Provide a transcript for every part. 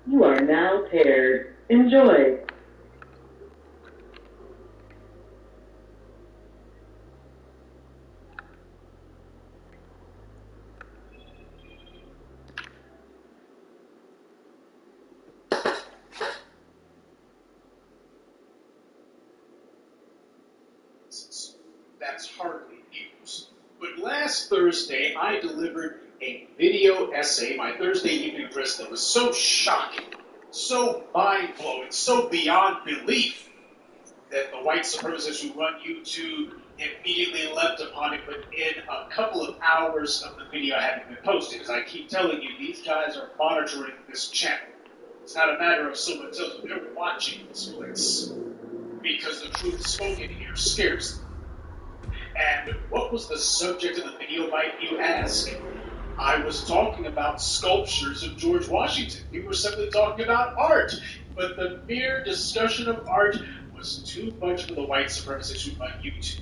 You are now paired. Enjoy. That's hardly news. But last Thursday, I delivered a video essay, my Thursday evening address, that was so shocking, so mind-blowing, so beyond belief that the white supremacists who run YouTube immediately leapt upon it within a couple of hours of the video having been posted. As I keep telling you, these guys are monitoring this channel. It's not a matter of someone tells them they're watching this place because the truth spoken here scares them. And what was the subject of the video, might you ask? I was talking about sculptures of George Washington. We were simply talking about art. But the mere discussion of art was too much for the white supremacists who run YouTube.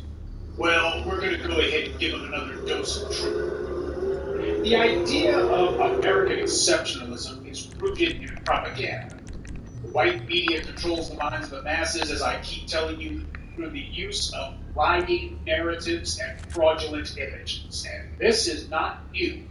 Well, we're going to go ahead and give them another dose of truth. The idea of American exceptionalism is rooted in propaganda. The white media controls the minds of the masses, as I keep telling you, through the use of lying narratives and fraudulent images. And this is not new,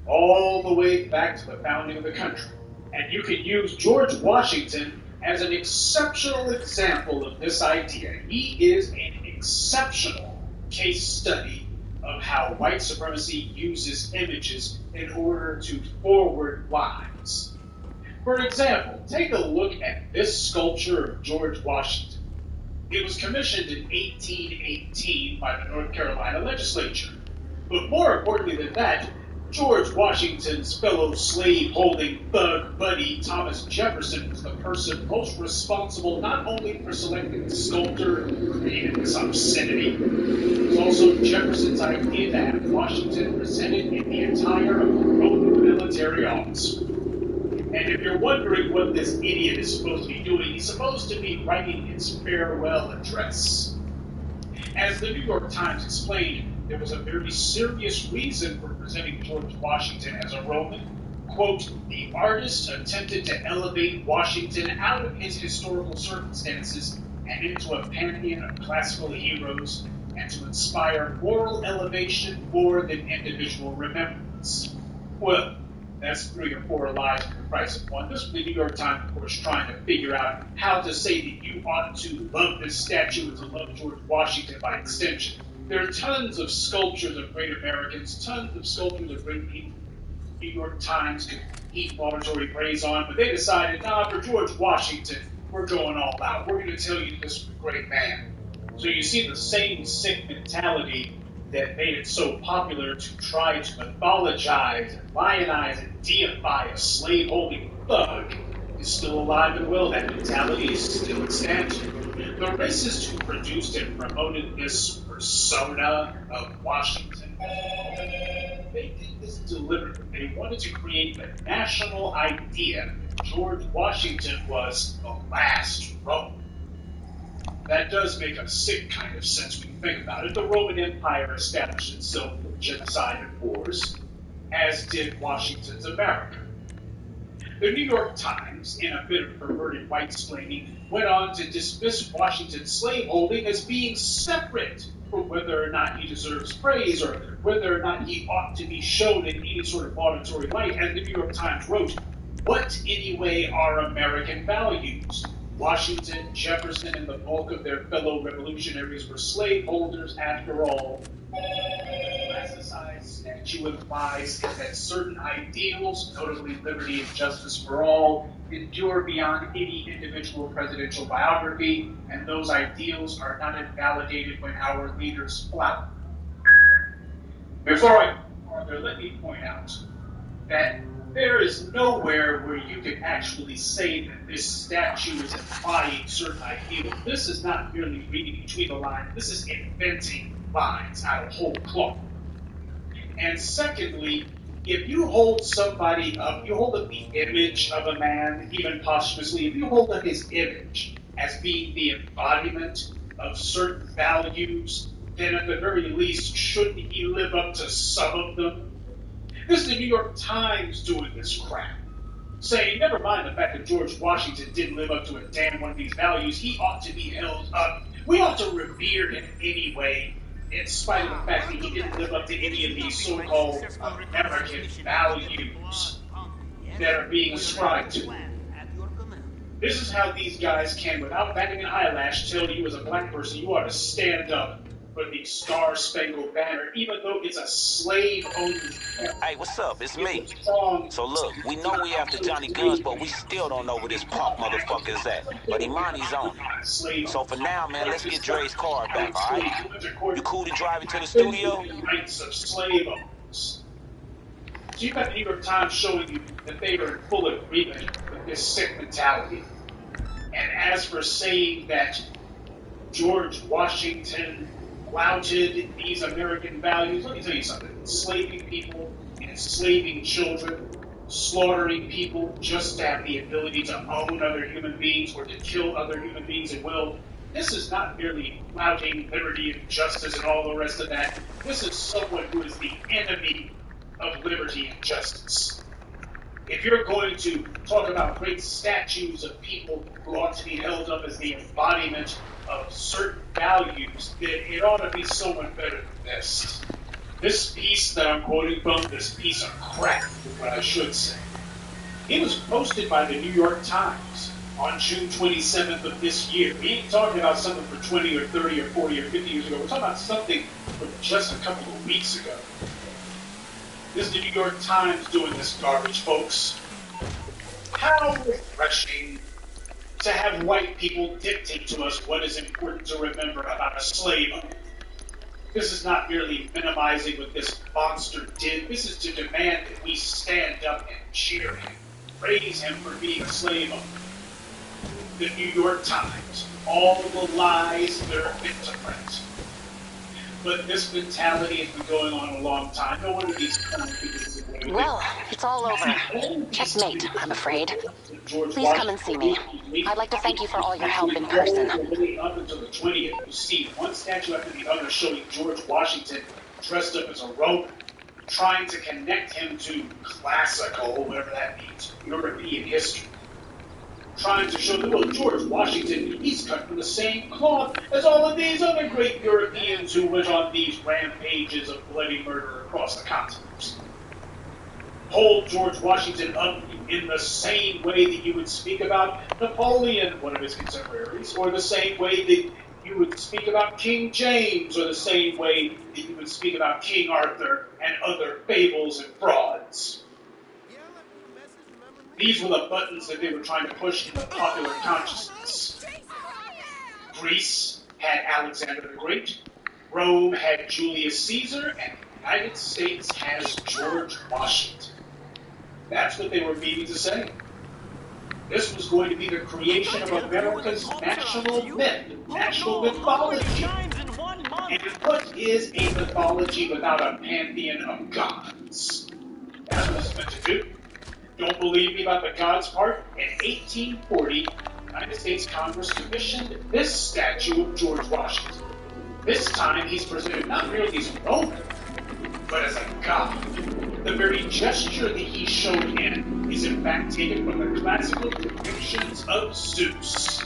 all the way back to the founding of the country. And you can use George Washington as an exceptional example of this idea. He is an exceptional case study of how white supremacy uses images in order to forward lies. For example, take a look at this sculpture of George Washington. It was commissioned in 1818 by the North Carolina legislature. But more importantly than that, George Washington's fellow slave-holding thug buddy, Thomas Jefferson, was the person most responsible not only for selecting the sculptor who created this obscenity, it was also Jefferson's idea to have Washington presented in the attire of a Roman military officer. And if you're wondering what this idiot is supposed to be doing, he's supposed to be writing his farewell address. As the New York Times explained, there was a very serious reason for presenting George Washington as a Roman. Quote, the artist attempted to elevate Washington out of his historical circumstances and into a pantheon of classical heroes, and to inspire moral elevation more than individual remembrance. Well, that's 3 or 4 lies for the price of one. This was the New York Times, of course, trying to figure out how to say that you ought to love this statue and to love George Washington by extension. There are tons of sculptures of great Americans, tons of sculptures of great people New York Times could heap laudatory praise on, but they decided, for George Washington, we're going all out. We're going to tell you this was a great man. So you see the same sick mentality that made it so popular to try to mythologize and lionize and deify a slave-holding thug is still alive and well. That mentality is still extant. The racists who produced and promoted this persona of Washington, they did this deliberately. They wanted to create the national idea that George Washington was the last Roman. That does make a sick kind of sense when you think about it. The Roman Empire established itself with genocide and wars, as did Washington's America. The New York Times, in a bit of perverted white-splaining, went on to dismiss Washington's slaveholding as being separate from whether or not he deserves praise or whether or not he ought to be shown in any sort of laudatory light. As the New York Times wrote, what anyway are American values? Washington, Jefferson, and the bulk of their fellow revolutionaries were slaveholders after all. The classicized statue implies is that certain ideals, notably liberty and justice for all, endure beyond any individual presidential biography, and those ideals are not invalidated when our leaders flout. Before I go further, let me point out that there is nowhere where you can actually say that this statue is implying certain ideals. This is not merely reading between the lines. This is inventing lines out of whole cloth. And secondly, if you hold somebody up, you hold up the image of a man, even posthumously, if you hold up his image as being the embodiment of certain values, then at the very least, shouldn't he live up to some of them? This is the New York Times doing this crap. saying, never mind the fact that George Washington didn't live up to a damn one of these values, he ought to be held up. We ought to revere him anyway, in spite of the fact that he didn't live up to any of these so-called American values that are being ascribed to him. This is how these guys can, without batting an eyelash, tell you as a black person you ought to stand up for the Star-Spangled Banner, even though it's a slave-owned. Hey, what's up? It's me. So look, we know we after Johnny Guns, but we still don't know where this punk motherfucker is at. But Imani's on it. So for now, man, let's get Dre's car back, all right? You cool to drive it to the studio? Rights of slave owners. So you've got the New York Times showing you that they are in full agreement with this sick mentality. And as for saying that George Washington flouted these American values, let me tell you something. Enslaving people, enslaving children, slaughtering people just to have the ability to own other human beings or to kill other human beings at will. This is not merely flouting liberty and justice and all the rest of that. This is someone who is the enemy of liberty and justice. If you're going to talk about great statues of people who ought to be held up as the embodiment of certain values, then it ought to be someone better than this. This piece that I'm quoting from, this piece of crap, is what I should say. It was posted by the New York Times on June 27th of this year. We ain't talking about something from 20 or 30 or 40 or 50 years ago. We're talking about something from just a couple of weeks ago. This is the New York Times doing this garbage, folks. How refreshing to have white people dictate to us what is important to remember about a slave owner. This is not merely minimizing what this monster did. This is to demand that we stand up and cheer him, praise him for being a slave owner. The New York Times, all the lies they're fit to print. But this mentality has been going on a long time. No wonder these people. Well, it's all over. Checkmate, I'm afraid. Please come and see me. I'd like to thank you for all your help in person. Up until the 20th, you see one statue after the other showing George Washington dressed up as a Roman, trying to connect him to classical, whatever that means, European history. Trying to show that, well, George Washington, he's cut from the same cloth as all of these other great Europeans who went on these rampages of bloody murder across the continent. Hold George Washington up in the same way that you would speak about Napoleon, one of his contemporaries, or the same way that you would speak about King James, or the same way that you would speak about King Arthur and other fables and frauds. These were the buttons that they were trying to push in the popular consciousness. Greece had Alexander the Great, Rome had Julius Caesar, and the United States has George Washington. That's what they were meaning to say. This was going to be the creation of America's national myth, national mythology. And what is a mythology without a pantheon of gods? That's what it's meant to do. Don't believe me about the gods part? In 1840, the United States Congress commissioned this statue of George Washington. This time, he's presented not merely as Roman, but as a god. The very gesture that he showed in is in fact taken from the classical depictions of Zeus.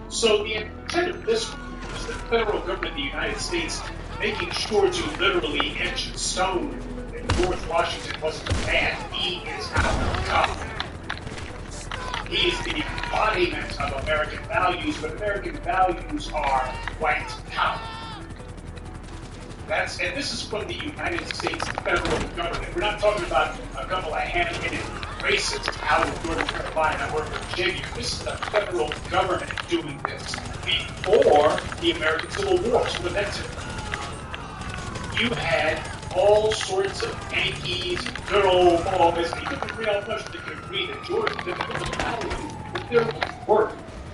So the intent of this was the federal government of the United States making sure to literally etch in stone that George Washington wasn't a man, he is our God. He is the embodiment of American values, but American values are white power. And this is from the United States federal government. We're not talking about a couple of hand-headed racists out of North Carolina or Virginia. This is the federal government doing this before the American Civil War. So what that took. You had all sorts of Yankees, good old boys. You couldn't agree on much, but you could agree that George, that there was work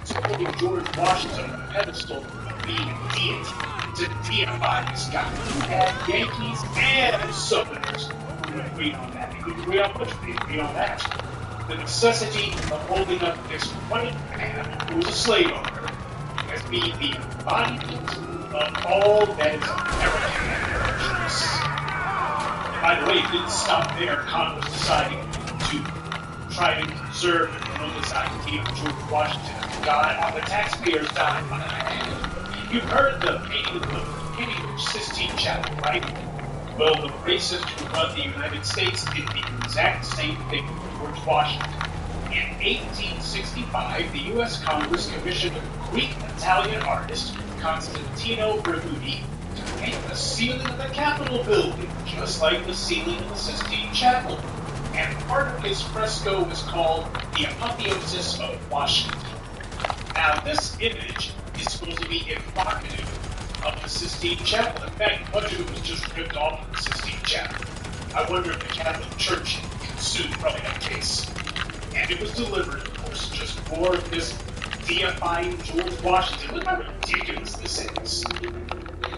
to putting George Washington on a pedestal of being a deity, to deify this guy. You had Yankees and Southerners who agreed on that. You could agree on much, but they agreed on that. The necessity of holding up this white man who was a slave owner as being the embodiment of all that is American and Americans. By the way, it didn't stop there. Congress deciding to try to conserve and promote this idea of George Washington as God on the taxpayer's dime. You've heard the painting of Sistine Chapel, right? Well, the racists who run the United States did the exact same thing with George Washington. In 1865, the U.S. Congress commissioned Greek-Italian artist Constantino Bermudi to paint the ceiling of the Capitol building, just like the ceiling of the Sistine Chapel. And part of his fresco was called the Apotheosis of Washington. Now, this image is supposed to be evocative of the Sistine Chapel. In fact, much of it was just ripped off of the Sistine Chapel. I wonder if the Catholic Church sued probably that case. And it was delivered, of course, just for this deifying George Washington. Look how ridiculous this is.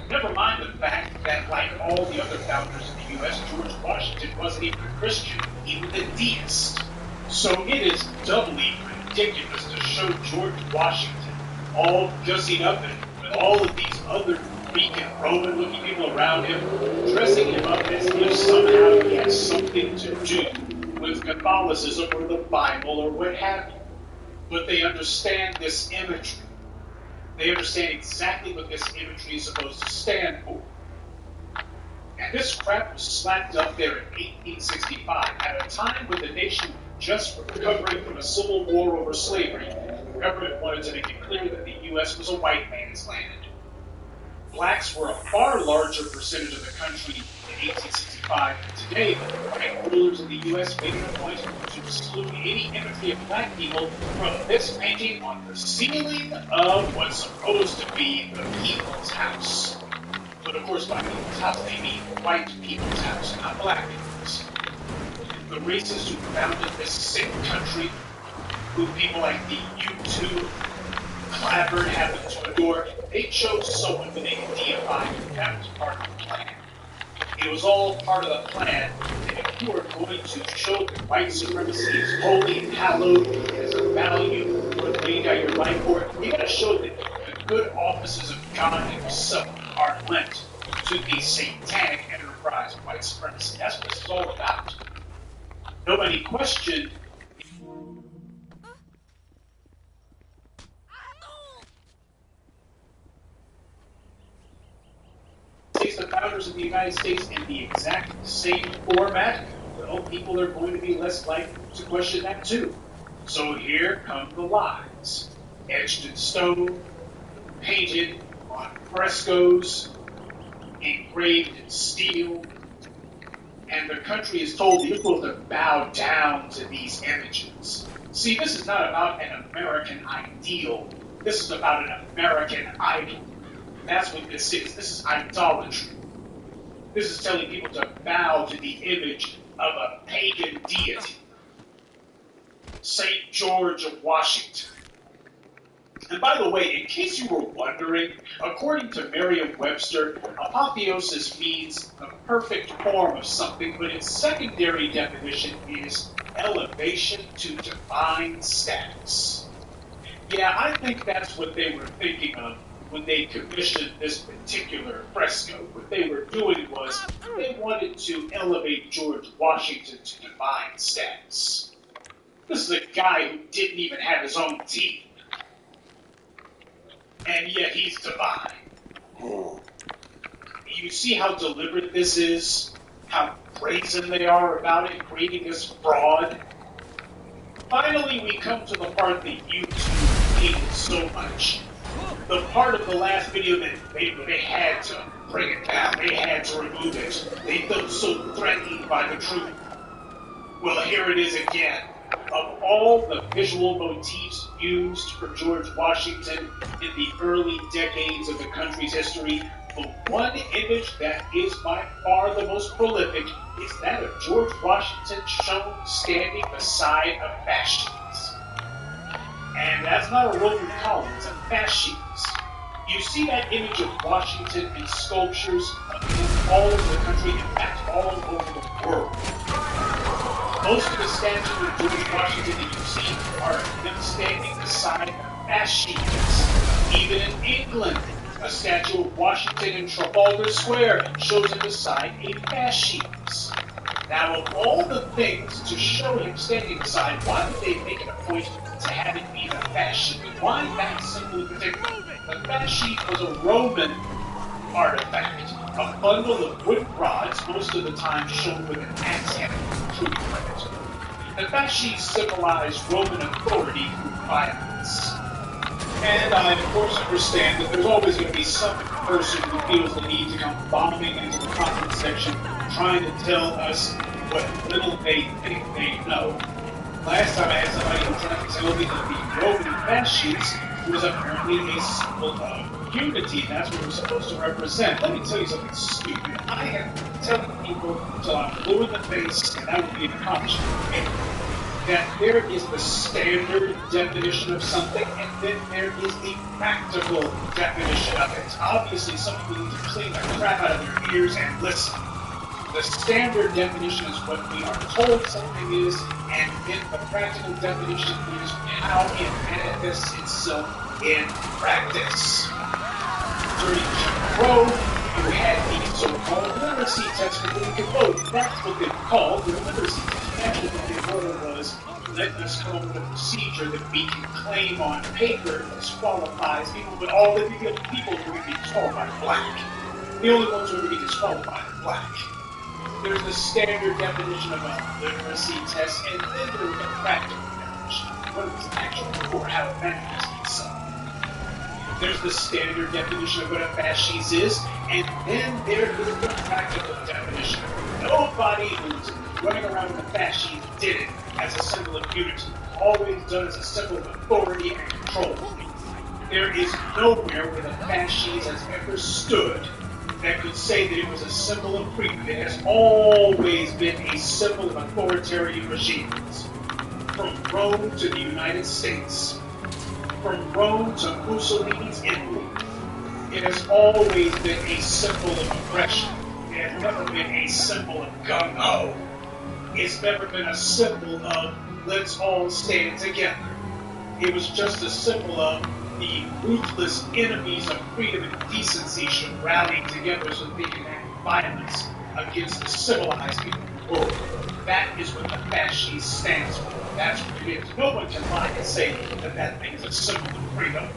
Never mind the fact that, like all the other founders of the U.S., George Washington wasn't even a Christian, he was a deist. So it is doubly ridiculous to show George Washington all gussied up and with all of these other Greek and Roman-looking people around him, dressing him up as if somehow he has something to do with Catholicism or the Bible or what have you. But they understand this imagery. They understand exactly what this imagery is supposed to stand for. And this crap was slapped up there in 1865 at a time when the nation was just recovering from a civil war over slavery. The government wanted to make it clear that the U.S. was a white man's land. Blacks were a far larger percentage of the country in 1865 than today, but the white rulers of the U.S. made it a point to exclude any imagery of black people from this painting on the ceiling of what's supposed to be the people's house. But of course, by people's house, they mean white people's house, not black people's. The racists who founded this sick country, who people like the U2 clabbered, happened to adore, they chose someone who they could deify, and that was part of the plan. It was all part of the plan that if you are going to show that white supremacy is holy and hallowed, it is a value worth laying down your life for, you got to show that the good offices of God himself are lent to the satanic enterprise of white supremacy. That's what this is all about. Nobody questioned the founders of the United States in the exact same format. Well, people are going to be less likely to question that too. So here come the lies. Etched in stone, painted on frescoes, engraved in steel, and the country is told you're supposed to bow down to these images. See, this is not about an American ideal. This is about an American idol. That's what this is. This is idolatry. This is telling people to bow to the image of a pagan deity. St. George of Washington. And by the way, in case you were wondering, according to Merriam-Webster, apotheosis means the perfect form of something, but its secondary definition is elevation to divine status. Yeah, I think that's what they were thinking of when they commissioned this particular fresco. What they were doing was they wanted to elevate George Washington to divine status. This is a guy who didn't even have his own teeth. And yet he's divine. You see how deliberate this is? How brazen they are about it, creating this fraud? Finally, we come to the part that YouTube hated so much. The part of the last video that they had to bring it down, they had to remove it. They felt so threatened by the truth. Well, here it is again. Of all the visual motifs used for George Washington in the early decades of the country's history, the one image that is by far the most prolific is that of George Washington shown standing beside a fascist. And that's not a Roman column, it's a fascist. You see that image of Washington in sculptures all over the country, in fact, all over the world. Most of the statues of George Washington that you see are them standing beside fascists. Even in England, a statue of Washington in Trafalgar Square shows him beside a fascist. Now, of all the things to show him standing aside, why would they make it a point to have it be the fasce? Why that symbol in particular? The fasce was a Roman artifact, a bundle of wooden rods, most of the time shown with an axe handle protruding from it. The fasces symbolized Roman authority through violence. And I, of course, understand that there's always going to be some person who feels the need to come bombing into the comment section trying to tell us what little they think they know. Last time I had somebody who tried to tell me that the Roman fasces was apparently a symbol of unity. That's what it was supposed to represent. Let me tell you something stupid. I am telling people until I'm blue in the face, and that would be an accomplishment, that there is the standard definition of something, and then there is the practical definition of it. Obviously, some people need to clean the crap out of their ears and listen. The standard definition is what we are told something is, and then the practical definition is how it manifests itself in practice. During Jim Crow, you had the so-called literacy test for who could vote. That's what they called the literacy test. Actually, what they were was, let us come up with a procedure that we can claim on paper that disqualifies people, but all the people who would be disqualified are black. The only ones who would be disqualified are black. There's the standard definition of a literacy test, and then there's the practical definition. What is actually for how it manifests itself. There's the standard definition of what a fascist is, and then there is the practical definition. Nobody who's running around with a fascist did it as a symbol of unity. Always done as a symbol of authority and control. There is nowhere where the fascist has ever stood that could say that it was a symbol of freedom. It has always been a symbol of authoritarian regimes. From Rome to the United States, from Rome to Mussolini's Italy, it has always been a symbol of oppression. It has never been a symbol of gung-ho. It's never been a symbol of let's all stand together. It was just a symbol of the ruthless enemies of freedom and decency should rally together so they can act violence against the civilized people of the world. That is what the fascist stands for. That's what it is. No one can lie and say that that thing is a symbol of freedom.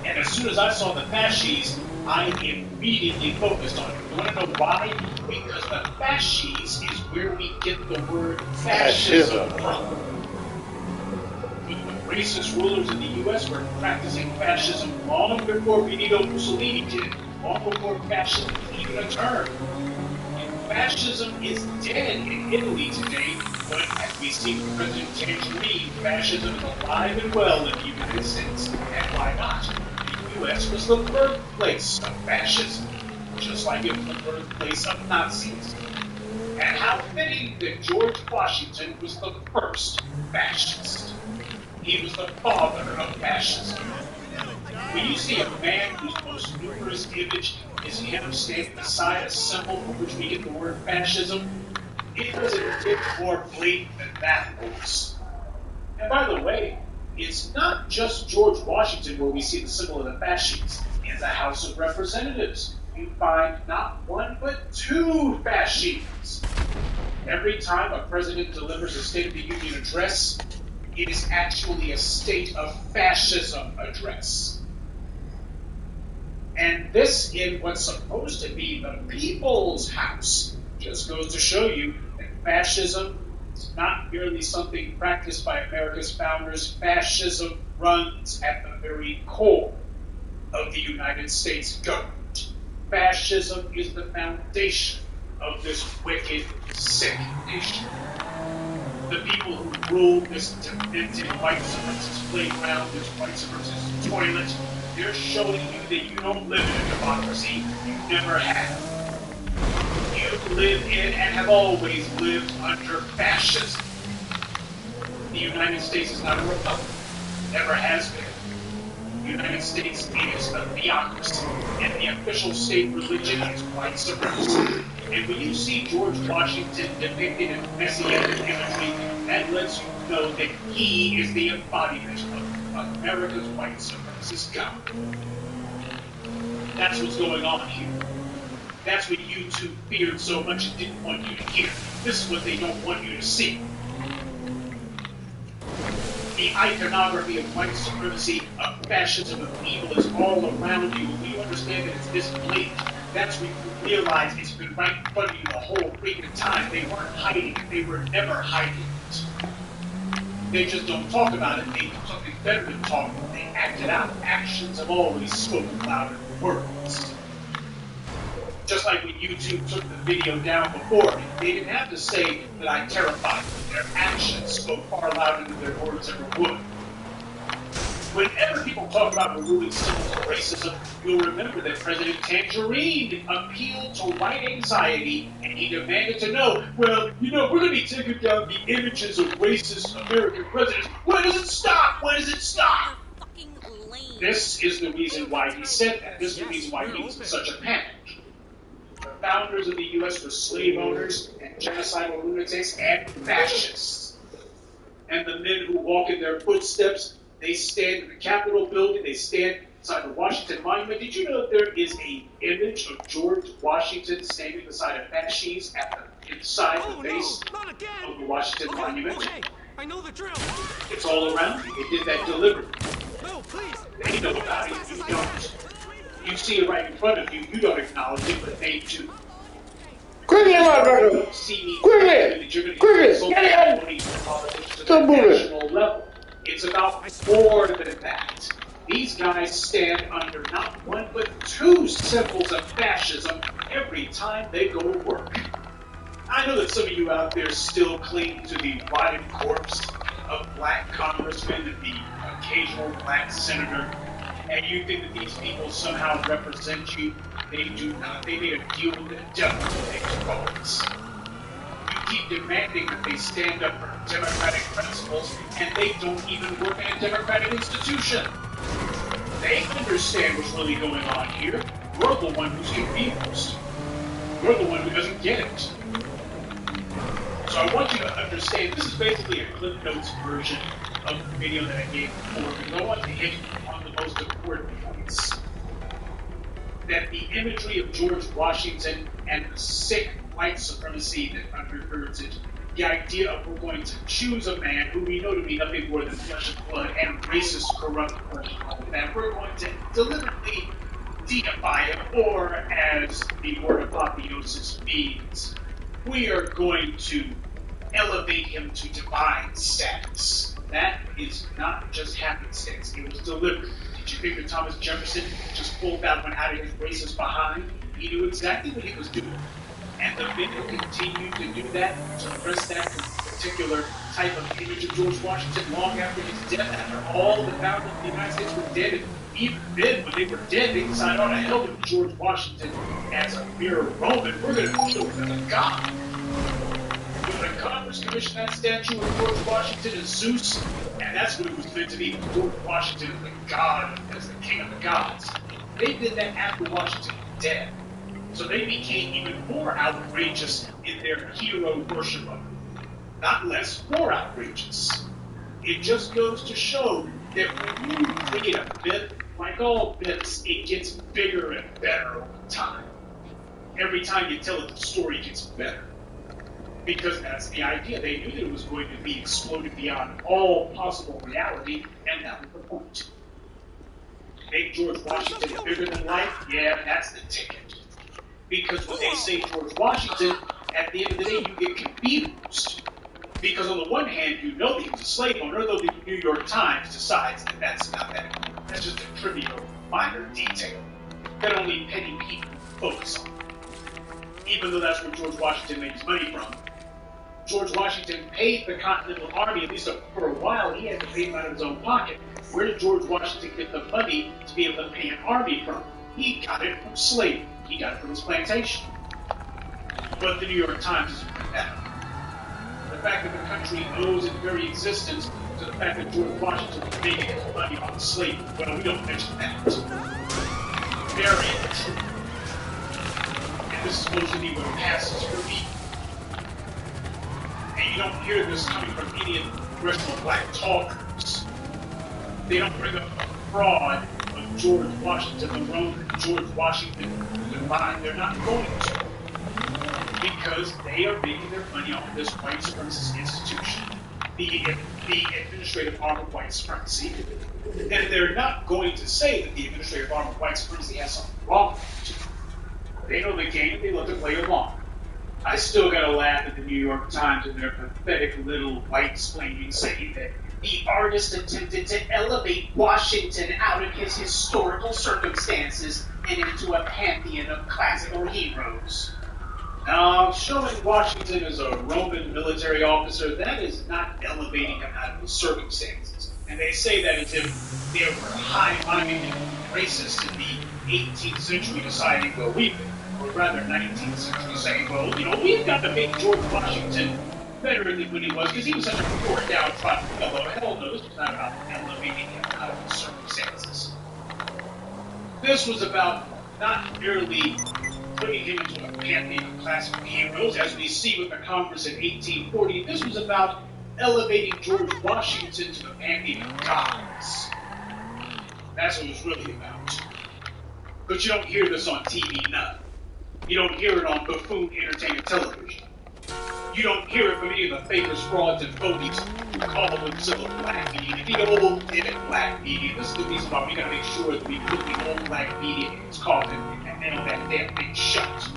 And as soon as I saw the fascists, I immediately focused on it. You want to know why? Because the fascists is where we get the word fascism from. The racist rulers in the U.S. were practicing fascism long before Benito Mussolini did, long before fascism was even a term. And fascism is dead in Italy today, but as we see from President Tangerine, fascism is alive and well in the United States. And why not? The U.S. was the birthplace of fascism, just like it was the birthplace of Nazis. And how fitting that George Washington was the first fascist. He was the father of fascism. When you see a man whose most numerous image is him standing beside a symbol from which we get the word fascism, it doesn't get more blatant than that, folks. And by the way, it's not just George Washington where we see the symbol of the fascists. In the House of Representatives, you find not one but two fascists. Every time a president delivers a State of the Union address, it is actually a state of fascism address. And this in what's supposed to be the people's house just goes to show you that fascism is not merely something practiced by America's founders. Fascism runs at the very core of the United States government. Fascism is the foundation of this wicked, sick nation. The people who rule this demented white supremacist playground, this white supremacist toilet, they're showing you that you don't live in a democracy. You never have. You live in and have always lived under fascism. The United States is not a republic. Never has been. The United States is a theocracy, and the official state religion is white supremacy. And when you see George Washington depicted in messianic imagery, that lets you know that he is the embodiment of America's white supremacist God. That's what's going on here. That's what YouTube feared so much it didn't want you to hear. This is what they don't want you to see. The iconography of white supremacy, of fascism, of evil is all around you. When you understand that it's this blatant, that's when you realize it's been right in front of you the whole freaking time. They weren't hiding it. They were never hiding it. They just don't talk about it. They do something better than talking. They act it out. Actions have always spoken louder than words. Just like when YouTube took the video down before, they didn't have to say that I terrified them. Their actions spoke far louder than their words ever would. Whenever people talk about removing symbols of racism, you'll remember that President Tangerine appealed to white anxiety, and he demanded to know, well, you know, we're going to be taking down the images of racist American presidents. When does it stop? When does it stop? This is the reason why he said that. This is the reason why he was in such a panic. The founders of the U.S. were slave owners and genocidal lunatics and fascists. And the men who walk in their footsteps, they stand in the Capitol building, they stand inside the Washington Monument. Did you know that there is an image of George Washington standing beside a fascist inside the base of the Washington Monument? Okay, I know the drill. It's all around you. They did that deliberately. No, please. They know about it, you don't. You see it right in front of you, you don't acknowledge it, but they do. Quickly, motherfucker! Quickly! Quickly! Get it! Stop moving! Level. It's about more than that. These guys stand under not one but two symbols of fascism every time they go to work. I know that some of you out there still cling to the rotted corpse of black congressmen and the occasional black senator, and you think that these people somehow represent you. They do not. They made a deal with the devil to make votes. You keep demanding that they stand up for democratic principles, and they don't even work in a democratic institution. They understand what's really going on here. You're the one who's confused. You're the one who doesn't get it. So I want you to understand, this is basically a Cliff Notes version of the video that I gave before, because I want to hit on the most important points. That the imagery of George Washington and the sick white supremacy that undergirds it, the idea of we're going to choose a man who we know to be nothing more than flesh and blood and racist, corrupt, that we're going to deliberately deify him, or as the word apotheosis means, we are going to elevate him to divine status. That is not just happenstance. It was deliberate. Did you think that Thomas Jefferson just pulled that one out of his racist behind? He knew exactly what he was doing. And the men who continued to do that, to press that particular type of image of George Washington long after his death, after all the founders of the United States were dead, and even then, when they were dead, they decided, oh, to hell with George Washington as a mere Roman. We're going to kill him as a god. When Congress commissioned that statue of George Washington as Zeus, and that's what it was meant to be, George Washington as the god, as the king of the gods. They did that after Washington was dead. So they became even more outrageous in their hero worship of him. Not less, more outrageous. It just goes to show that when you create a myth, like all myths, it gets bigger and better over time. Every time you tell it, the story gets better. Because that's the idea. They knew that it was going to be exploded beyond all possible reality, and that was the point. Make George Washington bigger than life? Yeah, that's the ticket. Because when they say George Washington, at the end of the day, you get confused. Because on the one hand, you know that he was a slave owner, though the New York Times decides that that's not that. That's just a trivial, minor detail that only petty people focus on. Even though that's where George Washington made his money from. George Washington paid the Continental Army, at least for a while, he had to pay them out of his own pocket. Where did George Washington get the money to be able to pay an army from? He got it from slavery. He got it from his plantation. But the New York Times isn't like that. The fact that the country owes its very existence to the fact that George Washington was making his money on slavery. Well, we don't mention that. Very true. And this is supposed to be what passes for me. And you don't hear this coming from any of the congressional black talkers. They don't bring up a fraud of George Washington alone and George Washington combined. They're not going to, because they are making their money off this white supremacist institution, the administrative arm of white supremacy. And they're not going to say that the administrative arm of white supremacy has something wrong with it. They know the game, they love to play along. I still gotta laugh at the New York Times and their pathetic little white-splaining saying that the artist attempted to elevate Washington out of his historical circumstances and into a pantheon of classical heroes. Now, showing Washington as a Roman military officer, that is not elevating him out of his circumstances. And they say that as if they were high-minded and racist in the 18th century deciding, well, or rather 19th century saying, well, we've got to make George Washington better than when he was, because he was such a poor, downtrodden fellow. Hell no, this was not about elevating him out of his circumstances. This was about not merely putting him into a pantheon of classical heroes, as we see with the Congress in 1840. This was about elevating George Washington to the pantheon of gods. That's what it was really about. But you don't hear this on TV, none. You don't hear it on buffoon entertainment television. You don't hear it from any of the fakers, frauds, and phobies who call themselves black media. The old timid black media. This is the reason why we gotta make sure that we put the old black media in its coffin and nail that damn thing shut.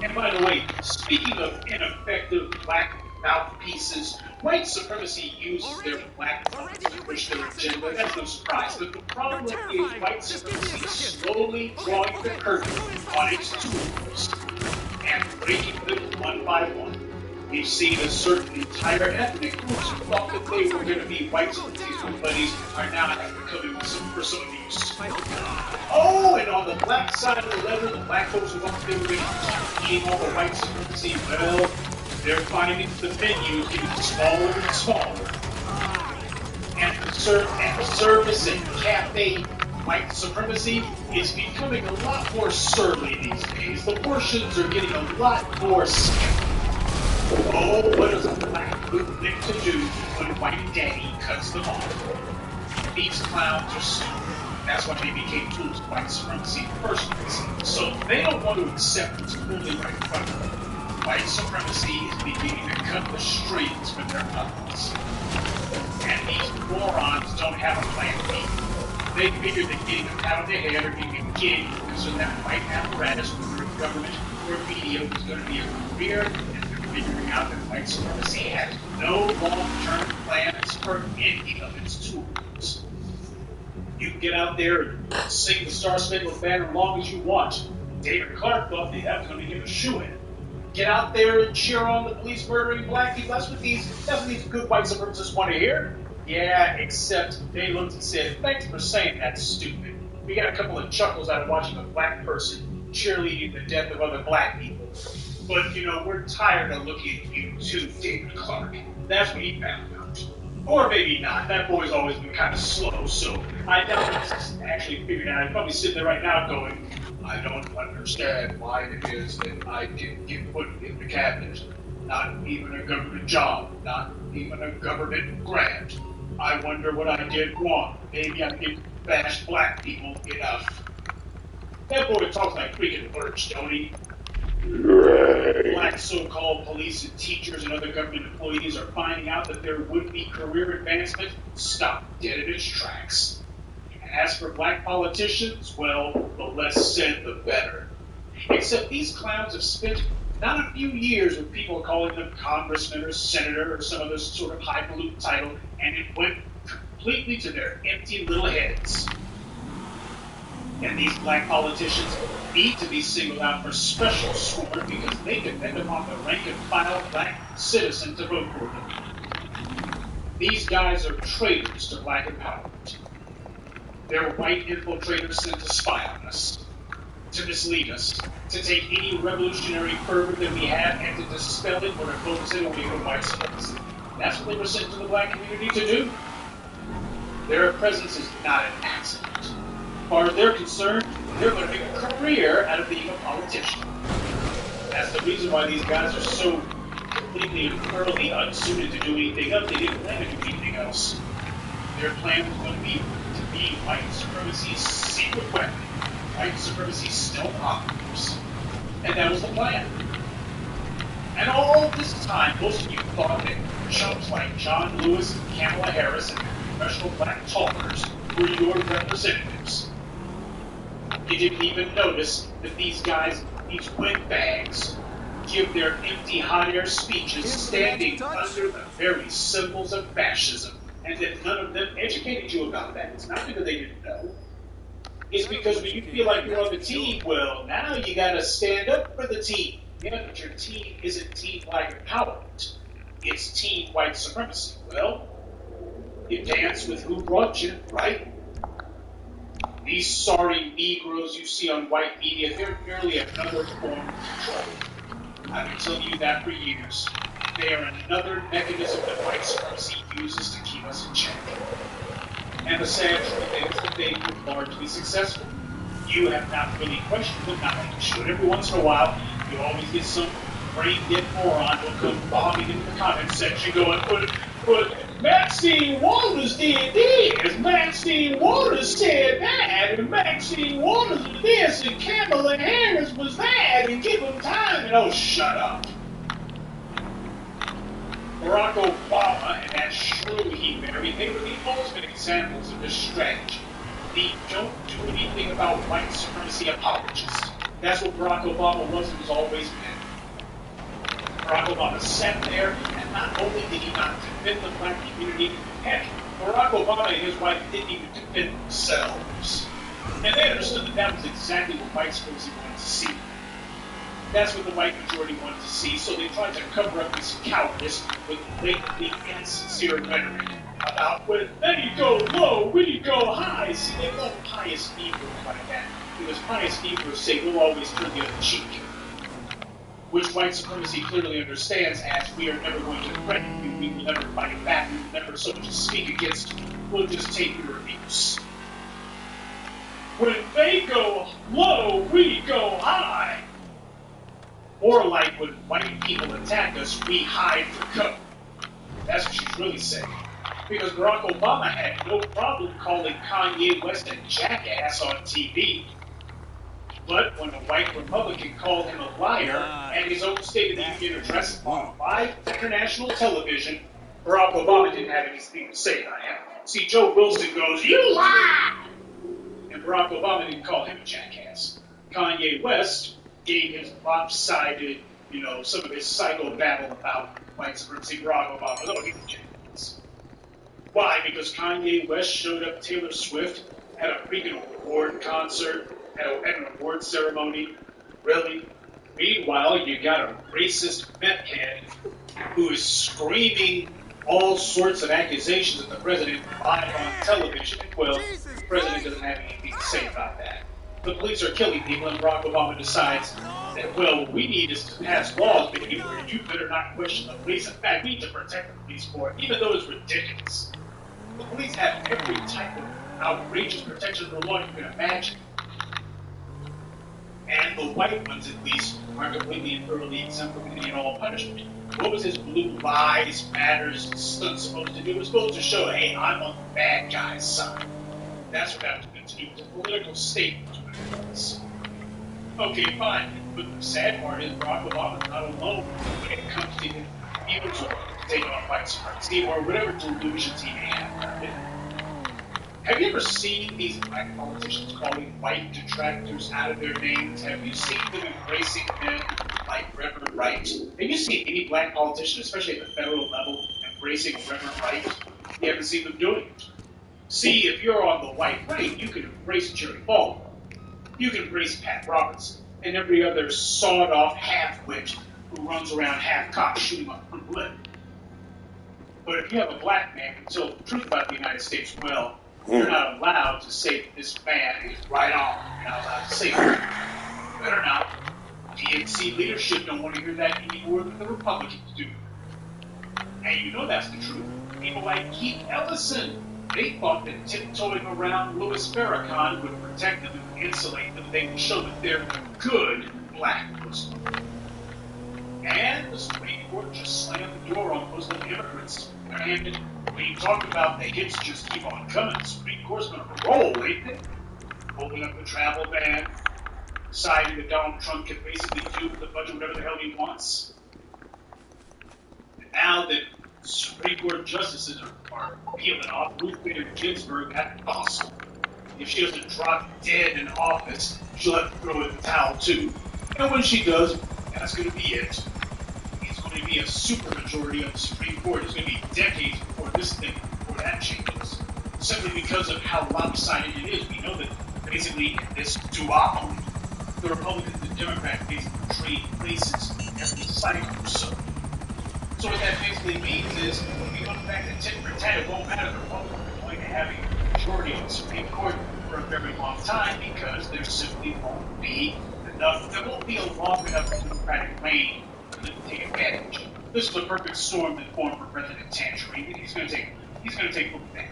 And by the way, speaking of ineffective black mouthpieces, white supremacy uses their black mouth to push their agenda. That's no surprise. But the problem is white supremacy is slowly drawing the curtain on its tools and breaking them one by one. We've seen a certain entire ethnic groups who thought that they were going to be white supremacy buddies are now coming for some abuse. Oh, and on the black side of the ledger, the black folks who thought they were going to be all the white supremacy, well, they're finding the venues getting smaller and smaller. And the service and cafe white supremacy is becoming a lot more surly these days. The portions are getting a lot more skimpy. Oh, what does a black group think to do when white daddy cuts them off? These clowns are stupid. That's why they became tools of white supremacy in the first place. So they don't want to accept what's clearly right in front of them. White supremacy is beginning to cut the strings with their puppets. And these morons don't have a plan B. They figure that getting a pat on the head or getting a gig because of that white apparatus, whether government or media, was going to be a career, and they're figuring out that white supremacy has no long-term plans for any of its tools. You can get out there and sing the Star Spangled Banner as long as you want. David Clark thought they have to give a shoe-in. Get out there and cheer on the police murdering black people. That's what these good white supremacists want to hear. Yeah, except they looked and said, thanks for saying that, stupid. We got a couple of chuckles out of watching a black person cheerleading the death of other black people. But, we're tired of looking at you too, David Clark. That's what he found out. Or maybe not. That boy's always been kind of slow, so I doubt he's actually figured out. He's probably sitting there right now going, I don't understand why it is that I didn't get put in the cabinet. Not even a government job. Not even a government grant. I wonder what I did wrong. Maybe I didn't bash black people enough. That boy talks like freaking Birch, don't he? Black so-called police and teachers and other government employees are finding out that there would be career advancement. Stop dead in its tracks. As for black politicians, well, the less said, the better. Except these clowns have spent not a few years with people calling them congressman or senator or some other sort of highfalutin title, and it went completely to their empty little heads. And these black politicians need to be singled out for special scorn because they depend upon the rank and file black citizen to vote for them. These guys are traitors to black empowerment. They're white infiltrators sent to spy on us, to mislead us, to take any revolutionary fervor that we have and to dispel it or to focus it only on white supremacy. That's what they were sent to the black community to do. Their presence is not an accident. As far as they're concerned, they're going to make a career out of being a politician. That's the reason why these guys are so completely and thoroughly unsuited to do anything else. They didn't plan to do anything else. Their plan was going to be to be white supremacy's secret weapon. White supremacy still operates. And that was the plan. And all this time, most of you thought that chumps like John Lewis and Kamala Harris and professional black talkers were your representatives. You didn't even notice that these guys, these windbags, give their empty hot air speeches standing under the very symbols of fascism, and that none of them educated you about that. It's not because they didn't know. It's because when you feel like you're on the team, well, now you gotta stand up for the team. Yeah, but your team isn't Team Black Empowerment. It's Team White Supremacy. Well, you dance with who brought you, right? These sorry Negroes you see on white media, they're merely another form of control. I've been telling you that for years. They are another mechanism that white supremacy uses to keep us in check. And the sad truth is that they've been largely successful. You have not really questioned them, not like you should. Every once in a while, you always get some brain-dead moron who'll come bombing into the comment section going, but Maxine Waters did this, Maxine Waters said that, and Maxine Waters was this, and Kamala Harris was that, and give them time, and oh, shut up. Barack Obama and that shrew he married, they were the ultimate examples of this strategy. The don't do anything about white supremacy apologists. That's what Barack Obama was and has always been. Barack Obama sat there, and not only did he not defend the black community, heck, Barack Obama and his wife didn't even defend themselves. And they understood that that was exactly what white supremacy wanted to see. That's what the white majority wanted to see, so they tried to cover up this cowardice with blatantly insincere rhetoric about, when you go low, when you go high. See, they love pious Negroes like that, because pious Negroes say we'll always turn the other cheek, which white supremacy clearly understands as we are never going to threaten you, we will never fight back, we will never so much as speak against you, we'll just take your abuse. When they go low, we go high. Or like when white people attack us, we hide for cover. That's what she's really saying. Because Barack Obama had no problem calling Kanye West a jackass on TV. But when a white Republican called him a liar at his own State of the Union address on live international television, Barack Obama didn't have anything to say about him. See, Joe Wilson goes, "You lie!" And Barack Obama didn't call him a jackass. Kanye West gave his lopsided, some of his psycho babble about white supremacy. Barack Obama, oh, he was jackass. Why? Because Kanye West showed up Taylor Swift at a freaking award concert, at an award ceremony. Really? Meanwhile, you got a racist meth head who is screaming all sorts of accusations at the president live on television. Well, the president doesn't have anything to say about that. The police are killing people, and Barack Obama decides that, well, what we need is to pass laws, but you better not question the police. In fact, we need to protect the police for it, even though it's ridiculous. The police have every type of outrageous protection of the law you can imagine. And the white ones, at least, are completely and thoroughly exempt from any and all punishment. What was his blue lives matters stunt supposed to do? It was supposed to show, hey, I'm on the bad guy's side. That's what that was meant to do. It was a political statement. Okay, fine. But the sad part is Barack Obama's not alone when it comes to him able to take on white supremacy or whatever delusions he may have. Have you ever seen these black politicians calling white detractors out of their names? Have you seen them embracing them like Reverend Wright? Have you seen any black politician, especially at the federal level, embracing Reverend Wright? You haven't seen them doing it. See, if you're on the white right, you can embrace Jerry Falwell. You can embrace Pat Robertson and every other sawed-off half-wit who runs around half-cocked shooting on front lip. But if you have a black man who tells the truth about the United States, well, you're not allowed to say that this man is right on. You're not allowed to say that. Better not. DNC leadership don't want to hear that any more than the Republicans do. And you know that's the truth. People like Keith Ellison, they thought that tiptoeing around Louis Farrakhan would protect them and insulate them. They would show that they're good black Muslims. And the Supreme Court just slammed the door on Muslim immigrants. They're And when you talk about the hits just keep on coming, the Supreme Court's going to roll, ain't it? Open up the travel ban, deciding that Donald Trump can basically do with the budget whatever the hell he wants. And now that Supreme Court justices are peeling off, Ruth Bader Ginsburg, that fossil, if she doesn't drop dead in office, she'll have to throw in the towel too. And when she does, that's going to be it. It's going to be a supermajority of the Supreme Court. It's going to be decades before this thing, before that changes. Simply because of how lopsided it is. We know that basically in this duopoly, the Republicans and Democrats basically trade places every cycle or so. So what that basically means is, if you go back to 10 for 10, it won't matter. The Republicans are going to have a majority on the Supreme Court for a very long time because there simply won't be enough, there won't be a long enough Democratic reign for them to take advantage. This is a perfect storm that formed for President Tangerine. He's going to take full advantage.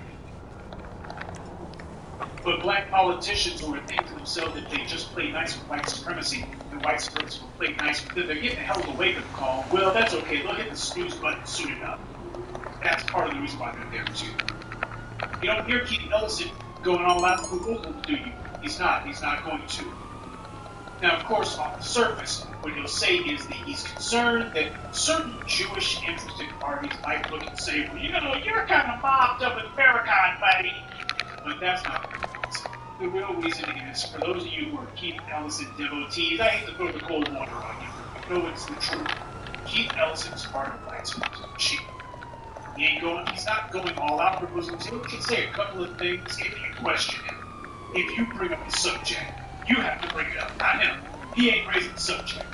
But black politicians who are thinking to themselves that they just play nice with white supremacy and white supremacists will play nice with them, they're getting a hell of a wake-up call. Well, that's okay. They'll hit the snooze button soon enough. That's part of the reason why they're there, too. You don't hear Keith Ellison going all out for Google, do you? He's not going to. Now, of course, on the surface, what he'll say is that he's concerned that certain Jewish interested parties might look and say, well, you know, you're kind of mobbed up in Farrakhan, buddy. But that's not the reason. The real reason is, for those of you who are Keith Ellison devotees, I hate to throw the cold water on you, but know it's the truth. Keith Ellison's part of white supremacy. He's not going all out for Muslims. He can say a couple of things if you question him. If you bring up the subject, you have to bring it up, not him. He ain't raising the subject.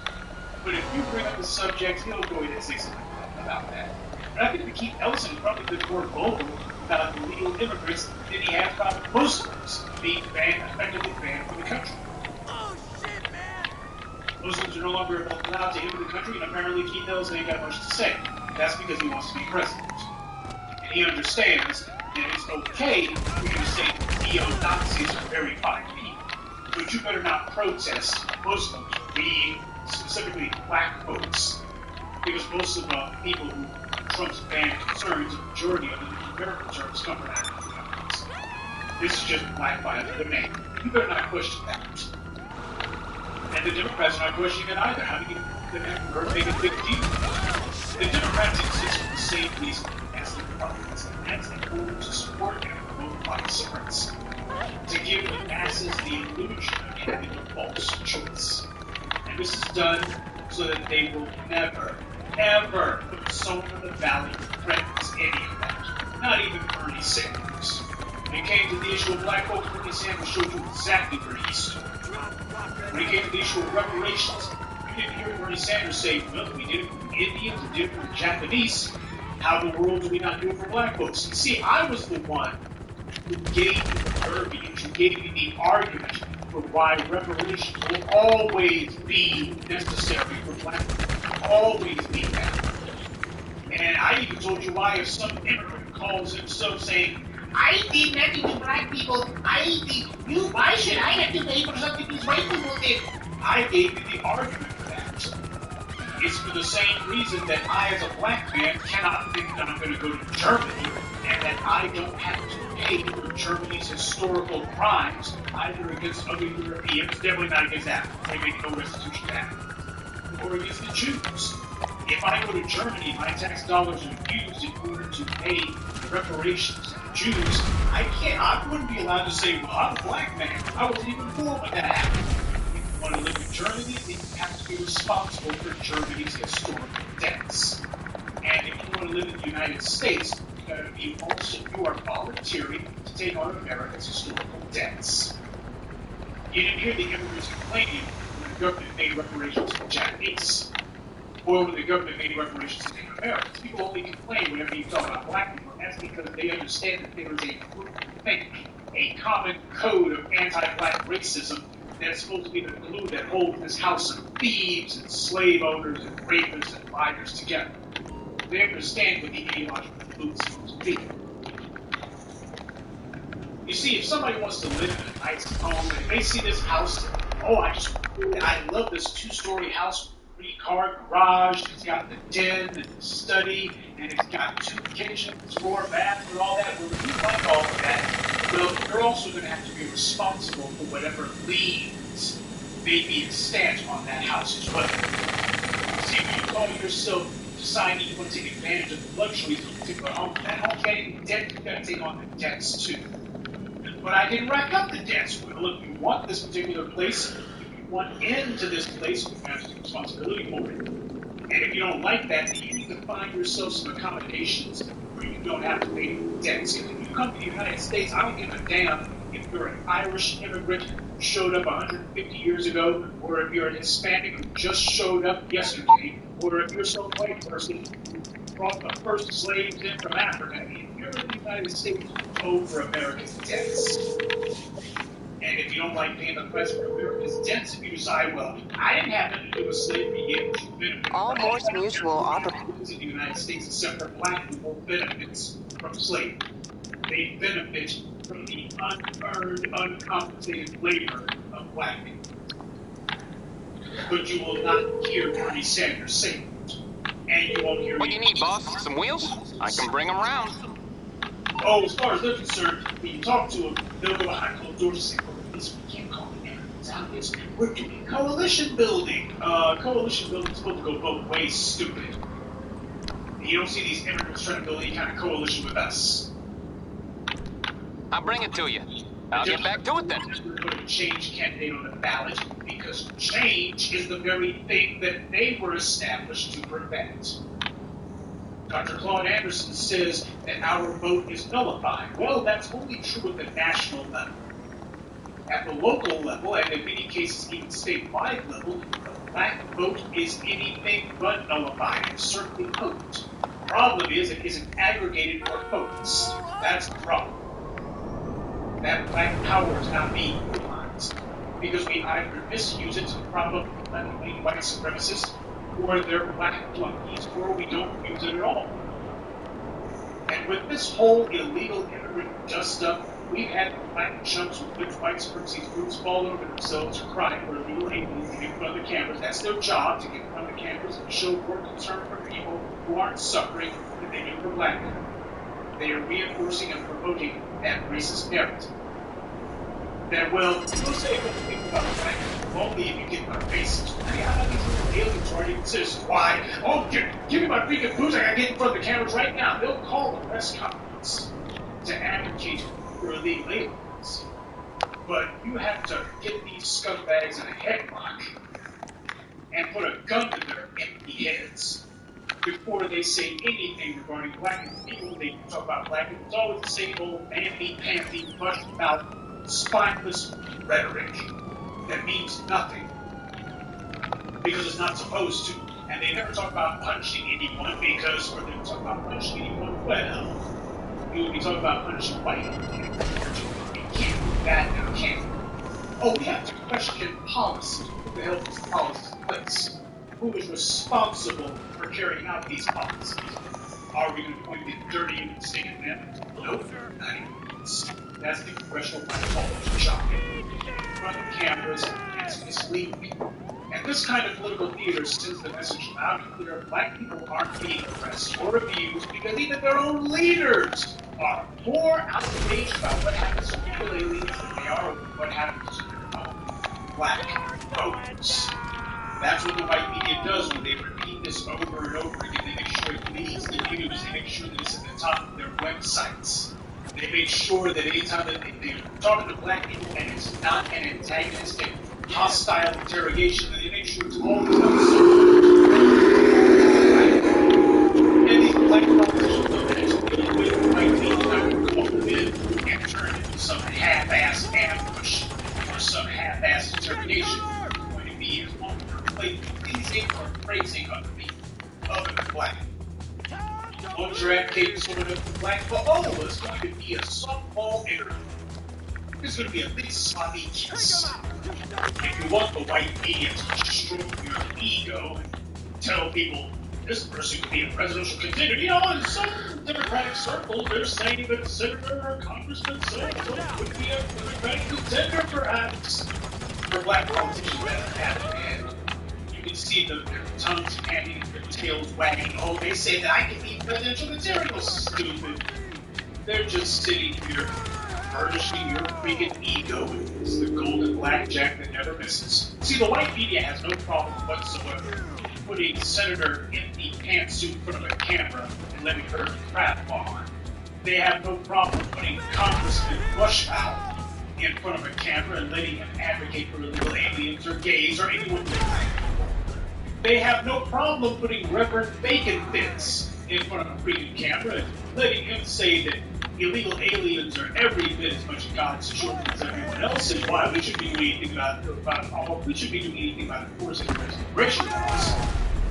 But if you bring up the subject, he'll go ahead and say something about that. But I think that Keith Ellison is probably been more vocal about illegal immigrants than he has about Muslims being effectively banned from the country. Oh, shit, man! Muslims are no longer allowed to enter the country, and apparently Keith Ellison ain't got much to say. That's because he wants to be president. And he understands that it's okay for you to say neo-Nazis are very fine people. But you better not protest Muslims being specifically black folks. Because most of the people who Trump's ban concerns, a majority of them, American terms, come from African countries. This is just black by another name. You better not question that. And the Democrats are not questioning it either. How do you make a big deal? The Democrats exist for the same reason as the Republicans, and that's in order to support and promote white supremacy. To give the masses the illusion of having a false choice. And this is done so that they will never, ever put someone in the valley to threatens any of that. Not even Bernie Sanders. When it came to the issue of black folks, Bernie Sanders showed you exactly where he stood. When it came to the issue of reparations, you didn't hear Bernie Sanders say, well, we did it for the Indians, we did it for the Japanese. How in the world do we not do it for black folks? You see, I was the one who gave you the verbiage, who gave you the argument for why reparations will always be necessary for black people. Always be that. And I even told you why if some immigrant calls himself saying, I did nothing to black people, why should I have to pay for something these white people did? I gave you the argument for that. It's for the same reason that I, as a black man, cannot think that I'm going to go to Germany and that I don't have to pay for Germany's historical crimes, either against other Europeans, definitely not against Africans, they make no restitution to Africans, or against the Jews. If I go to Germany, my tax dollars are used in order to pay reparations to the Jews, I wouldn't be allowed to say, well, I'm a black man. I wasn't even born when that happened. If you want to live in Germany, then you have to be responsible for Germany's historical debts. And if you want to live in the United States, you are volunteering to take on America's historical debts. You didn't hear the immigrants complaining when the government made reparations to the Japanese, or when the government made reparations to Native Americans. People only complain whenever you talk about black people, and that's because they understand that there is a common code of anti-black racism that's supposed to be the glue that holds this house of thieves and slave owners and rapists and liars together. They understand what the ideological glue is supposed to be. You see, if somebody wants to live in a nice home and they see this house, I love this two-story house, pretty car garage, it's got the den and the study, and it's got 2 kitchens, 4 baths, and all that. Well, if you like all of that, well, you're also going to have to be responsible for whatever liens may be extant on that house as well. See, when you call yourself deciding you want to take advantage of the luxuries of a particular home, that home's getting debt, you've got to take on the debts too. But I can rack up the debts. Well, if you want this particular place, if you want into this place, you have to take responsibility for it. And if you don't like that, then you need to find yourself some accommodations where you don't have to pay debts. If you come to the United States, I don't give a damn if you're an Irish immigrant who showed up 150 years ago, or if you're an Hispanic who just showed up yesterday, or if you're some white person who brought the first slaves in from Africa. If you're in the United States, you owe for American debts. And if you don't like paying the price for America's debts, if you decide, well, I didn't have nothing to do with slavery, yet you benefit All from Morse Mutual in the United States, except for black people, benefits from slavery. They benefit from the unearned, uncompensated labor of black people. But you will not hear Bernie Sanders say it. And you won't hear What do you need, boss? Some wheels? I can bring them around. Oh, as far as they're concerned, when you talk to them, they'll go behind closed doors and say, oh, this we can't call it evidence out this. We're doing coalition building. Coalition building is supposed to go both ways, stupid. You don't see these immigrants trying to build any kind of coalition with us. I'll bring it to you. I'll get back to it then. We're going to put a change candidate on the ballot because change is the very thing that they were established to prevent. Dr. Claude Anderson says that our vote is nullified. Well, that's only true at the national level. At the local level, and in many cases even statewide level, the black vote is anything but nullified. It's certainly potent. The problem is it isn't aggregated or focused. That's the problem. That black power is not being utilized because we either misuse it to prop up white supremacists, or they're black flunkies, or we don't use it at all. And with this whole illegal immigrant dust-up, we've had black chumps with which white supremacy groups fall over themselves or cry for illegal aliens to get in front of the cameras. That's their job, to get in front of the cameras and show more concern for people who aren't suffering than they do for black people. They are reinforcing and promoting that racist narrative. That, well, you'll say what you think about black people, only if you get my faces. How do these little aliens aren't even citizens? Why? Oh, give me my freaking boots, I gotta get in front of the cameras right now. They'll call the press conference to advocate for illegal aliens. But you have to get these scumbags in a headlock and put a gun to their empty heads before they say anything regarding black people. When they talk about black people, it's always the same old mamby-pamby, mush-mouth, spineless rhetoric that means nothing because it's not supposed to. And they never talk about punching anyone because, or they talk about punching anyone, well, you would be talking about punching white people. You can't do that now, can't you? Oh, we have to question policy. Who the hell is policy in place? Who is responsible for carrying out these policies? Are we going to get dirty and state amendments? Nope, not even. That's the congressional psychology shocking. In front of cameras, it's misleading people. And this kind of political theater sends the message loud and clear: black people aren't being oppressed or abused because even their own leaders are more outraged about what happens to illegal aliens than they are what happens to their own black voters. That's what the white media does when they repeat this over and over again. They make sure it leads the news. They make sure that it's at the top of their websites. They make sure that anytime that they're talking to black people and it's not an antagonistic, hostile interrogation, that they make sure it's always on the surface. And these black politicians know that it's the only way the white media will come in and turn it into some half-assed ambush or some half-assed interrogation. It's going to be as long as they're pleasing or praising other people, other than black. Once you're advocating sort of black, oh, it's going to be a softball interview. It's going to be a big sloppy kiss. If you want the white media to stroke your ego and tell people this person could be a presidential contender, you know, in some Democratic circles, they're saying that Senator or Congressman so-and-so would be a Democratic contender, perhaps, for black politicians. And you can see their tongues panting, their tails wagging. Oh, they say that I can be presidential material, stupid. They're just sitting here, furnishing your freaking ego with the golden blackjack that never misses. See, the white media has no problem whatsoever putting Senator in the pantsuit in front of a camera and letting her crap on. They have no problem putting Congressman Bushmouth in front of a camera and letting him advocate for illegal aliens or gays or anyone like that. They have no problem putting Reverend Bacon Fitz in front of a freaking camera and letting him say that illegal aliens are every bit as much God's children as everyone else, and why we should be doing anything about we should be doing anything about enforcing immigration laws.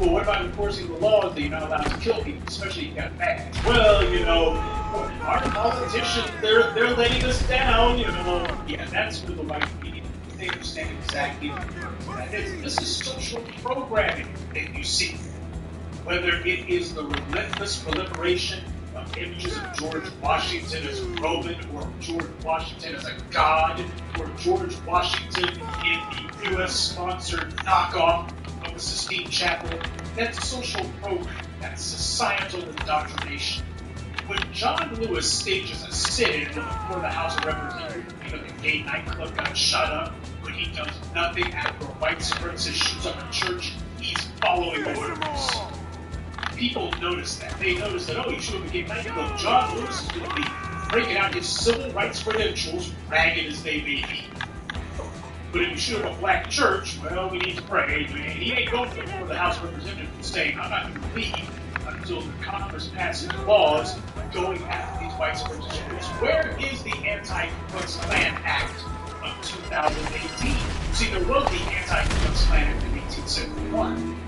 Well, what about enforcing the laws that you're not allowed to kill people, especially if you got bags? Well, our politicians, they're letting us down, Yeah, that's where the white media, they understand exactly what that is. This is social programming that you see. Whether it is the relentless proliferation of images of George Washington as Roman, or George Washington as a god, or George Washington in the U.S.-sponsored knockoff of the Sistine Chapel, that's social programming, that's societal indoctrination. When John Lewis stages a sit-in before the House of Representatives because a gay nightclub got shot up, when he does nothing after a white supremacist shoots up a church, he's following orders. People notice that. They notice that, he shoot up a gay nightclub. John Lewis is going to be breaking out his civil rights credentials, ragged as they may be. But if you shoot up a black church, well, we need to pray. He ain't going before the House of Representatives and saying, I'm not going to leave until the Congress passes laws going after these white supremacist groups. Where is the Anti-Ku Klux Klan Act of 2018? See, there was the Anti-Ku Klux Klan Act in 1871.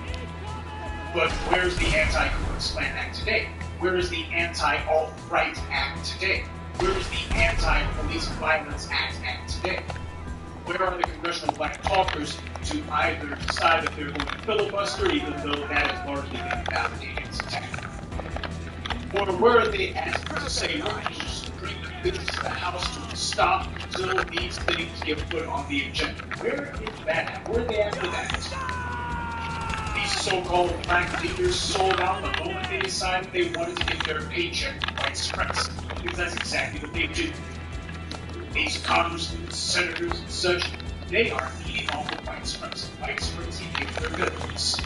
But where's the Anti-Ku Klux Klan Act today? Where is the Anti-Alt-Right Act today? Where is the Anti-Police Violence Act today? Where are the congressional black caucus to either decide if they're going to filibuster, even though that is largely been validated as attack? Or where are they asked to say, we're going to just bring the business of the House to a stop until these things get put on the agenda? Where is that at? Where are they after that? These so-called black leaders sold out the moment they decided they wanted to get their paycheck from white supremacy, because that's exactly what they do. These congressmen, senators, and such, they are eating off of white supremacy. White supremacy gives their benefits.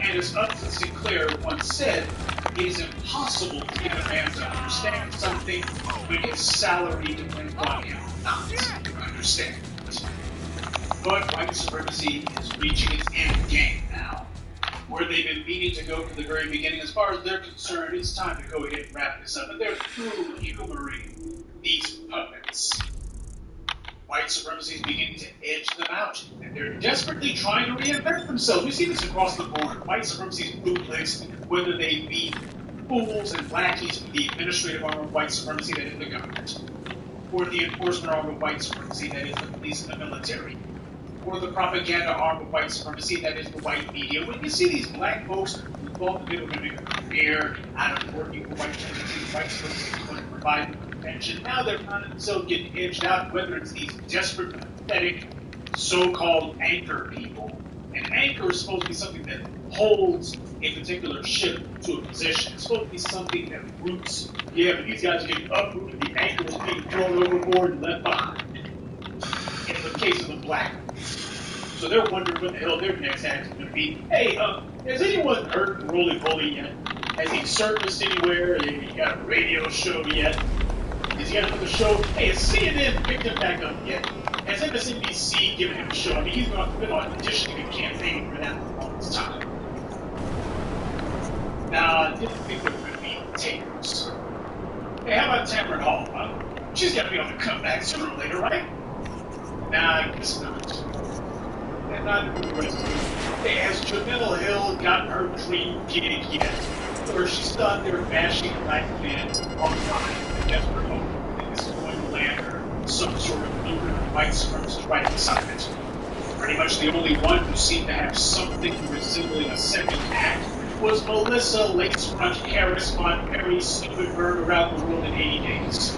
And as Upton Sinclair once said, it is impossible to get a man to understand something when his salary depends on him not to understand it. But white supremacy is reaching its end game now. Where they've been meaning to go from the very beginning, as far as they're concerned, it's time to go ahead and wrap this up. And they're through humoring these puppets. White supremacy is beginning to edge them out, and they're desperately trying to reinvent themselves. We see this across the board. White supremacy's bootlegs, whether they be fools and lackeys with the administrative arm of white supremacy that is the government, or the enforcement arm of white supremacy that is the police and the military, or the propaganda arm of white supremacy that is the white media. When you see these black folks who thought that they were going to make a career out of working for white supremacy is going to provide them attention, now they're finding themselves getting edged out, whether it's these desperate, pathetic, so-called anchor people. And anchor is supposed to be something that holds a particular ship to a position. It's supposed to be something that roots. Yeah, but these guys are getting uprooted. The anchor is being thrown overboard and left behind. In the case of the black ones. So they're wondering what the hell their next act is going to be. Hey, has anyone heard Roly Poly yet? Has he surfaced anywhere? Has he got a radio show yet? Has he got another show? Hey, has CNN picked him back up yet? Has MSNBC given him a show? I mean, he's been auditioning and campaigning for that for a long time. Now, I didn't think there were going to be takers. Hey, how about Tamron Hall? She's got to be on the comeback sooner or later, right? Nah, I guess not. And not the rest of it. Hey, has Jamila Hill gotten her dream gig yet? Or is she still out there bashing black men online in desperate hope that this is going to land her some sort of lucrative white supremacist writing assignment? Pretty much the only one who seemed to have something resembling a second act was Melissa Lace-Front Harris Montgomery Stupidberg around the world in 80 days.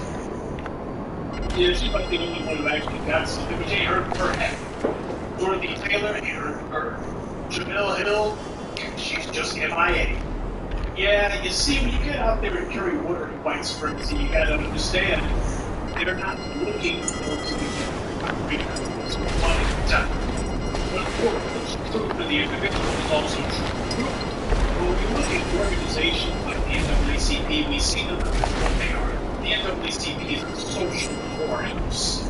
Yeah, she's like the only one who actually got something, which ain't heard from her head. Dorothy Taylor ain't heard from her. Jamel Hill, she's just MIA. Yeah, you see, when you get out there and carry water in white supremacy, you gotta understand, they're not looking for those to be true for the individual is also true. When we look at organizations like the NAACP, we see them as what they are. The NAACP is a social whorehouse.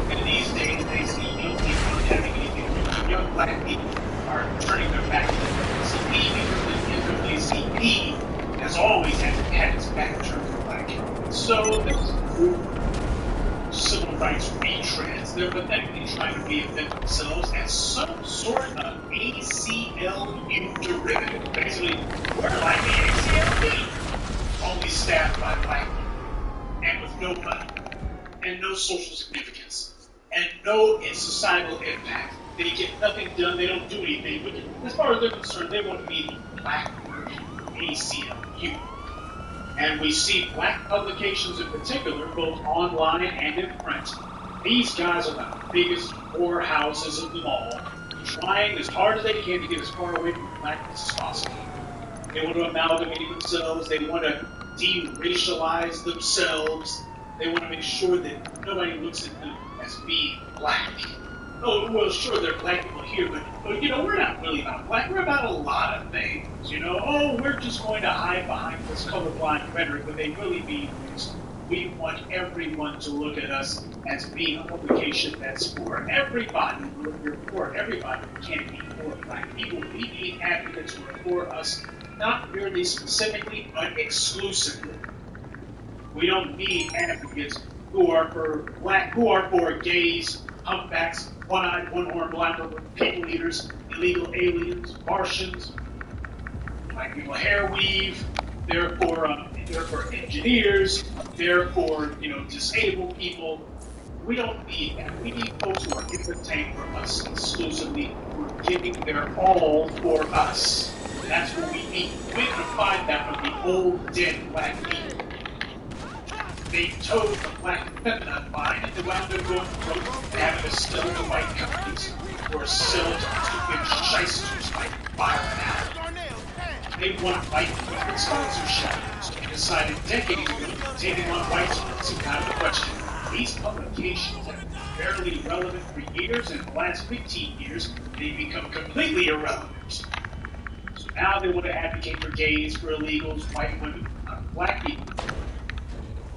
And these days, they see young people not having anything to do. Young black people are turning their back to the NAACP because the NAACP has always had its back turned to black. So there's a group of civil rights retreads. They're pathetically trying to reinvent themselves as some sort of ACLU derivative. Basically, we're like the ACLU, only staffed by black people and with no money and no social significance and no societal impact. They get nothing done. They don't do anything. But as far as they're concerned, they want to be the black version of ACLU. And we see black publications in particular, both online and in print. These guys are the biggest whorehouses of them all, trying as hard as they can to get as far away from blackness as possible. They want to amalgamate themselves. They want to de-racialize themselves. They want to make sure that nobody looks at them as being black. Oh, well, sure, they're black people here, but you know, we're not really about black. We're about a lot of things, you know. Oh, we're just going to hide behind this colorblind rhetoric, but they really mean is we want everyone to look at us as being a publication that's for everybody. We're for everybody. We can't be for black people. We need advocates who are for us, not merely specifically, but exclusively. We don't need advocates who are for gays, humpbacks, one-eyed, one-horned, blind people eaters, illegal aliens, Martians, black people hair weave. They're for engineers. They're for disabled people. We don't need that. We need folks who are entertained for us exclusively, who are giving their all for us. That's what we need. We're going to find that from the old dead black people. They towed the black feminine line and they wound up going broke and having to sell to white companies or sell to stupid shysters like Byron Allen. They want white people with sponsorship. So they decided decades ago to take on white supremacy out of the question. These publications have been fairly relevant for years, and in the last 15 years, they've become completely irrelevant. So now they want to advocate for gays, for illegals, white women, black people.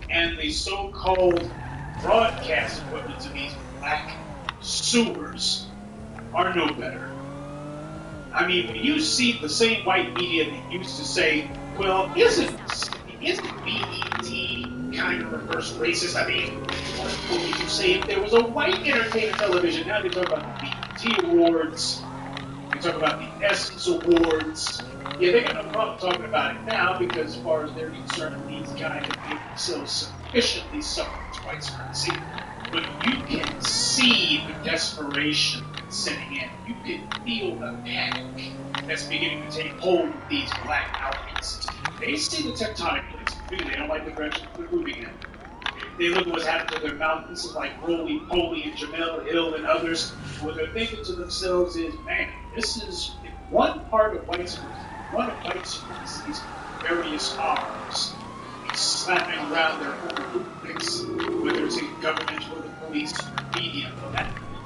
And the so-called broadcast equivalents of these black sewers are no better. I mean, when you see the same white media that used to say, well, isn't BET kind of reverse racist? I mean, what would you say if there was a white entertainment television? Now they talk about the BET Awards. They talk about the Essence Awards. Yeah, they got no problem talking about it now because as far as they're concerned, these guys have made themselves sufficiently suffer to white supremacy. But you can see the desperation setting in. You can feel the panic that's beginning to take hold of these black outlets. They see the tectonic plates. They don't like the direction they're moving in. They look at what's happened to their mouthpieces like Roly Poly and Jamel Hill and others. What they're thinking to themselves is, man, this is one part of white supremacy. One of white supremacy's various arms is slapping around their own movements, whether it's in government or the police or media.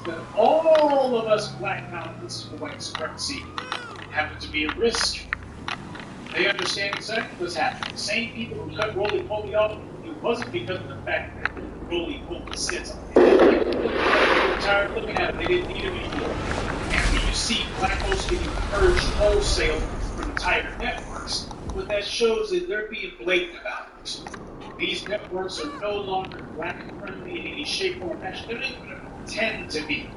That all of us black mouthpieces for white supremacy happen to be at risk. They understand exactly what's happening. The same people who cut Roly Poly off, it wasn't because of the fact that Roly Poly sits on it. They were tired of looking at it. They didn't need him anymore. And when you see black folks getting purged wholesale from entire networks, what that shows is they're being blatant about it. These networks are no longer black friendly in any shape or fashion. They're not going to pretend to be.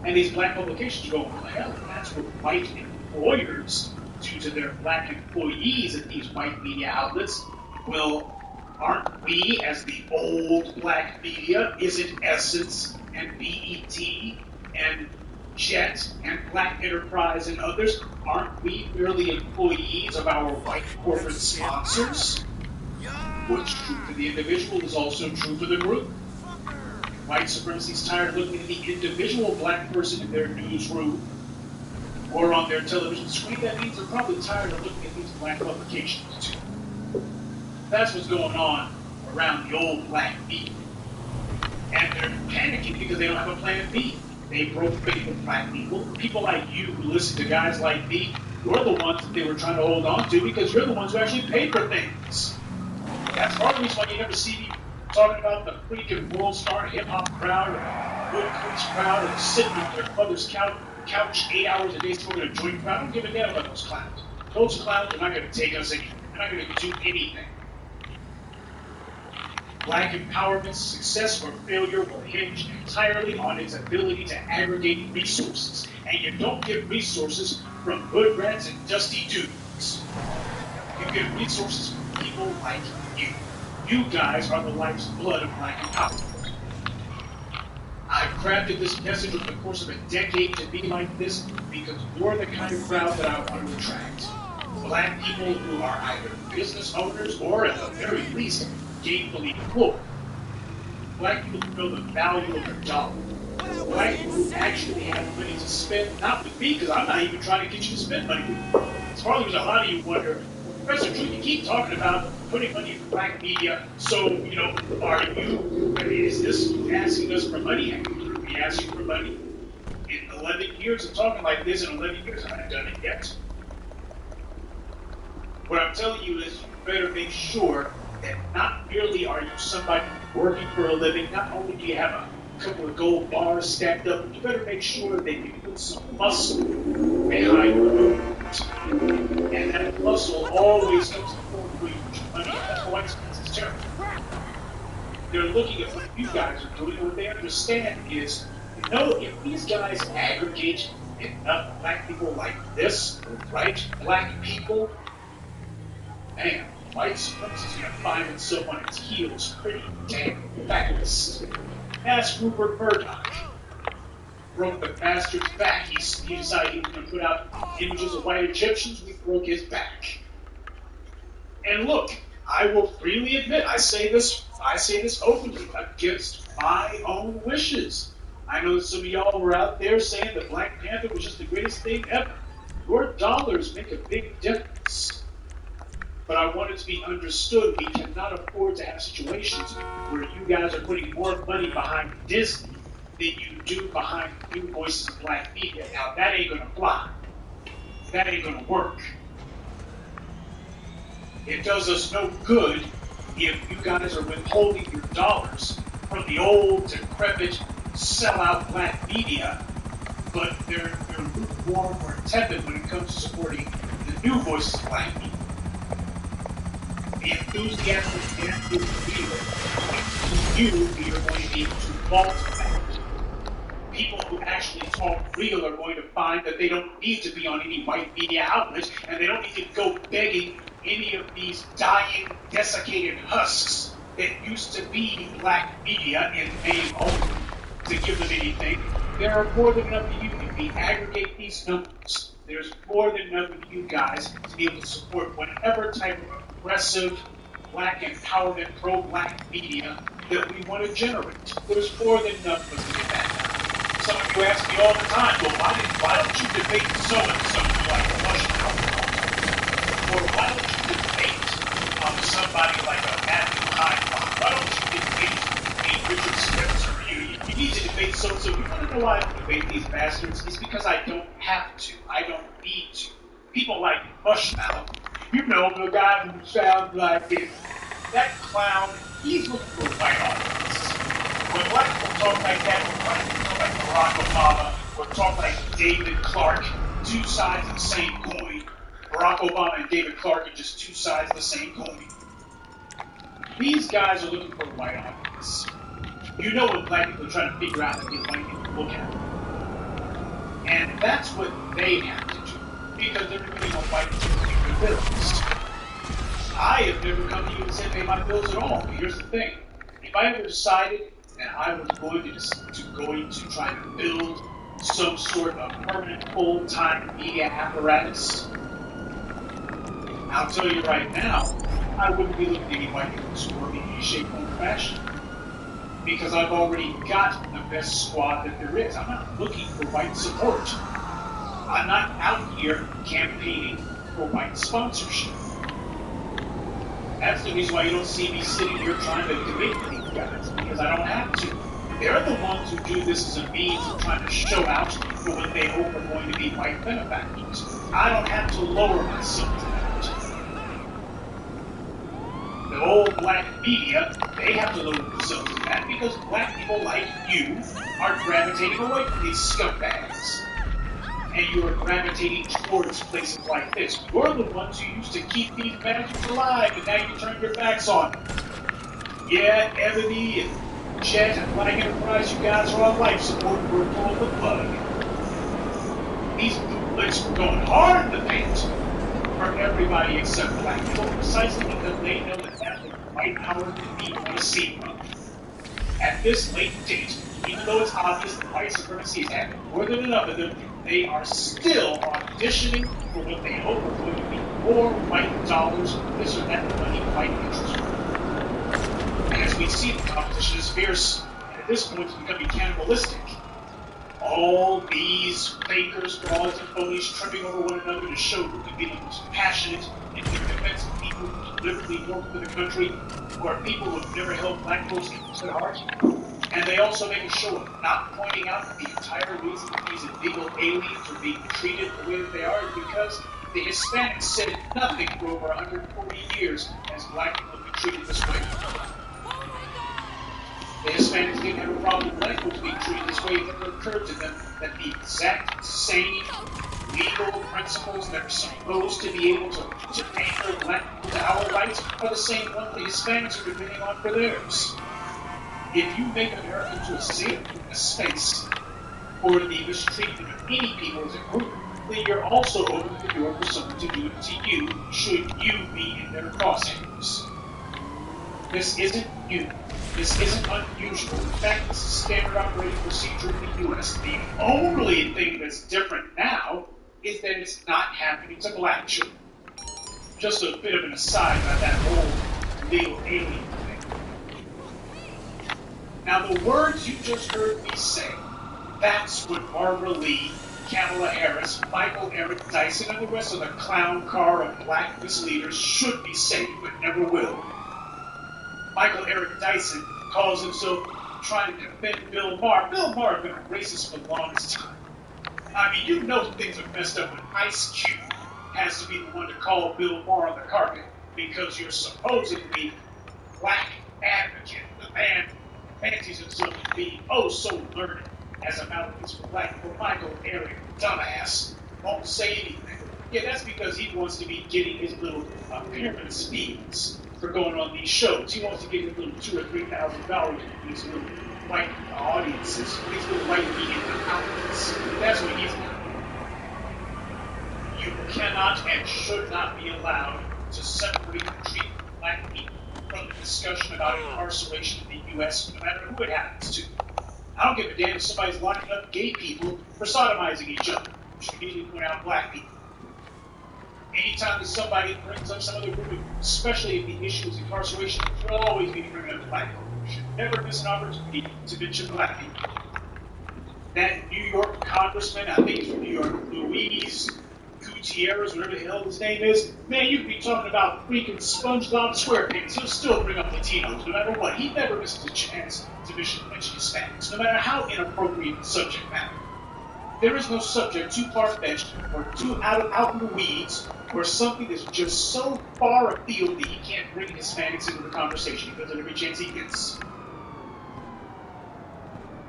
And these black publications go, well, hell, that's what white employers do to their black employees at these white media outlets. Well, aren't we, as the old black media, isn't Essence and BET and Jet and Black Enterprise and others, aren't we merely employees of our white corporate sponsors? What's true for the individual is also true for the group. White supremacy's tired of looking at the individual black person in their newsroom or on their television screen, that means they're probably tired of looking at these black publications too. That's what's going on around the old black media. And they're panicking because they don't have a plan B. They broke faith with black people. People like you who listen to guys like me, you're the ones that they were trying to hold on to because you're the ones who actually pay for things. That's part of the reason why you never see me talking about the freaking world star hip-hop crowd or good Queens crowd and sitting on their mother's couch 8 hours a day smoking a joint crowd. I don't give a damn about those clowns. Those clowns are not going to take us anywhere. They're not going to do anything. Black empowerment's success or failure will hinge entirely on its ability to aggregate resources. And you don't get resources from hood rats and dusty dudes. You get resources from people like you. You guys are the life's blood of black empowerment. I've crafted this message over the course of a decade to be like this because you're the kind of crowd that I want to attract. Black people who are either business owners or, at the very least, gainfully employed. Black people who know the value of their dollar. Black people who actually have money to spend, not with me, because I'm not even trying to get you to spend money with me. It's probably because a lot of you wonder, Professor Drew, you keep talking about putting money in the black media, so, is this asking us for money? Have we asked you for money? In 11 years of talking like this, in 11 years, I haven't done it yet. What I'm telling you is you better make sure that not merely are you somebody working for a living, not only do you have a couple of gold bars stacked up, but you better make sure that you put some muscle behind your movement. And that muscle always comes before you put your money. That's why it's terrible. They're looking at what you guys are doing, and what they understand is, if these guys aggregate enough black people like this, right? Black people, man, white supremacy is going to find itself on its heels pretty damn fast. Ask Rupert Murdoch. Broke the bastard's back. He decided he was going to put out images of white Egyptians. We broke his back. And look, I will freely admit, I say this openly, against my own wishes. I know that some of y'all were out there saying that Black Panther was just the greatest thing ever. Your dollars make a big difference. But I want it to be understood we cannot afford to have situations where you guys are putting more money behind Disney than you do behind the new voices of black media. Now, that ain't going to fly. That ain't going to work. It does us no good if you guys are withholding your dollars from the old, decrepit, sellout black media, but they're lukewarm or tepid when it comes to supporting the new voices of black media. The enthusiastic and the real, you are going to be able to vault that. People who actually talk real are going to find that they don't need to be on any white media outlets, and they don't need to go begging any of these dying, desiccated husks that used to be black media in name only to give them anything. There are more than enough of you. If we aggregate these numbers, there's more than enough of you guys to be able to support whatever type of aggressive black empowerment, pro-black media that we want to generate. There's more than enough of us to get that done. Some of you ask me all the time, well, why don't you debate so-and-so like Washington? Or why don't you debate somebody like a Matthew Heinlein? Why don't you debate a Richard Spencer? You need to debate so-and-so. You want to know why I don't debate these bastards? It's because I don't have to. I don't need to. People like Bushmouth, the guy who sounds like it. That clown, he's looking for a white audience. When black people talk like that, when black people talk like Barack Obama, or talk like David Clark, two sides of the same coin. Barack Obama and David Clark are just two sides of the same coin. These guys are looking for a white audience. You know when black people are trying to figure out how to get white people to look at them. And that's what they have to do, because they're depending on white people to pay their bills. I have never come to you and said pay my bills at all. But here's the thing. If I ever decided that I was going to try to build some sort of permanent full-time media apparatus, I'll tell you right now, I wouldn't be looking at any white people to support me in any shape, form, or fashion. Because I've already got the best squad that there is. I'm not looking for white support. I'm not out here campaigning for white sponsorship. That's the reason why you don't see me sitting here trying to debate with these guys, because I don't have to. They're the ones who do this as a means of trying to show out for what they hope are going to be white benefactors. I don't have to lower myself to that. The old black media, they have to lower themselves to that because black people like you are gravitating away from these scumbags. And you are gravitating towards places like this. You're the ones who used to keep these bastards alive, and now you turn your backs on them. Yeah, Ebony and Chet and Black Enterprise, you guys are on life support. We're pulling the plug. These bootlegs were going hard in the paint for everybody except black people, precisely because they know that that's what white power can be on a scene of. At this late date, even though it's obvious that white supremacy is happening more than enough of them, they are still auditioning for what they hope are going to be more white dollars, this or that money, white interest. And as we see, the competition is fierce, and at this point it's becoming cannibalistic. All these fakers, frauds, and phonies tripping over one another to show who can be the most passionate in their defense of people who deliberately work for the country, who are people who have never held black folks' interests at heart. And they also make a show of not pointing out that the entire reason that these illegal aliens are being treated the way that they are is because the Hispanics said nothing for over 140 years as black people have been treated this way. The Hispanics didn't have a problem with black folks being treated this way. It never occurred to them that the exact same legal principles that are supposed to be able to anchor black people to our rights are the same ones the Hispanics are depending on for theirs. If you make America into a safe space for the mistreatment of any people as a group, then you're also opening the door for someone to do it to you, should you be in their crosshairs. This isn't new. This isn't unusual. In fact, this is standard operating procedure in the U.S. The only thing that's different now is that it's not happening to black children. Just a bit of an aside about that whole legal alien thing. Now, the words you just heard me say, that's what Barbara Lee, Kamala Harris, Michael Eric Dyson, and the rest of the clown car of black misleaders should be saying, but never will. Michael Eric Dyson calls himself trying to defend Bill Maher. Bill Maher has been a racist for the longest time. I mean, you know things are messed up when Ice Cube has to be the one to call Bill Maher on the carpet because you're supposedly black advocate, the man fancies himself to be oh so learned as a mouthpiece for black people. Michael Eric, dumbass, won't say anything. Yeah, that's because he wants to be getting his little pyramid fees for going on these shows. He wants to get his little $2,000 or $3,000 from these little white audiences, these little white media outlets. That's what he's doing. You cannot and should not be allowed to separate the treatment of black people from the discussion about incarceration in the U.S., no matter who it happens to. I don't give a damn if somebody's locking up gay people for sodomizing each other. You should immediately point out black people. Anytime that somebody brings up some other group, especially if the issue is incarceration, you'll always be bringing up black people. You should never miss an opportunity to mention black people. That New York congressman, I think he's from New York, Luis Gutierrez, whatever the hell his name is, man, you could be talking about freaking SpongeBob SquarePants. He'll still bring up Latinos, no matter what. He never misses a chance to mention Hispanics, no matter how inappropriate the subject matter. There is no subject too far-fetched or too out in the weeds or something that's just so far afield that he can't bring Hispanics into the conversation because of every chance he gets.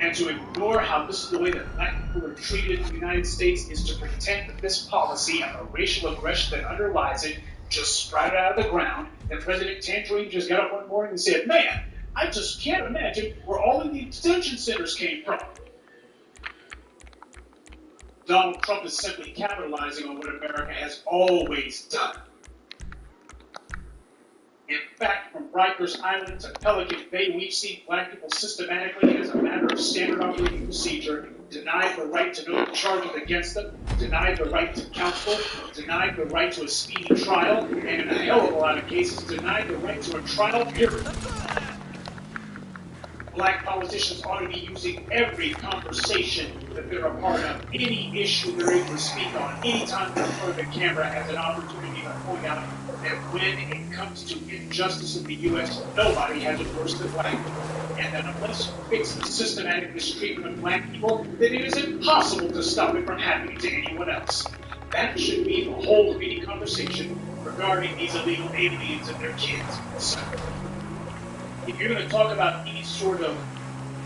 And to ignore how this is the way that black people are treated in the United States is to pretend that this policy and the racial aggression that underlies it just sprouted out of the ground, and President Tangerine just got up one morning and said, man, I just can't imagine where all of the detention centers came from. Donald Trump is simply capitalizing on what America has always done. In fact, from Rikers Island to Pelican Bay, we've seen black people systematically, as a matter of standard operating procedure, denied the right to know the charges against them, denied the right to counsel, denied the right to a speedy trial, and in a hell of a lot of cases, denied the right to a trial period. Black politicians ought to be using every conversation that they're a part of, any issue they're able to speak on, anytime they're in front of the camera as an opportunity to point out that when it comes to injustice in the U.S., nobody has it worse than black people. And that unless you fix the systematic mistreatment of black people, then it is impossible to stop it from happening to anyone else. That should be the whole committee conversation regarding these illegal aliens and their kids. So, if you're going to talk about any sort of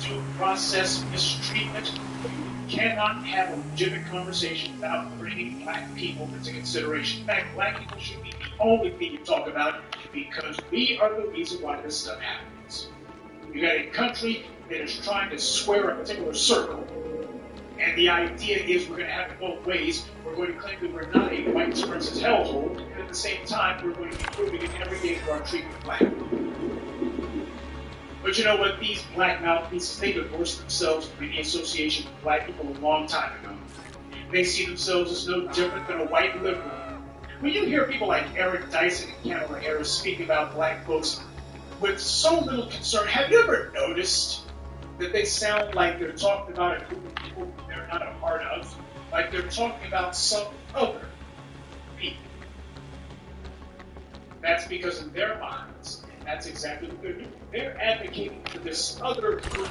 due process mistreatment, you cannot have a legitimate conversation without bringing black people into consideration. In fact, black people should be the only thing you talk about because we are the reason why this stuff happens. You got a country that is trying to square a particular circle, and the idea is we're going to have it both ways. We're going to claim that we're not a white supremacist hellhole, and at the same time, we're going to be proving it every day through our treatment of black people. But you know what? These black mouthpieces, they divorced themselves from any association with black people a long time ago. They see themselves as no different than a white liberal. When you hear people like Eric Dyson and Kamala Harris speak about black folks with so little concern, have you ever noticed that they sound like they're talking about a group of people they're not a part of? Like they're talking about some other people. That's because in their minds, that's exactly what they're doing. They're advocating for this other group.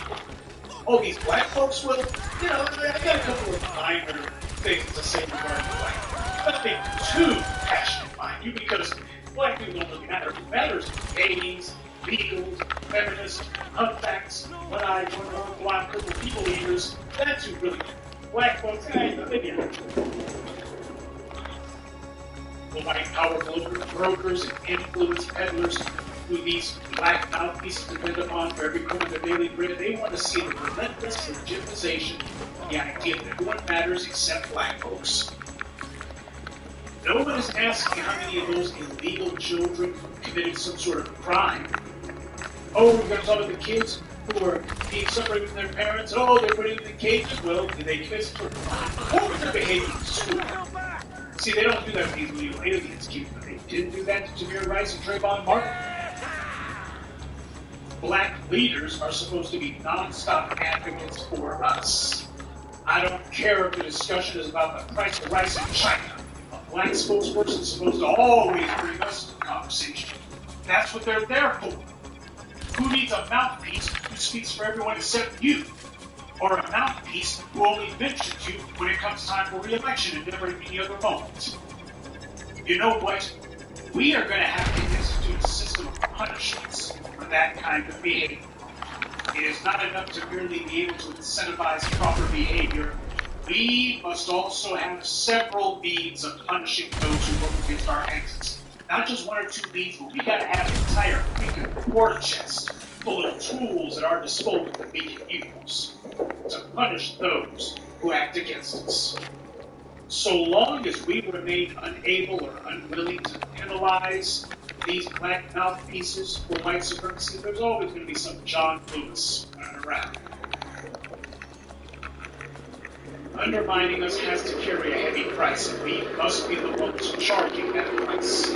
Oh, these black folks will, you know, I got a couple of minor things to say regarding black. Nothing too passionate, mind you, because black people don't really matter. What matters is gays, legals, feminists, humpbacks, one-eyed, one-horned, blonde, purple people eaters. That's who really black folks, they get it. The white power brokers and influence peddlers who these black mouthpieces depend upon for every corner of their daily bread, they want to see the relentless legitimization of the idea that everyone matters except black folks. No one is asking how many of those illegal children committed some sort of crime. Oh, we're going to talk about the kids who are being separated from their parents. Oh, they're put in the cages. Well, did they commit some sort of crime? What was their behavior in school? See, they don't do that with these illegal aliens kids, but they did do that to Tamir Rice and Trayvon Martin. Black leaders are supposed to be non-stop advocates for us. I don't care if the discussion is about the price of rice in China. A black spokesperson is supposed to always bring us to the conversation. That's what they're there for. Who needs a mouthpiece who speaks for everyone except you? Or a mouthpiece who only mentions you when it comes time for re-election and never at any other moment? You know what? We are going to have to institute a system of punishments for that kind of behavior. It is not enough to merely be able to incentivize proper behavior. We must also have several means of punishing those who work against our exits. Not just one or two means, but we got to have an entire freaking war chest full of tools at our disposal that we can use to punish those who act against us. So long as we remain unable or unwilling to penalize these black mouthpieces for white supremacy, there's always going to be some John Lewis running around. Undermining us has to carry a heavy price, and we must be the ones charging that price.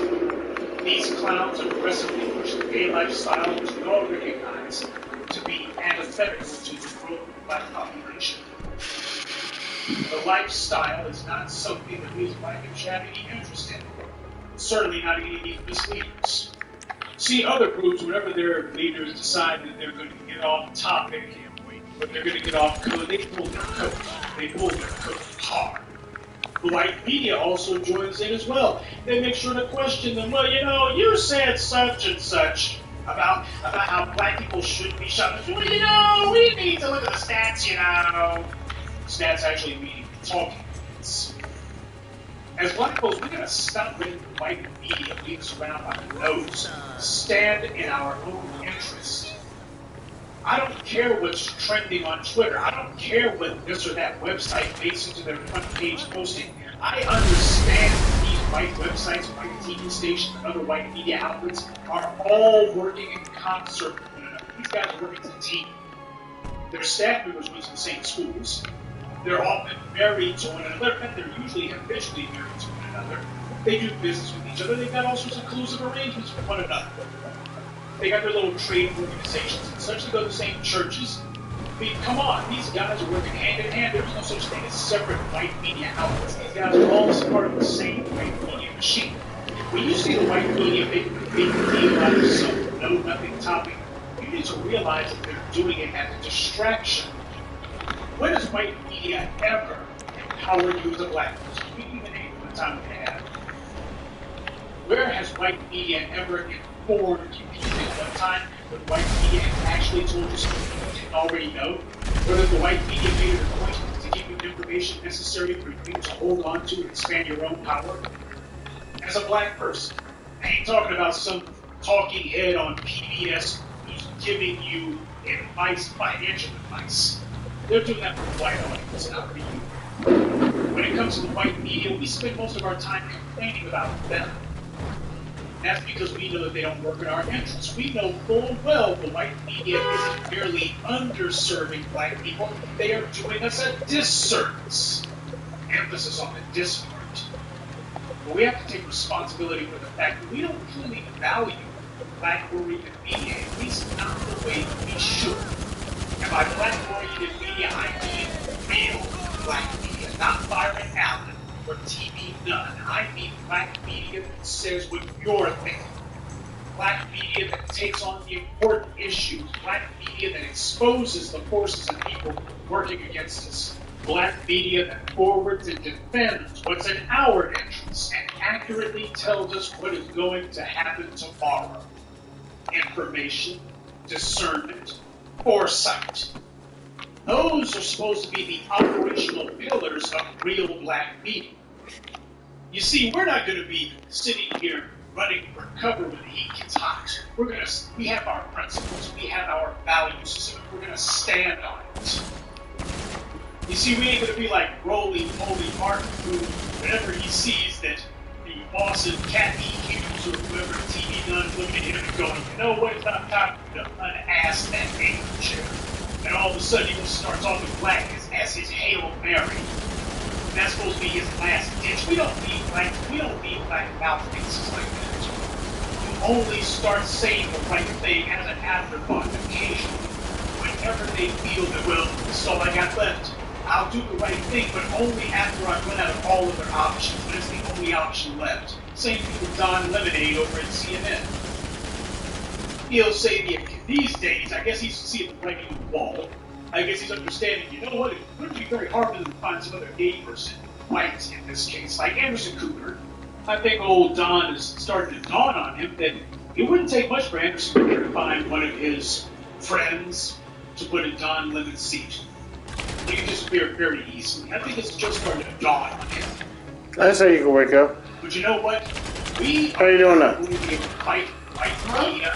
These clowns are aggressively pushing the gay lifestyle, which we all recognize to be antithetical to the growth of the black population. The lifestyle is not something that we as black people should have any interest in. Certainly not any of these misleaders. See, other groups, whenever their leaders decide that they're going to get off topic, but they're going to get off code, they pull their coat. They pull their coat hard. The white media also joins in as well. They make sure to question them. Well, you know, you said such and such about how black people should be shot. Well, you know, we need to look at the stats, you know. Stats actually mean talking points. As black folks, we're going to stop letting the white media lead us around by the nose. Stand in our own interest. I don't care what's trending on Twitter. I don't care what this or that website makes into their front page posting. I understand that these white websites, white TV stations, and other white media outlets are all working in concert with one another. These guys are working as a team. Their staff members went to the same schools. They're often married to one another, and they're usually habitually married to one another. They do business with each other. They've got all sorts of collusive arrangements with one another. They got their little trade organizations and such. They go to the same churches. I mean, come on, these guys are working hand in hand. There's no such thing as separate white media outlets. These guys are all part of the same white media machine. When you see the white media making a big deal out of some know-nothing topic, you need to realize that they're doing it as a distraction. When has white media ever empowered you as a black person? We even name the time we have. Where has white media ever informed you? Can you think of a time when white media actually told you something you didn't already know? Whether the white media made it a point to give you information necessary for you to hold on to and expand your own power? As a black person, I ain't talking about some talking head on PBS who's giving you advice, financial advice. They're doing that for the white audience, not for you. When it comes to the white media, we spend most of our time complaining about them. That's because we know that they don't work in our interests. We know full well the white media isn't merely underserving black people, they are doing us a disservice. Emphasis on the dis part. But we have to take responsibility for the fact that we don't truly value black-oriented media, at least not the way we should. And by black-oriented media, I mean real black media, not Byron Allen or TV Nunn. I mean black media that says what you're thinking. Black media that takes on the important issues. Black media that exposes the forces and people working against us. Black media that forwards and defends what's in our interests and accurately tells us what is going to happen tomorrow. Information, discernment, foresight. Those are supposed to be the operational pillars of real black media. You see, we're not going to be sitting here running for cover when the heat gets hot. We have our principles, we have our value system, we're going to stand on it. You see, we ain't going to be like roly-poly Martin, who, whenever he sees that the boss of Cat EQs or whoever TV Nunn's looking at him and going, you know what, it's not time for you to unass that anchor chair. And all of a sudden he just starts off with black as his Hail Mary. And that's supposed to be his last ditch. We don't need black mouthpieces like that. You only start saying the right thing as an afterthought occasionally. Whenever they feel that, well, this is all I got left. I'll do the right thing, but only after I run out of all other options. But it's the only option left. Same thing with Don Lemonade over at CNN. He'll say these days, I guess he's seeing the writing on the wall. I guess he's understanding, you know what, it would be very hard for them to find some other gay person, white in this case, like Anderson Cooper. I think old Don is starting to dawn on him that it wouldn't take much for Anderson Cooper to find one of his friends to put in Don Lemon's seat. He can disappear very easily. I think it's just starting to dawn on him. That's how you can wake up. But you know what? How you doing now? Fight media.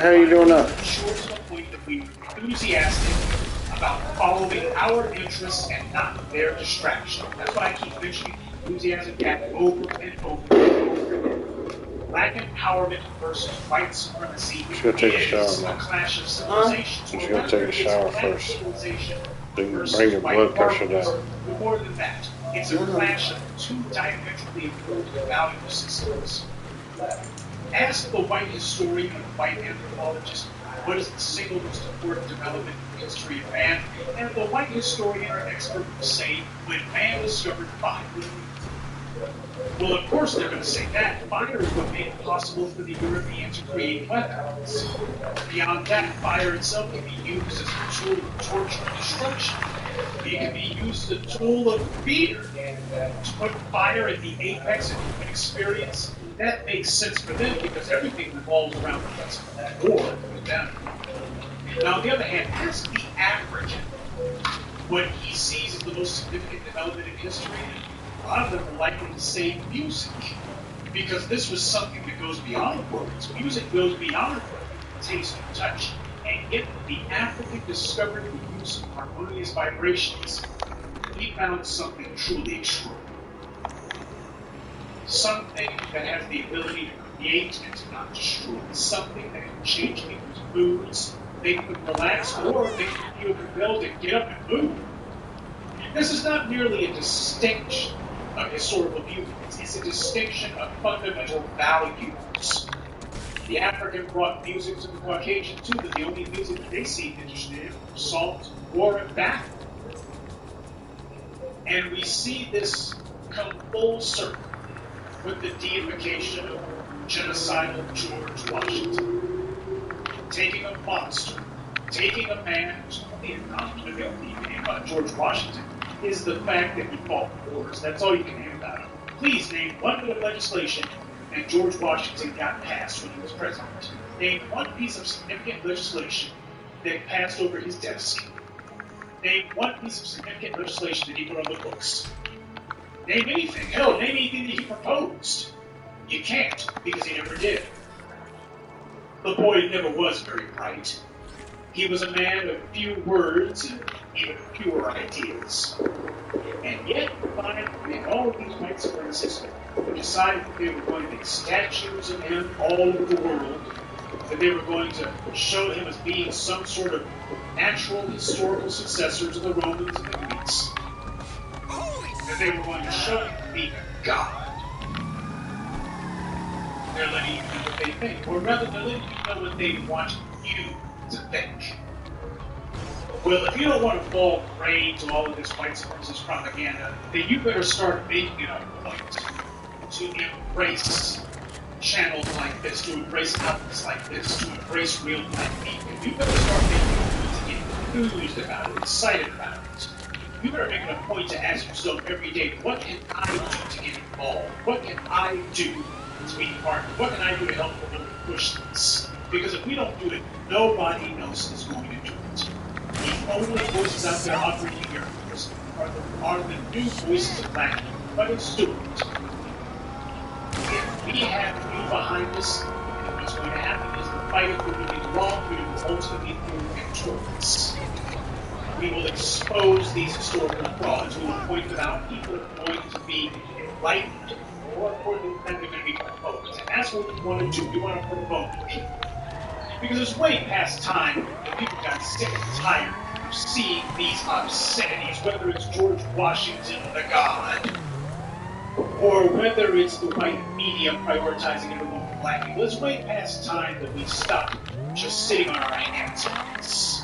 How you doing now? Sure to the point that we are enthusiastic about following our interests and not their distraction. That's why I keep mentioning enthusiasm over and over and over. Black empowerment versus white supremacy is a clash of civilizations. She's going to take a shower first. Bring your blood pressure down. More than that, it's a clash of two diametrically opposed value systems. Ask the white historian and the white anthropologist what is the single most important development in the history of man, and the white historian or expert will say when man discovered fire. Well, of course they're going to say that. Fire is what made it possible for the Europeans to create weapons. Beyond that, fire itself can be used as a tool of torture and destruction. It can be used as a tool of fear. To put fire at the apex of human experience, that makes sense for them because everything revolves around the war with them. Now, on the other hand, ask the African what he sees as the most significant development in history. A lot of them are likely to say music, because this was something that goes beyond words. Music goes beyond taste and touch, and yet the African discovered the use of harmonious vibrations. He found something truly extraordinary. Something that has the ability to create and to not destroy. Something that can change people's moods, make them relax, or make them feel compelled to get up and move. This is not merely a distinction of historical viewpoints. It's a distinction of fundamental values. The African brought music to the Caucasian too, but the only music that they seemed interested in was salt, war, and battle. And we see this come full circle with the deification of genocidal George Washington. Taking a monster, taking a man whose only accomplishment about George Washington is the fact that he fought wars. That's all you can name about him. Please name one bit of legislation that George Washington got passed when he was president. Name one piece of significant legislation that passed over his desk. Name one piece of significant legislation that he put on the books. Name anything. Hell, name anything that he proposed. You can't, because he never did. The boy never was very bright. He was a man of few words and even fewer ideas. And yet, finally, all of these white supremacists decided that they were going to make statues of him all over the world, that they were going to show him as being some sort of natural historical successor to the Romans and the Greeks, that they were going to show him as being a god. They're letting you know what they think, or rather, they're letting you know what they want you to think. Well, if you don't want to fall prey to all of this white supremacist propaganda, then you better start making it a point to embrace channels like this, to embrace outlets like this, to embrace real-time media. You better start making it a point to get enthused about it, excited about it. You better make it a point to ask yourself every day, what can I do to get involved? What can I do to be part of it? What can I do to help really push this? Because if we don't do it, nobody else is going to do it. The only voices out there operating here are the new voices of black people. But it's doing it. If we have you behind us, what's going to happen is the fight is going to be long, but it will ultimately be victorious. We will expose these historical frauds. We will point them out. People are going to be enlightened. More importantly, they're going to be provoked. And that's what we want to do. We want to provoke people. Because it's way past time that people got sick and tired of seeing these obscenities, whether it's George Washington, the God, or whether it's the white media prioritizing everyone for black people. It's way past time that we stop just sitting on our hands on this.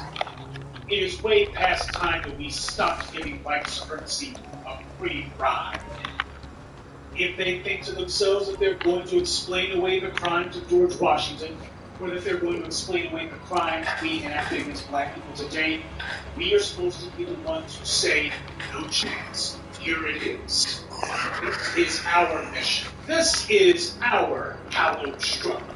It is way past time that we stop giving white supremacy a free ride. If they think to themselves that they're going to explain away the crimes of George Washington, or that they're going to explain away the crimes we enacted against black people today, we are supposed to be the ones who say, no chance, here it is. This is our mission. This is our hallowed struggle.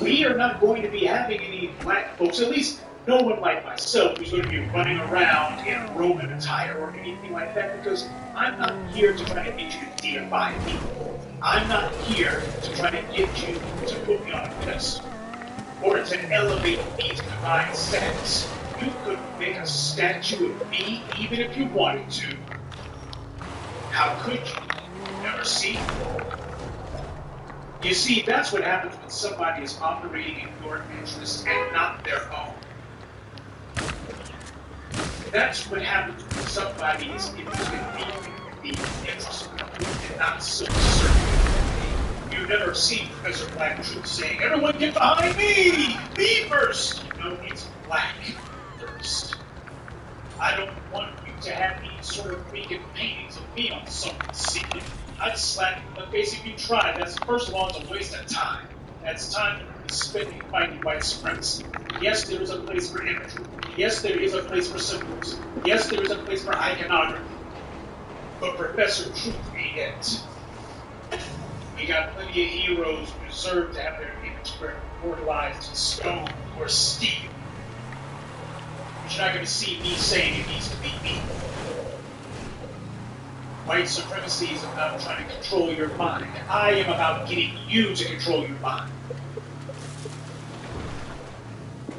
We are not going to be having any black folks, at least no one like myself who's going to be running around in Roman attire or anything like that, because I'm not here to try to get you to deify me. I'm not here to try to get you to put me on a pedestal or to elevate me to divine status. You could make a statue of me even if you wanted to. How could you? Never see? You see, that's what happens when somebody is operating in your interests and not their own. That's what happens when somebody is interested in being interested and not so certain. You never see Professor Black Truth saying, everyone get behind me! Me first! No, it's Black first. I don't want you to have these sort of freaking paintings of me on someone's ceiling. I'd slap you in the face if you tried. That's, first of all, it's a waste of time. That's time to be spending fighting white supremacy. Yes, there is a place for imagery. Yes, there is a place for symbols. Yes, there is a place for iconography. But Professor Truth ain't it. We got plenty of heroes who deserve to have their image immortalized in stone or steel. But you're not going to see me saying it needs to be me. White supremacy is about trying to control your mind. I am about getting you to control your mind.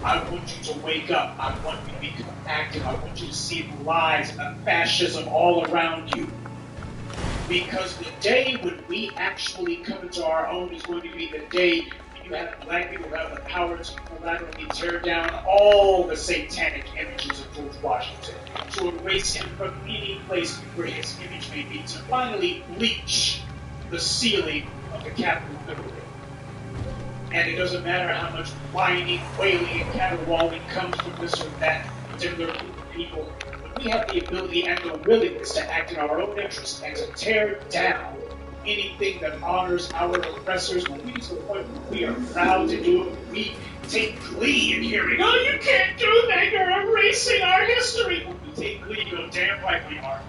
I want you to wake up. I want you to become active. I want you to see the lies and the fascism all around you. Because the day when we actually come into our own is going to be the day when you have black people who have the power to collaterally tear down all the satanic images of George Washington, to erase him from any place where his image may be, to finally bleach the ceiling of the Capitol building. And it doesn't matter how much whining, wailing, and caterwauling comes from this or that particular group of people. When we have the ability and the willingness to act in our own interest and to tear down anything that honors our oppressors, when we get to the point where we are proud to do it, we take glee in hearing, oh, you can't do that, you're erasing our history. When we take glee, you go, damn right we are.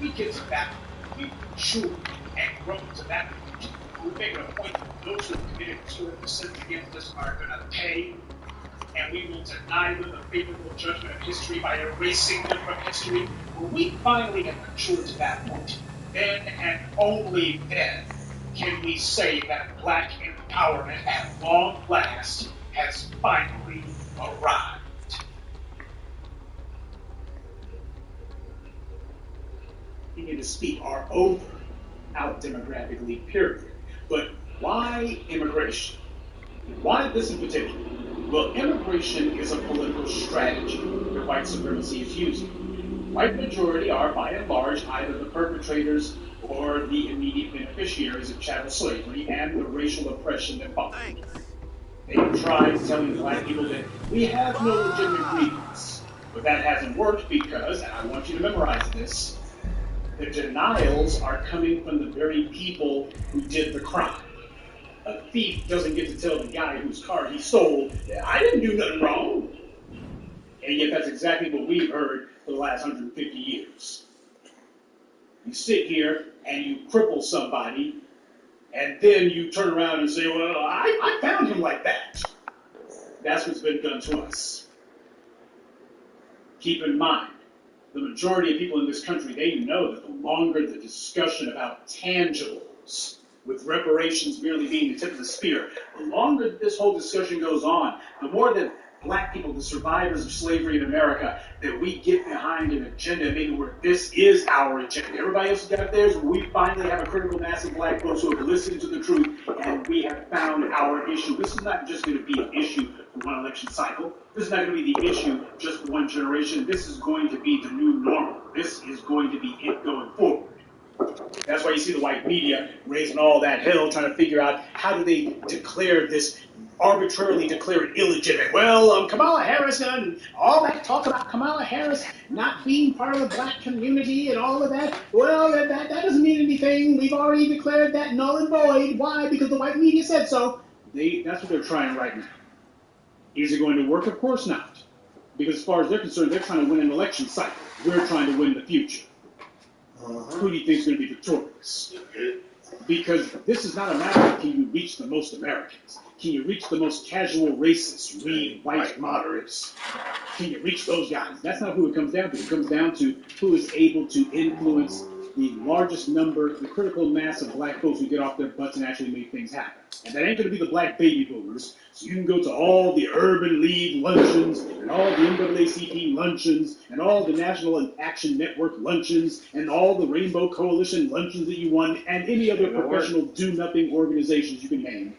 We get to that, we mature and grow to that point. We make it a point that those who have committed historical sins against us are going to pay, and we will deny them the favorable judgment of history by erasing them from history. When we finally get matured to that point, then and only then can we say that black empowerment at long last has finally arrived. Beginning to speak are over, out demographically, period. But why immigration? Why this in particular? Well, immigration is a political strategy that white supremacy is using. White majority are, by and large, either the perpetrators or the immediate beneficiaries of chattel slavery and the racial oppression that followed. They've tried telling black people that we have no legitimate grievance. But that hasn't worked because, and I want you to memorize this, the denials are coming from the very people who did the crime. A thief doesn't get to tell the guy whose car he stole, I didn't do nothing wrong. And yet that's exactly what we've heard for the last 150 years. You sit here and you cripple somebody, and then you turn around and say, well, I found him like that. That's what's been done to us. Keep in mind, the majority of people in this country, they know that the longer the discussion about tangibles, with reparations merely being the tip of the spear, the longer this whole discussion goes on, the more that black people, the survivors of slavery in America, that we get behind an agenda, maybe where this is our agenda. Everybody else has got theirs, we finally have a critical mass of black folks who have listened to the truth, and we have found our issue. This is not just going to be an issue for one election cycle. This is not going to be the issue just for one generation. This is going to be the new normal. This is going to be it going forward. That's why you see the white media raising all that hell, trying to figure out how do they declare this, arbitrarily declare it illegitimate. Well, Kamala Harris and all that talk about Kamala Harris not being part of the black community and all of that, well, that doesn't mean anything. We've already declared that null and void. Why? Because the white media said so. That's what they're trying right now. Is it going to work? Of course not. Because as far as they're concerned, they're trying to win an election cycle. We're trying to win the future. Who do you think is going to be victorious? Because this is not a matter of can you reach the most Americans? Can you reach the most casual racists, read white moderates? Can you reach those guys? That's not who it comes down to. It comes down to who is able to influence the largest number, the critical mass of black folks who get off their butts and actually make things happen. And that ain't going to be the black baby boomers. So you can go to all the Urban League luncheons and all the NAACP luncheons and all the National Action Network luncheons and all the Rainbow Coalition luncheons that you want and any other professional do-nothing organizations you can name.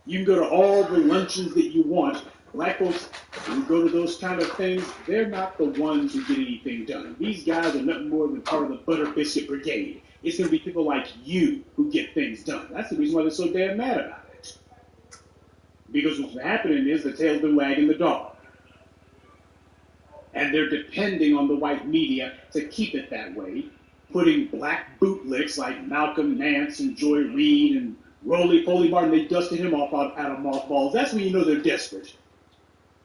You can go to all the luncheons that you want. Black folks who go to those kind of things, they're not the ones who get anything done. These guys are nothing more than part of the Butter Biscuit Brigade. It's going to be people like you who get things done. That's the reason why they're so damn mad about it. Because what's happening is the tail's been wagging the dog. And they're depending on the white media to keep it that way, putting black bootlicks like Malcolm Nance and Joy Reid and Roly-Poly Martin, they dusted him off out of mothballs. That's when you know they're desperate.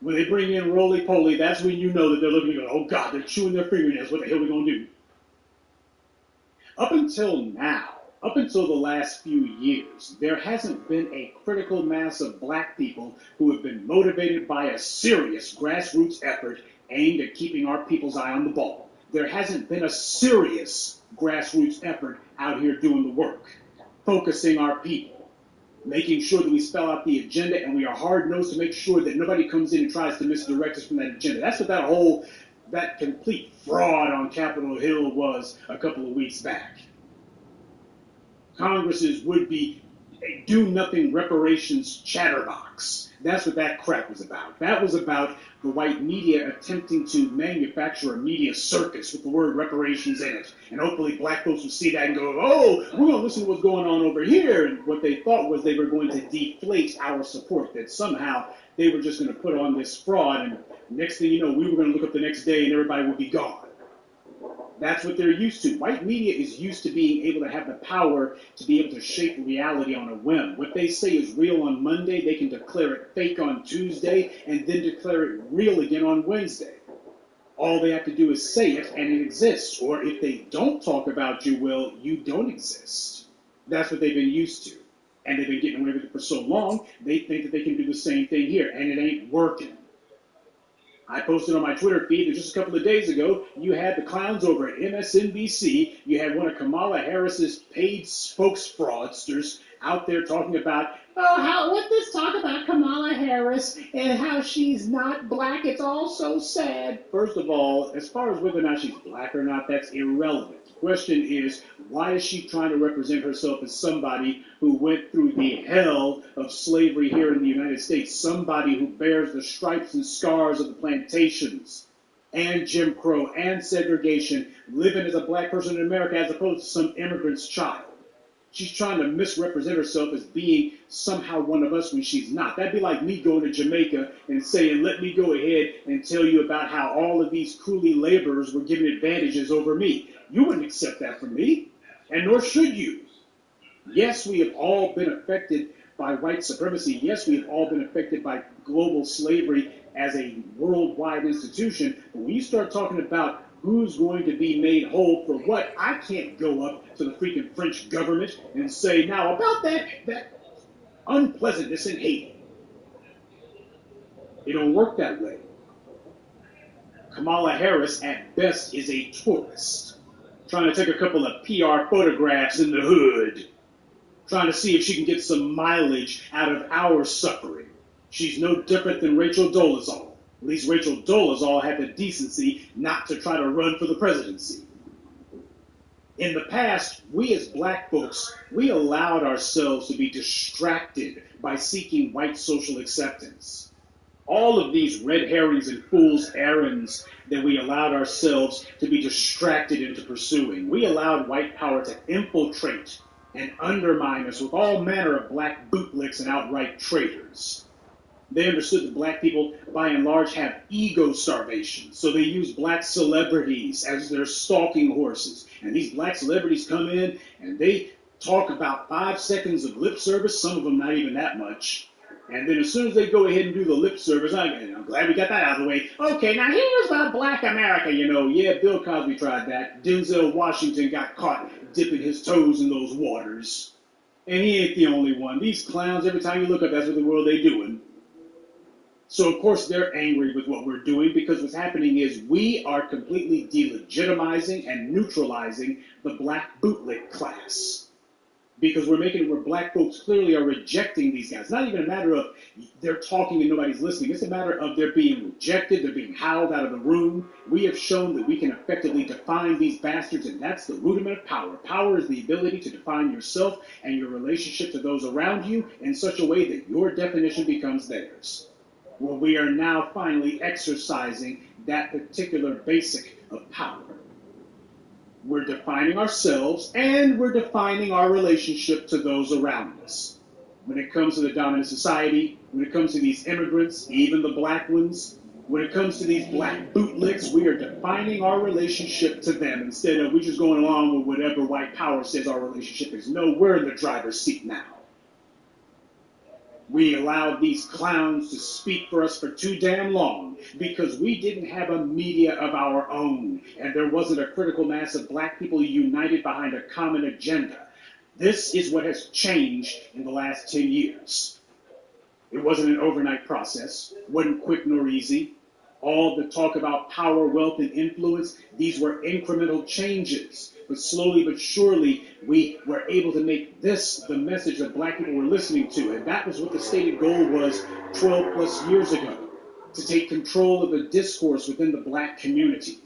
When they bring in Roly-Poly, that's when you know that they're looking and going, oh God, they're chewing their fingernails. What the hell are we going to do? Up until now, up until the last few years, there hasn't been a critical mass of black people who have been motivated by a serious grassroots effort aimed at keeping our people's eye on the ball. There hasn't been a serious grassroots effort out here doing the work, focusing our people, making sure that we spell out the agenda, and we are hard-nosed to make sure that nobody comes in and tries to misdirect us from that agenda. That's what that complete fraud on Capitol Hill was a couple of weeks back. Congress's would-be a do-nothing reparations chatterbox. That's what that crap was about. That was about the white media attempting to manufacture a media circus with the word reparations in it. And hopefully black folks would see that and go, oh, we're going to listen to what's going on over here. And what they thought was they were going to deflate our support, that somehow they were just going to put on this fraud. And next thing you know, we were going to look up the next day and everybody would be gone. That's what they're used to. White media is used to being able to have the power to be able to shape reality on a whim. What they say is real on Monday, they can declare it fake on Tuesday, and then declare it real again on Wednesday. All they have to do is say it, and it exists. Or if they don't talk about you, well, you don't exist. That's what they've been used to. And they've been getting away with it for so long, they think that they can do the same thing here, and it ain't working. I posted on my Twitter feed that just a couple of days ago, you had the clowns over at MSNBC. You had one of Kamala Harris's paid spokes fraudsters out there talking about, what this talk about Kamala Harris and how she's not black. It's all so sad. First of all, as far as whether or not she's black or not, that's irrelevant. The question is, why is she trying to represent herself as somebody who went through the hell of slavery here in the United States, somebody who bears the stripes and scars of the plantations and Jim Crow and segregation, living as a black person in America as opposed to some immigrant's child? She's trying to misrepresent herself as being somehow one of us when she's not. That'd be like me going to Jamaica and saying, let me go ahead and tell you about how all of these coolie laborers were given advantages over me. You wouldn't accept that from me, and nor should you. Yes, we have all been affected by white supremacy. Yes, we have all been affected by global slavery as a worldwide institution. But when you start talking about who's going to be made whole for what, I can't go up to the freaking French government and say, now about that unpleasantness in Haiti. It don't work that way. Kamala Harris, at best, is a tourist, trying to take a couple of PR photographs in the hood, trying to see if she can get some mileage out of our suffering. She's no different than Rachel Dolezal. At least Rachel Dolezal had the decency not to try to run for the presidency. In the past, we as black folks, we allowed ourselves to be distracted by seeking white social acceptance. All of these red herrings and fool's errands that we allowed ourselves to be distracted into pursuing. We allowed white power to infiltrate and undermine us with all manner of black bootlicks and outright traitors. They understood that black people, by and large, have ego starvation. So they use black celebrities as their stalking horses. And these black celebrities come in and they talk about 5 seconds of lip service, some of them not even that much. And then as soon as they go ahead and do the lip service, I'm glad we got that out of the way. Okay, now here's about black America, Yeah, Bill Cosby tried that. Denzel Washington got caught dipping his toes in those waters. And he ain't the only one. These clowns, every time you look up, that's what the world they doing. So, of course, they're angry with what we're doing because what's happening is we are completely delegitimizing and neutralizing the black bootleg class. Because we're making it where black folks clearly are rejecting these guys. It's not even a matter of they're talking and nobody's listening. It's a matter of they're being rejected, they're being howled out of the room. We have shown that we can effectively define these bastards, and that's the rudiment of power. Power is the ability to define yourself and your relationship to those around you in such a way that your definition becomes theirs. Well, we are now finally exercising that particular basic of power. We're defining ourselves and we're defining our relationship to those around us. When it comes to the dominant society, when it comes to these immigrants, even the black ones, when it comes to these black bootlicks, we are defining our relationship to them instead of we just going along with whatever white power says our relationship is. No, we're in the driver's seat now. We allowed these clowns to speak for us for too damn long because we didn't have a media of our own and there wasn't a critical mass of black people united behind a common agenda. This is what has changed in the last 10 years. It wasn't an overnight process. It wasn't quick nor easy. All the talk about power, wealth, and influence, these were incremental changes. But slowly but surely, we were able to make this the message that black people were listening to. And that was what the stated goal was 12 plus years ago, to take control of the discourse within the black community.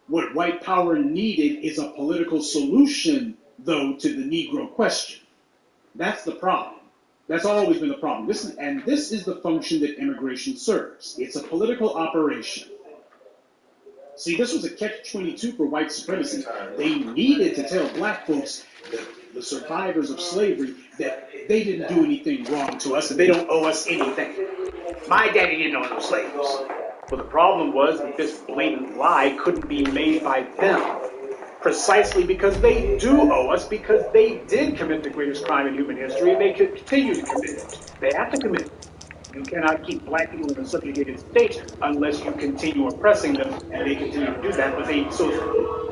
What white power needed is a political solution though, to the Negro question. That's the problem. That's always been the problem. This is the function that immigration serves. It's a political operation. See, this was a catch-22 for white supremacy. They needed to tell black folks, the survivors of slavery, that they didn't do anything wrong to us and they don't owe us anything. My daddy didn't own no slaves. But the problem was that this blatant lie couldn't be made by them. Precisely because they do owe us, because they did commit the greatest crime in human history, and they could continue to commit it. They have to commit it. You cannot keep black people in a subjugated state unless you continue oppressing them, and they continue to do that. But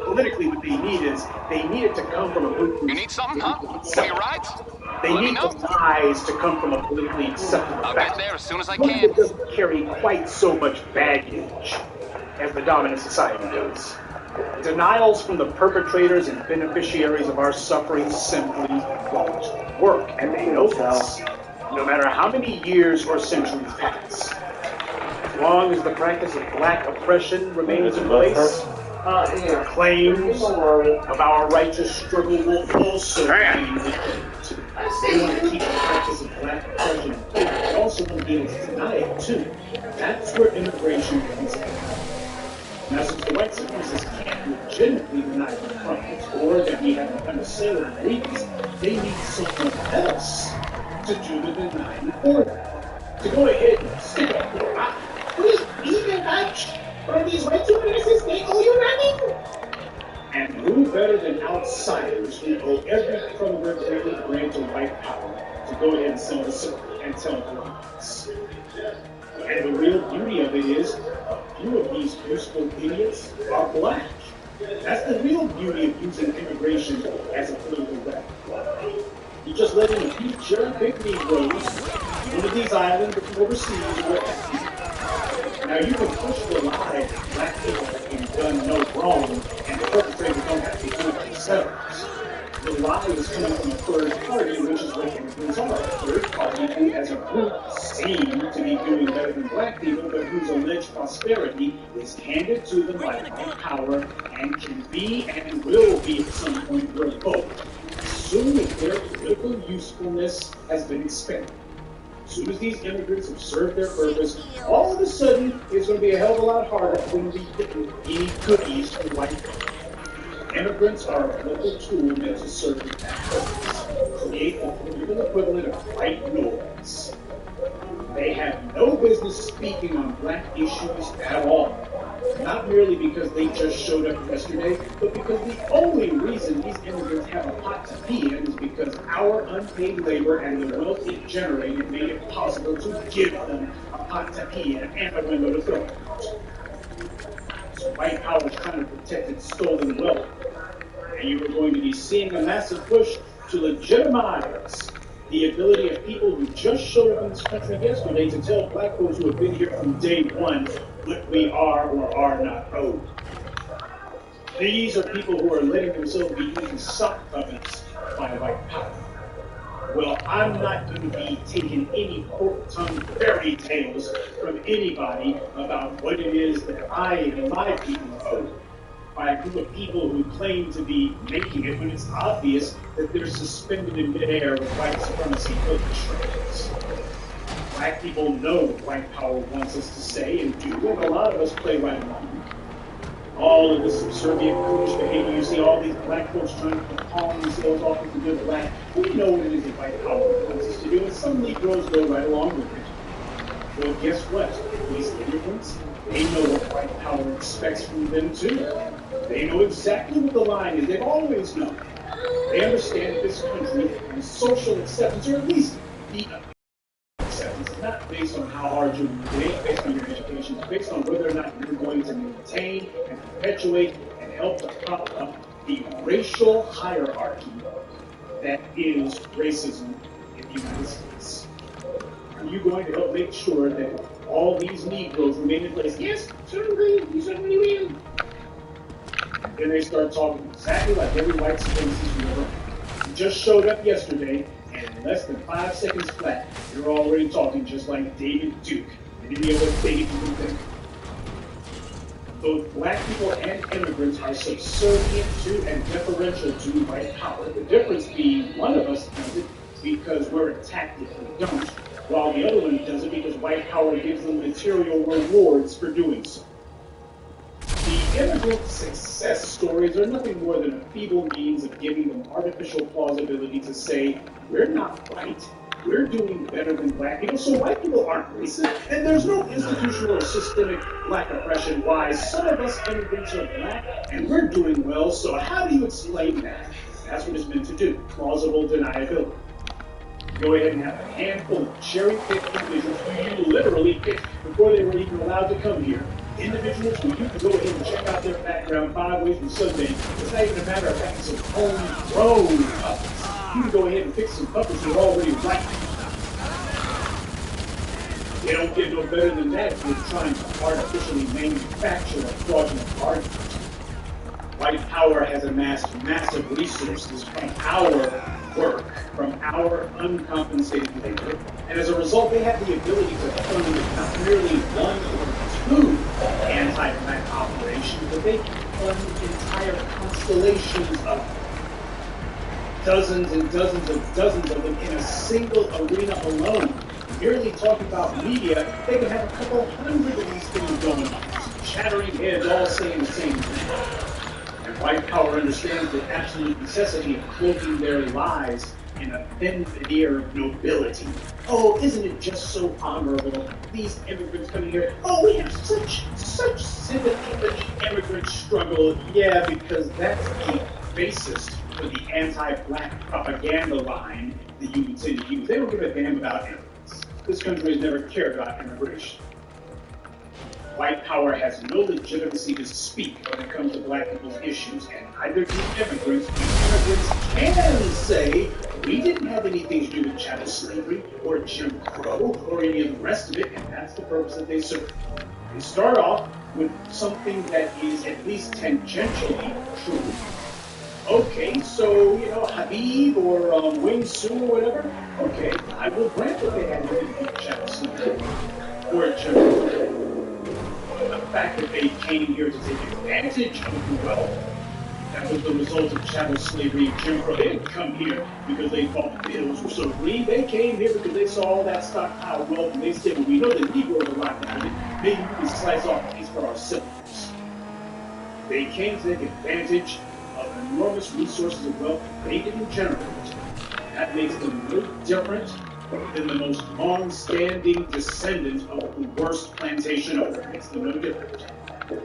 politically, what they need it to come from a politically. You need something, huh? One of your rides? They need the lies to come from a politically acceptable I'll fact. get there as soon as I One can. that doesn't carry quite so much baggage as the dominant society does. Denials from the perpetrators and beneficiaries of our suffering simply won't work, and they know this. No matter how many years or centuries pass, as long as the practice of black oppression remains in place, the claims of our righteous struggle will also be rejected. They want to keep the practice of black oppression in place. They also want to be able to deny it too. That's where immigration comes in. Now, since the white supremacists can't legitimately deny the crimes or that we have an unassailable grievance, they need someone else to do the denying for them. To go ahead and stick up for it. Please, even much for these white supremacists, they owe you nothing. And who better than outsiders who owe every crumb of their grant to white power to go ahead and sell the circle and tell the lies. And the real beauty of it is, a few of these useful idiots are black. That's the real beauty of using immigration as a political weapon. You just let in a few cherry-picked Negroes into these islands or overseas or whatever. Now you can push the lie that black people have done no wrong and the perpetrators don't have to do it themselves. The lie is coming from a third party, which is what immigrants are. A third party who, as a group, seem to be doing better than black people, but whose alleged prosperity is handed to them by white power and can be and will be at some point revoked as soon as their political usefulness has been expended. As soon as these immigrants have served their purpose, all of a sudden it's going to be a hell of a lot harder for them to be getting any goodies from white people. Immigrants are a political tool meant to serve that purpose, create the political equivalent of white noise. They have no business speaking on black issues at all. Not merely because they just showed up yesterday, but because the only reason these immigrants have a pot to pee in is because our unpaid labor and the wealth it generated made it possible to give them a pot to pee in and a window to throw it out. So white power is trying to protect its stolen wealth. And you are going to be seeing a massive push to legitimize the ability of people who just showed up in this country yesterday to tell black folks who have been here from day one what we are or are not owed. These are people who are letting themselves be used as sock puppets by white power. Well, I'm not going to be taking any pork-tongue fairy tales from anybody about what it is that I and my people are owed by a group of people who claim to be making it when it's obvious that they're suspended in midair with white supremacy perpetrators. Black people know what white power wants us to say and do, and a lot of us play right along. All of this subservient, foolish behavior, you see all these black folks trying to palm themselves off as the good black. We know what it is that white power wants us to do, and some Negroes go right along with it. Well, guess what? These immigrants, they know what white power expects from them too. They know exactly what the line is. They've always known. They understand that this country is social acceptance, or at least the acceptance, is not based on how hard you work, it ain't based on your education, it's based on whether or not you're going to maintain and perpetuate and help to prop up the racial hierarchy that is racism in the United States. Are you going to help make sure that all these Negroes remain in place? Yes, certainly, we certainly will. And then they start talking exactly like every white supremacist we ever heard. You just showed up yesterday, and in less than 5 seconds flat, you're already talking just like David Duke and any other bigot you can think. Both black people and immigrants are subservient to and deferential to white power. The difference being one of us does it because we're attacked if we don't, while the other one does it because white power gives them material rewards for doing so. The immigrant success stories are nothing more than a feeble means of giving them artificial plausibility to say, we're not right, we're doing better than black people, so white people aren't racist, and there's no institutional or systemic black oppression. Why some of us immigrants are black, and we're doing well, so how do you explain that? That's what it's meant to do, plausible deniability. Go ahead and have a handful of cherry-picked individuals who you literally picked before they were even allowed to come here. Individuals who you can go ahead and check out their background 5 ways from Sunday. It's not even a matter of having some homegrown puppets. You can go ahead and pick some puppets who are already right. They don't get no better than that if you're trying to artificially manufacture a fraudulent argument. White power has amassed massive resources from our work, from our uncompensated labor, and as a result, they have the ability to fund not merely one or two anti-black operations, but they can fund entire constellations of them. Dozens and dozens and dozens of them in a single arena alone. Merely talking about media, they can have a couple hundred of these things going on. Chattering heads all saying the same thing. And white power understands the absolute necessity of cloaking their lies in a thin veneer of nobility. Oh, isn't it just so honorable? These immigrants coming here. Oh, we have such sympathy for the immigrant struggle. Yeah, because that's the basis for the anti-black propaganda line that you continue to use. They don't give a damn about immigrants. This country has never cared about immigration. White power has no legitimacy to speak when it comes to black people's issues, and neither do immigrants. Immigrants can say, we didn't have anything to do with chattel slavery, or Jim Crow, or any of the rest of it, and that's the purpose that they serve. They start off with something that is at least tangentially true. Okay, so, Habib or Wing Su or whatever, okay, I will grant that they had anything to do with chattel slavery, or Jim Crow. The fact that they came here to take advantage of the wealth, that was the result of chattel slavery and Jim Crow. They didn't come here because they thought the hills were so green. They came here because they saw all that stockpile wealth, and they said, well, we know the Negroes are locked down. Maybe we can slice off a piece for ourselves. They came to take advantage of enormous resources of wealth that they didn't generate. That makes them no different than the most long-standing descendant of the worst plantation owner. It makes them no different.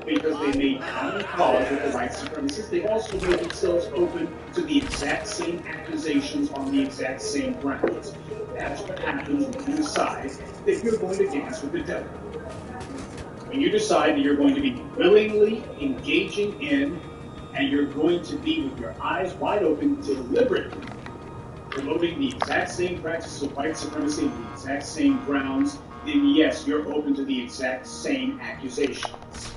Because they made common cause with the white supremacists, they also made themselves open to the exact same accusations on the exact same grounds. That's what happens when you decide that you're going to dance with the devil. When you decide that you're going to be willingly engaging in, and you're going to be with your eyes wide open deliberately promoting the exact same practices of white supremacy on the exact same grounds, then yes, you're open to the exact same accusations.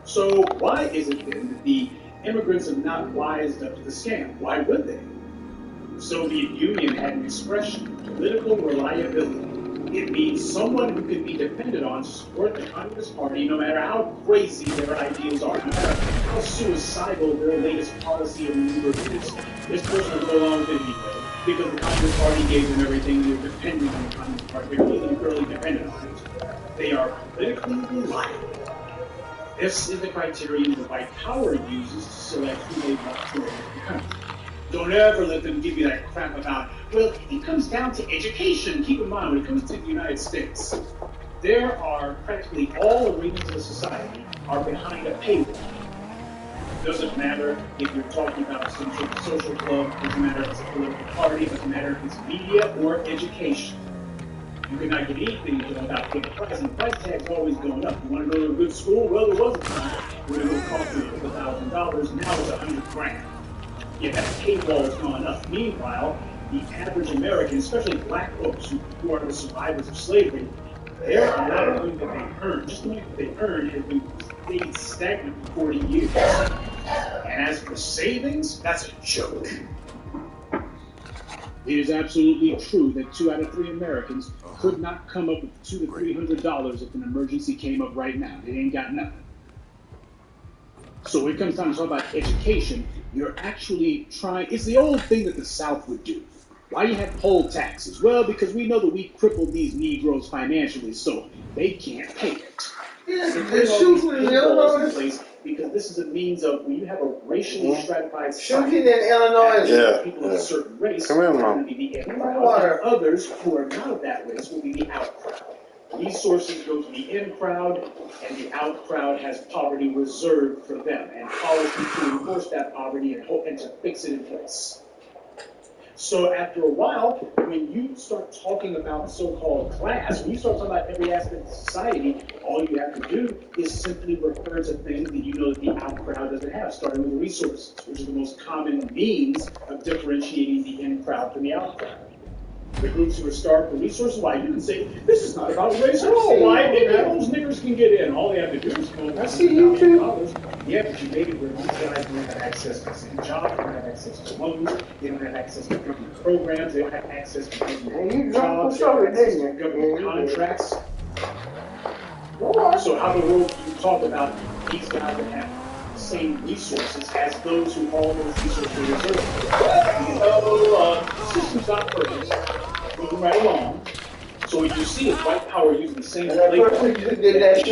So why is it then that the immigrants have not wised up to the scam? Why would they? The Soviet Union had an expression, political reliability. It means someone who can be depended on to support the Communist Party no matter how crazy their ideas are, no matter how suicidal their latest policy of maneuver is. This person will go along with it anyway, because the Communist Party gave them everything. They're dependent on the Communist Party. They're really fairly dependent on it. They are politically reliable. This is the criterion the white power uses to select who they want to run the country. Don't ever let them give you that crap about, well, it comes down to education. Keep in mind, when it comes to the United States, there are practically all arenas of the society are behind a paywall. It doesn't matter if you're talking about some sort of social club, it doesn't matter if it's a political party, it doesn't matter if it's media or education. You cannot get anything without the price, and the price tag's always going up. You want to go to a good school? Well, there was a time when it would cost you $1,000, now it's $100,000. Yeah, that paywall has gone up. Meanwhile, the average American, especially black folks who are the survivors of slavery, their amount of money that they earn, just the money that they earn, has been stayed stagnant for 40 years. And as for savings, that's a joke. It is absolutely true that 2 out of 3 Americans could not come up with $200 to $300 if an emergency came up right now. They ain't got nothing. So when it comes time to talk about education, you're actually trying. It's the old thing that the South would do. Why do you have poll taxes? Well, because we know that we crippled these Negroes financially, so they can't pay it. So put all these paywalls in place because this is a means of when you have a racially stratified society. Shooting in Illinois. People of a certain race Come here, are Mom. going to be the in crowd. Others who are not of that race will be the out crowd. Resources go to the in crowd, and the out crowd has poverty reserved for them, and policy to enforce that poverty and to fix it in place. So after a while, when you start talking about so-called class, when you start talking about every aspect of society, all you have to do is simply refer to things that you know that the out crowd doesn't have, starting with resources, which is the most common means of differentiating the in crowd from the out crowd. The groups who are starved for resources, why, you can say, this is not about race at all. Why, those niggers can get in. All they have to do is come over $1,000. Yeah, but you made it where these guys don't have access to the same jobs, they don't have access to loans, they don't have access to government programs, they don't have access to government jobs, they don't have access to government contracts. So how in the world do you talk about these guys that have the same resources as those who all those resources are reserved? The system's not perfect. Moving right along. So what you see is white power using the same playbook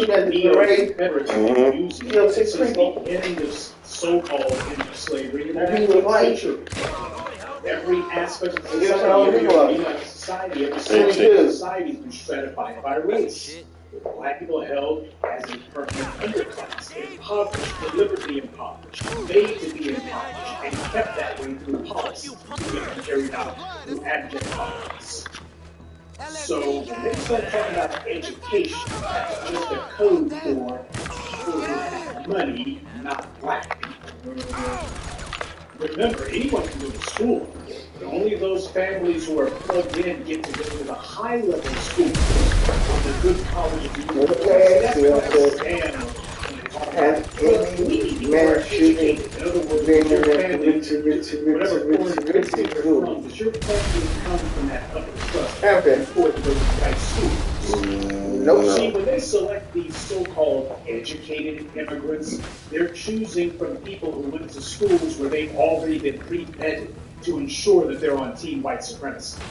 that neo-Confederates using since the end of so-called slavery and every aspect of society, every society has been stratified by race. Black people held as a permanent underclass, impoverished, deliberately impoverished, made to be impoverished, and kept that way through policy, carried out through abject politics. So when they start talking about education, that's just a code for people who have money, not black people. Remember, anyone can go to school, but only those families who are plugged in get to go to the high-level school, or the good colleges and universities. That's what I stand marriage shooting, in other words, your family, whatever foreign country you're from, does your family come from that upper crust before they go to high school? Nope. See, when they select these so-called educated immigrants, they're choosing from people who went to schools where they've already been pre-vetted to ensure that they're on team white supremacy.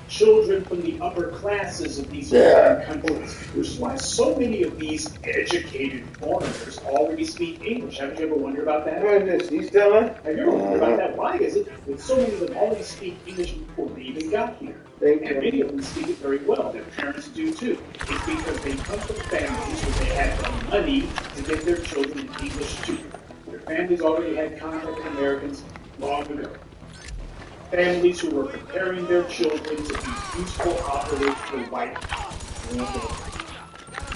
Children from the upper classes of these foreign countries, which is why so many of these educated foreigners already speak English. Haven't you ever wondered about that? What is this? You still on? Have you ever wondered about that? Why is it that so many of them already speak English before they even got here? And many of them speak it very well. Their parents do too. It's because they come from families where they had the money to get their children English too. Their families already had contact with Americans long ago. Families who were preparing their children to be useful operatives for white power.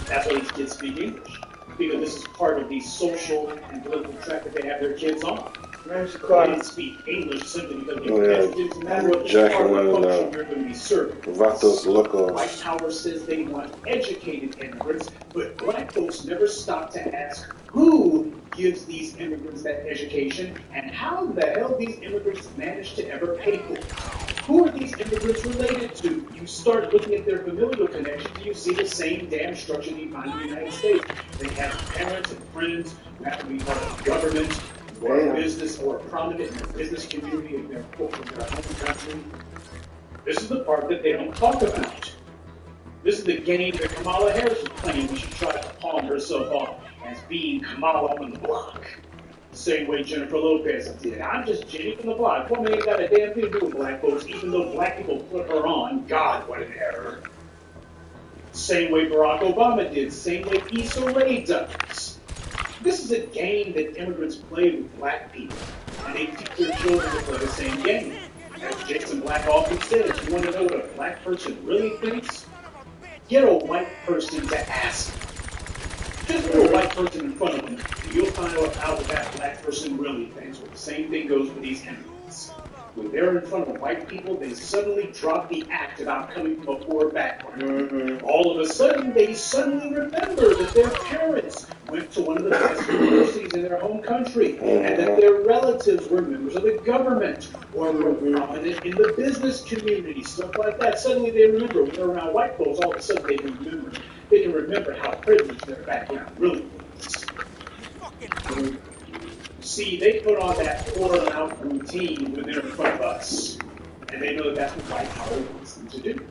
That's why these kids speak English. Because this is part of the social and political track that they have their kids on. They didn't speak English simply because it doesn't matter what function you're going to be serving. White power says they want educated immigrants, but black folks never stop to ask who gives these immigrants that education and how the hell these immigrants manage to ever pay for it. Who are these immigrants related to? You start looking at their familial connections, and you see the same damn structure that you find in the United States. They have parents and friends who have to be part of government, or business, or prominent in the business community in their home country. This is the part that they don't talk about. This is the game that Kamala Harris is playing when she tries to palm herself off as being Kamala on the block. The same way Jennifer Lopez did. I'm just Jenny from the block. Woman ain't got a damn thing to do with black folks, even though black people put her on. God, what an error. Same way Barack Obama did. Same way Issa Rae does. This is a game that immigrants play with black people, and they teach their children to play the same game. As Jason Black often says, you want to know what a black person really thinks? Get a white person to ask them. Just put a white person in front of them, and you'll find out what that black person really thinks. Well, the same thing goes with these immigrants. when they're in front of white people, they suddenly drop the act about coming from a poor background. All of a sudden, they suddenly remember that their parents went to one of the best universities in their home country, and that their relatives were members of the government, or were prominent in the business community, stuff like that. Suddenly they remember, when they're around white folks, all of a sudden they can remember how privileged their background really was. See, they put on that quarter-mouth routine when they're in front of us, and they know that's what white power wants them to do.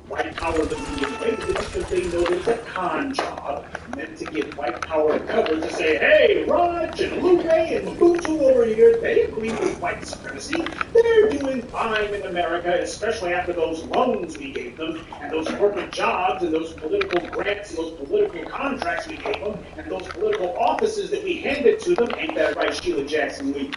White power doesn't get away with it because they know it's a con job meant to give white power cover to say, hey, Raj and Lupe and Butu over here, they agree with white supremacy. They're doing fine in America, especially after those loans we gave them, and those corporate jobs, and those political grants, and those political contracts we gave them, and those political offices that we handed to them. Ain't that right, Sheila Jackson Lee?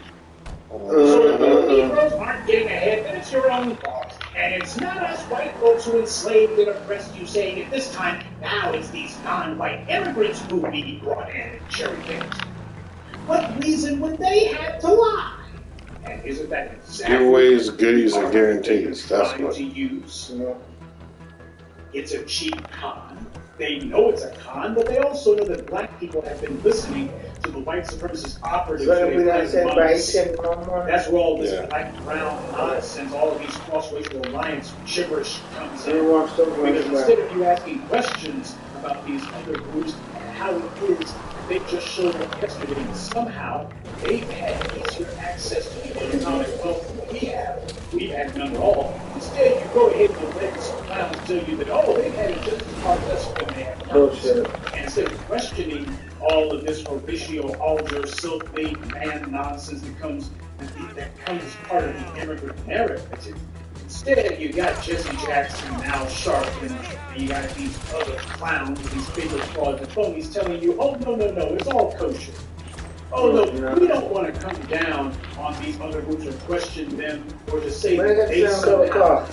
So if the Negroes aren't getting ahead, then it's your own fault. And it's not us white folks who enslaved and oppressed you saying at this time, now it's these non-white immigrants who we brought in and cherry-picked. What reason would they have to lie? And isn't that exactly giveaways, goodies, and guarantees? That's what. To use? It's a cheap con. They know it's a con, but they also know that black people have been listening to the white supremacist operatives for months. That's where all this black brown nonsense, all of these cross-racial alliance gibberish comes in. Because instead of you asking questions about these other groups and how it is, they just showed up yesterday and somehow they've had easier access to the economic wealth than we have. We've had none at all. Instead, you go ahead and let some clowns tell you that, oh, they've had it just as hard as us when they have bullshit. And instead of questioning all of this Horatio Alger self-made man nonsense that comes as part of the immigrant narrative. Instead, you got Jesse Jackson and Al Sharpton, and you got these other clowns, these bigger frauds and phonies telling you, oh, no, it's all kosher. Oh, no, we don't want to come down on these other groups or question them or to say that they somehow.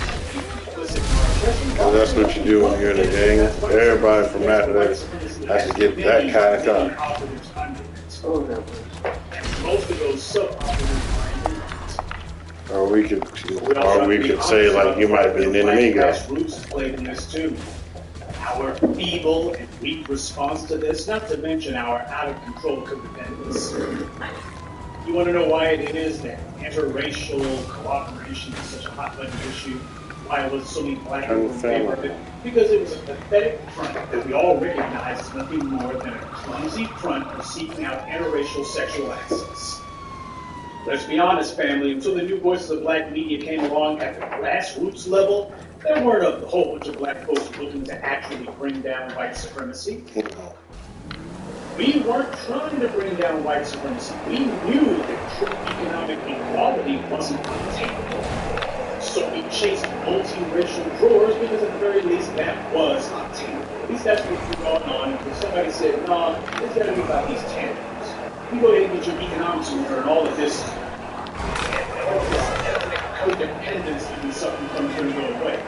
Well, that's what you do when you're in a gang. Everybody from that has to get that kind of car. Most of those sub-operators Or we could say like you might be an enemy guy. Roots played in this too. Our feeble and weak response to this, not to mention our out-of-control codependence. You want to know why it is that interracial cooperation is such a hot-button issue? Why was so many black people in favor of it? Because it was a pathetic front that we all recognize as nothing more than a clumsy front for seeking out interracial sexual access. Let's be honest, family, until the new voices of black media came along at the grassroots level, there weren't a whole bunch of black folks looking to actually bring down white supremacy. We weren't trying to bring down white supremacy. We knew that true economic equality wasn't obtainable. So we chased multiracial drawers because at the very least that was obtainable. At least that's what we brought on. If somebody said, no, it's got to be about these tandems. You go ahead and get your economics in order and all of this codependence and something comes going to go away.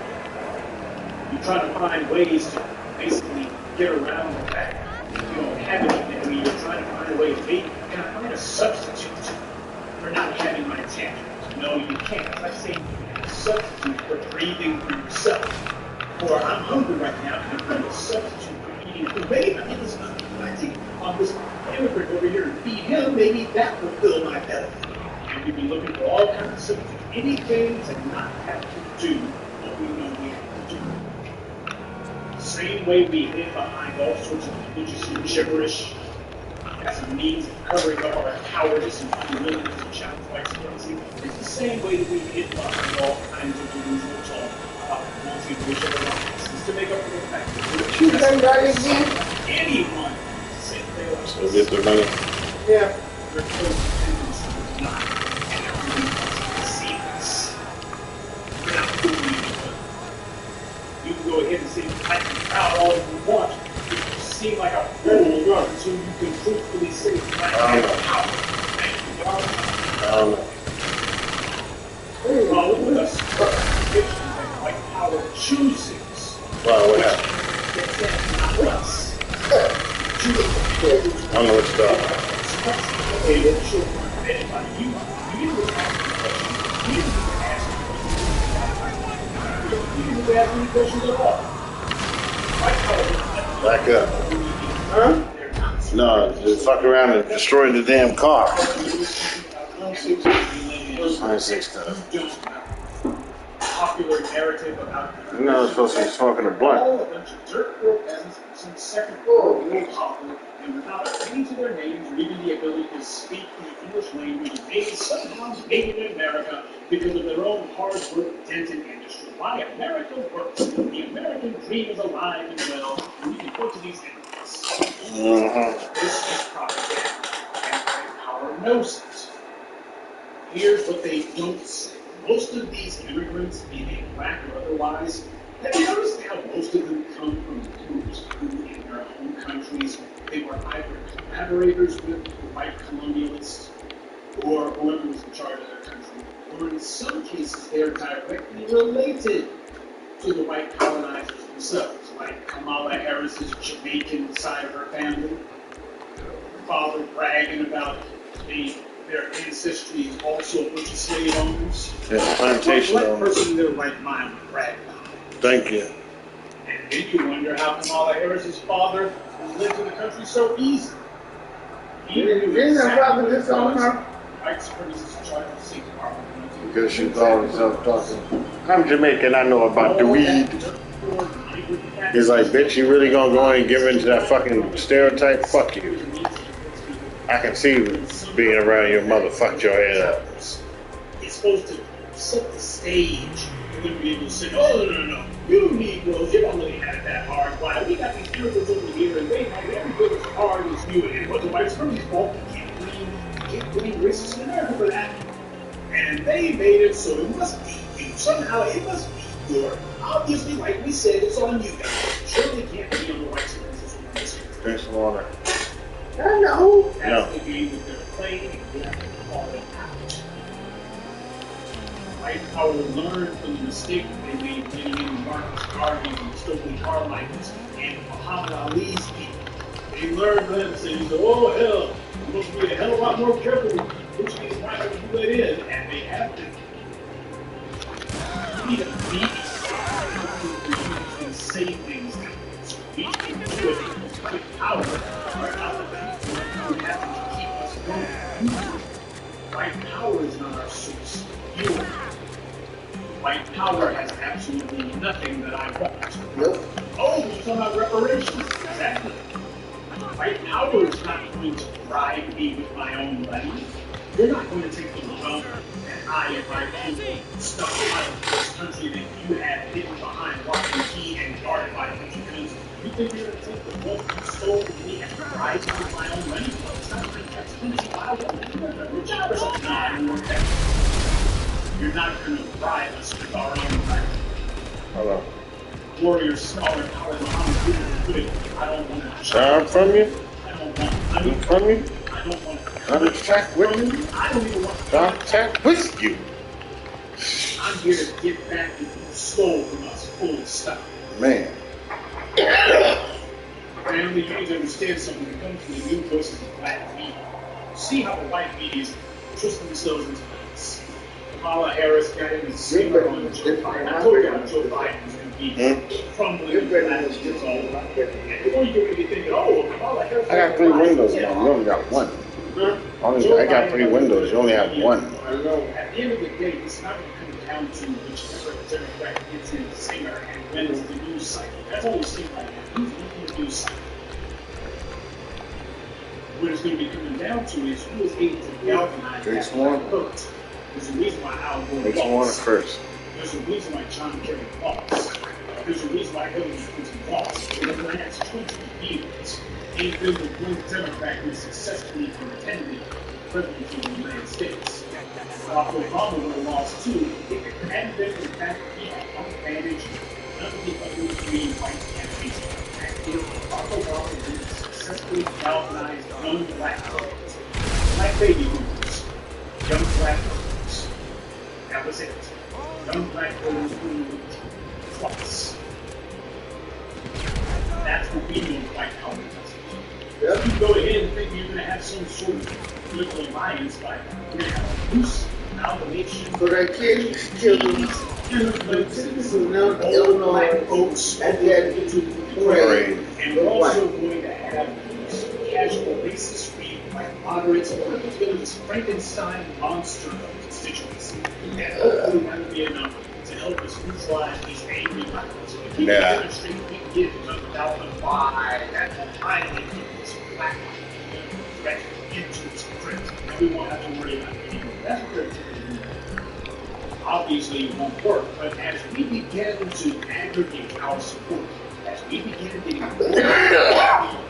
You're trying to find ways to basically get around the fact that you don't have anything. You're trying to find a way to can I find a substitute for not having my tandems? No, you can't. It's like saying a substitute for breathing for yourself. Or I'm hungry right now, and I'm trying to substitute for eating food. Maybe I take on this immigrant over here and feed him, maybe that will fill my belly. And you'd be looking for all kinds of substitutes, anything to not have to do what we know we have to do. Same way we hid behind all sorts of religious gibberish as a means of covering up our cowardice and unwillingness to challenge white supremacy. It's the same way that we hid behind all kinds of delusional talk about multiracial alliances to make up for the fact that anyone said they were So get their money. Yeah. their codependence is not, and everyone wants to see this. We're not fooling each other. You can go ahead and say black and proud all you want. If you seem like a fool until you can truthfully say black and proud. Thank you, God. Well, with us, conviction that white power chooses. Wow, what happened? That's not us. I don't know what you're talking about. Okay, then she'll be vetted by you. You didn't ask the question. Back up. Huh? No, just fuck around and destroy the damn car. 96 car. Popular narrative about You know, it's supposed to be smoking a blunt. a bunch of dirt poor peasants from some second world power, and without a penny to their names or even the ability to speak the English language, they somehow made it in America because of their own hard work dented industry. Why America works. The American dream is alive and well, and we can go to these entities. This is propaganda, and power knows it. Here's what they don't say. Most of these immigrants, be they black or otherwise, have you noticed how most of them come from groups who, in their home countries, they were either collaborators with the white colonialists or whoever was in charge of their country, or in some cases they're directly related to the white colonizers themselves, like Kamala Harris's Jamaican side of her family, her father bragging about their ancestry is also a bunch of slave owners. Yeah, plantation What owners. person in their right mind would brag about it? Thank you. And then you wonder how Kamala Harris's father lived in the country so easy. He knew exactly what it was. White supremacists tried to seek power. Because she called herself talking. I'm Jamaican, I know about the weed. He's like, bitch, you really gonna go in and give into that fucking stereotype? Fuck you. I can see you being around your mother fucked your head up. It's supposed to set the stage for them to be able to say, oh, no. You Negroes, you don't really have it that hard. Why? We got these immigrants over here, and they have it every bit as hard as you. And what the white supremacists fault, you can't blame racists in America for that. And they made it so it must be you. Somehow it must be your. Obviously, like we said, it's on you guys. Surely can't be on the white supremacists. Drink some water. I know. That's the game that they're playing, and we have to call it out. White power learned from the mistake that they made getting in Marcus Garvey's and Stokely Carmichael's and Muhammad Ali's people. They learned from them and said, oh hell, you must be a hell of a lot more careful which of these white people you let in, and they have been. We need a meeting and say things that we can do it with power. White power is not our source. You are. White power has absolutely nothing that I want. Nope. Oh, you're talking about reparations? Exactly. White power is not going to bribe me with my own money. You're not going to take the wealth that I and my people stuck out of this country that you have hidden behind lock and key and guarded by because you think you're going to take the wealth you stole from me and bribe me with my own money? No, it's not like that's going to be wild. Your job or something. No, I don't want that. You're not going to bribe us with our own money. Hello. Warrior, scholar, power, Muhammad, I don't want to. I'm from you? I don't want. I'm from you? I don't want to. Contact with you? I don't even want to. Contact with you? I'm here to get back what you stole from us, full stop. Man. Family, you need to understand something when it comes to the new voices of black media. See how the white media is twisting themselves into this. Kamala Harris got in and screaming on Joe Biden. I told you how Joe Biden was going to be crumbling into that. And before you get ready to think, oh, Kamala Harris. I got 3 windows now. You only got 1. I got 3 windows. You only have 1. At the end of the day, it's not going to come down to whichever Democrat gets in singer and wins the news cycle. That's all it seems like. Who's leading the news cycle? What it's going to be coming down to is who is able to galvanize that vote. There's a reason why Al Gore lost. First. There's a reason why John Kerry lost. There's a reason why Hillary Clinton lost. In the last 20 years, ain't been the one Democrat who successfully contended president of the United States. Barack Obama would have lost too if it hadn't been for the fact that he had one advantage none of the other 3 white candidates had. Barack Obama did successfully galvanize young black voters, black baby boomers, young black voters. That was it. Young black voters who twice. That's what we know white power does. If you go ahead and think you're going to have some sort of political alliance, like we're going to have a loose amalgamation. So that kid killed him. Now Illinois folks at the end of the parade. And we're also going to have casual racist read like moderates and put together this Frankenstein monster of constituency. And hopefully that will be enough to help us neutralize these angry migrants. If we can demonstrate we can get without the why that highly this black threat into its print. And we won't have to worry about any of that. Obviously it won't work, but as we begin to aggregate our support, as we begin getting more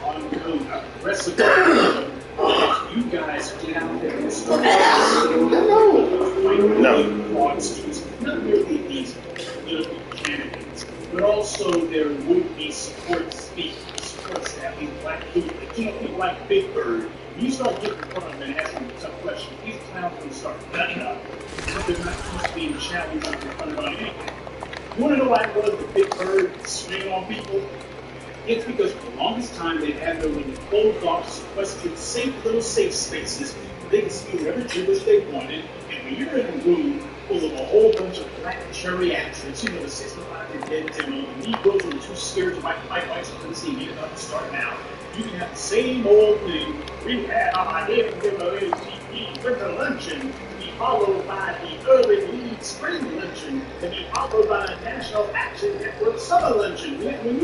on code aggressively, as you guys get out there and start fighting fraud students, not merely these political candidates, but also there would be support speakers, support staff, these black people. They can't be like Big Bird. When you start getting in front of them and asking them tough questions, these clowns will start nutting up. But they're not used to being challenged or confronted on anything. You want to know why one of the Big Bird swing on people? It's because for the longest time they've had their little closed off, sequestered, little safe spaces where they can spew whatever gibberish they wanted. And when you're in a room full of a whole bunch of black geriatrics, you know, the 65 and dead demo, and Negroes who are too scared to bite whites couldn't see me enough to start now. You can have the same old thing. We had our NWATP winter luncheon, to be followed by the Urban League spring luncheon, to be followed by the National Action Network summer luncheon. When you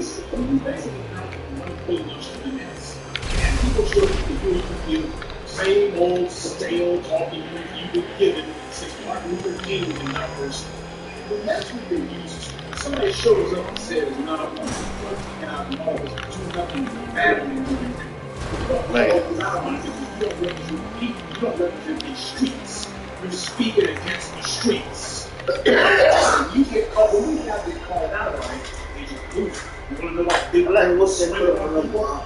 basically have one full luncheon in this, and people show up to do it with you, same old stale talking you've been given since Martin Luther King was in that person. But that's what they're used to. Somebody shows up and says, no, and I'm always do nothing badly. You don't represent people, you don't represent these streets. You're speaking against the streets. When you get called, when we have been called out, right, they just lose. You want to know why big black was swinging on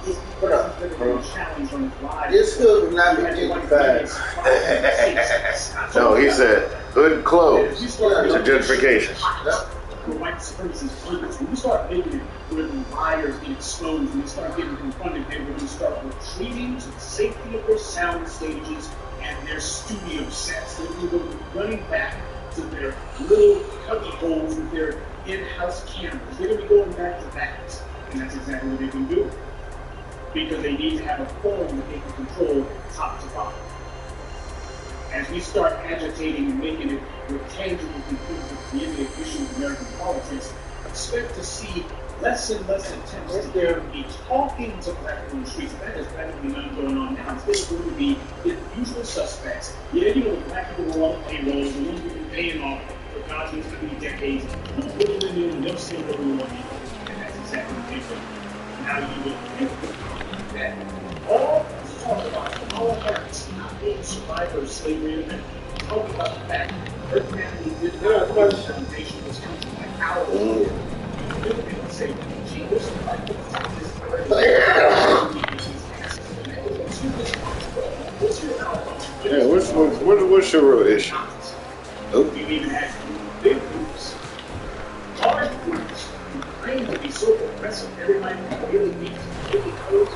people? Put up. Challenge on his life. This hood will not be gentrified. No, he said hood closed to gentrification. For white supremacist leaders, when you start making it where the liars get exposed, when you start getting confronted, they're going to start retreating to the safety of their sound stages and their studio sets. They're going to go running back to their little cubby holes with their in-house cameras. They're going to be going back to that. And that's exactly what they've been doing. Because they need to have a forum that they can control top to bottom. As we start agitating and making it with tangible conclusions at the end of the issue of American politics, expect to see less and less attempts to be talking to black people in the streets. That is practically none going on now. Instead, going to be the usual suspects. Yeah, you know, the black people who are on the payroll, the ones who've been paying off for God's knows how many decades, who put them in and they'll still go on. And that's exactly what they've done. Now you will think that all talk about our parents not being survivors of slavery and talk about the fact that her family did not know the foundation was coming from like our own. And say, gee, this is like yeah, what's your real issue? Nope. You even have big groups, large groups, who claim to be so progressive, everybody really needs really codes,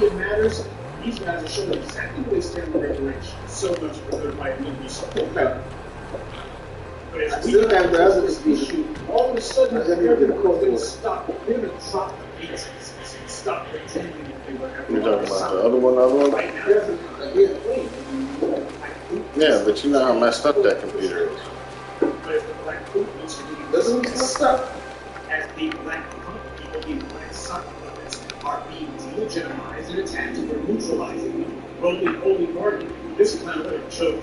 it matters. These guys are showing exactly what they stand for reparations. So much for their white movie support. But as we have the other issue, all of a sudden they're going to stop. They're going to drop the beats and stop pretending that they were ever. You're talking about the other one? Right now, yeah, but you know how messed up that computer is. But if the black movements are being stopped, as the black people, the black soccer puppets are being delegitimized and attacked, and we're neutralizing them. Holy Martin, this clown, what a joke.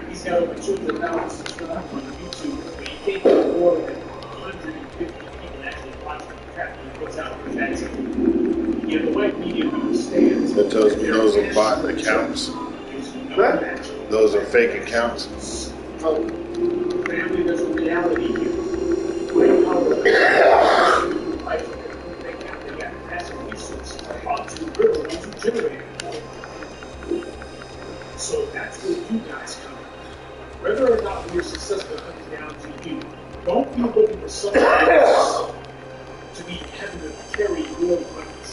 He's got over 200,000 subscribers on YouTube, but he can't get more than 150 people actually watching the crap he puts out for that time. Yeah, the white media understands. That tells me those are bot accounts. Those are fake accounts. Family, there's a reality here. White power, they got massive resources onto the river, onto the generator. So that's where you guys come in. Whether or not we're successful comes down to you. Don't be looking for someone else to be having to carry your weapons.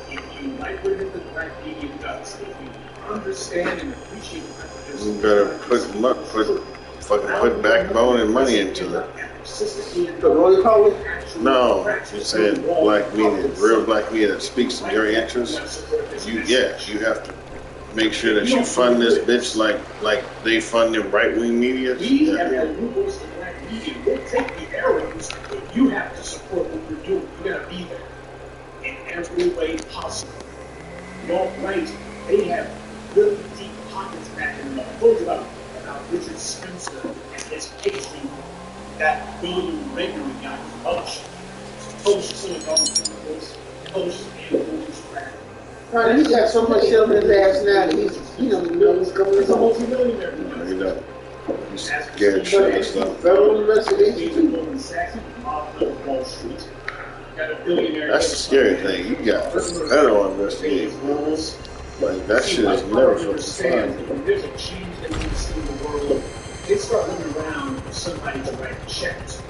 If you like what the black media does, if you understand and appreciate what you better put fucking put backbone and money into it. The Roy College? No, you said black media, real black media that speaks in your interests. You have to make sure that you fund this bitch like they fund the right wing media. Yeah. We'll take the arrows, but you have to support what we're doing. You gotta be there in every way possible. Your right, they have really deep pockets back in the told you about Richard Spencer and his patron, that William Gregory guy who's published. Published Silicon Chemicals, published Animals Crap. Right, he's got so much shit on his ass now that he's coming He's a to multi-millionaire. No, you don't. He's scared shit and stuff. federal investigation. That's the scary thing. You got federal investigations. Like, that shit is never fucking fun. There's a change that we see in the world. They start looking around for somebody to write checks.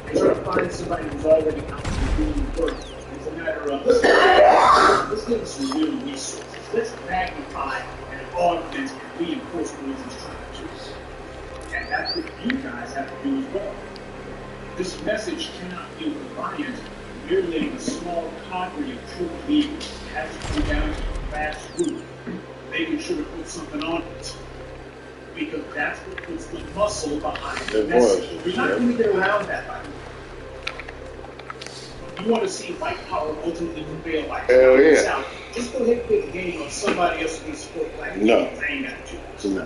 They try to find somebody who's already out there doing work. It's a matter of, let's give them some real resources. Let's magnify and augment and reinforce what he's trying to do. And that's what you guys have to do as well. This message cannot be reliant on merely letting a small cadre of true leaders. It has to go down to the grassroots, making sure to put something on it. Because that's what puts the muscle behind the message. You're not going to get around that, by the way. You want to see white power ultimately prevail like hell yeah. Out. Just go ahead and pick a game on somebody else who can support black people. No. They ain't got to do it. No.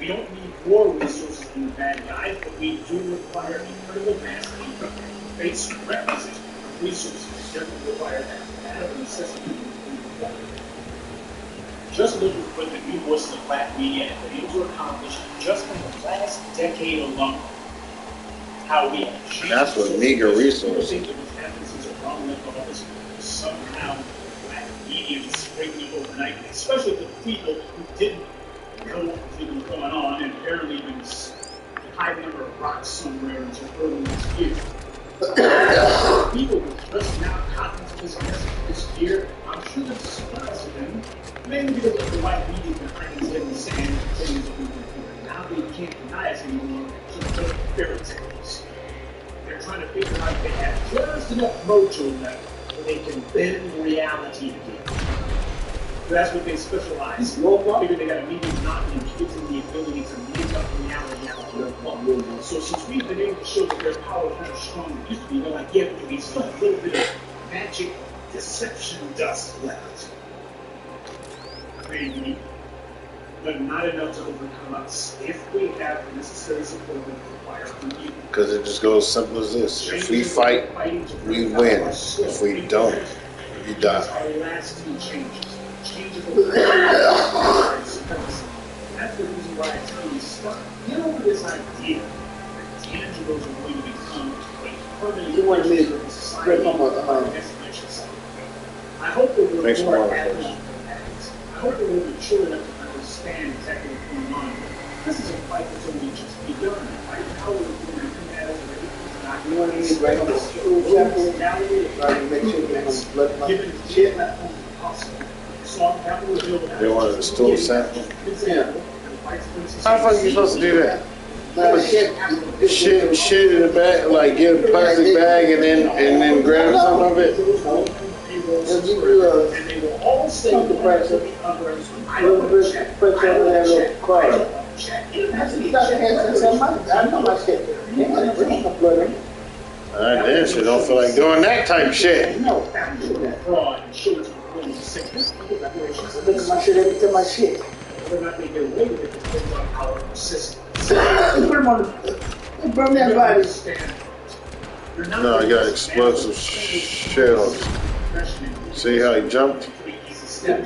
We don't need more resources from the bad guys, but we do require a critical mass of base requisite resources. We definitely require that of necessity. Just look at what the new voices of black media have been able to accomplish just in the last decade alone. How we have changed. And that's what meager resources. Somehow black media is springing up overnight, especially for the people who didn't know what was going on and barely even hiding under a rock somewhere until early this year. People who just now cotton to this message this year, I'm sure that's a surprise to them. Mainly because of the white media behind his head in the sand saying it's moving forward. Now they can't deny us anymore, so they're fairy tales. They're trying to figure out if they have just enough mojo left so they can bend reality again. So that's what they specialize in. Figure they got a media monopoly and gives them the ability to make up reality out of their fault. So since we've been able to show that their power is not as strong as it used to be, they're like, yeah, but we still have a little bit of magic deception dust left. Maybe, but not enough to overcome us if we have the necessary support we require from you. Because it just goes simple as this. If we fight, we win. If we don't, you die. Our lasting changes. Changes of the supremacy. That's the reason why I tell you, stop. Get over this idea that tangibles are going to become a permanent You want me to in society. I hope that we're more adult. I hope that we're mature enough to understand exactly what's going on. This is a fight that's only just begun. Right? How are we going to do that already? You want me to write on the school chapter? Right, to make sure they don't blood my shit. They wanted a stool sample. Yeah. How the fuck are you supposed to do that? Shit in the bag, like get a plastic bag and then grab some of it. They'll give you the price of that little card. I know my shit. I damn sure don't feel like doing that type of shit. Look at my shit every time I shit. Put them on the burn that body. No, I got explosive shells. See how he jumped?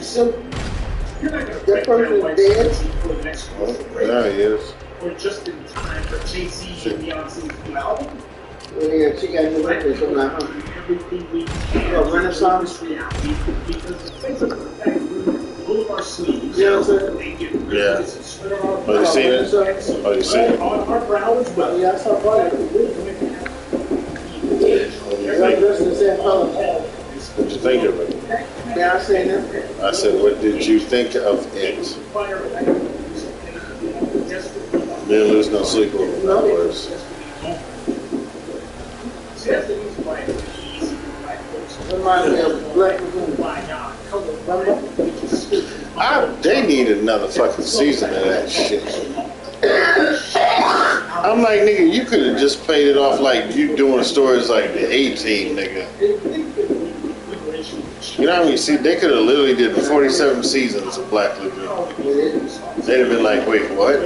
So, that person is dead. Oh, yeah, he is. Or just in time for JC and Beyonce's new album. Well, yeah, she got new records from that, huh? Everything we can. Renaissance. Reality because the things that we're full of our sleeves. Yeah, sir. Yeah. Oh, you seen it? Oh, you seen it? On our brow as well. Yeah, I saw part of it. Everybody dressed in the same color. What'd you think of it? Yeah, I seen it. I said, what did you think of it? Didn't lose no sleep over it. That was. See, that's the reason why it's easy for black folks. Remind me of Black Lagoon. They need another fucking season of that shit. I'm like, nigga, you could have just played it off like you doing stories like the A-Team, nigga. You know what I mean? See, they could have literally did 47 seasons of Black Lagoon. They'd have been like, wait, what?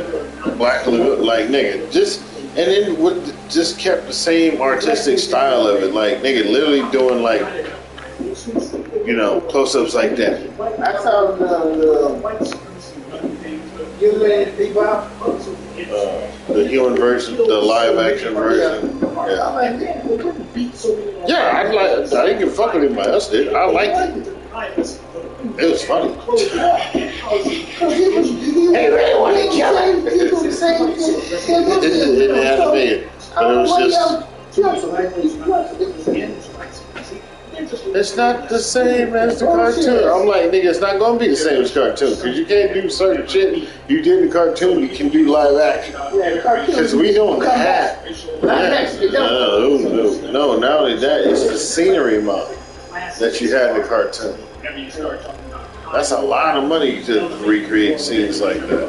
Black Lagoon? Like, nigga, just, and then just kept the same artistic style of it. Like, nigga, literally doing like, you know, close-ups like that. I saw the Human Bebop. The human version, the live-action version. Yeah, I didn't give a fuck with anybody else did. I liked it. It was funny. Hey, really want to kill him? He do the same thing. It didn't have to be it, but it was just. It's not the same as the cartoon. I'm like, nigga, it's not gonna be the same as cartoon because you can't do certain shit you did in the cartoon. You can do live action because we don't have. No. Not only that, it's the scenery model that you had in the cartoon. That's a lot of money to recreate scenes like that.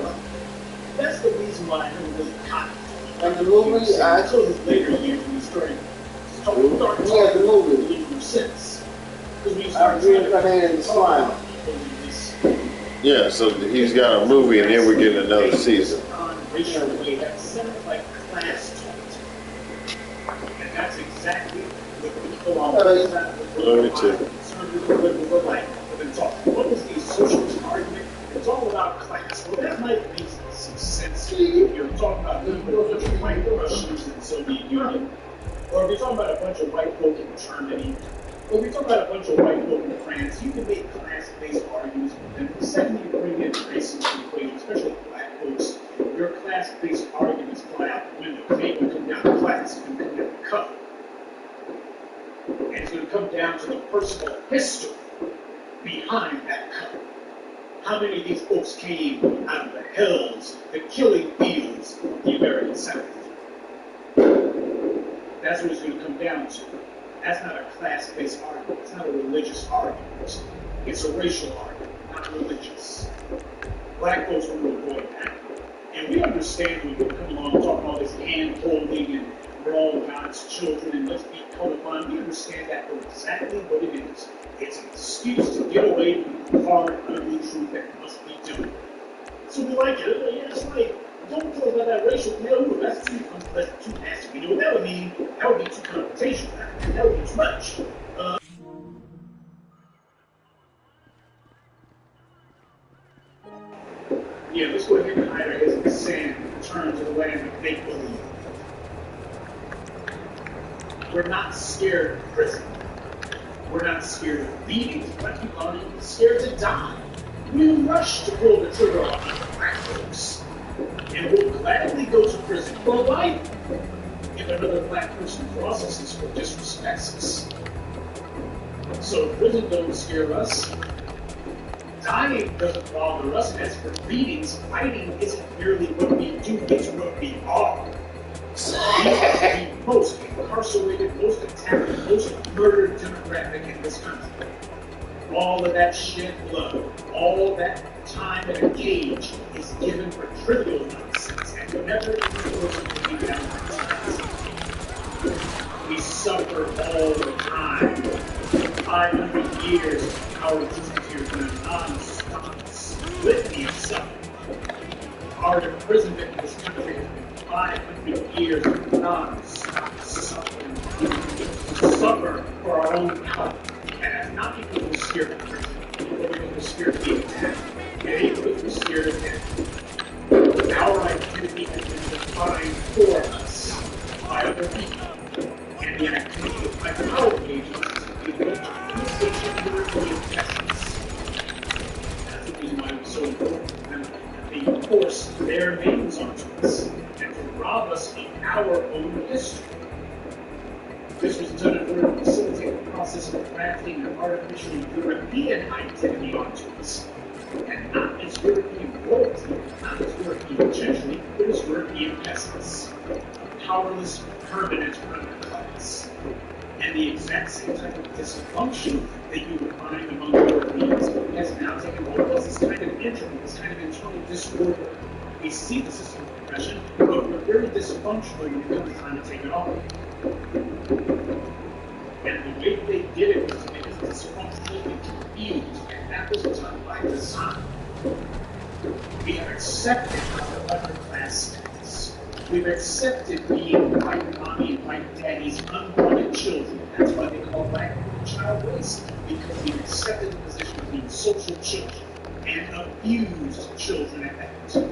That's the reason why I never really caught it. And the movie, I told this later years when we started talking the movie. Since. Because we I started drew my hand in the slime. Yeah, so he's got a movie and then we're getting another season. Racial way that sounds like class talk. And that's exactly what people on Let me too. What was the socialist argument? It's all about class. Well, that might make some sense. You're talking about a bunch of white Russians in the Soviet Union. Or if you're talking about a bunch of white folk in Germany, or if you're talking about a bunch of white folk in France, you can make class-based arguments. And the second you bring in race into the equation, especially black folks, your class-based arguments fly out the window. They can come down to class, it can come down to color. And it's going to come down to the personal history behind that color. How many of these folks came out of the hells, the killing fields of the American South? That's what it's going to come down to. That's not a class-based argument. It's not a religious argument. It's a racial argument, not religious. Black folks want to avoid that. And we understand when people come along and talk all this hand-holding and we're all God's children and let's be colorblind. We understand that for exactly what it is. It's an excuse to get away from the hard, ugly truth that must be done. So we like it. Yeah, it's like, don't tell us about that racial thing. No, that's too nasty. You know what that would mean? That would be too confrontational. That would be too much. Yeah, let's go ahead and hide our heads in the sand and return to the land of make-believe. We're not scared of prison. We're not scared of beatings. Black people aren't even scared to die. We rush to pull the trigger on black folks. And we'll gladly go to prison for life if another black person crosses us or disrespects us. So prison don't scare us. Dying doesn't bother us. As for beatings, fighting isn't merely what we do, it's what we are. We are the most incarcerated, most attacked, most murdered demographic in this country. All of that shed blood, all that time in a cage is given for trivial nonsense, and whenever it's person to be down we suffer all the time. 500 years of our existence here has been a non-stop litany of suffering. Our imprisonment in this country has been 500 years of non-stop suffering. We suffer for our own health. And that's not because we're scared of prison, or because we're scared of being attacked. It ain't because we're scared of death. Our identity has been defined for us by other people. And the activity of my power agents is the essence. That's the reason why it's so important for them that they force their names onto us and to rob us of our own history. This was done in order to facilitate the process of crafting an artificial European identity onto us. And not its European royalty, not its European gentry, but its European peasants. A powerless, permanent underclass. And the exact same type of dysfunction that you would find among Europeans has now taken hold of us, this kind of entropy, this kind of internal disorder. We see the system of oppression, but we're very dysfunctional when it comes time to take it off. And the way they did it was to make us dysfunctional and confused, and that was done by design. We have accepted our underclass status. We've accepted being white mommy and white daddy's unwanted children. That's why they call black people child race, because we've accepted the position of being social children and abused children at that.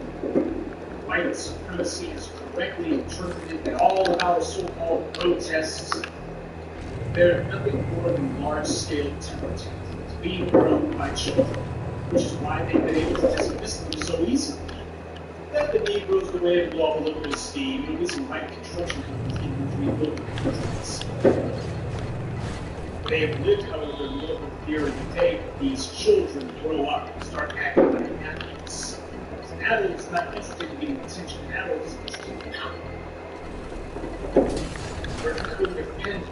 White supremacy has correctly interpreted that all of our so-called protests, they're nothing more than large-scale terror tactics being run by children, which is why they've been able to dismiss them so easily. Let the Negroes go ahead and blow off a little bit of steam. There'll be some white construction companies in which we build countries. They have lived, however, in more fear of the day that these children grow up and start acting like adults. An adult is not interested in getting attention. An adult is interested in power. We're codependent.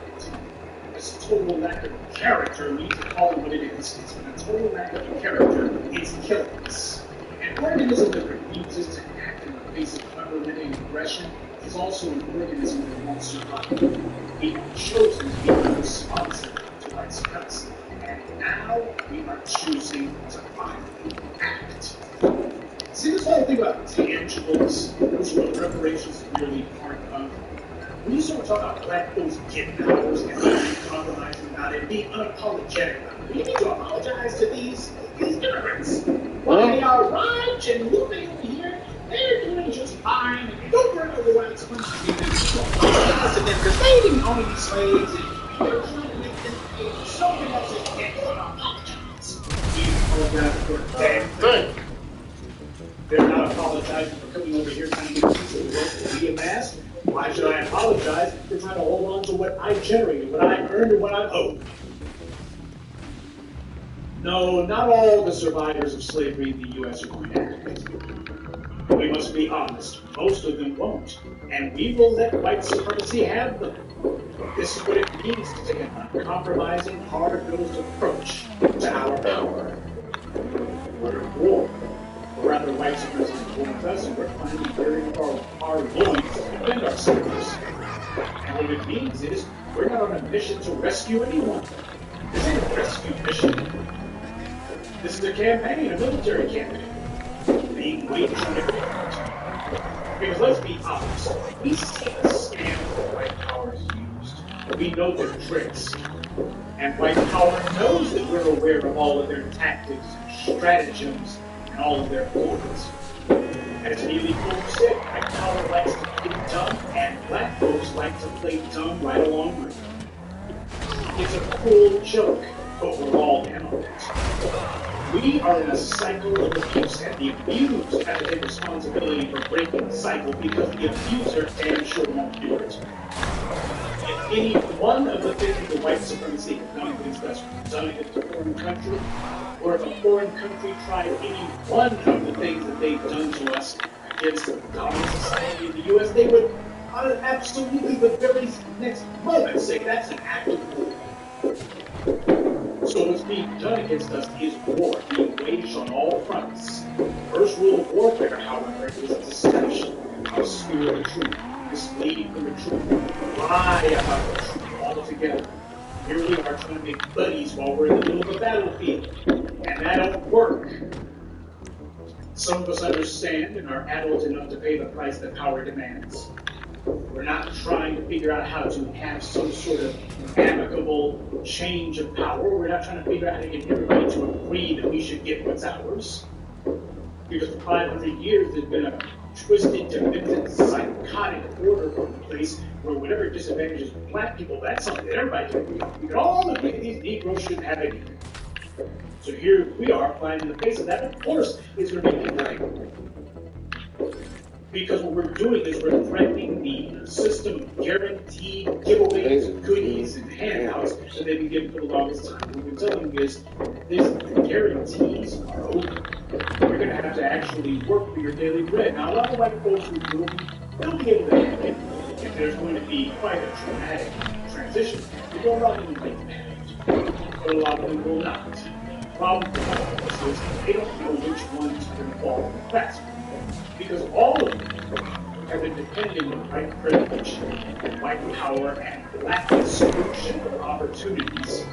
This total lack of character, we need to call it what it is. It's a total lack of character. It's killing us. An organism that refuses to act in the face of unrelenting aggression is also an organism that won't survive. We have chosen to be unresponsive to white supremacy, and now we are choosing to finally act. See, this whole thing about tangibles, which are what reparations is really part of. When you start talking about black folks getting powers and not compromising about it, being unapologetic about it, we need to apologize to these immigrants. While they are rich and moving over here, they're doing just fine. And you don't bring over white supremacy because they didn't own any slaves, and you're trying to make them pay for something else that can't apologize. We apologize for a damn thing. They're not apologizing for coming over here trying to get a piece of the work to be amassed. Why should I apologize for trying to hold on to what I generated, what I earned, and what I owed? No, not all the survivors of slavery in the U.S. are going to act. We must be honest. Most of them won't. And we will let white supremacy have them. This is what it means to take an uncompromising, hard-nosed approach to our power. We're at war. Or rather, white supremacy is war with us, and we're finally bearing our loins to defend ourselves. And what it means is we're not on a mission to rescue anyone. This ain't a rescue mission. This is a campaign, a military campaign, being waged on a government. Because let's be honest, we see the scam that white power is used. We know their tricks. And white power knows that we're aware of all of their tactics and stratagems and all of their ploys. As Neely Cole said, white power likes to play dumb, and black folks like to play dumb right along with them. It's a cruel joke, but we're all in on it. We are in a cycle of abuse, and the abused have to take responsibility for breaking the cycle because the abuser damn sure won't do it. If any one of the things the white supremacy has done against us was done against a foreign country, or if a foreign country tried any one of the things that they've done to us against the dominant society in the U.S., they would absolutely the very next moment say that's an act of war. So what's being done against us is war, being waged on all fronts. The first rule of warfare, however, is deception, obscure the truth, misleading from the truth, lie about the truth altogether. Here we are trying to make buddies while we're in the middle of a battlefield, and that don't work. Some of us understand and are adult enough to pay the price that power demands. We're not trying to figure out how to have some sort of amicable change of power. We're not trying to figure out how to get everybody to agree that we should get what's ours. Because for 500 years, there's been a twisted, demented, psychotic order in place where whatever disadvantages black people, that's something that everybody can agree on. We can all agree that these Negroes shouldn't have anything. So here we are, flying in the face of that. Of course, it's going to make people angry. Because what we're doing is we're threatening the system of guaranteed giveaways, goodies, and handouts that they've been given for the longest time. What we're telling you is the guarantees are over. You're going to have to actually work for your daily bread. Now, a lot of white folks they'll be able to hack it if there's going to be quite a dramatic transition. But a lot of them make that. But a lot of them will not. The problem for all of us is they don't know which ones are going to fall in the cracks. Because all of them have been depending on white privilege, white power, and lack of solution of opportunities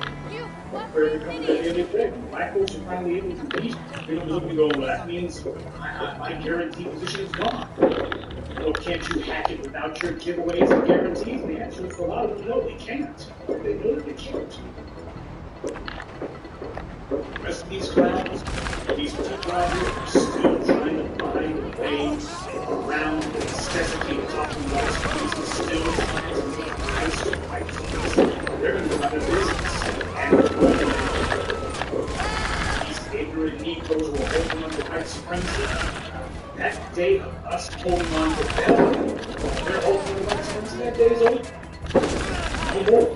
for it to become their daily bread. Black folks are finally able to leave. They don't look and go, well, that means my guarantee position is gone. Well, can't you hack it without your giveaways and guarantees? The answer is for a lot of them, no, they can't. They know that they can't. The rest of these clowns, these people out here are still trying to find a way around the necessity of talking white supremacy, still trying to make eyes to white supremacy. They're going to go out of business. And these ignorant Negroes who are holding on to white supremacy, that day of us holding on to them, they're holding on to white supremacy, that day is over. No more.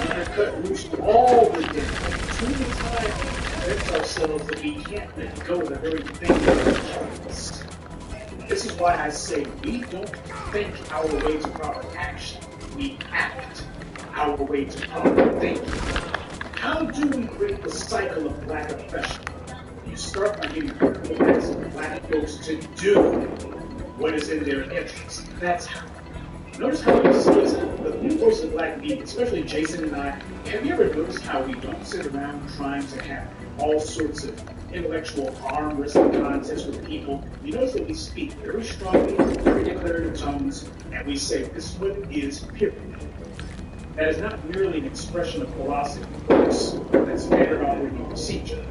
We're going to cut loose all the damage. Too many times we convince ourselves that we can't let go of the very thing that us. This is why I say we don't think our way to proper action. We act our way to proper thinking. How do we break the cycle of black oppression? You start by getting black folks to do what is in their interest. That's how. Notice how this is the new voice of black media, especially Jason and I. Have you ever noticed how we don't sit around trying to have all sorts of intellectual arm wrestling contests with people? You notice that we speak very strongly, very declarative tones, and we say, this is what it is, period. That is not merely an expression of philosophy, folks. That's standard operating procedure.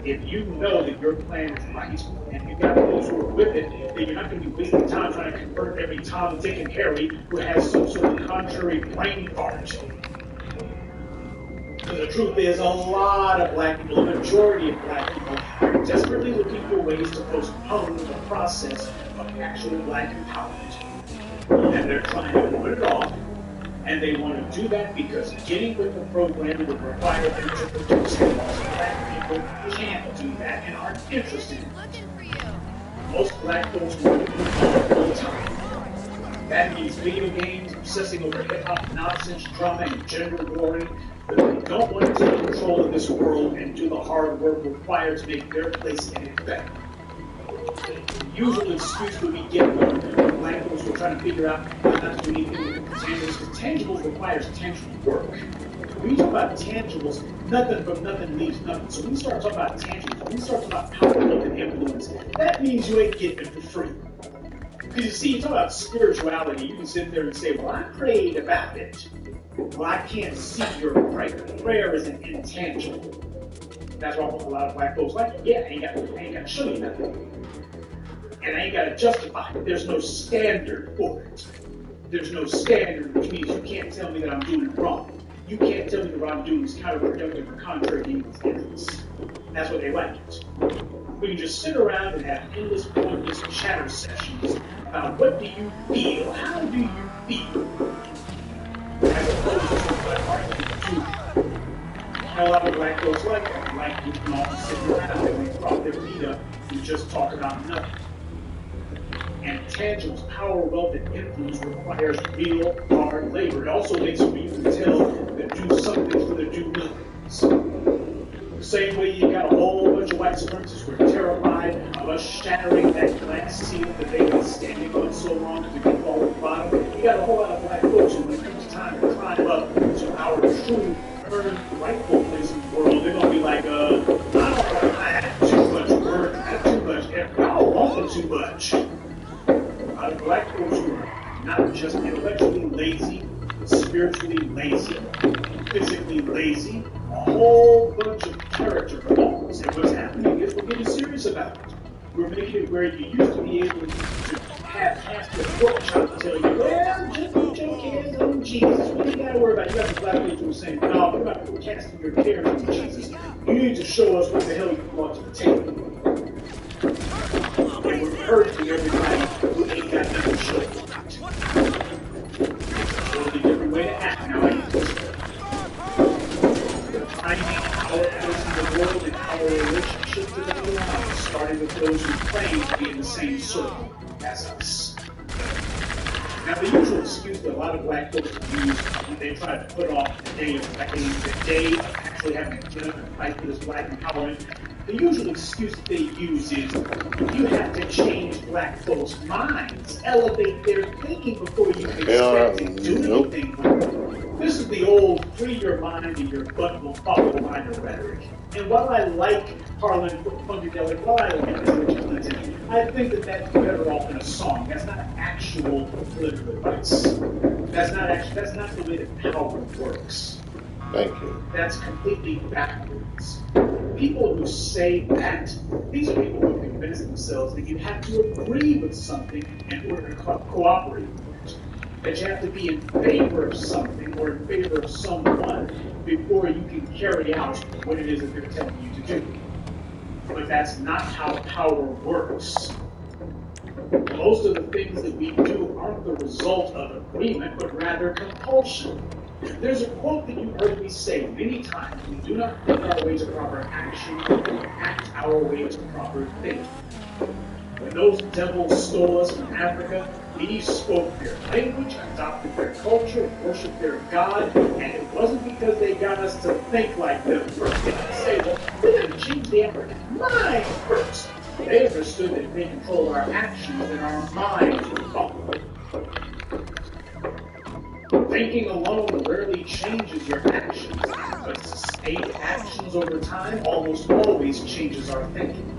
If you know that your plan is right, and you've got those who are with it, then you're not going to be wasting time trying to convert every Tom, Dick, and Harry who has some sort of contrary brain fart. Because the truth is, a lot of black people, the majority of black people, are desperately looking for ways to postpone the process of actual black empowerment. And they're trying to put it off. And they want to do that because getting with the program would require them to produce laws. Black people can't do that and aren't interested in it. Most black folks want to do it all the time. That means video games, obsessing over hip-hop nonsense, drama, and gender warring. But they don't want to take control of this world and do the hard work required to make their place in it better. The usual excuse that we get when black folks are trying to figure out how not to do anything with tangibles, because tangibles requires tangible work. When you talk about tangibles, nothing from nothing leaves nothing. So when you start talking about tangibles, when you start talking about power, look, and influence, that means you ain't getting it for free. Because you see, you talk about spirituality, you can sit there and say, well, I prayed about it. Well, I can't see your prayer. Prayer is an intangible. That's why a lot of black folks like it. Yeah, I ain't got to show you nothing. And I ain't got to justify it. There's no standard for it. There's no standard, which means you can't tell me that I'm doing it wrong. You can't tell me that what I'm doing is counterproductive or contrary to people's interests. That's what they like it. We can just sit around and have endless, pointless chatter sessions about what do you feel, how do you feel, as opposed to what are you doing. And a lot of black folks like that. Black people can often sit around and they prop their feet up and just talk about nothing. And tangibles, power, wealth, and influence requires real, hard labor. It also makes for you to tell that do something for the do nothings. The same way you got a whole bunch of white supremacists who are terrified of us shattering that glass ceiling that they've been standing on so long to get fall at the bottom. You got a whole lot of black folks who, when it comes time to climb up to our true, earned, rightful place in the world, they're going to be like, I don't want to have too much work, not too much effort, I don't want too much. Black folks who are not just intellectually lazy, spiritually lazy, physically lazy, a whole bunch of character flaws. And what's happening is we're getting serious about it. We're making it where you used to be able to have half the workshop tell you, well, just put your cares on Jesus. What do you got to worry about? You got the black folks who are saying, no, we're not casting your cares on Jesus. You need to show us what the hell you brought to the table. And we're encouraging everybody who ain't got nothing to show. It's a totally different way to act now. the world and our relationship to them belongs, starting with those who claim to be in the same circle as us. Now, the usual excuse that a lot of black folks use when they try to put off the day of reckoning, the day of actually having to get up and fight for this black empowerment, the usual excuse that they use is you have to change black folks' minds, elevate their thinking before you can expect to do anything with them. This is the old free your mind and your butt will follow line of rhetoric. And while I like Harlan Funkadelic, while I like Richard Clinton, I think that that's better off in a song. That's not actual political advice. That's not the way that power works. Thank you. That's completely backwards. People who say that, these are people who convince themselves that you have to agree with something in order to cooperate with it. That you have to be in favor of something or in favor of someone before you can carry out what it is that they're telling you to do. But that's not how power works. Most of the things that we do aren't the result of agreement, but rather compulsion. There's a quote that you've heard me say many times: we do not think our way to proper action, we act our way to proper thinking. When those devils stole us from Africa, we spoke their language, adopted their culture, worshipped their God, and it wasn't because they got us to think like them first. They didn't say, well, we're going to change the African mind first. They understood that if they control our actions, then our minds would follow. Thinking alone rarely changes your actions, but sustained actions over time almost always changes our thinking.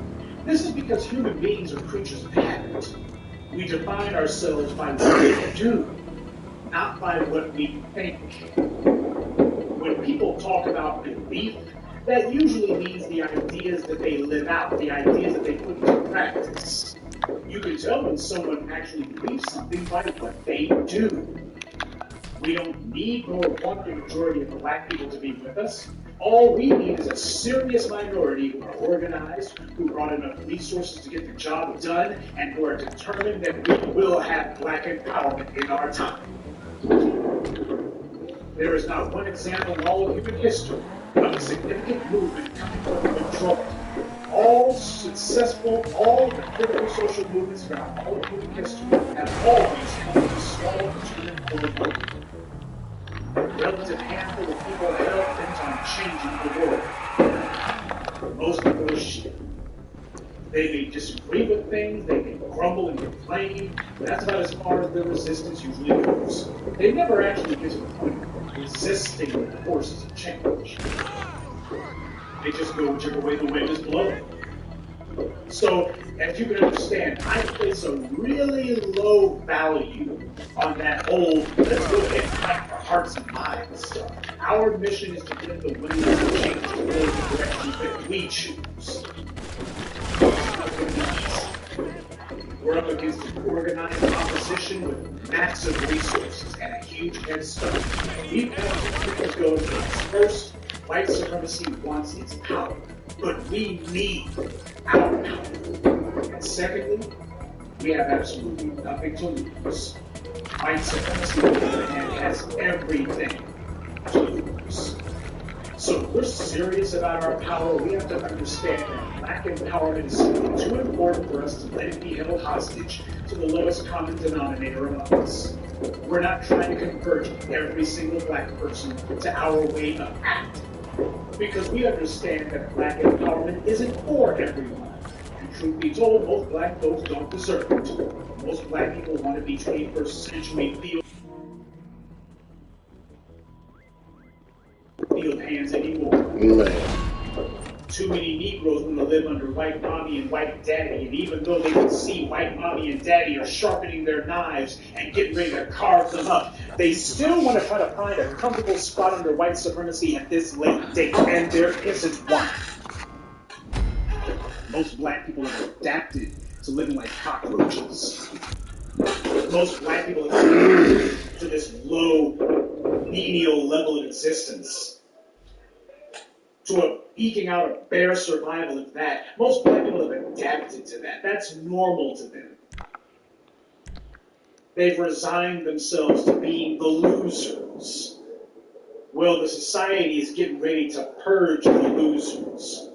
This is because human beings are creatures of habit. We define ourselves by what we do, not by what we think. When people talk about belief, that usually means the ideas that they live out, the ideas that they put into practice. You can tell when someone actually believes something by what they do. We don't need nor want the majority of black people to be with us. All we need is a serious minority who are organized, who brought enough resources to get the job done, and who are determined that we will have black empowerment in our time. There is not one example in all of human history of a significant movement coming from the majority. All successful, all the critical social movements throughout all of human history have always come from a small, determined minority. A relative handful of people hell bent on changing the world. Most people are shit. They may disagree with things, they may grumble and complain, but that's about as far as their resistance usually goes. They never actually get to the point of resisting the forces of change. They just go whichever way the wind is blowing. So, as you can understand, I place a really low value on that whole, let's go ahead and fight for hearts and minds stuff. Our mission is to get the wind to change the world in the direction that we choose. We're up against an organized opposition with massive resources and a huge head start. We've had to go against. First, white supremacy wants its power, but we need our power. And secondly, we have absolutely nothing to lose. White supremacy, on the other hand, has everything to lose. So if we're serious about our power, we have to understand that black empowerment is simply too important for us to let it be held hostage to the lowest common denominator among us. We're not trying to convert every single black person to our way of acting, because we understand that black empowerment isn't for everyone. And truth be told, most black folks don't deserve it. Most black people want to be 21st century field hands anymore. Too many Negroes want to live under white mommy and white daddy, and even though they can see white mommy and daddy are sharpening their knives and getting ready to carve them up, they still want to try to find a comfortable spot under white supremacy at this late date, and there isn't one. Most black people have adapted to living like cockroaches. Most black people have adapted to this low, menial level of existence. To eking out a bare survival of that. Most black people have adapted to that. That's normal to them. They've resigned themselves to being the losers, Well, the society is getting ready to purge the losers.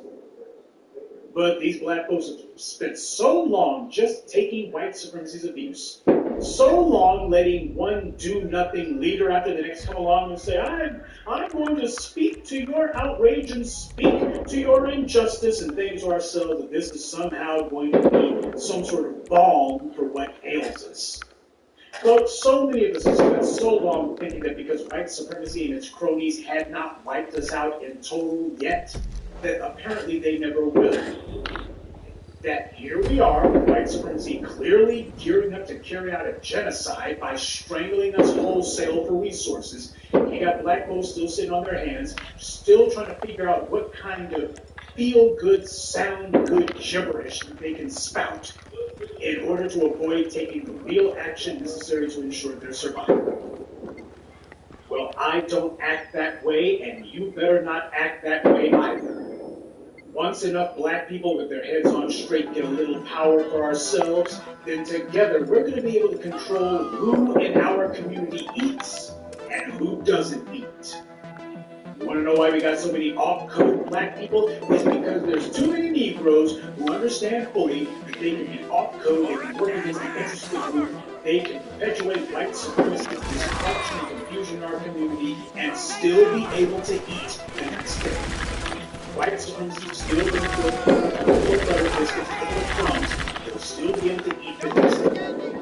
But these black folks have spent so long just taking white supremacy's abuse, so long letting one do-nothing leader after the next come along and say, I'm going to speak to your outrage and speak to your injustice, and think to ourselves that this is somehow going to be some sort of balm for what ails us. But so many of us have spent so long thinking that because white supremacy and its cronies had not wiped us out in total yet, that apparently they never will. That here we are, with white supremacy clearly gearing up to carry out a genocide by strangling us wholesale for resources. You got black folks still sitting on their hands, still trying to figure out what kind of feel-good, sound-good gibberish they can spout in order to avoid taking the real action necessary to ensure their survival. Well, I don't act that way, and you better not act that way either. Once enough black people with their heads on straight get a little power for ourselves, then together we're going to be able to control who in our community eats and who doesn't eat. You want to know why we got so many off-code black people? It's because there's too many Negroes who understand fully that they can be off-code, they can work against the interests of the group, they can perpetuate white supremacy, dysfunction, and confusion in our community, and still be able to eat the next day. White supremacy is still going to go butter biscuits, crumbs, they'll still be able to eat the next day.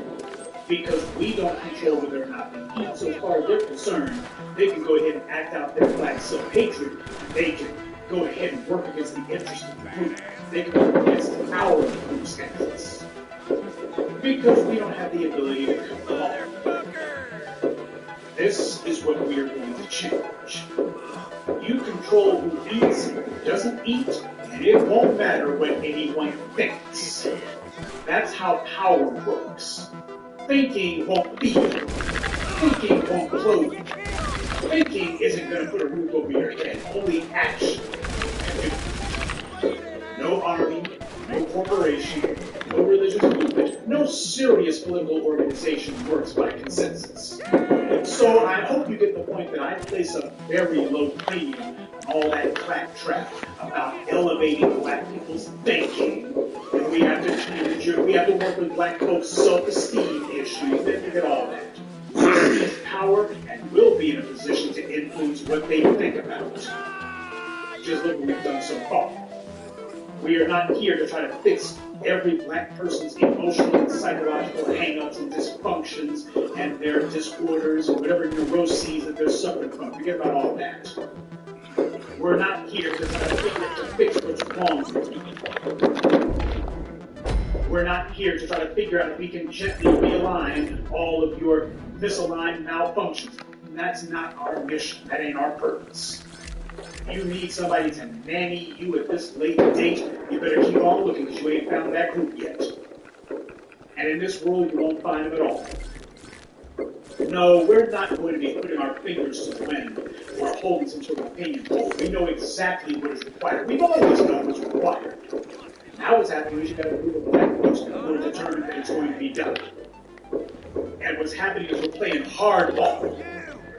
Because we don't control whether or not they eat, so as far as they're concerned, they can go ahead and act out their black self-hatred. They can go ahead and work against the interests of the group. They can work against our group's interests. Because we don't have the ability to control. This is what we are going to change. You control who eats and who doesn't eat, and it won't matter what anyone thinks. That's how power works. Thinking won't feed you. Thinking won't clothe you. Thinking isn't going to put a roof over your head. Only action can do. No army, no corporation, no religious movement, no serious political organization works by consensus. So I hope you get the point that I place a very low premium on all that claptrap about elevating black people's thinking. And we have to work with black folks' self-esteem issues. Then forget all that. We have power and will be in a position to influence what they think about. Just look what we've done so far. We are not here to try to fix every black person's emotional and psychological hang-ups and dysfunctions and their disorders and whatever neuroses that they're suffering from. Forget about all that. We're not here to try to fix what's wrong with you. We're not here to try to figure out if we can gently realign all of your misaligned malfunctions. That's not our mission. That ain't our purpose. You need somebody to nanny you at this late date, you better keep on looking because you ain't found that group yet. And in this world, you won't find them at all. No, we're not going to be putting our fingers to the wind or holding some sort of opinion poll. We know exactly what is required. We've always known what's required. Now what's happening is you got a group of black folks who are determined that it's going to be done. And what's happening is we're playing hardball.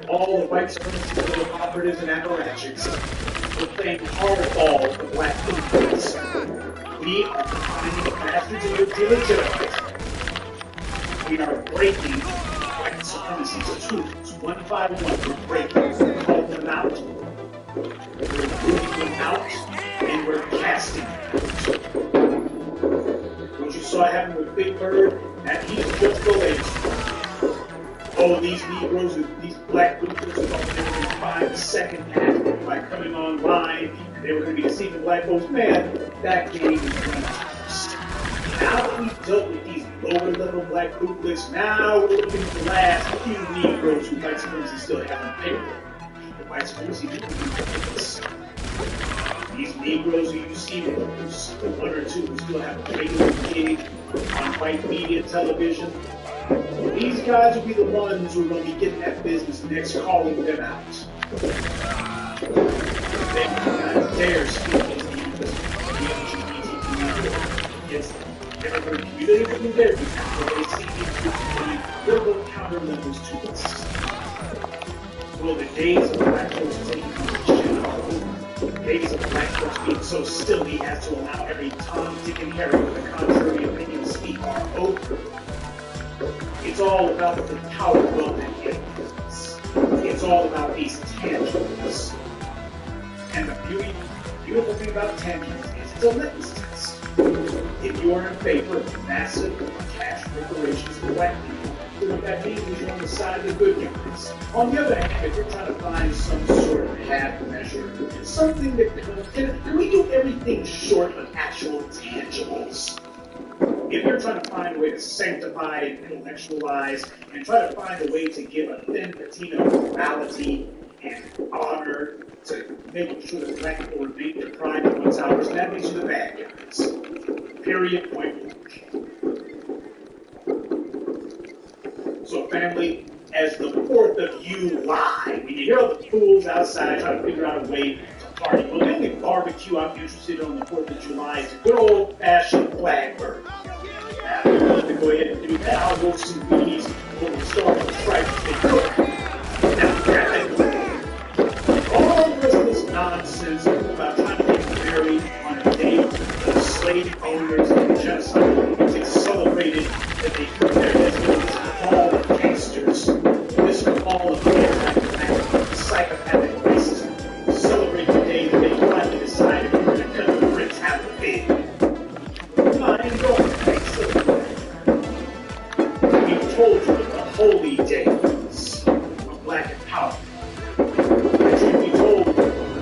All the white supremacists, little operatives and apparatchiks, we're playing hardball with the black influence. We are finding the bastards of the illegitimate. We are breaking white supremacy's tools. One by one, we're breaking them. We're calling them out. We're moving them out, and we're casting them. What you saw happen with Big Bird, that he's just the latest one. Oh, these Negroes, these black boosters are going to find the second act by coming online, and they were going to be deceiving black folks. Man, that game is going to lose. Now that we've dealt with these lower-level black bootlicks, now we're looking at the last few Negroes who white supremacy still have on payroll. The white supremacy people do this. These Negroes who you see, the one or two who still have a regular gig on white media television, these guys will be the ones who are going to be getting that business next, calling them out. They dare speak against the LGBT community, against every community within their community, where they see these groups as being liberal counter members to us. Will the days of black folks taking position are over? The days of black folks being so silly as to allow every Tom, Dick, and Harry with a contrary opinion to speak are over. It's all about the power, wealth, and influence. It's all about these tangibles. And the beautiful thing about tangibles is it's a litmus test. If you are in favor of massive cash reparations for black people, then what that means is you're on the side of the good guys. On the other hand, if you're trying to find some sort of half measure, something that can we do everything short of actual tangibles? If you're trying to find a way to sanctify and intellectualize and try to find a way to give a thin patina of morality and honor to making sure that black people remain deprived of one's hours, that makes you the bad guys. Period, point blank. So family, as the fourth of you lie, when you hear all the fools outside trying to figure out a way to party, well, the only barbecue I'm interested in on the 4th of July is a good old-fashioned flag burning. Now, if you want to go ahead and do that, I'll go some bees over the Star and Stripes if they cook. Now, all the rest of this nonsense about trying to get married on a day of slave owners and genocide, it's celebrated that they put their husbands all of gangsters. This cabal of anti-black, psychopathic racism celebrate the day that they finally decided we're going to cut the Brits out of the bed. Fine, go ahead. We told you of the holy days of black empowerment. The truth be told,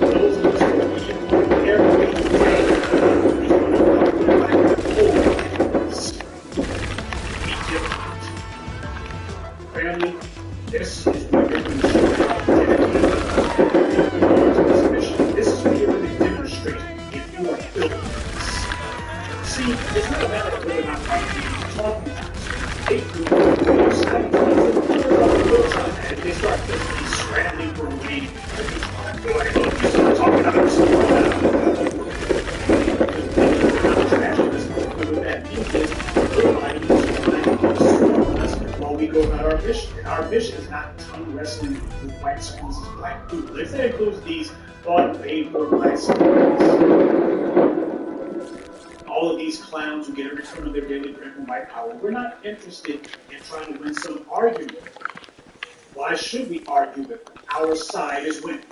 those of us who believe every day is going to come black holy days. Be different. Family, this is what you're going to show how dedicated you are to this mission. This is what you're going to demonstrate if you are building this. See, it's not a matter of whether or not I'm talking about and they start physically scrambling for a way to start talking about what that means is everybody is trying to storm us while we go about our mission. And our mission is not tongue wrestling with white supremacist black people. If that includes these thought paid for black supremacists. All of these clowns who get a return on their daily bread from white power, we're not interested in trying to win some argument. Why should we argue that our side is winning?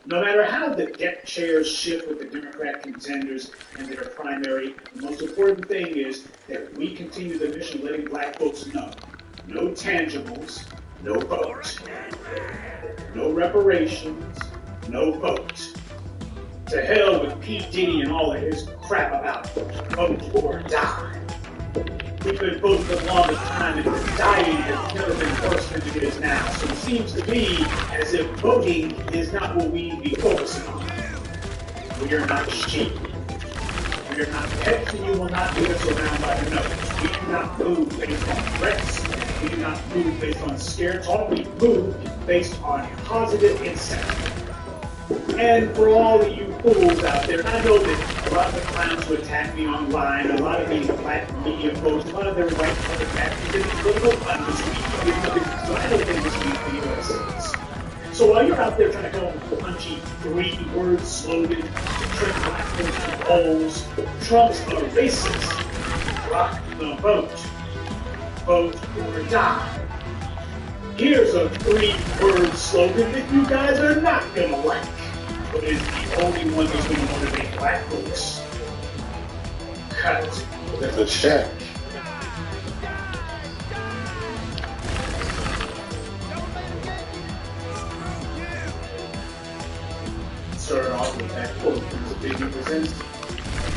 No matter how the deck chairs shift with the Democrat contenders and their primary, the most important thing is that we continue the mission letting black folks know. No tangibles, no vote. No reparations, no vote. To hell with P. Diddy and all of his crap about vote or die. We've been voting for the longest time and dying has never been worse than it is now. So it seems to be as if voting is not what we need to be focusing on. We are not sheep. We are not pets and you will not lead us around by the nose. We do not move based on threats. We do not move based on scare talk. We move based on positive incentive. And for all of you fools out there, I know that a lot of the clowns who attack me online, a lot of these black media folks, a lot of their white public activists, they don't understand. So I don't think this needs video essays. So while you're out there trying to come up with punchy 3-word slogan to trick black folks to polls, Trump's a racist. Rock the vote. Vote or die. Here's a 3-word slogan that you guys are not gonna like. But it's the only one that's going to motivate black folks. Cut the check. Started off with that quote from the Biggie presents,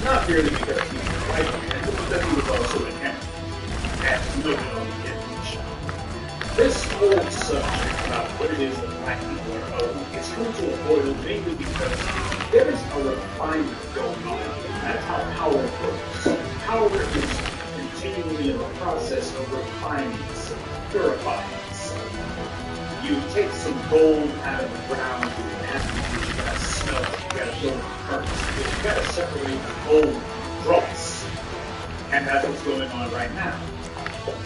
not merely because he's a white man, but because he was also an empty. That's no on the image. This whole subject about what it is that black people are owed, it's come to a boil mainly because there is a refinement going on. That's how power works. Power is continually in the process of refining itself, purifying itself. You take some gold out of the ground, and after you gotta smelt it, you gotta go to the furnace. You gotta separate the gold from dross. And that's what's going on right now.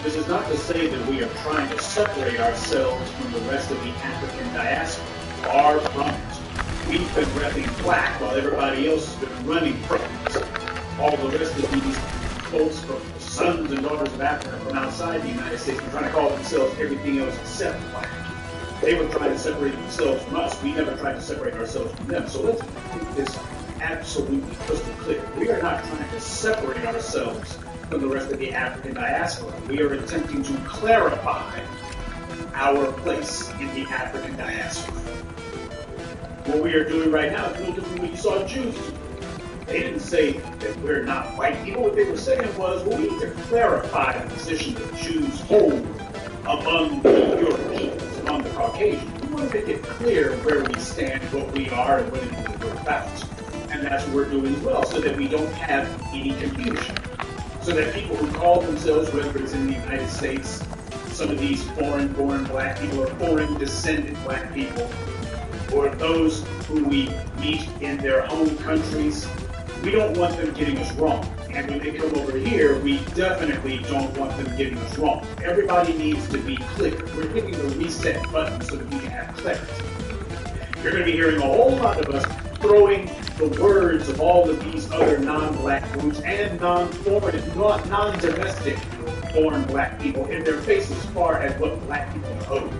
This is not to say that we are trying to separate ourselves from the rest of the African diaspora. Far from it. We've been repping black while everybody else has been running from it. All the rest of these folks, from sons and daughters of Africa from outside the United States, were trying to call themselves everything else except black. They were trying to separate themselves from us. We never tried to separate ourselves from them. So let's make this absolutely crystal clear. We are not trying to separate ourselves from the rest of the African diaspora. We are attempting to clarify our place in the African diaspora. What we are doing right now is a little different from what you saw Jews do. They didn't say that we're not white people. What they were saying was, well, we need to clarify the position that Jews hold among the Europeans, among the Caucasians. We want to make it clear where we stand, what we are, and what it is that we're about. And that's what we're doing as well, so that we don't have any confusion. So that people who call themselves, whether it's in the United States, some of these foreign-born black people or foreign-descended black people, or those who we meet in their home countries, we don't want them getting us wrong. And when they come over here, we definitely don't want them getting us wrong. Everybody needs to be clear. We're hitting the reset button so that we can have clarity. You're going to be hearing a whole lot of us throwing the words of all of these other non-black groups and non-foreign, non-domestic foreign black people in their face as far as what black people owe.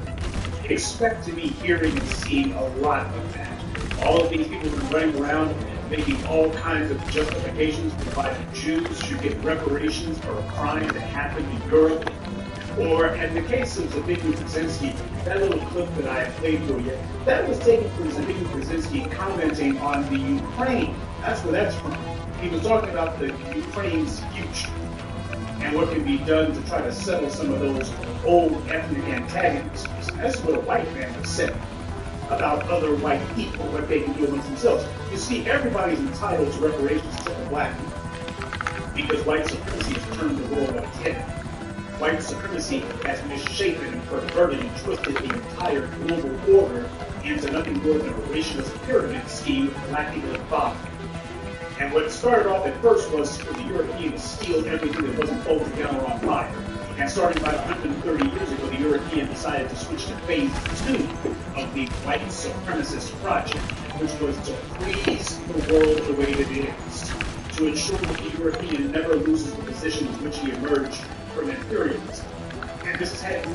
Expect to be hearing and seeing a lot of that. All of these people are running around making all kinds of justifications for why the Jews should get reparations for a crime that happened in Europe. Or, in the case of Zbigniew Brzezinski, that little clip that I played for you, that was taken from Zbigniew Brzezinski commenting on the Ukraine. That's where that's from. He was talking about the Ukraine's future and what can be done to try to settle some of those old ethnic antagonisms. That's what a white man would say about other white people, what they can do amongst themselves. You see, everybody's entitled to reparations except the black people, because white supremacy has turned the world on its head. White supremacy has misshapen and perverted and twisted the entire global order into nothing more than a racialist pyramid scheme with black people at the bottom. And what started off at first was for the Europeans to steal everything that wasn't bolted down or on fire. And starting about 130 years ago, the Europeans decided to switch to phase 2 of the white supremacist project, which was to freeze the world the way that it is, to ensure that the European never loses the position in which he emerged from imperialism. And this has had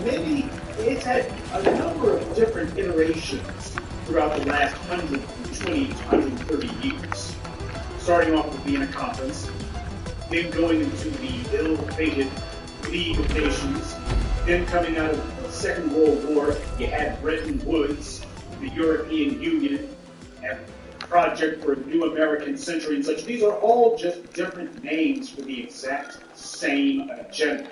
it's had a number of different iterations throughout the last 120 to 130 years. Starting off with Vienna Conference, then going into the ill-fated League of Nations, then coming out of the Second World War, you had Bretton Woods, the European Union, and Project for a New American Century and such. These are all just different names for the exact same agenda,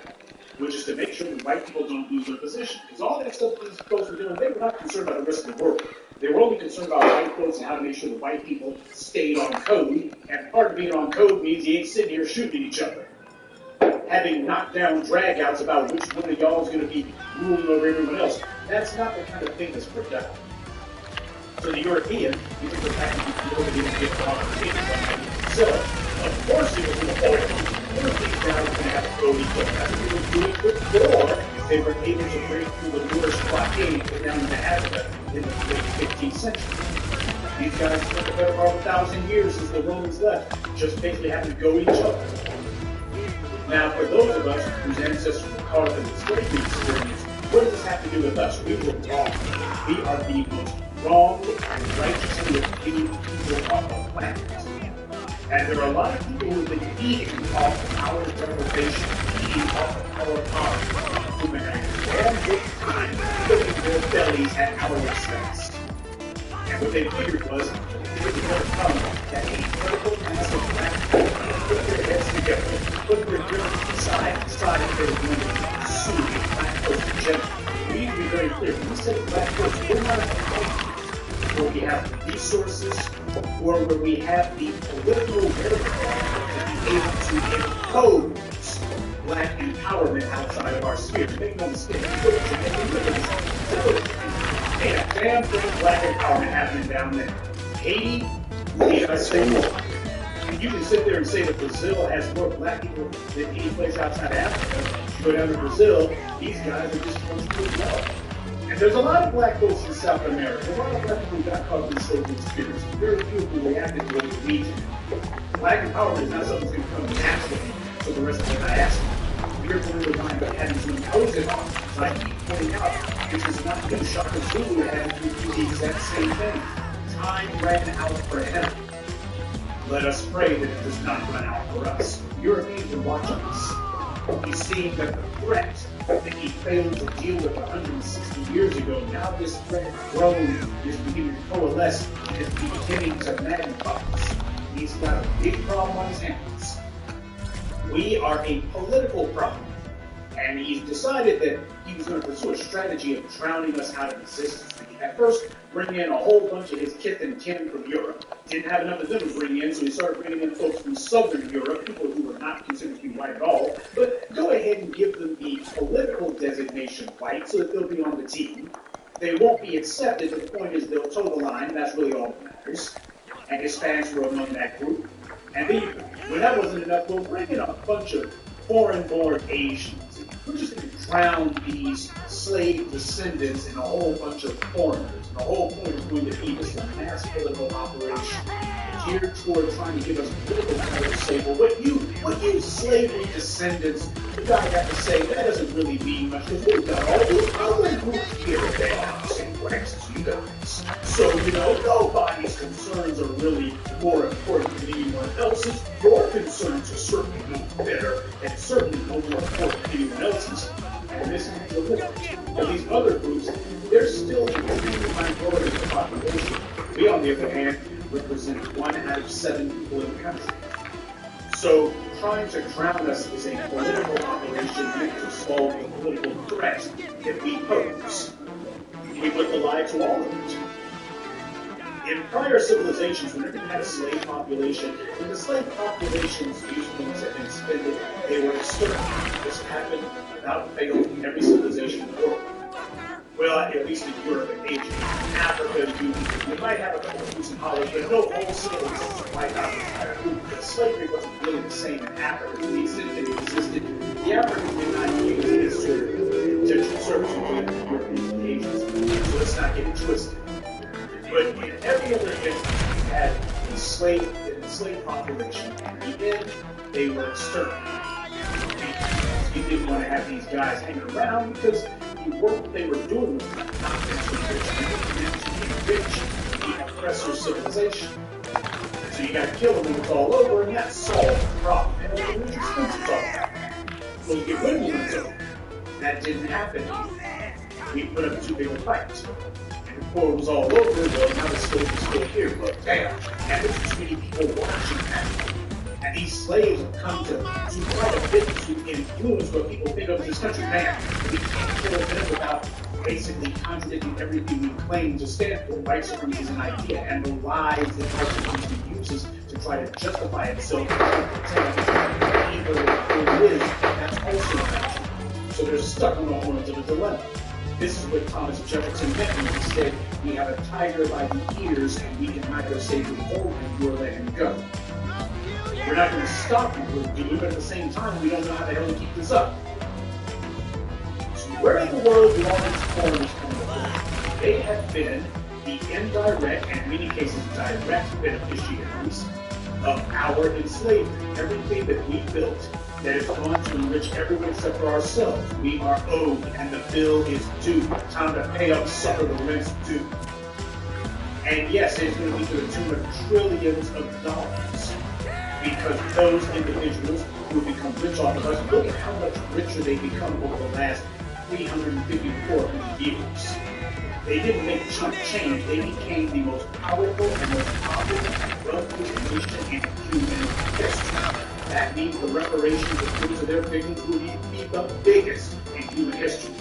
which is to make sure that white people don't lose their position. Because all that stuff these folks were doing, they were not concerned about the rest of the world. They were only concerned about white folks and how to make sure that white people stayed on code. And part of being on code means you ain't sitting here shooting each other, having knockdown dragouts about which one of y'all is going to be ruling over everyone else. That's not the kind of thing that's productive. So the European, because of the fact that the European didn't get complicated, so of course it was in the oil. Of course these guys were going to have to go each other. That's what they were doing before they were able to break through the Moorish blockade and get down into Africa in the 15th century. These guys spent the better part of 1,000 years since the Romans left, just basically having to go each other. Now, for those of us whose ancestors were caught up in the slavery experience, what does this have to do with us? We were wrong. We are the most wrong and righteously obedient people on the planet. And there are a lot of people who have been feeding off of our deprivation, feeding off of our power, who have had a good time filling their bellies at our expense. And what they figured was that they were going to come that a critical mass of black people put their heads together, put their different side to side, and they were going to pursue a black folk agenda. We need to be very clear. When we say black folks, we're not a country where we have the resources or where we have the political wherewithal to be able to impose black empowerment outside of our sphere. Make no mistake, ain't a damn thing black empowerment happening down there. Haiti, the United States, You can sit there and say that Brazil has more black people than any place outside Africa. You go down to Brazil, these guys are just supposed to know. And there's a lot of black folks in South America. There's a lot of black people who got caught in the slavery experience. Very few who reacted to it immediately. Black empowerment is not something that's going to come naturally for the rest of the diaspora. We're going to remind by having to impose it on. So I keep pointing out, this is not new. Shaka Zulu had to do the exact same thing. Time ran out for him. Let us pray that it does not run out for us. Europeans are watching us. He's seeing that the threat that he failed to deal with 160 years ago, now this threat has grown, is beginning to coalesce, and is beginning to magnify us. He's got a big problem on his hands. We are a political problem. And he's decided that he was going to pursue a strategy of drowning us out of existence. At first, bring in a whole bunch of his kith and kin from Europe. Didn't have enough of them to bring in, so he started bringing in folks from Southern Europe, people who were not considered to be white at all. But go ahead and give them the political designation white so that they'll be on the team. They won't be accepted, but the point is they'll toe the line, and that's really all that matters. And Hispanics were among that group. And then, when that wasn't enough, we'll bring in a bunch of foreign-born Asians. We're just going to drown these slave descendants in a whole bunch of foreigners. And the whole point is going to be this mass political operation geared toward trying to give us political power to say, well, what you slavery descendants, the guy got to say, that doesn't really mean much, because we've got all these other groups here that they have the same rights as you guys. So, nobody's concerns are really more important than anyone else's. Your concerns are certainly no better, and certainly no more important than anyone else's. And this is the point. But these other groups, they're still the minority of the population. We, on the other hand, represent 1 out of 7 people in the country. So trying to drown us is a political operation meant to solve a political threat that we pose. We put the lie to all of it. In prior civilizations, whenever you had a slave population, when the slave population's usefulness had been expended, they were exterminated. This happened without fail in every civilization in the world. Well, at least in Europe and Asia. Africa, you might have a couple of groups in Holland, but no wholesale exists like Africa. But slavery wasn't really the same in Africa to the extent that it existed. The Africans did not use it as sort of potential service between the Europeans and Asians. So let's not get it twisted. But in every other instance, we had a slave population, and in the end, they were exterminated. You didn't want to have these guys hanging around because the work they were doing was not to enrich the oppressor civilization. So you got to kill them when it's all over, and that solved the problem. And it was expensive to solve that. So you get rid of them when it's over. That didn't happen. We put up too big a fight. And before it was all over, well, now the slave is still here. But damn, and there's too many people watching that. And these slaves have come to quite a bit to influence what people think of this country. Man, we can't kill them without basically contradicting everything we claim to stand for. White supremacy is an idea, and the lies that white supremacy uses to try to justify itself and either it is, that's also not true. So they're stuck on the horns of a dilemma. This is what Thomas Jefferson meant when he said, we have a tiger by the ears, and we can neither safely hold him nor let him go. We're not going to stop you from doing it, but at the same time, we don't know how the hell to keep this up. So where in the world do all these foreigners come from? They have been the indirect, and in many cases direct beneficiaries of our enslavement. Everything that we built that has gone to enrich everyone except for ourselves, we are owed, and the bill is due. Time to pay up, sucker, the rent's due. And yes, it's going to be to the tune of trillions of dollars. Because those individuals who become rich off of us, look at how much richer they become over the last 350 to 400 years. They didn't make chump change. They became the most powerful and most popular and wealthiest nation in human history. That means the reparations that given to their victims will be the biggest in human history.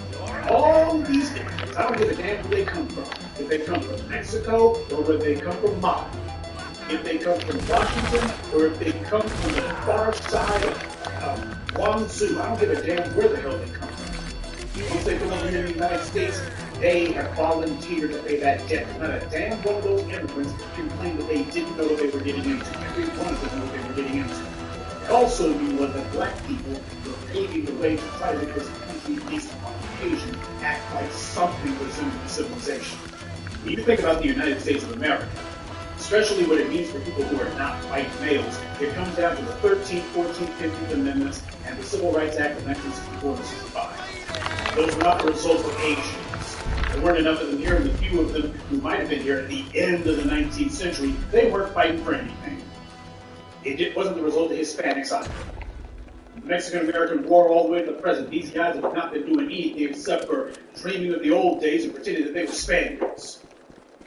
All of these things, I don't give a damn where they come from. If they come from Mexico or where they come from Mali. If they come from Washington, or if they come from the far side of Guangzhou, I don't give a damn where the hell they come from. Once they come over here in the United States, They have volunteered to pay that debt. Not a damn one of those immigrants can claim that they didn't know what they were getting into. Every one of them knew what they were getting into. It also knew what the black people were paving the way to try to make this country, at least on occasion, act like something resembling civilization. When you think about the United States of America, especially what it means for people who are not white males, it comes down to the 13th, 14th, 15th Amendments and the Civil Rights Act of 1964 and 65. Those were not the result of Asians. There weren't enough of them here, and the few of them who might have been here at the end of the 19th century, they weren't fighting for anything. It wasn't the result of Hispanics either. The Mexican-American War all the way to the present, these guys have not been doing anything except for dreaming of the old days and pretending that they were Spaniards.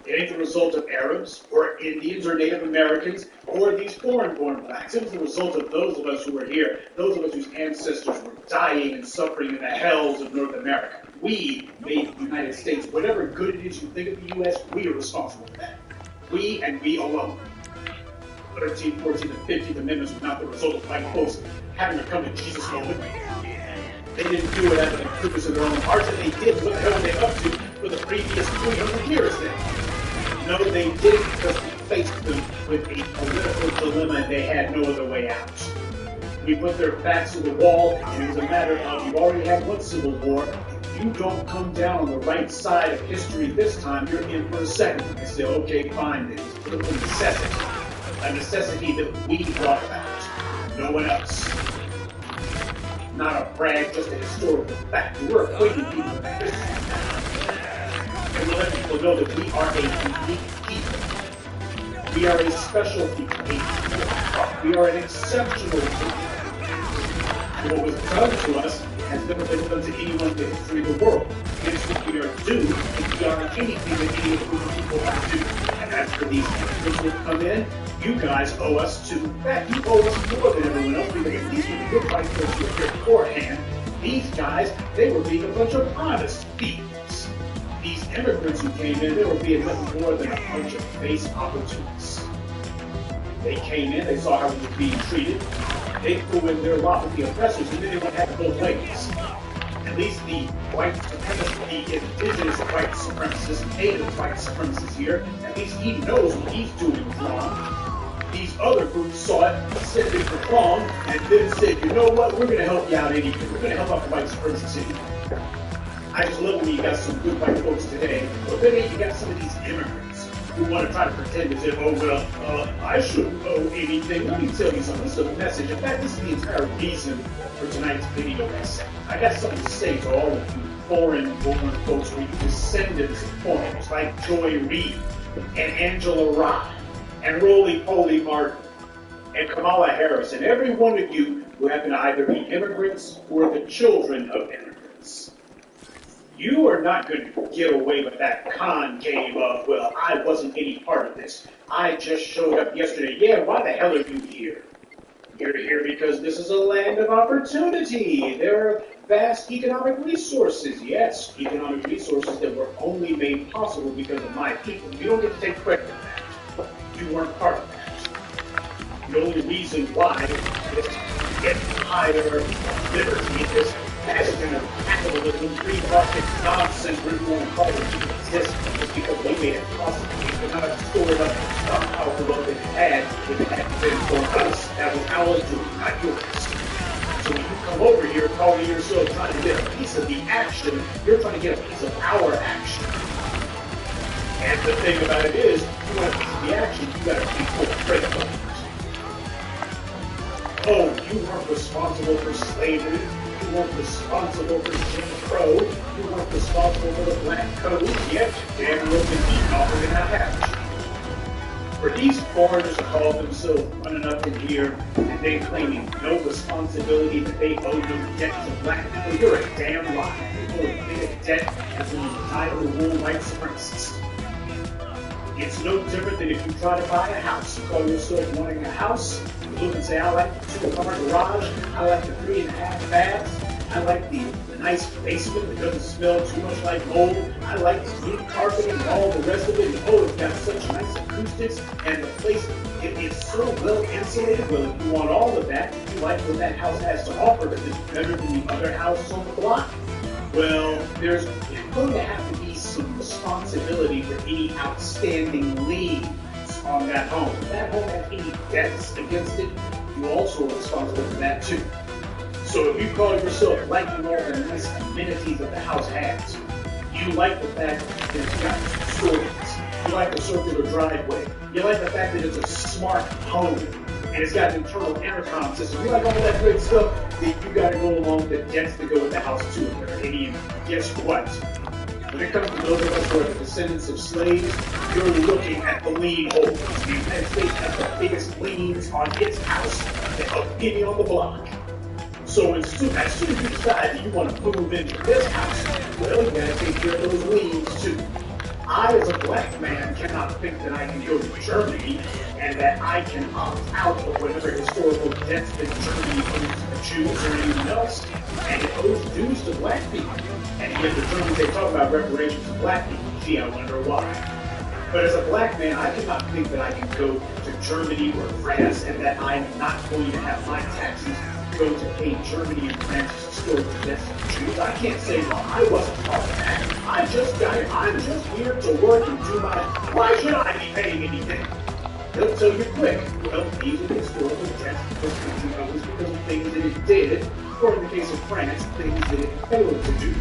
It ain't the result of Arabs, or Indians, or Native Americans, or these foreign-born blacks. It was the result of those of us who were here, those of us whose ancestors were dying and suffering in the hells of North America. We made the United States. Whatever good it is you think of the U.S., we are responsible for that. We and we alone. 13th, 14th, and 15th Amendments were not the result of white folks having a come-to-Jesus moment. They didn't do it out of the goodness of their own hearts, and they did. What the hell were they up to for the previous 300 years then? No, they did it because we faced them with a political dilemma and they had no other way out. We put their backs to the wall, and it was a matter of, you already had one civil war. If you don't come down on the right side of history this time, you're in for a second. They say, okay, fine, then. It's political necessity. A necessity that we brought about. No one else. Not a brag, just a historical fact. We're equating people with history. And we'll let people know that we are a unique people. We are a special people. We are an exceptional people. What was done to us has never been done to anyone in the history of the world. Hence what we are due is beyond anything that any of the people have to do. And that's for these immigrants who come in. You guys owe us too. In fact, you owe us more than everyone else because at least when the good white folks were here beforehand, these guys, they were being a bunch of honest thieves. These immigrants who came in, they were being nothing more than a bunch of base opportunists. They came in, they saw how we were being treated, they threw in their lot with the oppressors, and then they went after both ways. At least the white supremacists, the indigenous white supremacists, native white supremacists here, at least he knows what he's doing is wrong. These other groups saw it, said it was wrong, and then said, you know what, we're going to help you out anyway. We're going to help out the white supremacists anyway. I just love when you got some good white folks today, but then you got some of these immigrants who want to try to pretend as if, oh, well, I shouldn't owe anything. Let me tell you something. This is a message. In fact, this is the entire reason for tonight's video essay. I got something to say to all of you foreign-born folks or you descendants of foreigners like Joy Reid and Angela Rye and Roly-Poly Martin and Kamala Harris and every one of you who happen to either be immigrants or the children of immigrants. You are not going to get away with that con game of, well, I wasn't any part of this. I just showed up yesterday. Yeah, why the hell are you here? You're here because this is a land of opportunity. There are vast economic resources. Yes, economic resources that were only made possible because of my people. You don't get to take credit for that. You weren't part of that. The only reason why is to get higher liberty, this bastion of capitalism, free market nonsense, whatever you want to call it, exists is because they made it possible. They could not have stored up and stockpiled the what they had if it hadn't been for us. That was our doing, not yours. So when you come over here calling yourself trying to get a piece of the action, you're trying to get a piece of our action. And the thing about it is, you want a piece of the action, you got to be full credit for it. Oh, you weren't responsible for slavery. You weren't responsible for Jim Crow. You weren't responsible for the Black Code. Yet, you damn well been eaten off of it, not have you. For these foreigners to call themselves running up in here and they claiming no responsibility that they owe no debt to black people, you're a damn lie. They owe as big a debt as an entitled wool white supremacist. It's no different than if you try to buy a house. You call yourself wanting a house. You look and say, I like the 2-car garage. I like the 3.5 baths. I like the nice basement that doesn't smell too much like mold. I like the new carpet and all the rest of it. And oh, it's got such nice acoustics. And the place, it's so well insulated. Well, if you want all of that, you like what that house has to offer, but it's better than the other house on the block. Well, there's going to have to be responsibility for any outstanding liens on that home. If that home has any debts against it, you also are responsible for that too. So if you call yourself liking all the nice amenities that the house has, you like the fact that it's got storage, you like the circular driveway, you like the fact that it's a smart home, and it's got an internal intercom system, you like all that great stuff, then you gotta go along with the debts that go with the house too. If there are any, guess what? When it comes to those of us who are the descendants of slaves, you're looking at the lien holders. The United States has the biggest liens on its house of any on the block. So as soon as you decide that you want to move into this house, well, you gotta take care of those liens too. I, as a black man, cannot think that I can go to Germany and that I can opt out of whatever historical debts that Germany owes to the Jews or anyone else, and it owes dues to black people. And yet the Germans, they talk about reparations to black people. Gee, I wonder why. But as a black man, I cannot think that I can go to Germany or France and that I'm not going to have my taxes go to pay Germany and France's historical debts to the Jews. I can't say, well, I wasn't part of that. I'm just here to work and do my, why should I be paying anything? They'll tell you quick, well, these are the historical debts because country owes because of things that it did, or in the case of France, things that it failed to do.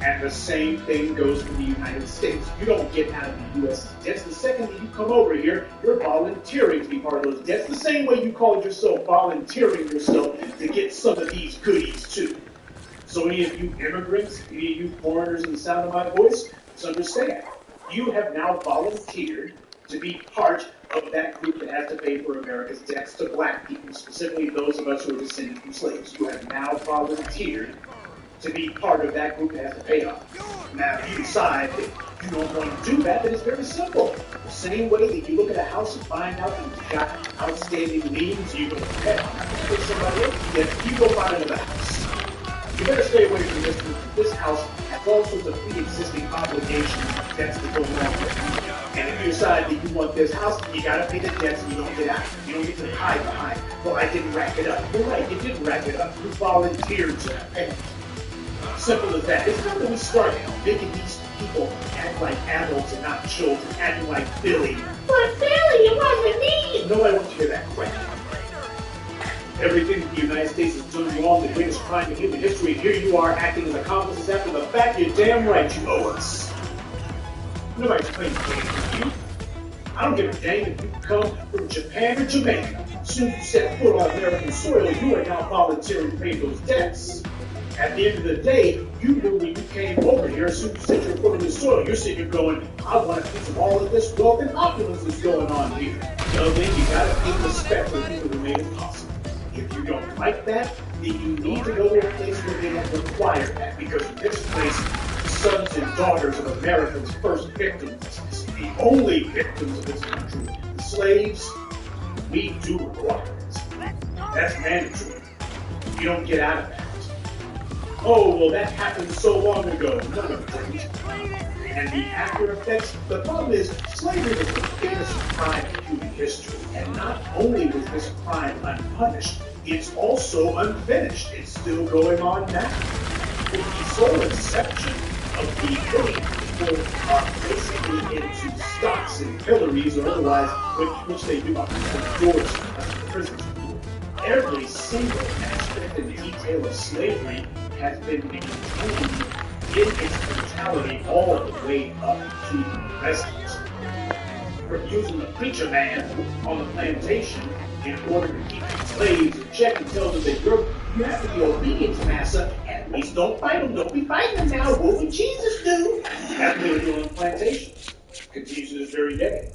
And the same thing goes for the United States. You don't get out of the U.S. debts. The second that you come over here, you're volunteering to be part of those debts. The same way you called yourself volunteering yourself to get some of these goodies too. So any of you immigrants, any of you foreigners in the sound of my voice, just understand. You have now volunteered to be part of that group that has to pay for America's debts to black people, specifically those of us who are descended from slaves. You have now volunteered to be part of that group that has to pay off. Now, if you decide that you don't want to do that, then it's very simple. The same way that you look at a house and find out that you've got outstanding liens, you go, hey, I'm not going to pay somebody else, then you go find another house. You better stay away from this group. This house has all sorts of pre-existing obligations and debts that go along with it. And if you decide that you want this house, you got to pay the debts and you don't get out. You don't get to hide behind, well, I didn't rack it up. You're right, you didn't rack it up. You volunteered to pay. Simple as that. It's time that we start making these people act like adults and not children, acting like Billy. But Billy, it wasn't me! Nobody wants to hear that crap. Everything that the United States has done wrong, the greatest crime in human history, and here you are acting as accomplices after the fact. You're damn right you owe us. Nobody's playing games with you. I don't give a dang if you come from Japan or Jamaica. As soon as you set foot on American soil, you are now volunteering to pay those debts. At the end of the day, you knew when you came over here, as soon as you set your foot on the soil, you're sitting here going, I want a piece of all of this wealth and opulence that's going on here. So then you gotta pay respect to the people who made it possible. If you don't like that, then you need to go to a place where they don't require that, because in this place, the sons and daughters of America's first victims, the only victims of this country, the slaves, we do require it. That's mandatory. You don't get out of that. Oh, well, that happened so long ago. None of it didn't. And the after effects, the problem is, slavery was the biggest crime in human history. And not only was this crime unpunished, it's also unfinished. It's still going on now. With the sole exception of the killing people are basically into stocks and pillories or otherwise, which they do on the doors of the prisons. Every single aspect and detail of slavery has been maintained in its brutality all the way up to the present. From using the preacher man on the plantation in order to keep the slaves in check and tell them that you have to be obedient to Massa, and at least don't fight them, don't be fighting them now, what would Jesus do? That's what they were doing on the plantation. Continues to this very day.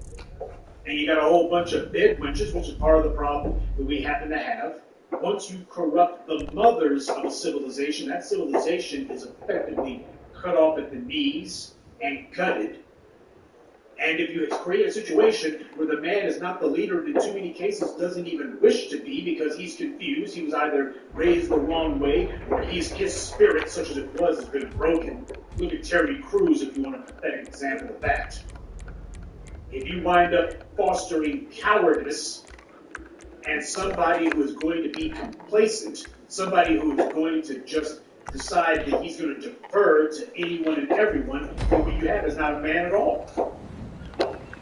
And you got a whole bunch of bed wenches, which is part of the problem that we happen to have. Once you corrupt the mothers of a civilization, that civilization is effectively cut off at the knees and gutted. And if you create a situation where the man is not the leader, and in too many cases doesn't even wish to be because he's confused, he was either raised the wrong way, or his spirit, such as it was, has been broken. Look at Terry Crews if you want a pathetic example of that. If you wind up fostering cowardice, and somebody who is going to be complacent, somebody who is going to just decide that he's going to defer to anyone and everyone, then what you have is not a man at all.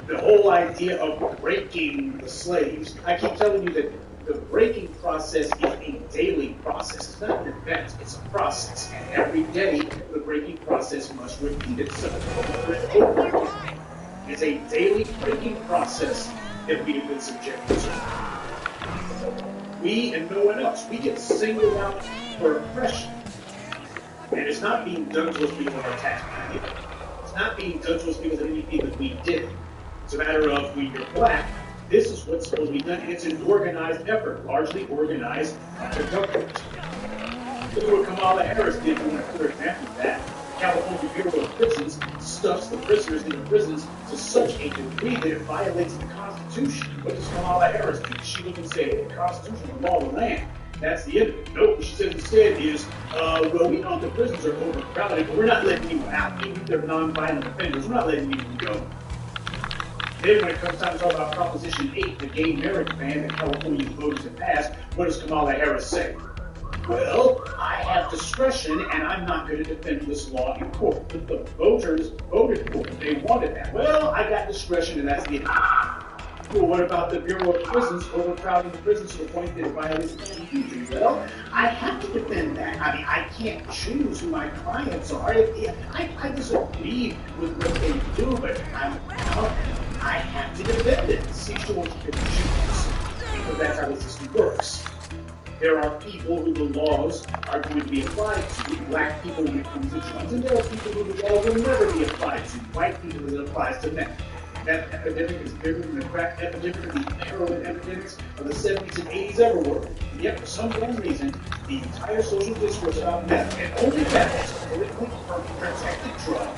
The whole idea of breaking the slaves, I keep telling you that the breaking process is a daily process. It's not an event, it's a process. And every day, the breaking process must repeat itself over and over again. It's a daily breaking process that we have been subjected to. We and no one else. We get singled out for oppression. And it's not being done to us because of our tax money. It's not being done to us because of anything that we did. It's a matter of when you're black, this is what's supposed to be done. And it's an organized effort, largely organized by the government. Look at what Kamala Harris did, for example, that California Bureau of Prisons stuffs the prisoners in the prisons to such a degree that it violates the Constitution. What does Kamala Harris do? She look and say, the Constitution, the law of the land. That's the end of it. Nope, what she said instead is, well, we know the prisons are overcrowded, but we're not letting people out, even if they're non-violent offenders. We're not letting people go. Then when it comes time to talk about Proposition 8, the gay marriage ban that California voters have passed, what does Kamala Harris say? Well, I have discretion, and I'm not going to defend this law in court. But the voters voted for it. They wanted that. Well, I got discretion, and that's the end. Well, what about the Bureau of Prisons overcrowding the prisons to the point that it violates the Constitution? Well, I have to defend that. I mean, I can't choose who my clients are. I disagree with what they do, but I have to defend it. See, she wants to choose, because that's how the system works. There are people who the laws are going to be applied to, black people when it comes to drugs, and there are people who the law will never be applied to, white people as it applies to men. That epidemic is bigger than the crack epidemic or the heroin epidemics of the 70s and 80s ever were. And yet, for some damn reason, the entire social discourse about meth, and only meth, is a politically protected drug,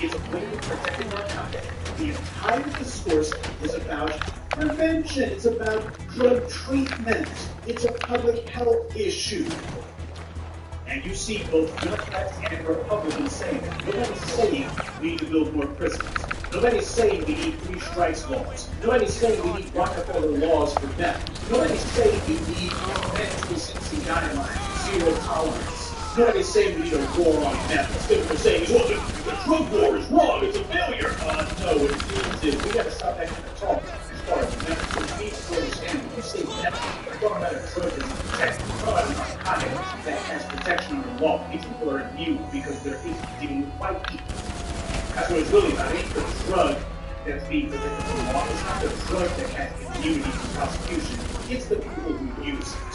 it's a politically protected narcotic. The entire discourse is about prevention. It's about drug treatment. It's a public health issue. And you see both Democrats and Republicans saying that. Nobody's saying we need to build more prisons. Nobody's saying we need three strikes laws. Nobody's saying we need Rockefeller laws for them. Nobody's saying we need mandatory sentencing guidelines, zero tolerance. Nobody's saying we need a war on meth. Instead of saying, well, the drug war is wrong, it's a failure. No, what it means is we got to stop that kind of talk as far as meth. We need to understand when you say meth, we're talking about a drug that's protected. We're talking about a narcotic that has protection under law. These people are immune because they're dealing with white people. That's what it's really about. It ain't the drug that's being protected from law. It's not the drug that has immunity from prosecution. It's the people who use it.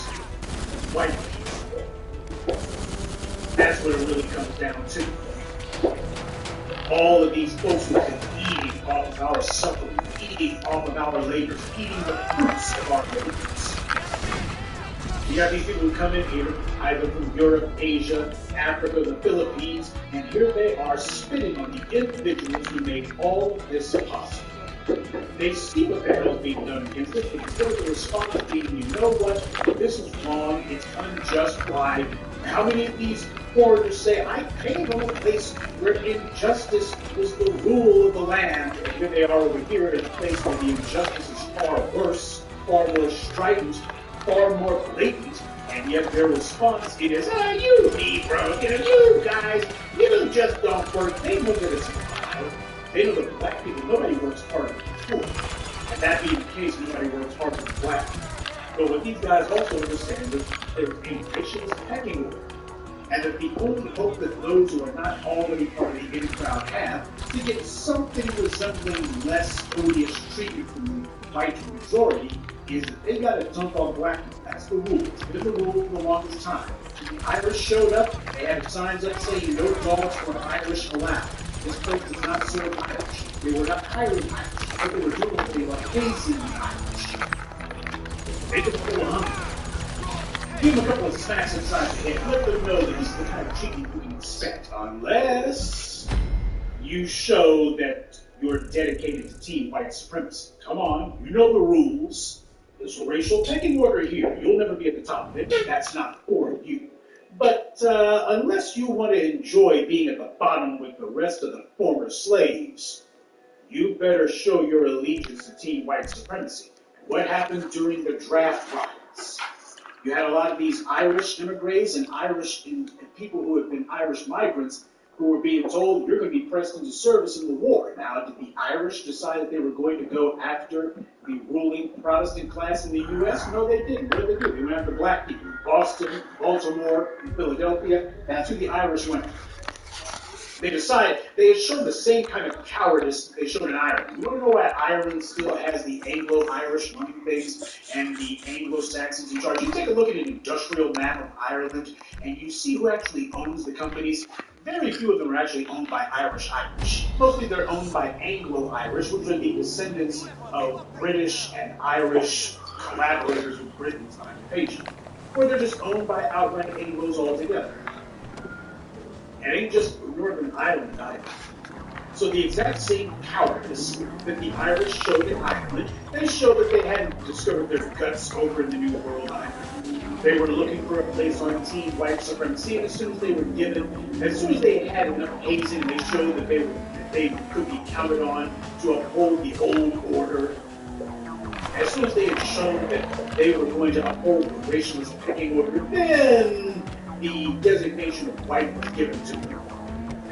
White people. That's what it really comes down to. All of these folks who have been eating off of our suffering, eating off of our labors, eating the fruits of our labors. You got these people who come in here, either from Europe, Asia, Africa, the Philippines, and here they are spitting on the individuals who made all of this possible. They see what the hell is being done against it, but instead of the response being, you know what, this is wrong, it's unjust, why? How many of these foreigners say, I came from a place where injustice was the rule of the land, and here they are over here in a place where the injustice is far worse, far more strident, far more blatant, and yet their response is, you Negroes, you guys, you just don't work. They know that it's hard. They know that black people, nobody works harder than poor. And that being the case, nobody works harder than black people. But what these guys also understand is there's a racist pecking order. And that the only hope that those who are not already part of the in-crowd have to get something resembling less odious treatment from the white majority is that they got to dump on black people. That's the rule. It's been the rule for the longest time. The Irish showed up, they had signs up saying no dogs for Irish allowed. This place does not serve Irish. They were not hiring Irish. What they were doing was they were hazing the Irish. They could pull 100. Give them a couple of smacks inside the head. Let them know that this is the kind of treatment you can expect. Unless you show that you're dedicated to Team White Supremacy. Come on, you know the rules. There's a racial pecking order here. You'll never be at the top of it. That's not for you. But unless you want to enjoy being at the bottom with the rest of the former slaves, you better show your allegiance to Team White Supremacy. What happened during the draft riots? You had a lot of these Irish immigrants and people who had been Irish migrants who were being told, you're going to be pressed into service in the war. Now, did the Irish decide that they were going to go after the ruling Protestant class in the U.S.? No, they didn't. What did they do? They went after black people. Boston, Baltimore, and Philadelphia. That's who the Irish went. They decided they had shown the same kind of cowardice they showed in Ireland. You want to know why Ireland still has the Anglo-Irish running things and the Anglo-Saxons in charge? You take a look at an industrial map of Ireland and you see who actually owns the companies. Very few of them are actually owned by Irish. Mostly they're owned by Anglo-Irish, which would be descendants of British and Irish collaborators with Britain's occupation. Or they're just owned by outright Anglos altogether. It ain't just Northern Ireland either. So the exact same cowardice that the Irish showed in Ireland, they showed that they hadn't discovered their guts over in the New World either. They were looking for a place on team white supremacy, and as soon as they had enough hazing, and they showed that they could be counted on to uphold the old order. As soon as they had shown that they were going to uphold the racialist pecking order, then the designation of white was given to them.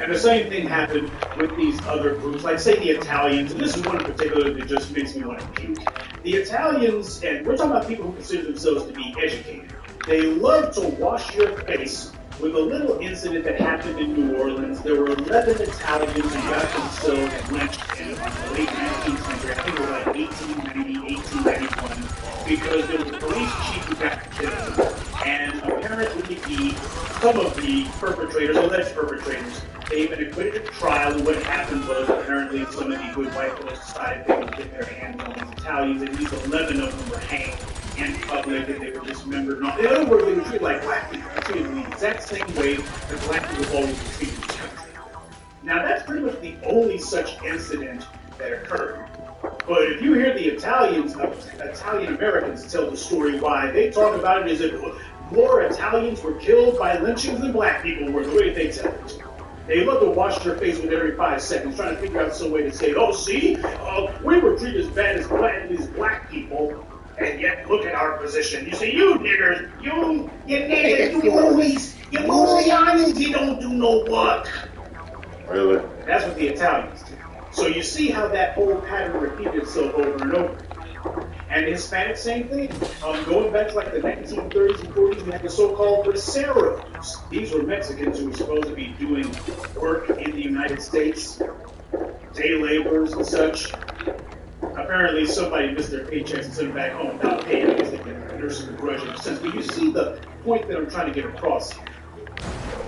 And the same thing happened with these other groups, like say the Italians, and this is one in particular that just makes me want to puke. The Italians, and we're talking about people who consider themselves to be educated, they love to wash your face with a little incident that happened in New Orleans. There were 11 Italians who got themselves lynched in the late 19th century, I think it was like 1890, 1891, because there was a police chief who got killed. And apparently some of the perpetrators, alleged perpetrators, they've been acquitted at trial, and what happened was apparently some of the good white folks decided they would get their hands on these Italians, and these 11 of them were hanged in public, and they were dismembered. In other words, they were treated like black people, treated in the exact same way that black people have always been treated in this country. Now, that's pretty much the only such incident that occurred. But if you hear the Italian Americans tell the story why, they talk about it as if more Italians were killed by lynchings than black people were, the way they tell it. They love to wash their face with every 5 seconds, trying to figure out some way to say, oh, see, we were treated as bad as black people, and yet look at our position. You see, you niggers, you movies, you Morianis, you don't do no work. Really? That's what the Italians do. So you see how that whole pattern repeated itself over and over. And the Hispanic, same thing. Going back to like the 1930s and 40s, we had the so-called braceros. These were Mexicans who were supposed to be doing work in the United States, day laborers and such. Apparently somebody missed their paychecks and sent them back home without paying because they get nursing a grudge in a sense. But you see the point that I'm trying to get across here.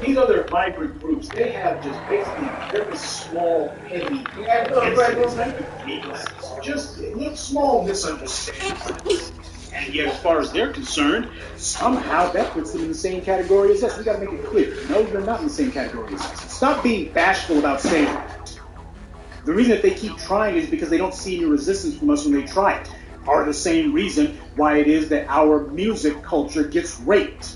These other migrant groups, they have just basically very small, petty incidents, just small misunderstandings. And yet, as far as they're concerned, somehow that puts them in the same category as us. We got to make it clear. No, they're not in the same category as us. Stop being bashful about saying that. The reason that they keep trying is because they don't see any resistance from us when they try it. Part of the same reason why it is that our music culture gets raped.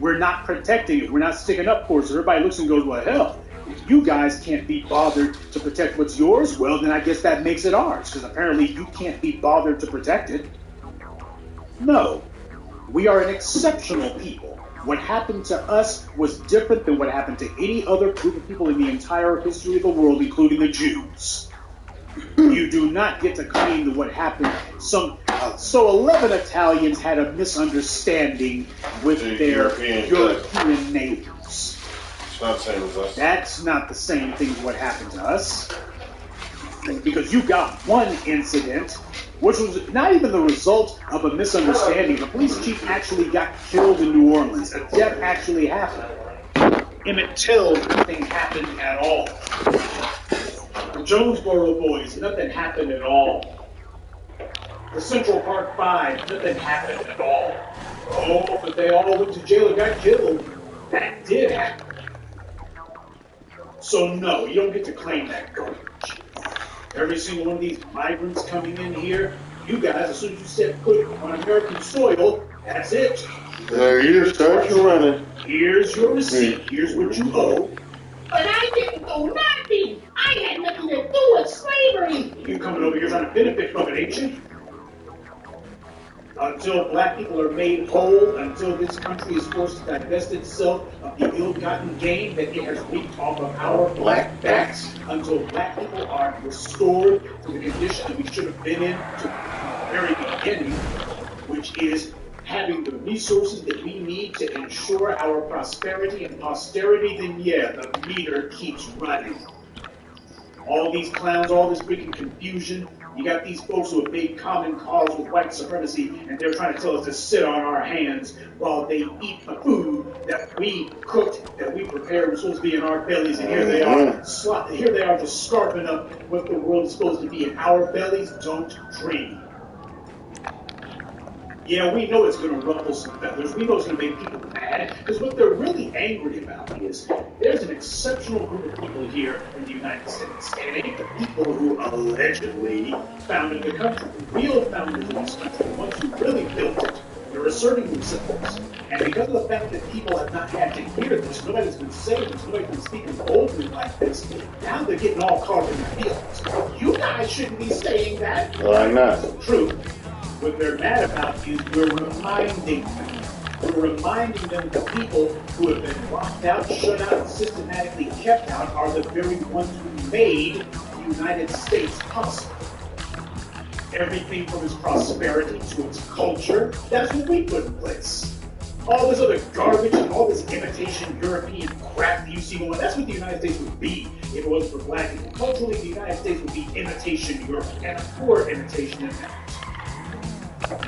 We're not protecting it. We're not sticking up for it. So everybody looks and goes, well, hell, if you guys can't be bothered to protect what's yours, well, then I guess that makes it ours, because apparently you can't be bothered to protect it. No. We are an exceptional people. What happened to us was different than what happened to any other group of people in the entire history of the world, including the Jews. You do not get to claim that what happened. So 11 Italians had a misunderstanding with their European neighbors. It's not the same as us. That's not the same thing as what happened to us. Because you got one incident, which was not even the result of a misunderstanding. The police chief actually got killed in New Orleans. A death actually happened. Emmett Till, nothing happened at all. The Jonesboro boys, nothing happened at all. The Central Park Five, nothing happened at all. Oh, but they all went to jail and got killed. That did happen. So no, you don't get to claim that garbage. Every single one of these migrants coming in here, you guys, as soon as you set foot on American soil, that's it. You start running. Here's your receipt. Here's what you owe. But I didn't do nothing. I had nothing to do with slavery. You coming over here trying to benefit from it, ain't you? until black people are made whole, until this country is forced to divest itself of the ill-gotten gain that it has reaped off of our black backs, until black people are restored to the condition that we should have been in to the very beginning, which is having the resources that we need to ensure our prosperity and posterity, then yeah, the meter keeps running. All these clowns, all this freaking confusion. You got these folks who have made common cause with white supremacy, and they're trying to tell us to sit on our hands while they eat the food that we cooked, that we prepared, was supposed to be in our bellies, and here they are, just scarfing up what the world is supposed to be in our bellies. Don't dream. Yeah, we know it's going to ruffle some feathers. We know it's going to make people mad, because what they're really angry about is there's an exceptional group of people here in the United States, and it ain't the people who allegedly founded the country. The real founders of this country, the ones who really built it, they're asserting themselves. And because of the fact that people have not had to hear this, nobody's been saying this, nobody's been speaking boldly like this, now they're getting all caught in their feelings. You guys shouldn't be saying that. Why not? True. What they're mad about is we're reminding them. We're reminding them the people who have been locked out, shut out, and systematically kept out are the very ones who made the United States possible. Everything from its prosperity to its culture, that's what we put in place. All this other garbage and all this imitation European crap that you see going on, that's what the United States would be if it wasn't for black people. Culturally, the United States would be imitation Europe, and a poor imitation of that.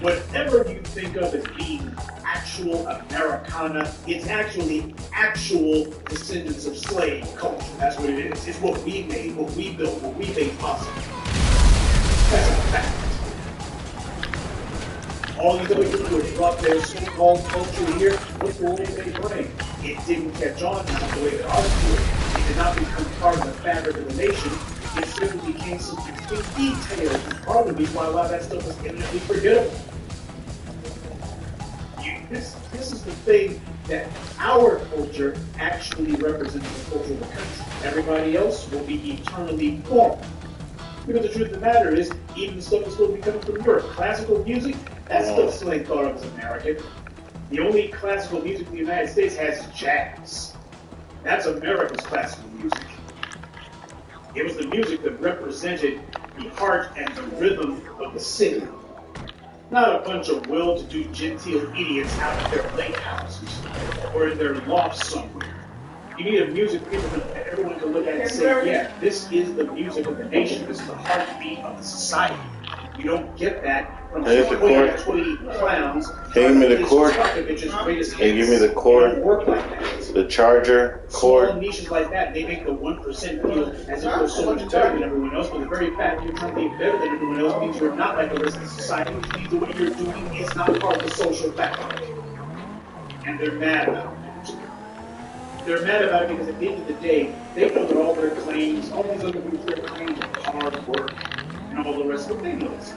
Whatever you think of as being actual Americana, it's actually actual descendants of slave culture. That's what it is. It's what we made, what we built, what we made possible. That's a fact. All these other people who brought their so-called culture here, look the way they bring. It didn't catch on not the way that ours did. It did not become part of the fabric of the nation. It simply became some distinct details. Part of the reason why a lot of that stuff was eminently forgettable. This is the thing that our culture actually represents the culture of the country. Everybody else will be eternally foreign. Because the truth of the matter is, even the stuff that's supposed to be coming from Europe, classical music, that stuff still ain't thought of as American. The only classical music in the United States has jazz. That's America's classical music. It was the music that represented the heart and the rhythm of the city. Not a bunch of well-to-do genteel idiots out at their lake houses or in their loft somewhere. You need a music that everyone can look at and say, yeah, this is the music of the nation. This is the heartbeat of the society. You don't get that from 20 clowns. Give me the cord. Hey, give me the cord. Work like that. The charger cord. Small niches like that, they make the 1% feel as if they're so much better than everyone else. But the very fact you're trying to be better than everyone else means you're not like the rest of the society, which means the way you're doing is not part of the social fabric. And they're mad about it. They're mad about it because at the end of the day, they know that all their claims, all these other groups, their claims of hard work and all the rest of them, they know it's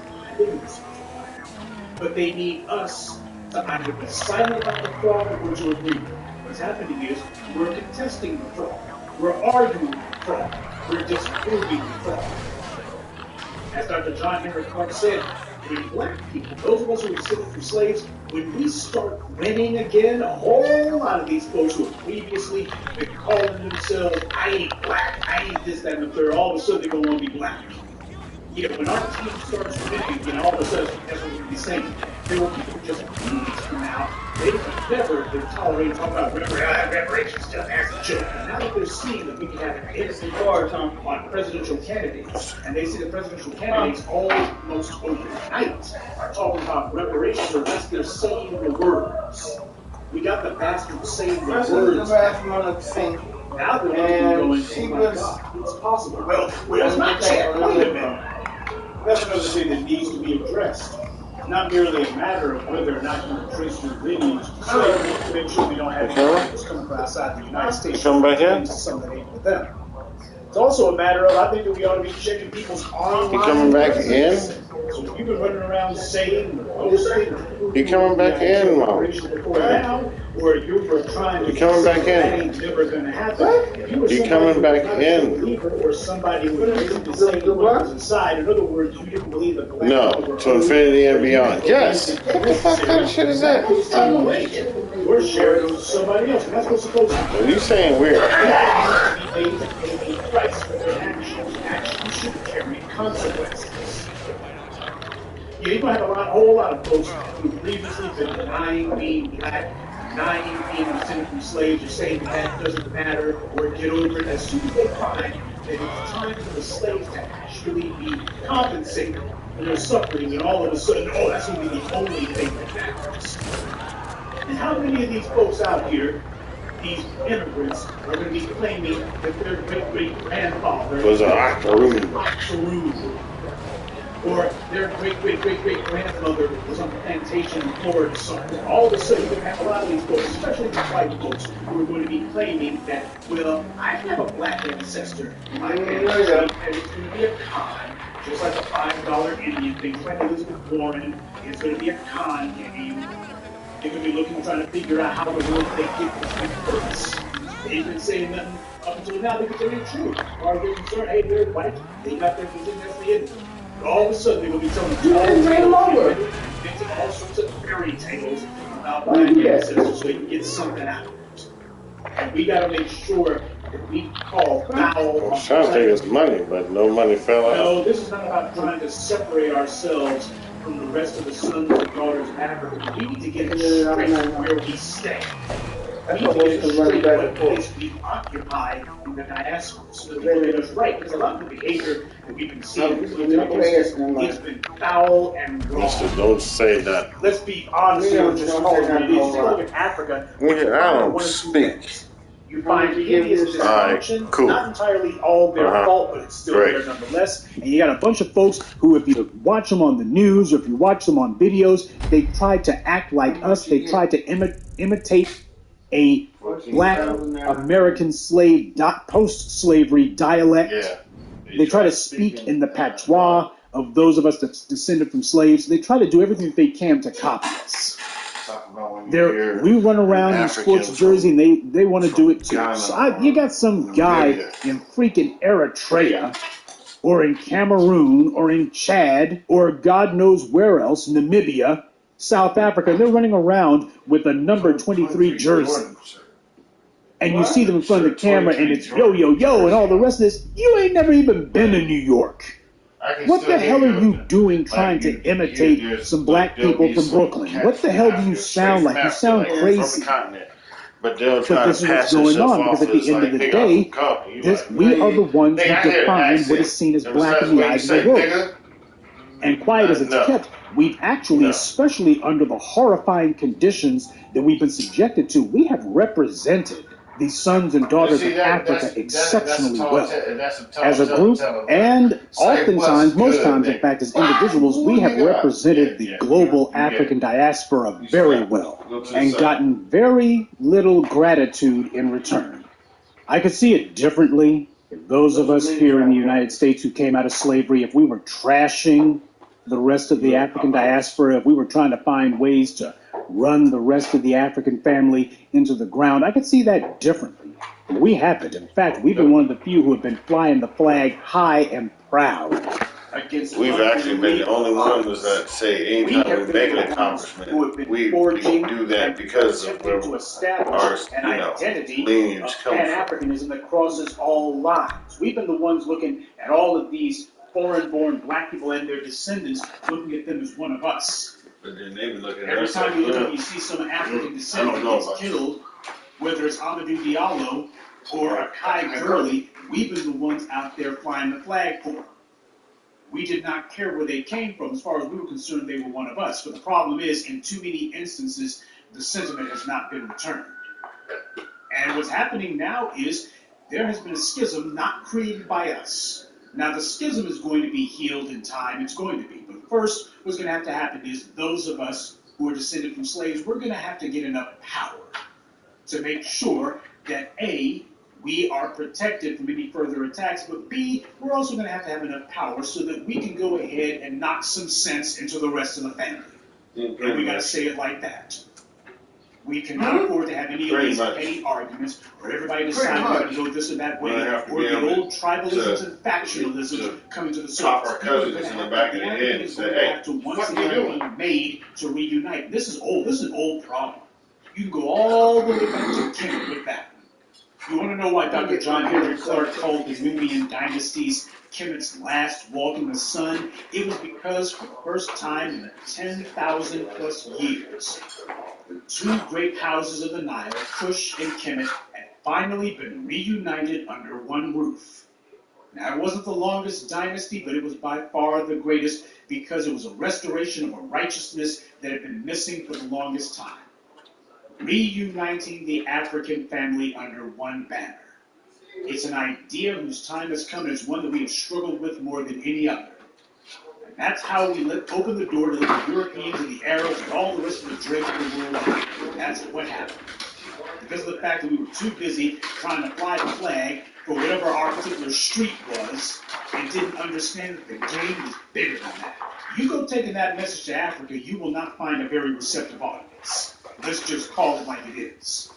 but they need us to either be silent about the fraud or to agree. What's happening is we're contesting the fraud. We're arguing the fraud. We're disproving the fraud. As Dr. John Henry Clark said, when black people, those of us who were enslaved for slaves, when we start winning again, a whole lot of these folks who have previously been calling themselves, I ain't black, I ain't this, that, and the third, all of a sudden they're going to want to be black. You know, when our team starts winning, you know, all of a sudden, that's what we'll be saying. There were people just weeks from now, they have never been tolerated talking about reparations stuff as a joke. And now that they're seeing that we can have an innocent guard on presidential candidates, and they see the presidential candidates almost overnight are talking about reparations, or unless they're saying the words. We got the bastards saying the words. Now they're going, oh my God, it's possible. Well, where's my check? Wait a minute. That's another thing that needs to be addressed. Not merely a matter of whether or not you trace your lineage to make sure we don't have any coming from outside the United States. Come back in? Something that ain't with them. It's also a matter of, I think that we ought to be checking people's online. You coming back in? So You've been running around saying, posting. He coming back in, Mom. Now, or you were trying to. He coming back That in. ain't never gonna happen. He coming back in. Or somebody who basically saying you was inside. In other words, you didn't believe the black No, to infinity and beyond. Yes. What the fuck kind of shit is that? We're sharing with somebody else, and that's what's supposed to be. Well, you saying weird. Actions should carry consequences. You're going to have a whole lot of folks who previously been denying being black, denying being descended from slaves, or saying that doesn't matter, or get over it. As soon as they find that it's time for the slaves to actually be compensated for their suffering, and all of a sudden, oh, that's going to be the only thing that matters. And how many of these folks out here, these immigrants, are going to be claiming that their great-great-grandfather was an octoroon, or their great-great-great-great-grandmother was on the plantation in Florida somewhere? All of a sudden, you're going to have a lot of these folks, especially the white folks, who are going to be claiming that, well, I have a black ancestor. My ancestor, and it's going to be a con, just like a $5 Indian thing. Like Elizabeth Warren is going to be a con Indian. They're going to be looking, trying to figure out how the world they get this births. They've been saying nothing up until now because they're true. Or they're concerned, hey, they're white, they got their position, that's the end. But all of a sudden, they're going to be telling all sorts of fairy tales about black ancestors so they can get something out of it. And we got to make sure that we call foul. I was trying to take his money, but no money fell out. No, this is not about trying to separate ourselves from the rest of the sons and daughters of Africa. We need to get straight where we stand. We need to get straight what place we occupy in the diaspora so that we can get us right. Because a lot of the behavior that we've been seeing it's been foul and wrong. Mister, don't say that. Let's be honest here. Just look at Africa. I don't speak. You find hideous dysfunction, cool. Not entirely all their fault, but it's still there nonetheless. And you got a bunch of folks who, if you watch them on the news or if you watch them on videos, they try to act like us. They try to imitate a black American slave post-slavery dialect. They try to speak in the patois of those of us that's descended from slaves. They try to do everything they can to copy us. We run around in sports jersey and they want to do it too. So you got some guy in freaking Eritrea or in Cameroon or in Chad or God knows where else, Namibia, South Africa, and they're running around with a number 23 jersey. And you see them in front of the camera and it's yo, yo, yo, and all the rest of this. You ain't never even been to New York. What the hell are you doing trying to imitate some black people from Brooklyn? What the hell do you sound like? You sound crazy. But this is what's going on, because at the end of the day, we are the ones who define what is seen as black in the eyes of the world. And quiet as it's kept, we've actually, especially under the horrifying conditions that we've been subjected to, we have represented the sons and daughters of Africa exceptionally well. As a group, and oftentimes, most times, in fact, as individuals, we have represented the global African diaspora very well and gotten very little gratitude in return. I could see it differently if those of us here in the United States who came out of slavery, if we were trashing the rest of the African diaspora, if we were trying to find ways to run the rest of the African family into the ground, I could see that differently. We haven't. In fact, we've been one of the few who have been flying the flag high and proud. We've actually been the only ones that say anytime we make an accomplishment, we do that because of where our lineage comes from. Pan-Africanism that crosses all lines. We've been the ones looking at all of these foreign-born black people and their descendants, looking at them as one of us. But then they be looking at every us time you look like, and you see some African descendant gets killed, whether it's Amadou Diallo or Akai Gurley, we've been the ones out there flying the flag for them. We did not care where they came from. As far as we were concerned, they were one of us. But the problem is, in too many instances, the sentiment has not been returned. And what's happening now is there has been a schism not created by us. Now, the schism is going to be healed in time. It's going to be. But first, what's going to have to happen is those of us who are descended from slaves, we're going to have to get enough power to make sure that, A, we are protected from any further attacks, but B, we're also going to have enough power so that we can go ahead and knock some sense into the rest of the family. And we got to say it like that. We cannot afford to have any of these petty arguments where everybody decides we're going to go this or that way, or the old tribalisms and factionalisms coming to the surface. Top our cousins in the back of the head and say, hey, have to once again be made to reunite. This is old. This is an old problem. You can go all the way back to Kemet with that. You want to know why Dr. John Henry Clark called the Nubian dynasties Kemet's last walk in the sun? It was because for the first time in 10,000 plus years, the two great houses of the Nile, Kush and Kemet, had finally been reunited under one roof. Now, it wasn't the longest dynasty, but it was by far the greatest because it was a restoration of a righteousness that had been missing for the longest time. Reuniting the African family under one banner. It's an idea whose time has come, and it's one that we have struggled with more than any other. And that's how we open the door to let the Europeans and the Arabs and all the rest of the dregs of the world out. That's what happened. Because of the fact that we were too busy trying to fly the flag for whatever our particular street was, and didn't understand that the game was bigger than that. You go taking that message to Africa, you will not find a very receptive audience. Let's just call it like it is.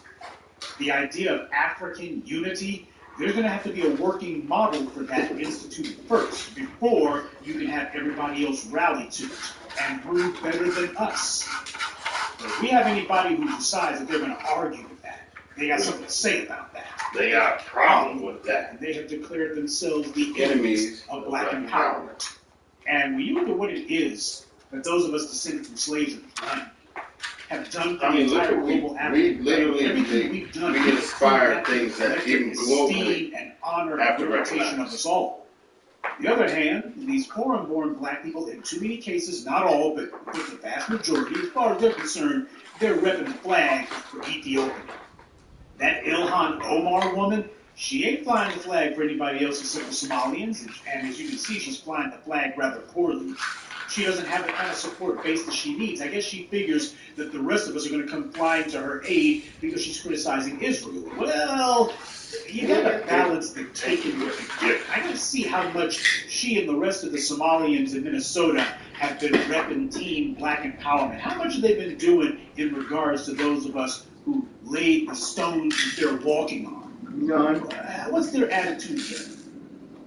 The idea of African unity, there's going to have to be a working model for that instituted first, before you can have everybody else rally to it and prove better than us. But if we have anybody who decides that they're going to argue with that, they got something to say about that. They got a problem with that. And they have declared themselves the enemies of black empowerment. And when you look at what it is that those of us descended from slaves have done for the entire global African, everything we've done, we inspire things that even globally and honor and reputation of us all. On the other hand, these foreign-born black people, in too many cases, not all, but the vast majority, as far as they're concerned, they're repping the flag for Ethiopia. That Ilhan Omar woman, she ain't flying the flag for anybody else except for Somalians, and as you can see, she's flying the flag rather poorly. She doesn't have the kind of support base that she needs. I guess she figures that the rest of us are going to come flying to her aid because she's criticizing Israel. Well, you got to balance the taking with the gift. I got to see how much she and the rest of the Somalians in Minnesota have been repping Team Black Empowerment. How much have they been doing in regards to those of us who laid the stones that they're walking on? None. What's their attitude here?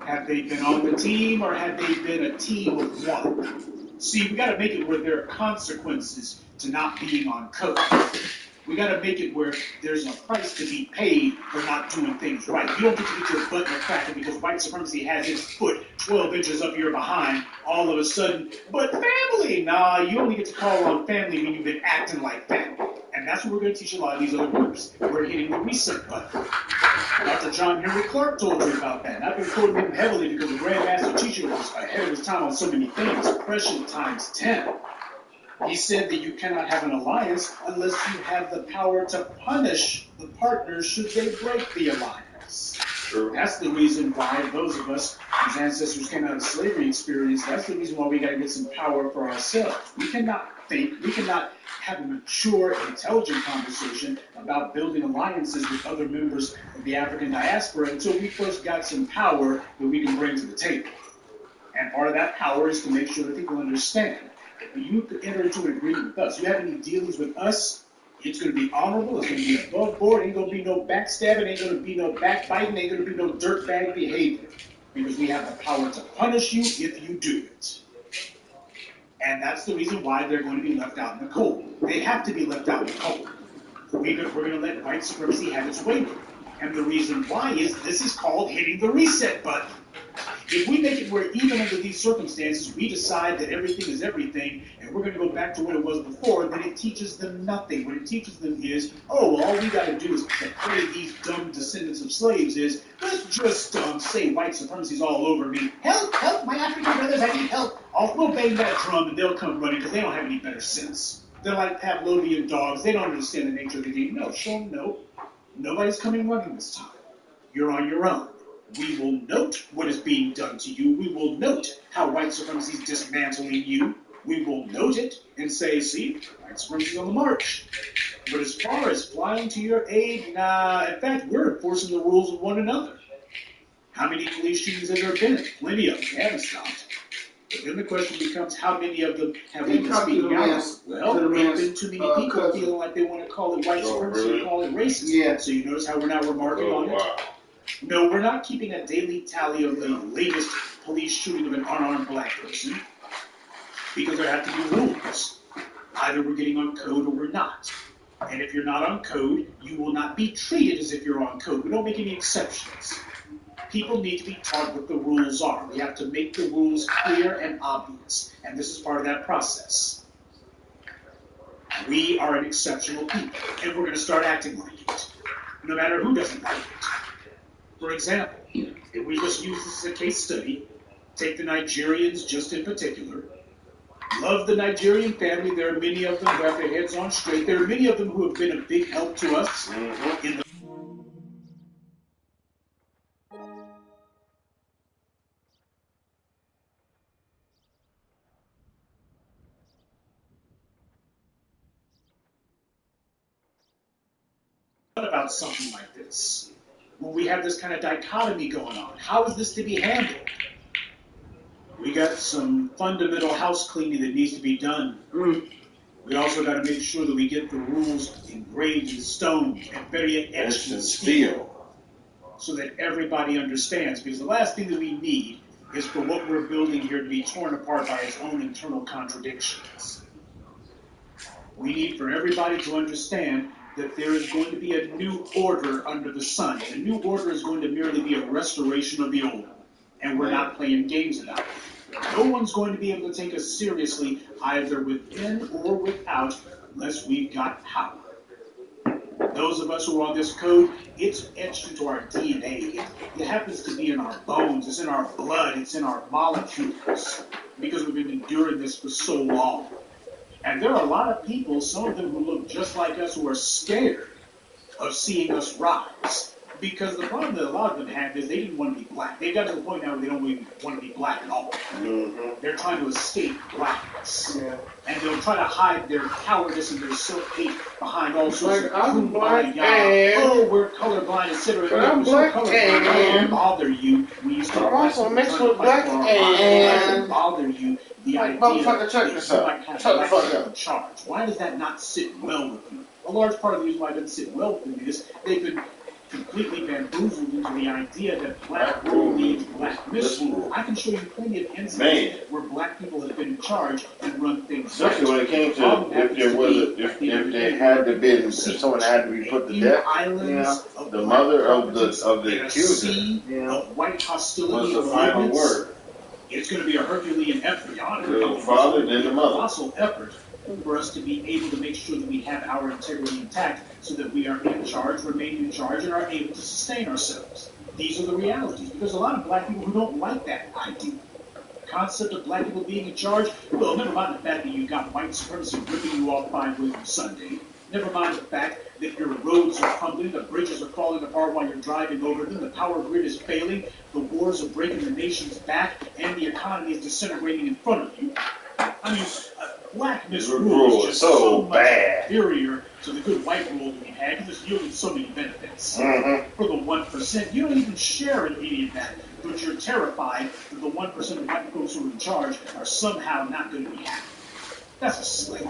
Have they been on the team, or have they been a team of one? See, we got to make it where there are consequences to not being on code. We got to make it where there's a price to be paid for not doing things right. You don't get to get your butt in the cracker because white supremacy has its foot 12 inches up your behind all of a sudden. But family, nah, you only get to call on family when you've been acting like family. And that's what we're going to teach a lot of these other groups. We're hitting the reset button. Dr. John Henry Clark told you about that. And I've been quoting him heavily because the Grandmaster Teacher was ahead of his time on so many things. Oppression times 10. He said that you cannot have an alliance unless you have the power to punish the partners should they break the alliance. True. That's the reason why those of us whose ancestors came out of the slavery experience, that's the reason why we got to get some power for ourselves. We cannot think, we cannot have a mature, intelligent conversation about building alliances with other members of the African diaspora until we first got some power that we can bring to the table. And part of that power is to make sure that people understand. If you enter into an agreement with us, you have any dealings with us, it's going to be honorable, it's going to be above board, ain't going to be no backstabbing, ain't going to be no backbiting, ain't going to be no dirtbag behavior. Because we have the power to punish you if you do it. And that's the reason why they're going to be left out in the cold. They have to be left out in the cold. We're going to let white supremacy have its way. And the reason why is this is called hitting the reset button. If we make it where even under these circumstances, we decide that everything is everything, and we're going to go back to what it was before, then it teaches them nothing. What it teaches them is, oh, well, all we got to do is play these dumb descendants of slaves is, let's just say white supremacy is all over me. Help, help, my African brothers, I need help. We'll bang that drum, and they'll come running because they don't have any better sense. They're like Pavlovian dogs. They don't understand the nature of the game. No, show them no. Nobody's coming running this time. You're on your own. We will note what is being done to you. We will note how white supremacy is dismantling you. We will note it and say, see, white supremacy is on the march. But as far as flying to your aid, nah. In fact, we're enforcing the rules of one another. How many police shootings have there been? Plenty of them. They haven't stopped. But then the question becomes, how many of them have we been speaking out? Well, there have been too many people feeling like they want to call it white supremacy and call it racist. Yeah. So you notice how we're not remarking on it? No, we're not keeping a daily tally of the latest police shooting of an unarmed black person, because there have to be rules. Either we're getting on code or we're not. And if you're not on code, you will not be treated as if you're on code. We don't make any exceptions. People need to be taught what the rules are. We have to make the rules clear and obvious. And this is part of that process. We are an exceptional people, and we're going to start acting like it, no matter who doesn't like it. For example, if we just use this as a case study, take the Nigerians just in particular. Love the Nigerian family. There are many of them who have their heads on straight. There are many of them who have been a big help to us in the about something like this. When we have this kind of dichotomy going on, how is this to be handled? We got some fundamental house cleaning that needs to be done. We also got to make sure that we get the rules engraved in stone and better yet etched in steel, so that everybody understands. Because the last thing that we need is for what we're building here to be torn apart by its own internal contradictions. We need for everybody to understand that there is going to be a new order under the sun. The new order is going to merely be a restoration of the old one. And we're not playing games about it. No one's going to be able to take us seriously, either within or without, unless we've got power. Those of us who are on this code, it's etched into our DNA. It happens to be in our bones. It's in our blood. It's in our molecules. Because we've been enduring this for so long. And there are a lot of people, some of them who look just like us, who are scared of seeing us rise. Because the problem that a lot of them have is they didn't want to be black. They've got to the point now where they don't even want to be black at all. They're trying to escape blackness. And they'll try to hide their cowardice and their self-hate behind all sorts of kumbaya. Oh, we're colorblind, etc. But I'm black and doesn't bother you. We used to also mixed with black and bother you. The idea motherfucker, check this out. Shut the fuck up. Charge. Why does that not sit well with you? A large part of the reason why it doesn't sit well with me is they've been completely bamboozled into the idea that black rule means black misrule. I can show you plenty of instances where black people have been in charge and run things. Especially when it came to if they had to be, if someone had to be put to death. The mother of the accuser of white hostility was the final word. It's going to be a Herculean effort, the father, then the mother. Colossal effort for us to be able to make sure that we have our integrity intact, so that we are in charge, remain in charge, and are able to sustain ourselves. These are the realities, because a lot of black people who don't like that idea. The concept of black people being in charge, well, never mind the fact that you've got white supremacy ripping you off 5 ways on Sunday. Never mind the fact that your roads are crumbling, the bridges are falling apart while you're driving over them, the power grid is failing, the wars are breaking the nation's back, and the economy is disintegrating in front of you. I mean, black misrule is just so much inferior to the good white rule that we had, because it's yielding so many benefits. For the 1%, you don't even share in any of that, but you're terrified that the 1% of white folks who are in charge are somehow not going to be happy. That's a slave.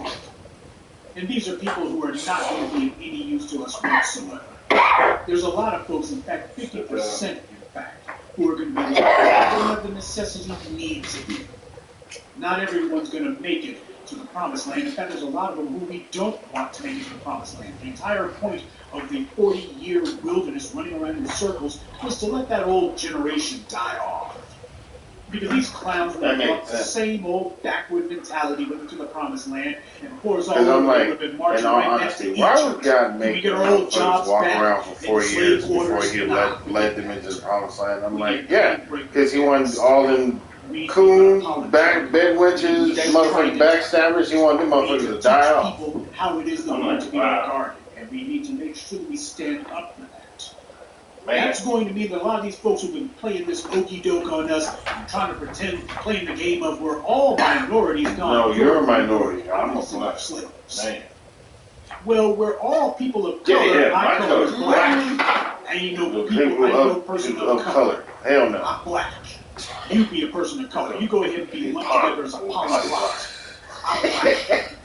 And these are people who are not going to be of any use to us whatsoever. There's a lot of folks, in fact, 50% in fact, who are going to be have the necessity need to be. Not everyone's going to make it to the promised land. In fact, there's a lot of them who we don't want to make it to the promised land. The entire point of the 40-year wilderness running around in circles was to let that old generation die off. Because these clowns would have brought the same old backward mentality with them to the promised land, and of course all over would have been marching right next to Egypt. Why would God make get our old jobs walk back around for 4 years before he led them into the promised land? I'm like, yeah, because he wanted all them coon, bed wenches, motherfucking backstabbers. He wanted them motherfuckers to die off. People how it is that we want to be regarded, and we need to make sure that we stand up for that. That's going to mean that a lot of these folks who've been playing this okey doke on us and trying to pretend, playing the game of we're all minorities gone. No, you're a minority. I'm a slaves. Well, we're all people of color. My color is black. I ain't no person of color. Hell no. I'm black. You be a person of color. You go ahead and be lumped together as a polyglot. I'm black.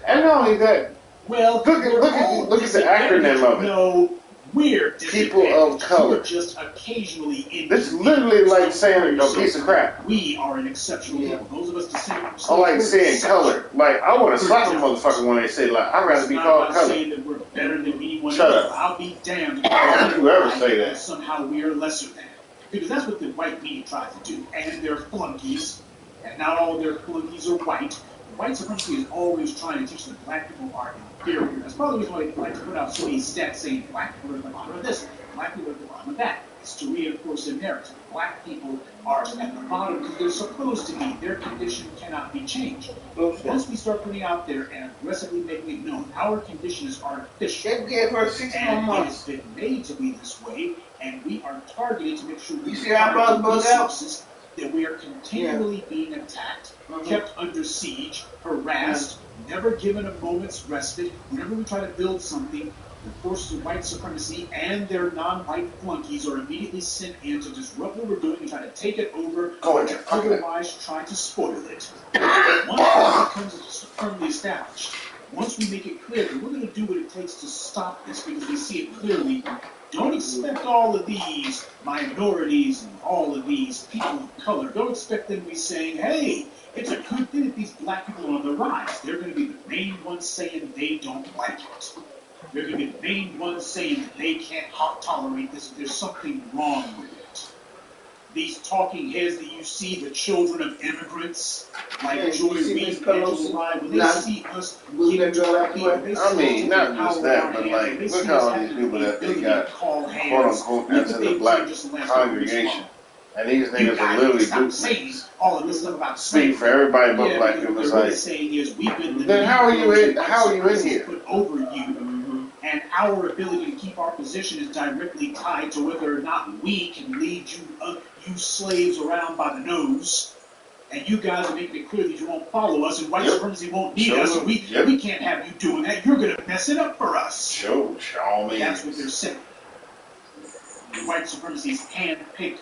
And not only that, well, look at the acronym of it. No, we're people of color. Just occasionally in. This is literally like saying a piece of crap. We are an exceptional people. Those of us descended I like saying color. Like I want to slap a motherfucker when they say like I'd rather be called color. Saying that we're better than anyone Shut else. up. I'll be damned. Don't you ever say that. Somehow we are lesser than. Because that's what the white media tries to do. And they're flunkies. And not all their flunkies are white. White supremacy is always trying to teach that black people are inferior. That's probably why they like to put out so many stats saying black people are at the bottom of this, black people are at the bottom of that. It's to reinforce their narrative. Black people are at the bottom because they're supposed to be. Their condition cannot be changed. Once we start putting out there and aggressively making it known, our condition is artificial. They gave her 6 more months. It has been made to be this way, and we are targeted to make sure we see how about resources that we are continually being attacked, kept under siege, harassed, never given a moment's respite. Whenever we try to build something, the forces of white supremacy and their non-white flunkies are immediately sent in to disrupt what we're doing and try to take it over, and otherwise try to spoil it. Once it becomes firmly established, once we make it clear that we're going to do what it takes to stop this because we see it clearly, don't expect all of these minorities and all of these people of color, don't expect them to be saying, hey, it's a good thing that these black people are on the rise. They're going to be the main ones saying they don't like it. They're going to be the main ones saying that they can't tolerate this. There's something wrong with it. These talking heads that you see, the children of immigrants, like Joy Reid and Angela Rye, when they see us get into I mean, not just that, but like, look how all these people that they got, quote unquote, into the black congregation. And these niggas are literally dupes. All of this stuff about speak for everybody but black people. It's like, then how are you in here? Put over you, and our ability to keep our position is directly tied to whether or not we can lead you slaves around by the nose. And you guys are making it clear that you won't follow us, and white supremacy won't need us, and we can't have you doing that. You're going to mess it up for us. That's what they're saying. White supremacy's hand-picked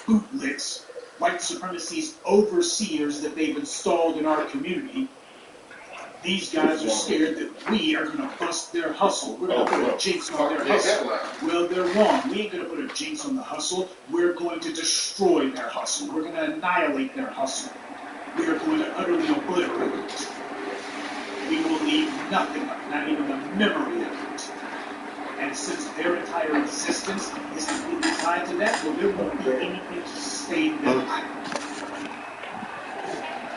bootlicks, white supremacy's overseers that they've installed in our community. These guys are scared that we are going to bust their hustle. We're going to put a jinx on their hustle. Well, they're wrong. We ain't going to put a jinx on the hustle. We're going to destroy their hustle. We're going to annihilate their hustle. We are going to utterly obliterate it. We will leave nothing, not even a memory of it. And since their entire existence is completely tied to that, well, there won't be anything to sustain them.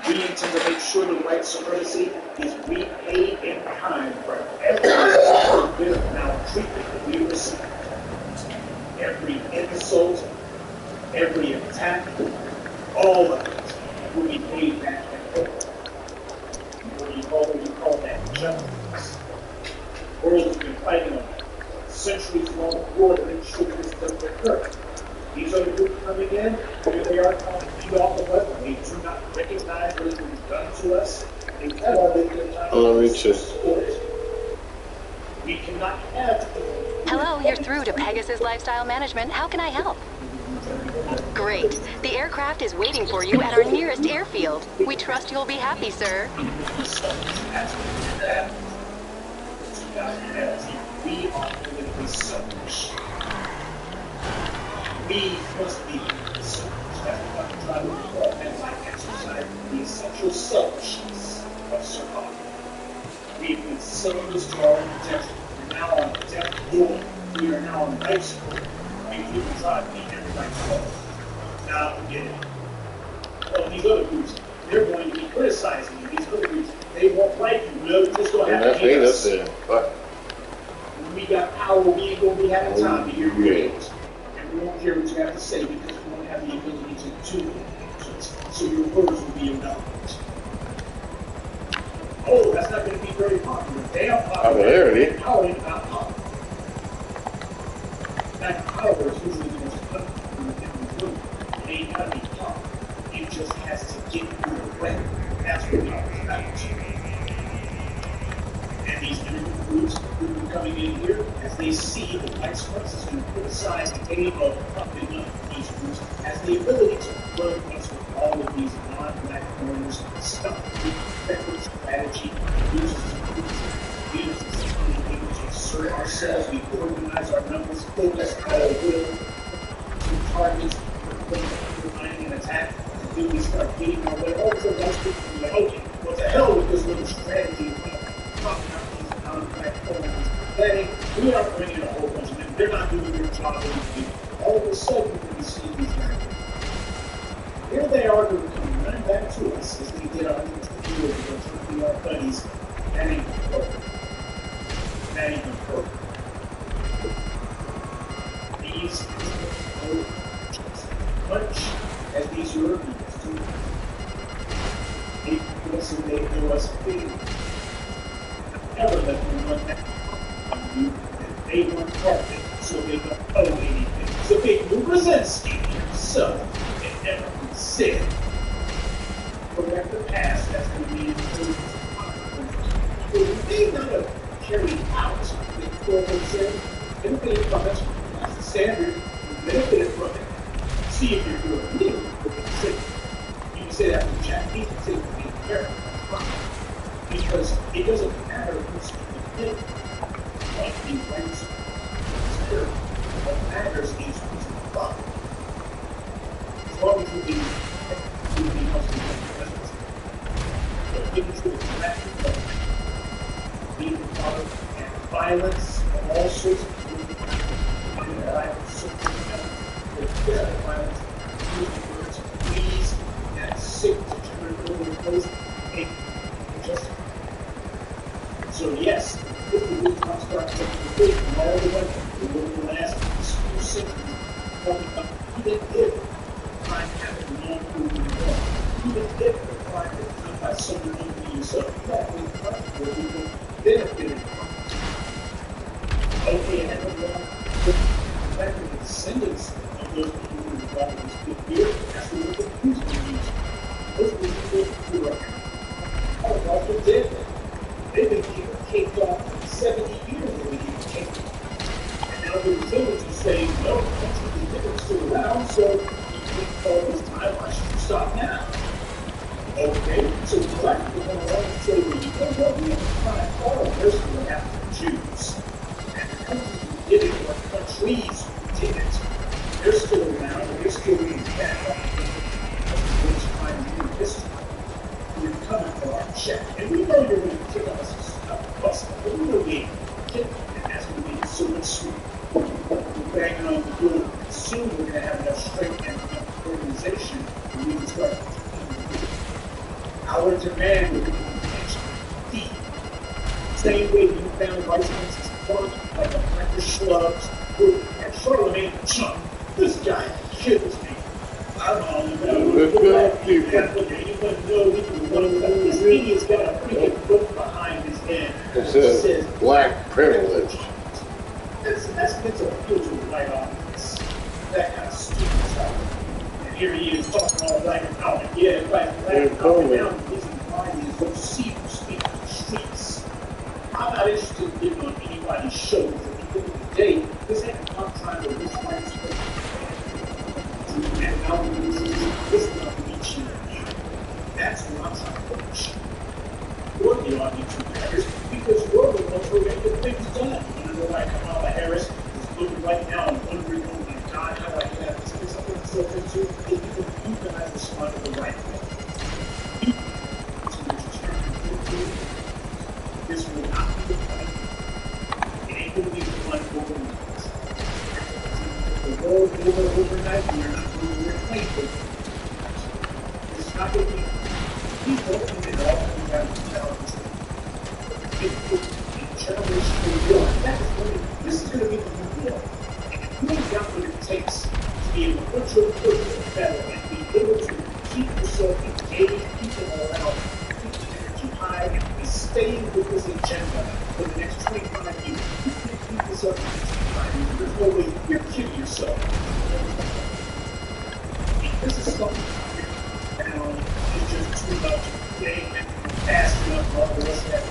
We intend to make sure that white supremacy is repaid in kind for every bit of maltreatment that we receive. Every insult, every attack, all of it will be paid back in full. What do you call that? Justice. The world has been fighting on centuries-long war to make sure this doesn't occur. These other groups coming in, here they are trying to feed off of us, and they do not recognize what has been done to us. They violate their time support. We cannot have... Hello, you're through to Pegasus Lifestyle Management. How can I help? Great. The aircraft is waiting for you at our nearest airfield. We trust you'll be happy, sir. We are politically selfish. We must be selfish. That's what I'm trying to call and like exercise the essential selfishness of survival. We've been selfless to our own protection. We're now on death door. We are now on life support. We've even tried to beat everybody else. Now forget it. Well, these other groups, they're going to be criticizing you. These other groups, they won't like you. No, just don't have to hate us. When we got power, we ain't going to be having time to hear your ears. And we won't hear what you have to say because we won't have the ability to do it. So your words will be irrelevant. Oh, that's not going to be very popular. They are popular. Power ain't not popular. That power is usually the most uncomfortable in the room. It ain't got to be popular. It just has to get you away. That's what power is about. And And these immigrant groups who are coming in here, as they see the white supremacists going to criticize the game of propping up these groups, has the ability to flood us with all of these non-black foreigners, stop the effective strategy, uses this able to assert ourselves, we organize our numbers, focus our will to targets, undermining an attack, and then we start getting our way. All of a sudden, those people will be like, okay, what the hell with this little strategy of propping up these non-black foreigners? We are bringing a whole bunch of them. They're not doing their job anymore. All of a sudden, when we see these guys, here they are going to come running back to us as we did 120 years ago to be our buddies. That ain't gonna work. That ain't gonna work. These people just as much as these Europeans do. They do us and they do us a favor. Never let them run that on you, and they weren't part of it, so they don't owe anything. So they will resist themselves. It never been said. Correct the past, that's going to be important. But we may not have carried out the program said, benefited from it, that's the standard, benefited from it. See if you're doing it. You can say that with Japanese, you can say it with the American. Because it doesn't matter who's doing it. What the rights spirit. What matters is who's in the body. As long as you be husband, but making sure that you're not being involved and violence of all sorts of violence, using words, please, that's sick to turn over the place, and just. So yes, if the root comes start taking the big from all the way over the last few centuries, even if crime happened long moving on, even if the crime was done by someone over yourself, that was crime where people benefited from it. Okay, and everyone, back to the descendants of those people who were involved in this big beer, that's what the police were using. Those people who were also dead. They've been kicked off for 70 years when they get kicked. And now the resilience is saying, no, the difference still around, so you can't call this time, why should you stop now? Okay, so the black people come along and say, well, you know what, we have to find all this will happen to Jews. And the countries who did it were countries who did it. They're still around, and they're still being back which time in history. We're coming for our check. And we know you're going to kick us bust, but we will be kicked, and that's going to be so much sweet. We're banging on the door. Soon we're going to have enough strength and enough organization where we can start our demand will be deep. Same way you found vice presidents fun, like a bunch of schlubs who and Charlemagne the chump. This guy kills me. I'm all about anyone know he can run with this idiot's got a freaking book behind his head. It says black privilege. That's mental filter right on this. That kind of stupid stuff. And here he is talking all black and out. Yeah, black and down. The reason why he is so see who speak on the streets. I'm not interested in getting on anybody's shows. At the end of the day, this ain't I'm trying to reach my and now this is not reach you. That's what I'm trying to push. You're the audience who matters because you're the ones who are getting things done. You know why Kamala Harris is looking right now and wondering, oh my God, how do I get out of this? Something so into is because you guys responded the right way. This will not be the fight. It ain't going to be the fight overnight. The world overnight, we're not going to replace it. It's not going to be people in it all coming down to challenges. This is going to be the new deal. You ain't got what it takes to be able to put your foot in the pedal and be able to keep yourself engaged, keep it around, keep the energy high, and staying with this agenda for the next 25 years. You can't keep this up for the next 25 years. There's no way you're kidding yourself. This is something down. It's just too much. They ain't fast enough, all the rest of that.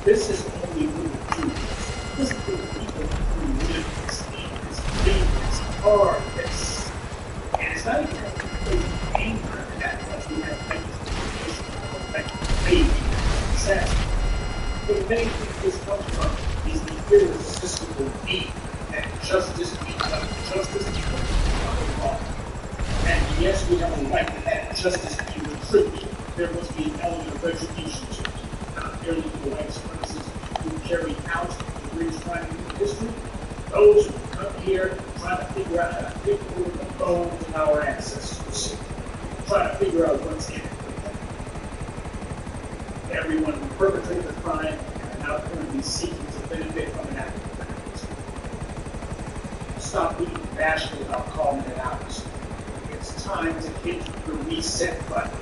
This is only what we do. This is the people who live this, eat this, breathe this, are this. And it's not even that we anger that much. We have maybe sad. But the main thing this comes from is the irresistible need that justice be done. Justice be done the law. And yes, we have a right to have justice be retributed. There must be an element of retribution to it. Not merely for the white supremacists who carry out the greatest crime in history. Those who come here trying to figure out how to pick over the bones of our ancestors. Trying to figure out what's in it for them. Everyone who perpetrated the crime and now currently seeking to benefit from an act of violence. Stop being bashful about calling it out. It's time to hit the reset button.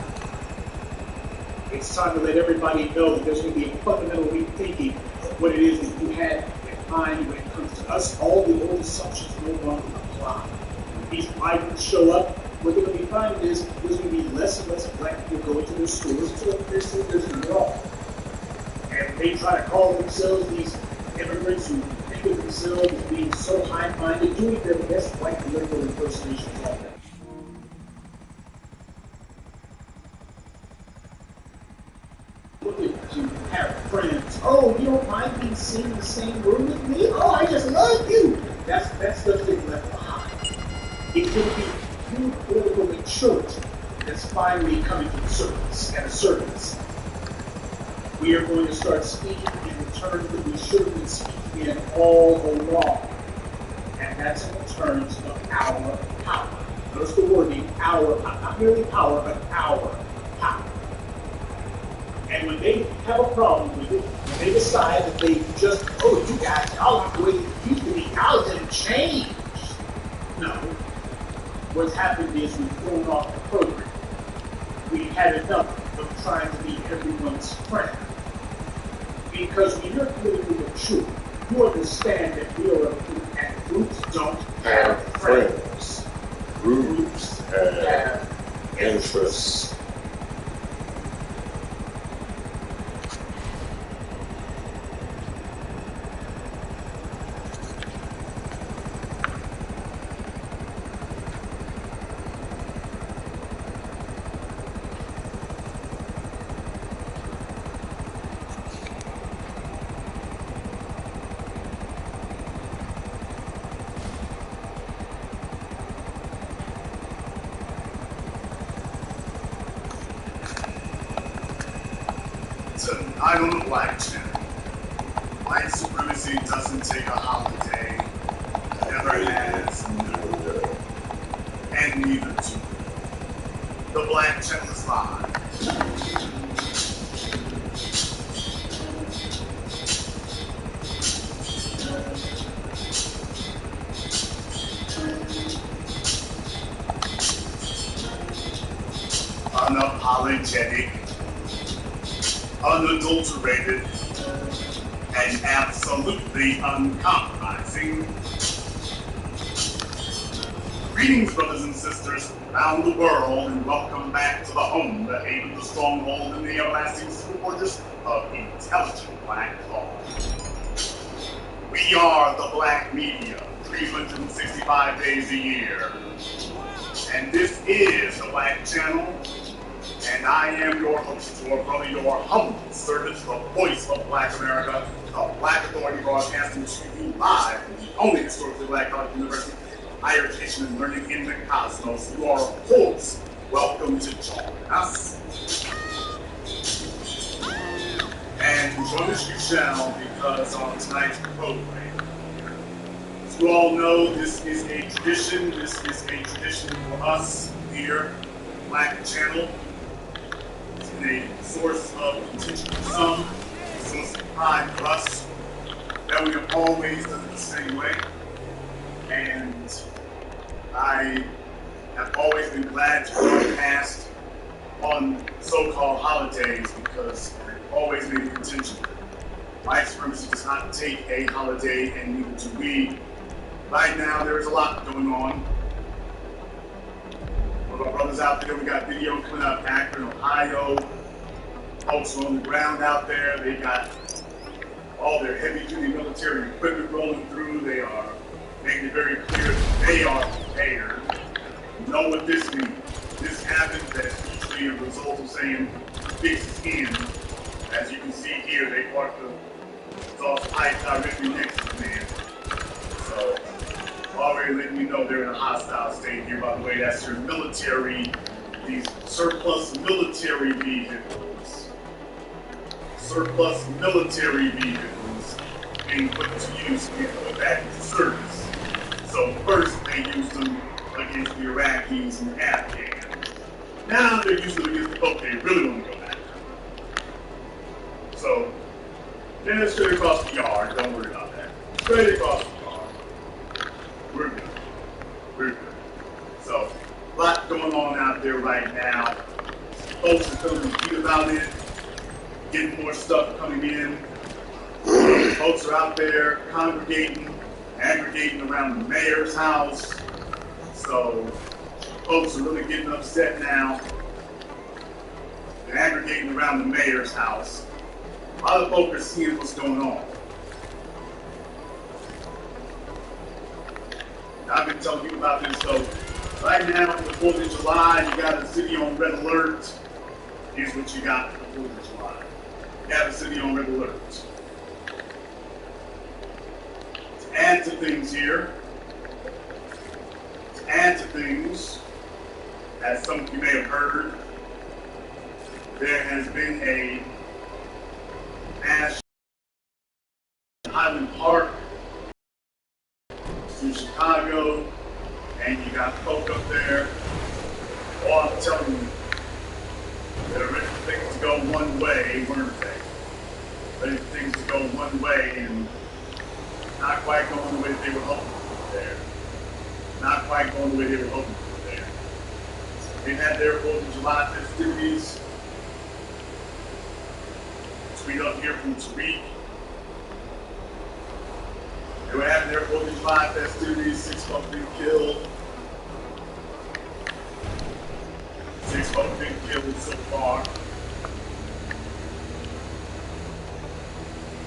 It's time to let everybody know that there's going to be a fundamental rethinking of what it is that you had in mind when it comes to us. All the old assumptions no longer apply. When these migrants show up, what they're going to be finding is there's going to be less and less black people going to their stores until there's nothing at all. And they try to call themselves these immigrants who think of themselves as being so high-minded, doing their best white liberal impersonations of them. To have friends. Oh, you don't mind being seen in the same room with me? Oh, I just love you. That stuff gets left behind. It's going to be new political maturity that's finally coming to the surface and assertiveness. We are going to start speaking in the terms that we should have been speaking in all along. And that's in the terms of our power. Notice the wording, our, not merely power, but our power. And when they have a problem with it, when they decide that they just, oh, you guys, y'all aren't the way you used to be, y'all didn't change. No. What's happened is we've thrown off the program. We've had enough of trying to be everyone's friend. Because when you're politically mature, you understand that we are a group, and groups don't have friends. Groups have interests. Tonight on the Black Channel, white supremacy doesn't take a holiday, never has, never will, and neither do we. The Black Channel is live. Unapologetic, unadulterated, and absolutely uncompromising. Greetings, brothers and sisters around the world, and welcome back to the home, the haven, the stronghold, and the everlasting fortress of intelligent black thought. We are the black media, 365 days a year. And this is the Black Channel, and I am your host, your brother, your humble servant, the voice of Black America, the Black Authority broadcasting to you live from the only historically black college university, higher education and learning in the cosmos. You are, of course, welcome to join us. And join us you shall, because on tonight's program, as you all know, this is a tradition. This is a tradition for us here, Black Channel. It's been a source of contention for some, a source of pride for us, that we have always done it the same way. And I have always been glad to broadcast on so-called holidays because I've always made a contention. White supremacy does not take a holiday, and neither do we. Right now, there is a lot going on. One of our brothers out there, we got video coming out of Akron, Ohio. Folks are on the ground out there. They got all their heavy-duty military equipment rolling through. They are making it very clear that they are prepared. You know what this means. This happens, that's usually a result of saying fix is in. As you can see here, they parked the exhaust pipe directly next to the man. So, already letting you know they're in a hostile state here. By the way, that's your military, these surplus military vehicles. Surplus military vehicles being put to use and put back into service. So first they used them against the Iraqis and the Afghans. Now they're using them against the folk they really want to go after. So, then it's straight across the yard, don't worry about that. Straight across the yard. We're good. We're good. So, a lot going on out there right now. Folks are feeling good about it, getting more stuff coming in. Folks are out there congregating, aggregating around the mayor's house. So, folks are really getting upset now. They're aggregating around the mayor's house. A lot of folks are seeing what's going on. I've been telling you about this, so right now for the 4th of July, you got a city on red alert. Here's what you got for the 4th of July. You have a city on red alert. To add to things here, as some of you may have heard, there has been a mass Highland Park to Chicago, and you got folk up there. Oh, I'm telling you, they're ready for things to go one way, weren't they? Ready for things to go one way, and not quite going the way they were hoping for there. Not quite going the way they were hoping for there. They had their 4th of July festivities. Tweet up here from Tariq. They were having their 4th of July festivities. 6 folks been killed. 6 folks been killed so far.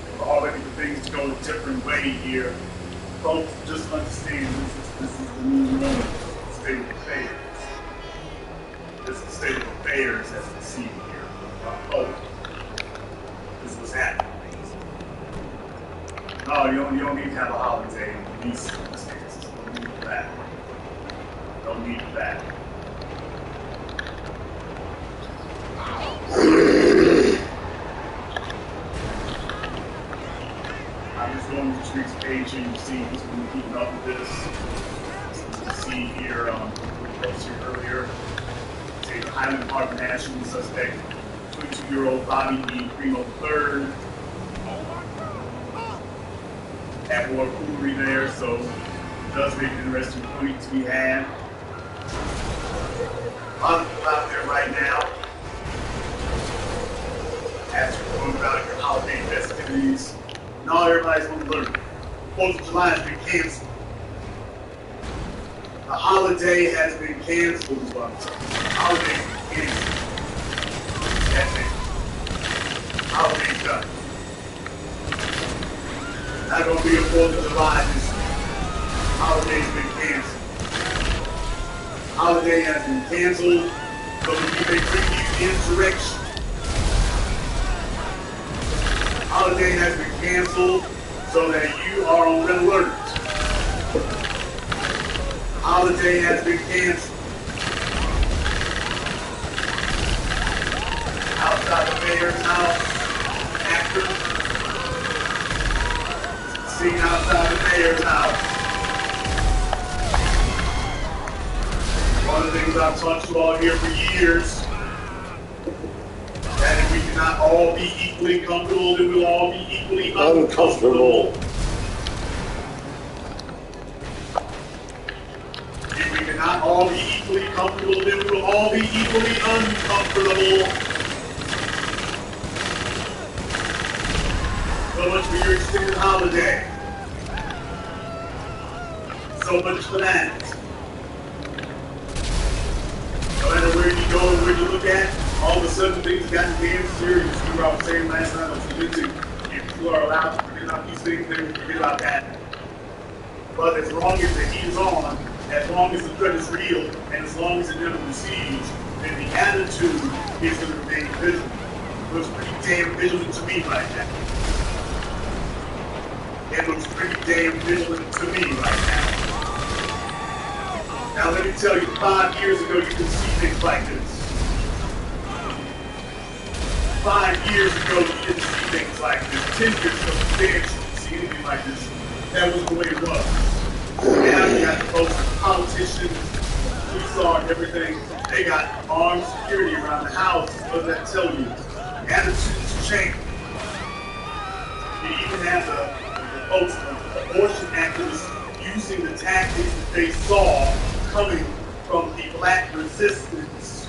They were all ready for things to go a different way here. Folks, just understand this is the new normal state of affairs. This is the state of affairs as we see here. This is what's happening. No, you don't need to have a holiday in these circumstances. Don't need that. Don't need that. I'm just going to the streets page here. You see who's been keeping up with this. You see here, post here earlier. Say the Highland Park national suspect, 22-year-old Bobby E. Primo III. Had more foolery there, so it does make an interesting point to be had. A lot of people out there right now, as you're going about your holiday festivities, now everybody's on alert. 4th of July has been canceled. The holiday has been canceled, is what I'm saying. The holiday's been canceled. That's it. Holiday's done. Not going to be a 4th of July this year. Holiday's been canceled. Holiday has been canceled so that you may bring you insurrection. Holiday has been canceled so that you are on red alert. Holiday has been canceled. Outside the mayor's house, actors seen outside the mayor's house. One of the things I've taught you all here for years, that if we cannot all be equally comfortable, then we'll all be equally uncomfortable. If we cannot all be equally comfortable, then we will all be equally uncomfortable. So much for your extended holiday. So much for that. No matter where you go and where you look at, all of a sudden things got damn serious. You were all saying last night, I was into people are allowed to forget about these things, they will forget about that. But as long as the heat is on, as long as the threat is real, and as long as it never recedes, then the attitude is going to remain vigilant. It looks pretty damn vigilant to me right now. It looks pretty damn vigilant to me right now. Now let me tell you, 5 years ago you could see things like this. 5 years ago you didn't see things like this. 10 years ago you didn't see anything like this. That was the way it was. Now you got folks, politicians, police and everything. They got armed security around the house. What does that tell you? Attitudes change. You even have the folks, the abortion activists, using the tactics that they saw coming from the black resistance.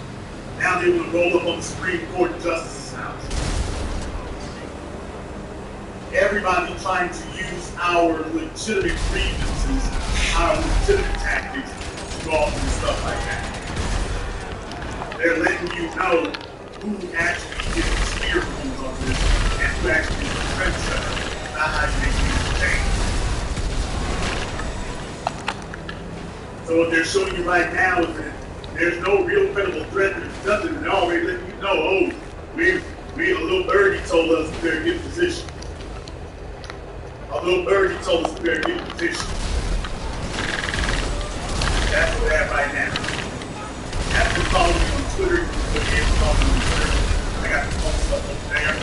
Now they want to roll up on the Supreme Court Justice's house. Everybody trying to use our legitimate grievances, our legitimate tactics to go off and stuff like that. They're letting you know who actually gets the spear wounds on this and who actually is the trendsetter, not how you make things change. So what they're showing you right now is that there's no real credible threat. There's nothing. They're already letting you know, oh, we a little birdie told us we're in a good position. A little birdie told us we're in a good position. That's what they're at right now. That's what follow me on Twitter. I got the phone stuff over there.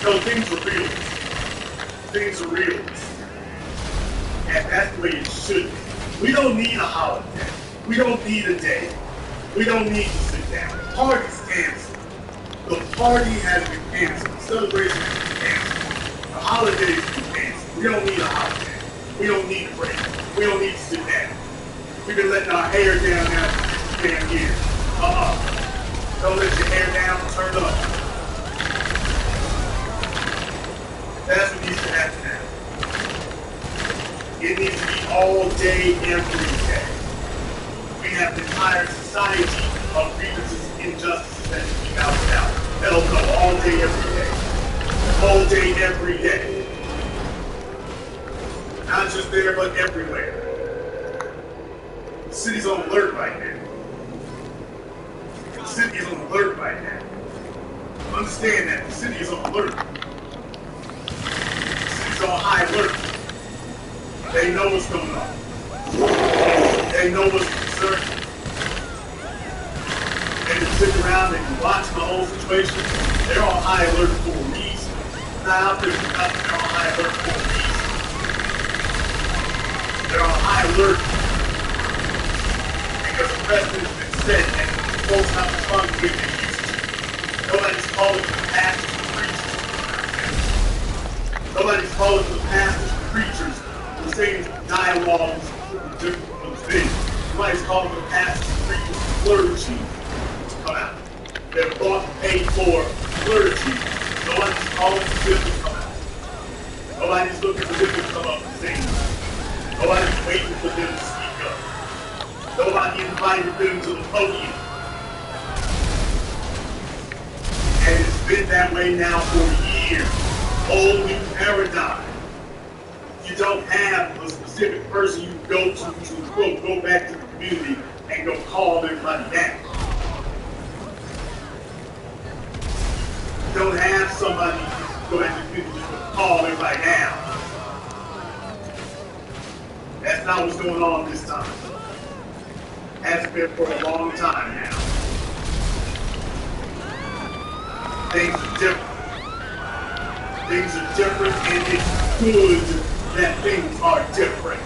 No, things are real. Things are real. And that's the way it should be. We don't need a holiday. We don't need a day. We don't need to sit down. The party's canceled. The party has been canceled. The celebration has been canceled. The holidays have been canceled. We don't need a holiday. We don't need a break. We don't need to sit down. We've been letting our hair down now for 10 years. Don't let your hair down, turn up. That's what needs to happen now. It needs to be all day, every day. We have the entire society of grievances and injustices that need to be out and out. That'll go all day, every day. All day, every day. Not just there, but everywhere. The city's on alert right now. The city is on alert right now. Understand that. The city is on alert. The city's on high alert. They know what's going on. They know what's concerning. They can sit around and watch the whole situation. They're on high alert for a reason. Not out there for nothing. They're on high alert for a reason. They're on high alert because the precedent has been set and folks not responding the way they used to. Nobody's calling for the pastors and preachers. Nobody's calling for the pastors and preachers. The same dialogues with different things. Somebody's calling for the pastors and preachers and clergy to come out. They're bought and paid for clergy. Nobody's calling for them to come out. Nobody's looking for them to come up and sing. Nobody's waiting for them to speak up. Nobody invited them to the podium. And it's been that way now for years. Whole new paradigm. You don't have a specific person you go to quote, go back to the community and go calm everybody down. You don't have somebody go back to the community just to calm everybody down. That's not what's going on this time. Has been for a long time now. Things are different. Things are different, and it's good that things are different.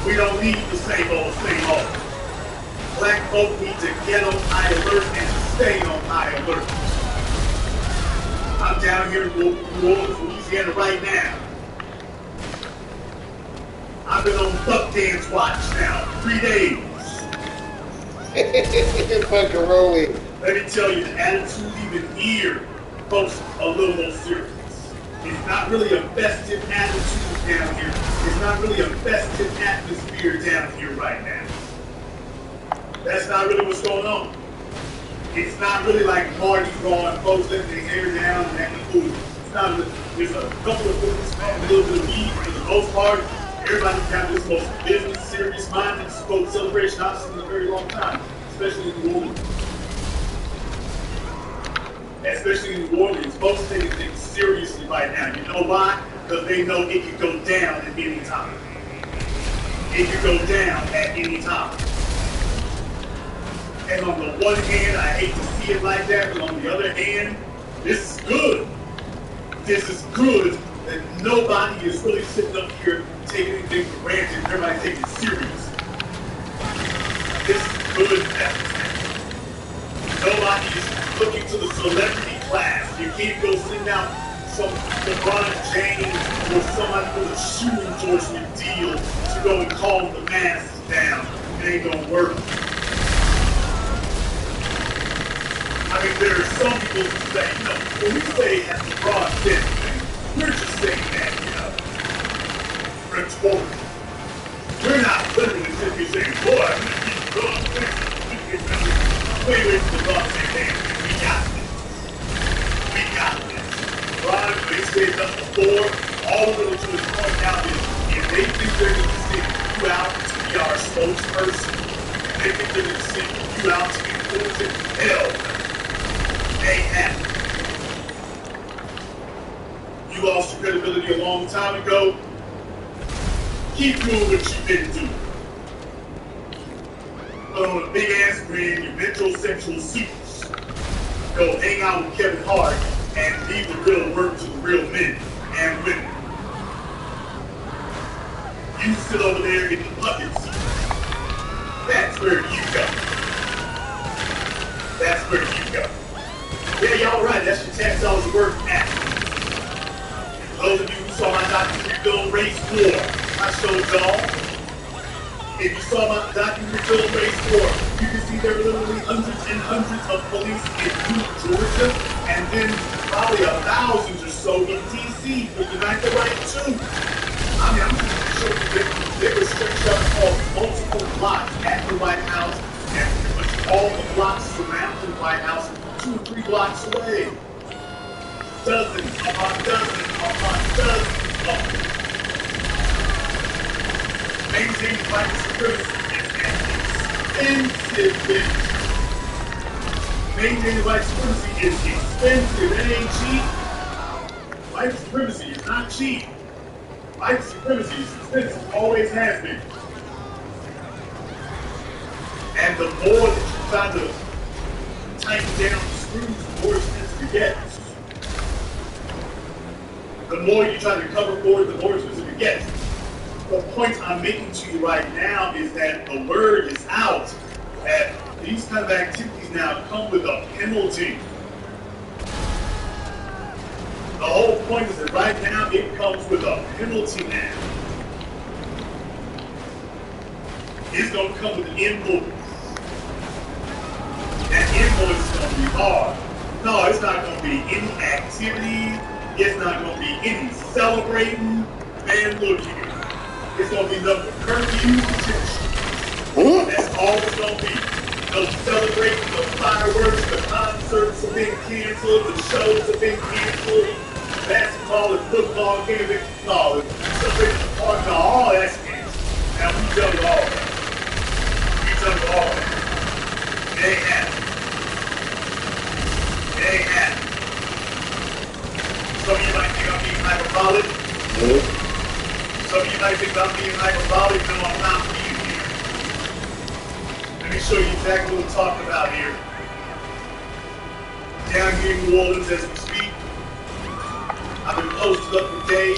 We don't need the same old, same old. Black folk need to get on high alert and stay on high alert. I'm down here in New Orleans, Louisiana right now. I've been on buck dance watch now, 3 days. Fucking rolling. Let me tell you, the attitude even here, folks, a little more serious. It's not really a festive attitude down here. It's not really a festive atmosphere down here right now. That's not really what's going on. It's not really like Mardi Gras and folks letting their hair down and acting cool. It's not. There's a couple of folks smoking a little bit of weed. For the most part, everybody's got this most business, serious mind and spoke celebration I've seen in a very long time, especially in New Orleans. Especially in New Orleans, folks take things seriously right now. You know why? Because they know it could go down at any time. It could go down at any time. And on the one hand, I hate to see it like that, but on the other hand, this is good. This is good that nobody is really sitting up here taking anything for granted. Everybody taking it serious. This is good. Nobody is looking to the celebrity class. You can't go send out some LeBron James or somebody with a shoe endorsement deal to go and calm the masses down. It ain't gonna work. I mean, there are some people who say, you know, when we say as LeBron said, we're just saying that, you know, rhetorically. We're not literally simply saying, boy, I'm gonna keep going. Wait, LeBron said, hey, we got this. We got this. LeBron, they said that before, all we're going to do is point out is if they think they're going to send you out to be our spokesperson, if they think they're going to send you out to be important, hell no. They haven't. You lost your credibility a long time ago. Keep doing what you've been doing. Put on a big ass grin, your metrosexual suits. Go hang out with Kevin Hart and leave the real work to the real men and women. You sit over there in the bucket seat. That's where you go. That's where you go. Yeah, y'all right. That's your tax dollars worth at. For those of you who saw my documentary film Race War, I showed y'all. If you saw my documentary film Race War, you can see there were literally hundreds and hundreds of police in Georgia, and then probably 1,000 or so in DC for Unite the Right too. I mean, I'm just going to show you they were stretched out on multiple blocks at the White House, and pretty much all the blocks surrounding the White House, 2 or 3 blocks away. Dozens upon dozens upon dozens of them. Maintaining white supremacy is an expensive business. Maintaining white supremacy is expensive. It ain't cheap. White supremacy is not cheap. White supremacy is expensive. Always has been. And the more that you try to tighten down the screws, the more expensive it gets. The more you try to cover for it, the more expensive it gets. The point I'm making to you right now is that the word is out that these kind of activities now come with a penalty. The whole point is that right now it comes with a penalty now. It's going to come with an invoice. That invoice is going to be hard. No, it's not going to be any activity. It's not going to be any celebrating. Man, look here. It's going to be nothing but curfew protection. That's all it's going to be. No celebrating, the fireworks, the concerts have been canceled, the shows have been canceled, basketball and football games, no, celebrating the park, no, all that's canceled. Now we done with all that. We done with all that. It ain't happening. It ain't happening. Some of you might think I'm being hyperbolic. Some of you might think I'm being hyperbolic. No, I'm not being here. Let me show you exactly what I'm talking about here. Down here in New Orleans as we speak, I've been posted up for days.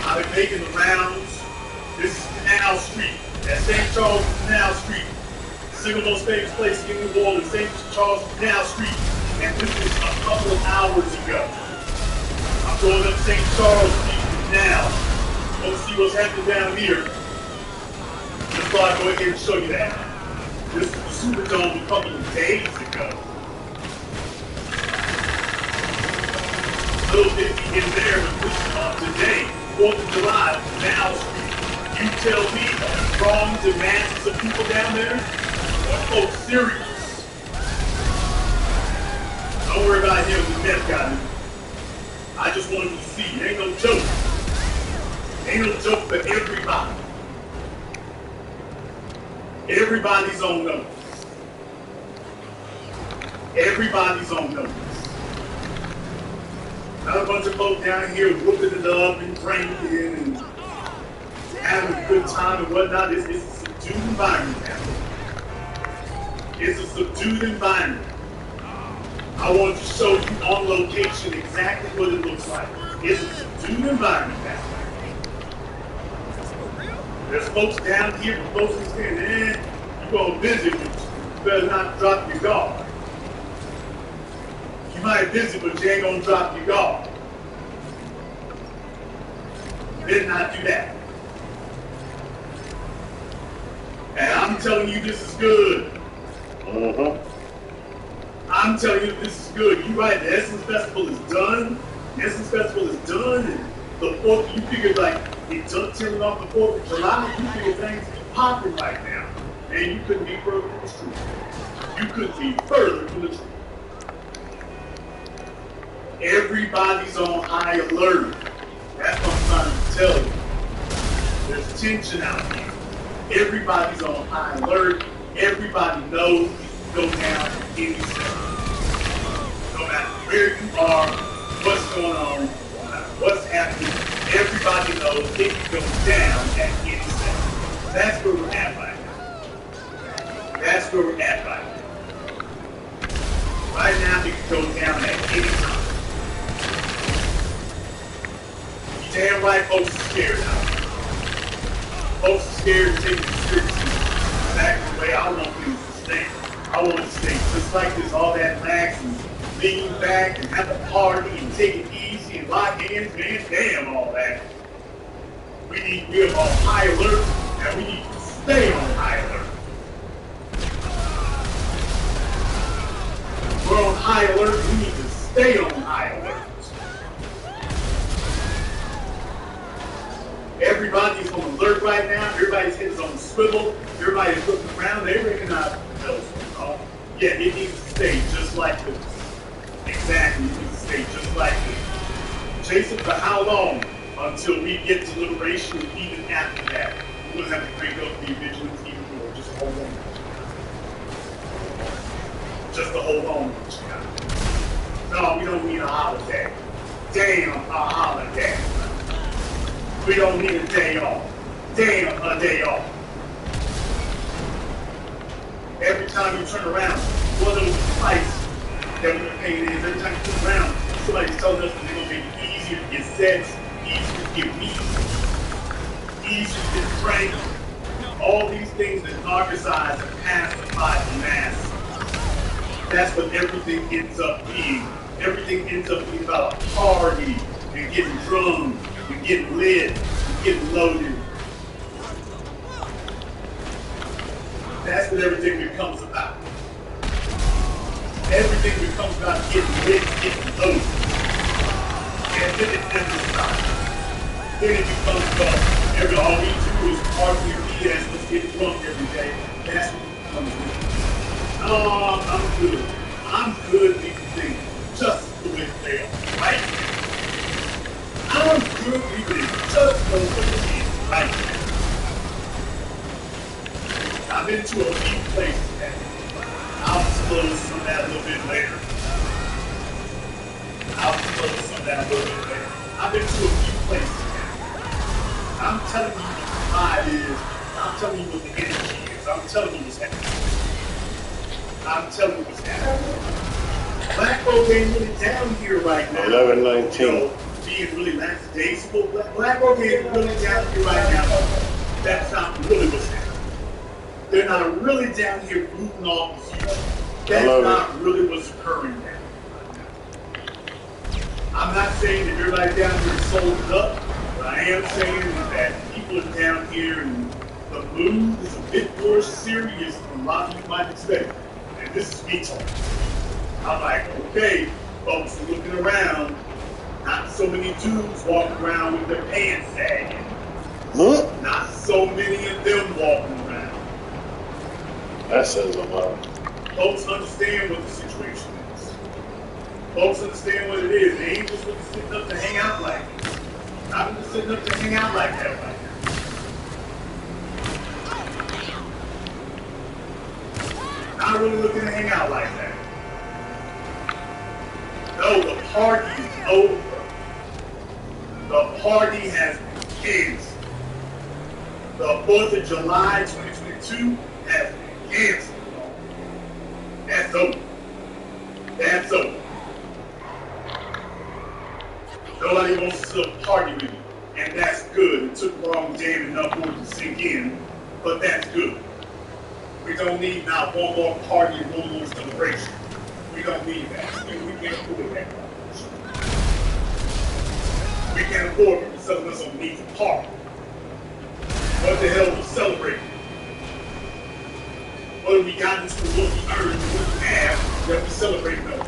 I've been making the rounds. This is Canal Street. That's St. Charles Canal Street. Single most famous place in New Orleans, St. Charles Canal Street. And this is a couple of hours ago. I'm going up St. Charles Street now. Let's see what's happening down here. Just thought I'd go ahead and show you that. This is the Superdome a couple of days ago. A little bit in there, but this is on today, 4th of July, Canal Street. You tell me, wrong to masses of people down there? Are folks serious? Don't worry about him, the meth guy. I just wanted you to see. It ain't no joke. Ain't no joke for everybody. Everybody's on notice. Everybody's on notice. Not a bunch of folks down here whooping it up and drinking and having a good time and whatnot. It's a subdued environment now. It's a subdued environment. I want to show you on location exactly what it looks like. It's a subdued environment now. There's folks down here, folks who saying, you're going to visit, but you better not drop your guard. You might visit, but you ain't going to drop your guard. Better not do that. And I'm telling you this is good. I'm telling you this is good. You're right, the Essence Festival is done. The Essence Festival is done, and the 4th, you figure like, it's turning off the 4th of July, you figure things are popping right now. And you couldn't be further from the truth. You couldn't be further from the truth. Everybody's on high alert. That's what I'm trying to tell you. There's tension out here. Everybody's on high alert. Everybody knows it can go down at any second. No matter where you are, what's going on, no matter what's happening, everybody knows it can go down at any second. That's where we're at right now. That's where we're at right now. Right now, it can go down at any time. Damn right, folks are scared now. Folks are scared to take it seriously. Exactly the way I want things to stay. I want to stay just like this, all that relax and lean back and have a party and take it easy and lock hands, man. Damn all that. We're on high alert and we need to stay on high alert. We're on high alert, we need to stay on high alert. Everybody's on alert right now. Everybody's head is on the swivel. Everybody's looking around. They recognize themselves. Yeah, it needs to stay just like this. Exactly, it needs to stay just like this. Chase it for how long? Until we get to liberation, and even after that. We're going to have to crank up the vigilance even more. Just hold on. Just to hold on. No, we don't need a holiday. Damn, a holiday. We don't need a day off. Damn, a day off. Every time you turn around, one of those fights that we're paying is every time you turn around, somebody's telling us that they're going to make it easier to get sex, easier to get weed, easier to get drank. All these things that narcicize and pacify the mass. That's what everything ends up being. Everything ends up being about a party and getting drunk. We're getting lit, we're getting loaded. That's what everything becomes about. Everything becomes about getting lit, getting loaded. And then it never stops. Then it becomes about all we do is party and BS, let's get drunk every day. That's what it becomes with. Oh, I'm good. I'm good, people think just the way they are, right? I'm good, people just know what it is right now. I've been to a few places now. I'll disclose some of that a little bit later. I've been to a few places now. I'm telling you what the vibe is. I'm telling you what the energy is. I'm telling you what's happening. Black folk ain't really down here right now. 11:19. Being really lackadaisical. Black folk ain't really down here right now. That's not really what's happening. They're not really down here rooting off the future. That's not really what's occurring now. I'm not saying that everybody down here is sold up, but I am saying that people are down here and the mood is a bit more serious than a lot of you might expect. And this is me talking. I'm like, okay, folks are looking around. Not so many dudes walking around with their pants sagging. Huh? Not so many of them walking around. That says a lot. Folks understand what the situation is. Folks understand what it is. They ain't just looking sitting up to hang out like this. I'm just sitting up to hang out like that right now. Not really looking to hang out like that. No, the party is over. The party has been canceled. The 4th of July 2022 has been canceled. That's over. That's over. Nobody wants to still party with you, and that's good. It took long damn enough for it to sink in, but that's good. We don't need now one more party and one more celebration. We don't need that. We can't afford that. We can't afford people telling us on need to party. What the hell are we celebrating? What have we gotten to what we earned and what we have that we celebrate though?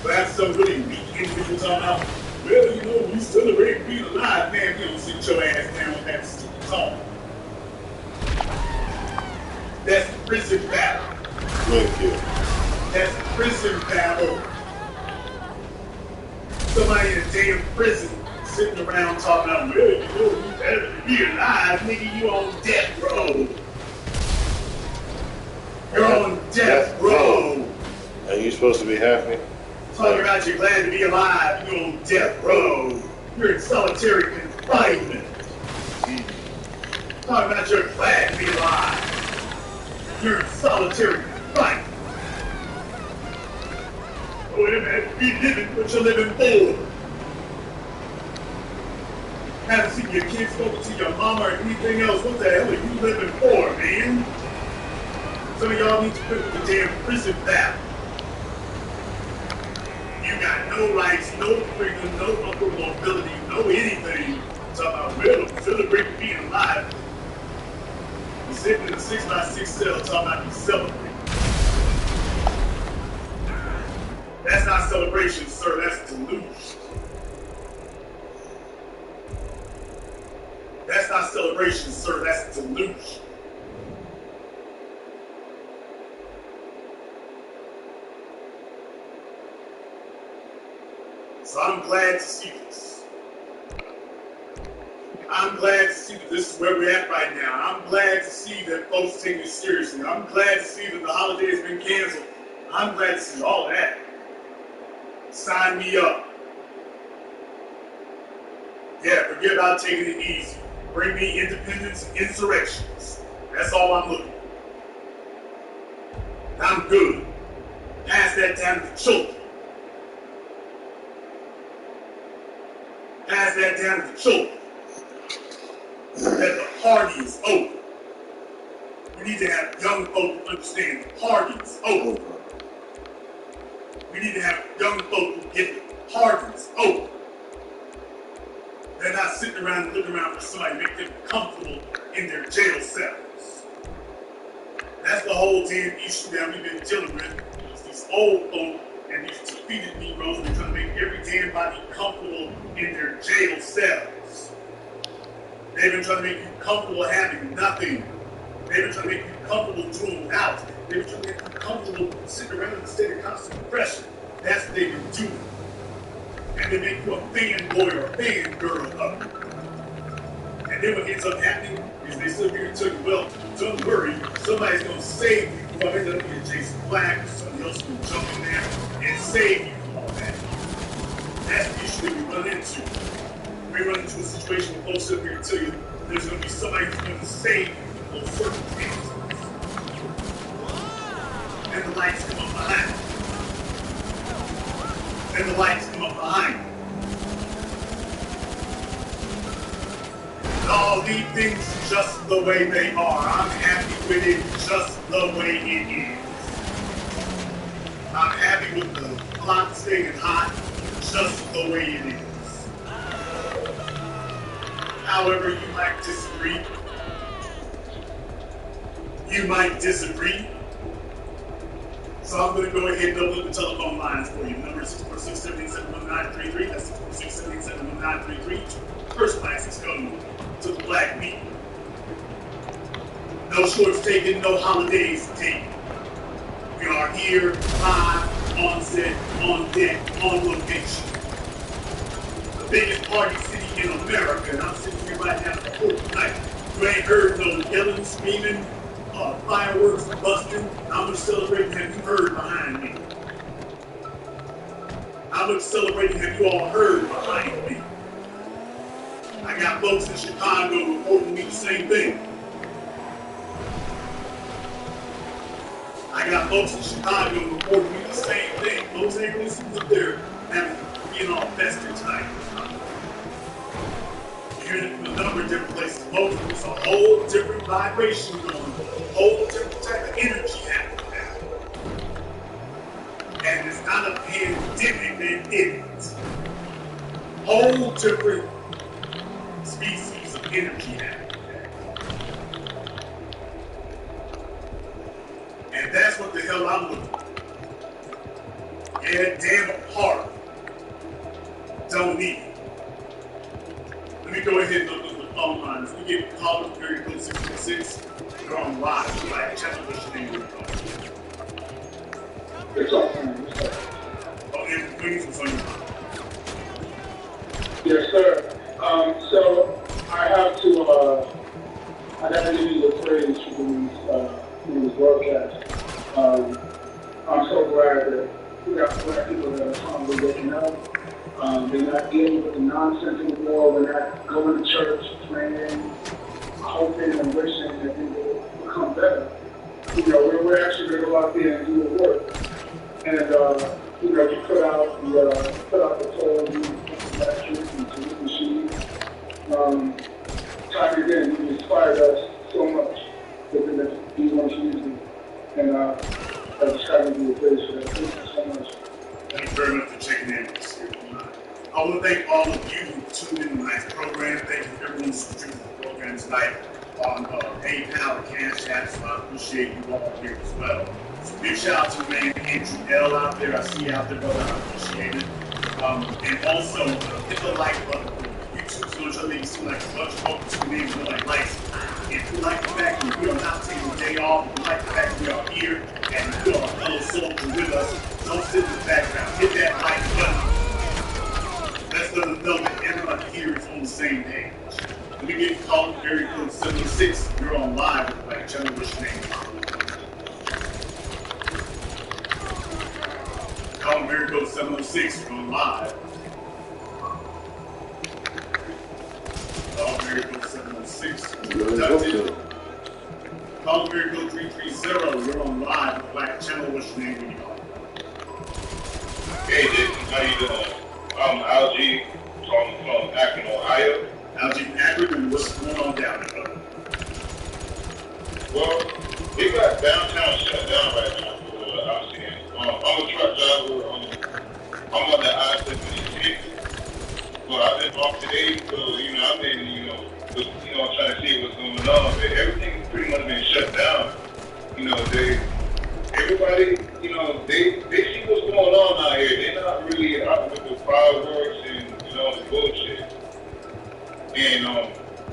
But that's some really weak individuals talking about, well, you know, we celebrate being alive. Man, you don't sit your ass down with that stupid talk. That's prison battle. Thank you. That's prison battle. Somebody in a damn prison sitting around talking about, well, you know, you better to be alive, nigga, you on death row. You're on death row. Are you supposed to be happy? Talking about you're glad to be alive, you're on death row. You're in solitary confinement. Talking about you're glad to be alive. You're in solitary confinement. Oh, wait a minute, be living what you're living for. Haven't seen your kids spoken to your mama or anything else. What the hell are you living for, man? Some of y'all need to quit with the damn prison battle. You got no rights, no freedom, no upward mobility, no anything. Talking about, well, celebrate being alive. You're sitting in a 6x6 cell talking about you celebrate. That's not celebration, sir. That's delusion. That's not celebration, sir. That's delusion. So I'm glad to see this. I'm glad to see that this is where we're at right now. I'm glad to see that folks take it seriously. I'm glad to see that the holiday has been canceled. I'm glad to see all that. Sign me up. Yeah, forget about taking it easy. Bring me independence and insurrections. That's all I'm looking for. I'm good. Pass that down to the children. Pass that down to the children. That the party is over. We need to have young folk understand the party is over. We need to have young folk who get the party is over. They're not sitting around and looking around for somebody to make them comfortable in their jail cells. That's the whole damn issue that we've been dealing with. It's these old folk and these defeated Negroes that are trying to make every damn body comfortable in their jail cells. They've been trying to make you comfortable having nothing. They've been trying to make you comfortable doing without. They've been trying to make you comfortable sitting around in a state of constant depression. That's what they've been doing. And they make you a fanboy or a fangirl of it. And then what ends up happening is they sit here and tell you, well, don't worry, somebody's going to save you. Well, they're going to get Jason Black or somebody else will jump in there and save you from all that. That's the issue that we run into. We run into a situation where folks sit here and tell you there's going to be somebody who's going to save you from those circumstances. And the lights come up behind you. And the lights come up behind you. And all these things just the way they are. I'm happy with it just the way it is. I'm happy with the clock staying hot just the way it is. However, you might disagree. You might disagree. So I'm going to go ahead and open up the telephone lines for you. Number 646-787-1933. That's 646-787-1933. First class is coming to the black people. No shorts taken, no holidays taken. We are here, live, on set, on deck, on location. The biggest party city in America, and I'm sitting here right now the whole night. You ain't heard no yelling, screaming, fireworks busting. How much celebrating have you heard behind me? How much celebrating have you all heard behind me? I got folks in Chicago reporting me the same thing. I got folks in Chicago reporting me the same thing. Los Angeles is up there being all festive tonight. You're in a number of different places. It's a whole different vibration going on. A whole different type of energy happening now. And it's not a pandemic, man. It's a whole different species of energy happening. And that's what the hell I'm looking for. Yeah, damn apart. Don't need it. Let me go ahead and look at the phone lines. We get called to area code 616. You're on live. Like, check out what your name is. It's all fine. Oh, and please, what's on your mind? Yes, sir. So I have to give you the praise for these broadcasts. I'm so glad that we got black people that are finally waking up. They're not dealing with the nonsense anymore. We're not going to church, praying, hoping and wishing that things will become better. You know, we're actually going to go out there and do the work. And you know, you put out the polls, you put the metrics and the machine. Time again, you inspired us so much that you want to use it. And I just got to give you a praise for that. Thank you so much. Thank you very much for checking in. I want to thank all of you who tuned in tonight's program. Thank you for everyone who's contributed to the program tonight on PayPal, Cash App, so I appreciate you all here as well. So big shout out to man Andrew L out there. I see you out there, brother. I appreciate it. And also, hit the like button. YouTube's going to show that you seem like a bunch of folks who names look like likes. If you like the fact that we are not taking the day off, if you like the fact that we are here and you are a fellow soldier with us, don't sit in the background. Hit that like button. Let's let them know that everybody here is on the same page. When we get called area code 706, you're on live with Black. Tell me what's your name. Call area code 706, you're on live. Call area code 706. Call area code 330, you're on live with Black. Channel, what's your name when you call? Hey, Jason, how you doing? I'm Algie from Akron, Ohio. Algie from Akron, and what's going on down there? Well, they got downtown shut down right now for what I'm seeing. I'm a truck driver. I'm on the I-76. Well, I've been off today, so, I've been, trying to see what's going on. But everything's pretty much been shut down. Everybody, they see what's going on out here. They're not really out with the fireworks and, the bullshit. And,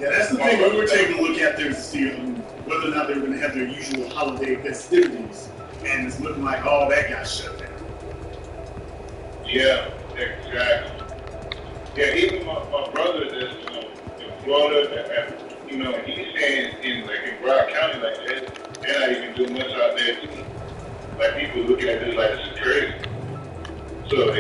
yeah, that's the thing. We were taking a look at there to see whether or not they were going to have their usual holiday festivities. And it's looking like all that got shut down. Yeah, exactly. Yeah, even my brother that's, in Florida, and he's saying in Broward County, they're not even doing much out there too. Like, people looking at this like this is crazy. So, I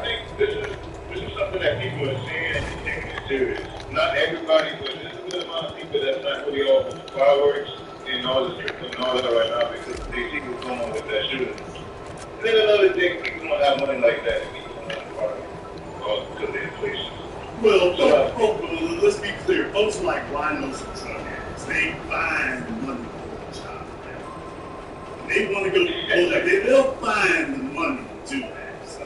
think this is something that people are seeing and taking it serious. Not everybody, but there's a good amount of people that's not really all with the fireworks and all this trickle and all that right now because they see what's going on with that shooting. And then another thing, people don't have money like that and people don't want to party because of the inflation. Well, let's be clear. Folks like rhinos and drug addicts, they find money for the job. They want to go they'll find the money to do that. So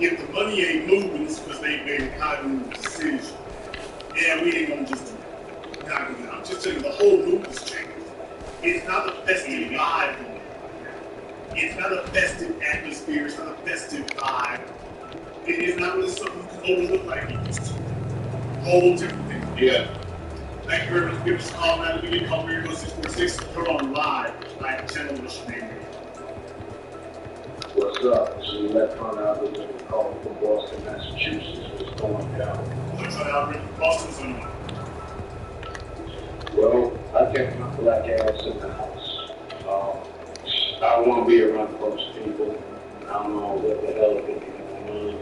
if the money ain't moving, it's because they made a cognitive decision. Yeah, we ain't gonna just do that. I'm just telling you, the whole mood has changed. It's not a festive vibe going on. It's not a festive atmosphere. It's not a festive vibe. It is not really something you can overlook like it used to. Whole different thing. Yeah. Thank you very much for giving us a call, man. Let me get call 646. Put on live. Live channel, what's your name? up. So the electron algorithm called from Boston, Massachusetts was going down. Electron algorithm from Boston's on what? Well, I kept my black ass in the house. I don't want to be around close people. I don't know what the hell is going on.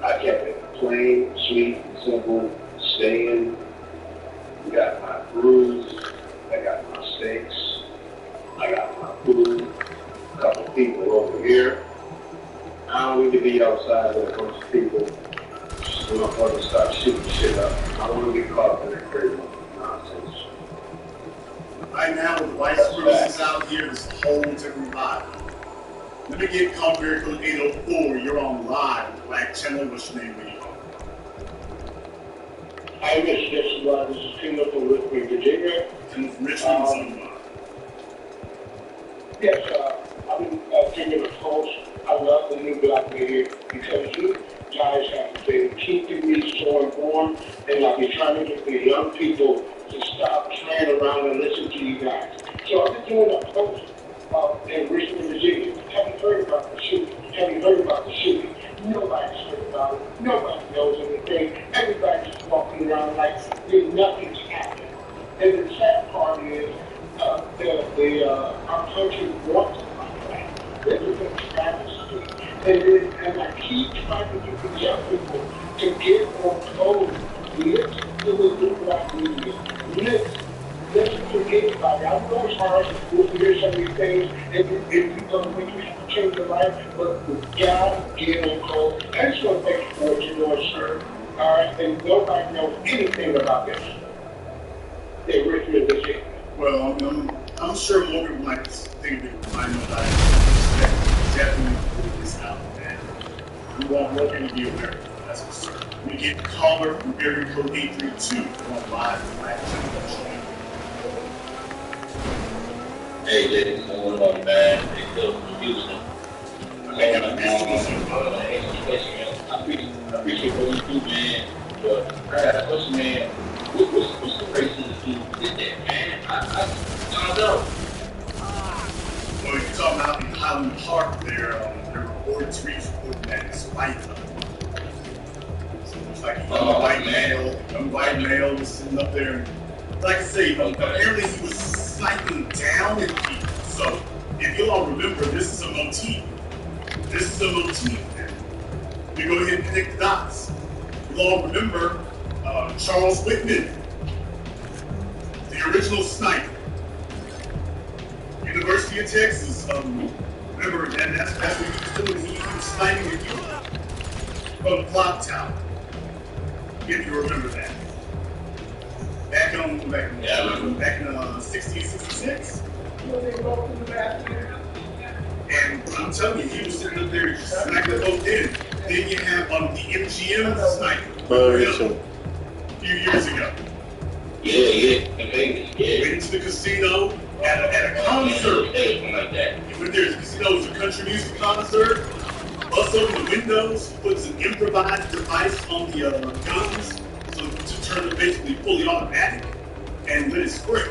I kept it plain, sweet, simple, staying. I got my brews, I got my steaks, I got my food, a couple people over here. I don't need to be outside with a bunch of people. So my brother start shooting shit up. I don't want to get caught up in that crazy nonsense. Right now, with white supremacists out here, this is a whole different vibe. Let me get called very code 804. You're on live with Black Channel. What's your name? Where you from? Hi, Rich. This is Tim from Richmond, Virginia. Tim from Richmond, Yes, I've been thinking of course. I love the new black media because you guys have been keeping me so informed, and I've been trying to get the young people to stop playing around and listen to you guys. So I've been doing a post in Richmond, Virginia. Have you heard about the shooting? Have you heard about the shooting? Nobody's heard about it. Nobody knows anything. Everybody's just walking around like nothing's happened. And the sad part is, our country wants it like that. This is a travesty. And I keep trying to get the young people to get on code. Listen to the new black media. Listen to anybody. I know it's hard to hear some of these things, and you don't think you have to change your life, but we gotta get on code. I just want to thank you for what you're doing, sir. All right, and nobody knows anything about this. They Richmond, Virginia. Well, I'm sure more people might think that I know about it. Definitely put this out, and we want more people to be aware of it. That's for certain. We get caller from area code 832 on live with Black Channel. Hey, ladies, what's going on, man? Hey, Phil from Houston. I appreciate what you do, man. But I got a question, man. What's the racist dude who did that, man? I don't know. Well, you're talking about in Highland Park, there were reports reporting that it's white. So it's like a white male was sitting up there. Like I say, apparently he was sniping down at people. So if you all remember, this is a motif. This is a motif. We go ahead and connect the dots. You all remember Charles Whitman, the original sniper. University of Texas. Remember that's what he was doing. He was sniping at you from the clock tower. If you remember that. Back in 1666. And I'm telling you, he was sitting up there just smacking the both in. Then you have the MGM sniper a few years ago. Yeah. Went into the casino at a concert. He went there to the casino, it was a country music concert. Bust open the windows, puts an improvised device on the guns to turn it basically fully automatic, and let it spray.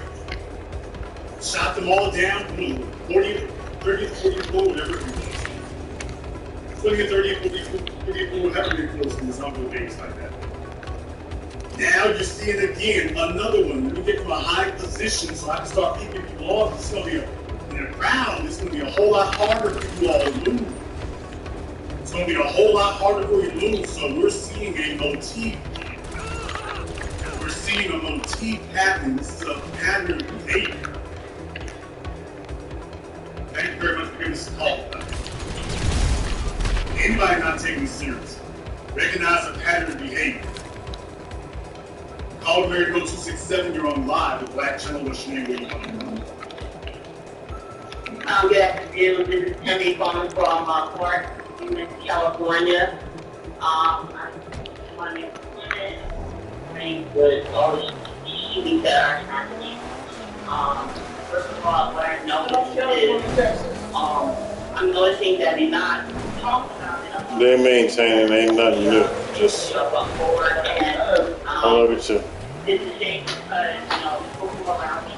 Shot them all down from the 40th, 30th, 40th floor, whatever it was. 20th, 30th, 40th floor, whatever it was, in some of the days like that. Now you're seeing again another one. Let me get from a high position so I can start picking people off. It's going to be in a crowd. It's going to be a whole lot harder for you all to lose. It's going to be a whole lot harder for you to lose. So we're seeing a motif. We're seeing a motif happening. This is a pattern of behavior. Thank you very much for giving us a call. Anybody not taking this serious, recognize a pattern of behavior. Call America 267, you're on live with Black Channel. What's your name? Where you coming from? Good afternoon. This is Timmy calling from Port, California. I just wanted to say with all the shootings that are happening. First of all, what I noticed is I'm noticing that they're not talking about it. They're maintaining, ain't nothing new. Just all of it too. It's a shame because, people who are around me,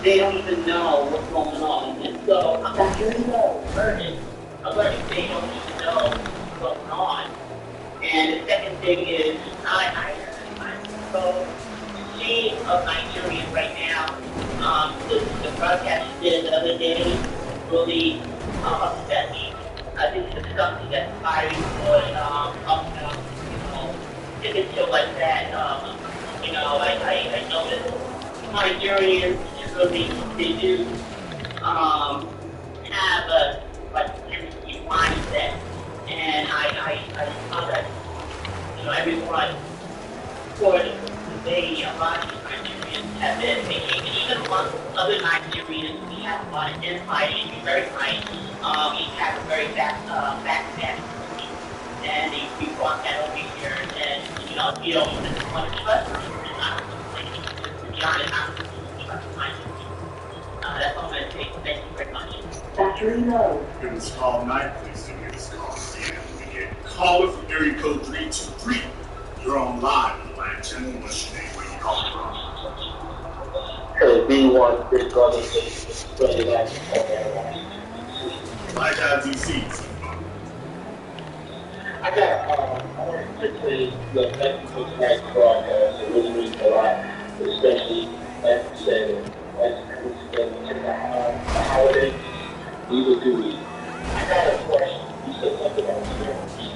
they don't even know what's going on. And so I'm not hearing no version alerting they don't need to know what's going on. And the second thing is, I'm so ashamed of Nigerians right now. The broadcast you did the other day really upset me. I think it's something that's firing would take it to like that. I noticed Nigerians really they do have a tendency mindset, and I saw that everyone for the day a lot of Nigerians have been vacating. Even among other Nigerians, we have a lot of infighting. To be very frank, we have a very back and we brought that over here, and you don't even want to trust them. That's all I'm going to say. Thank you very much. Battery low. It was called night, please. It was called caller from area code 323. You're on live on the line channel. What's your name? Where you calling from? Hey, B1, Big Brother, Live out DC. I want to say the technical tonight's broadcast. It really means a lot, especially as you said, as the holidays. We will do it. I got a question. You said something about ceremonies.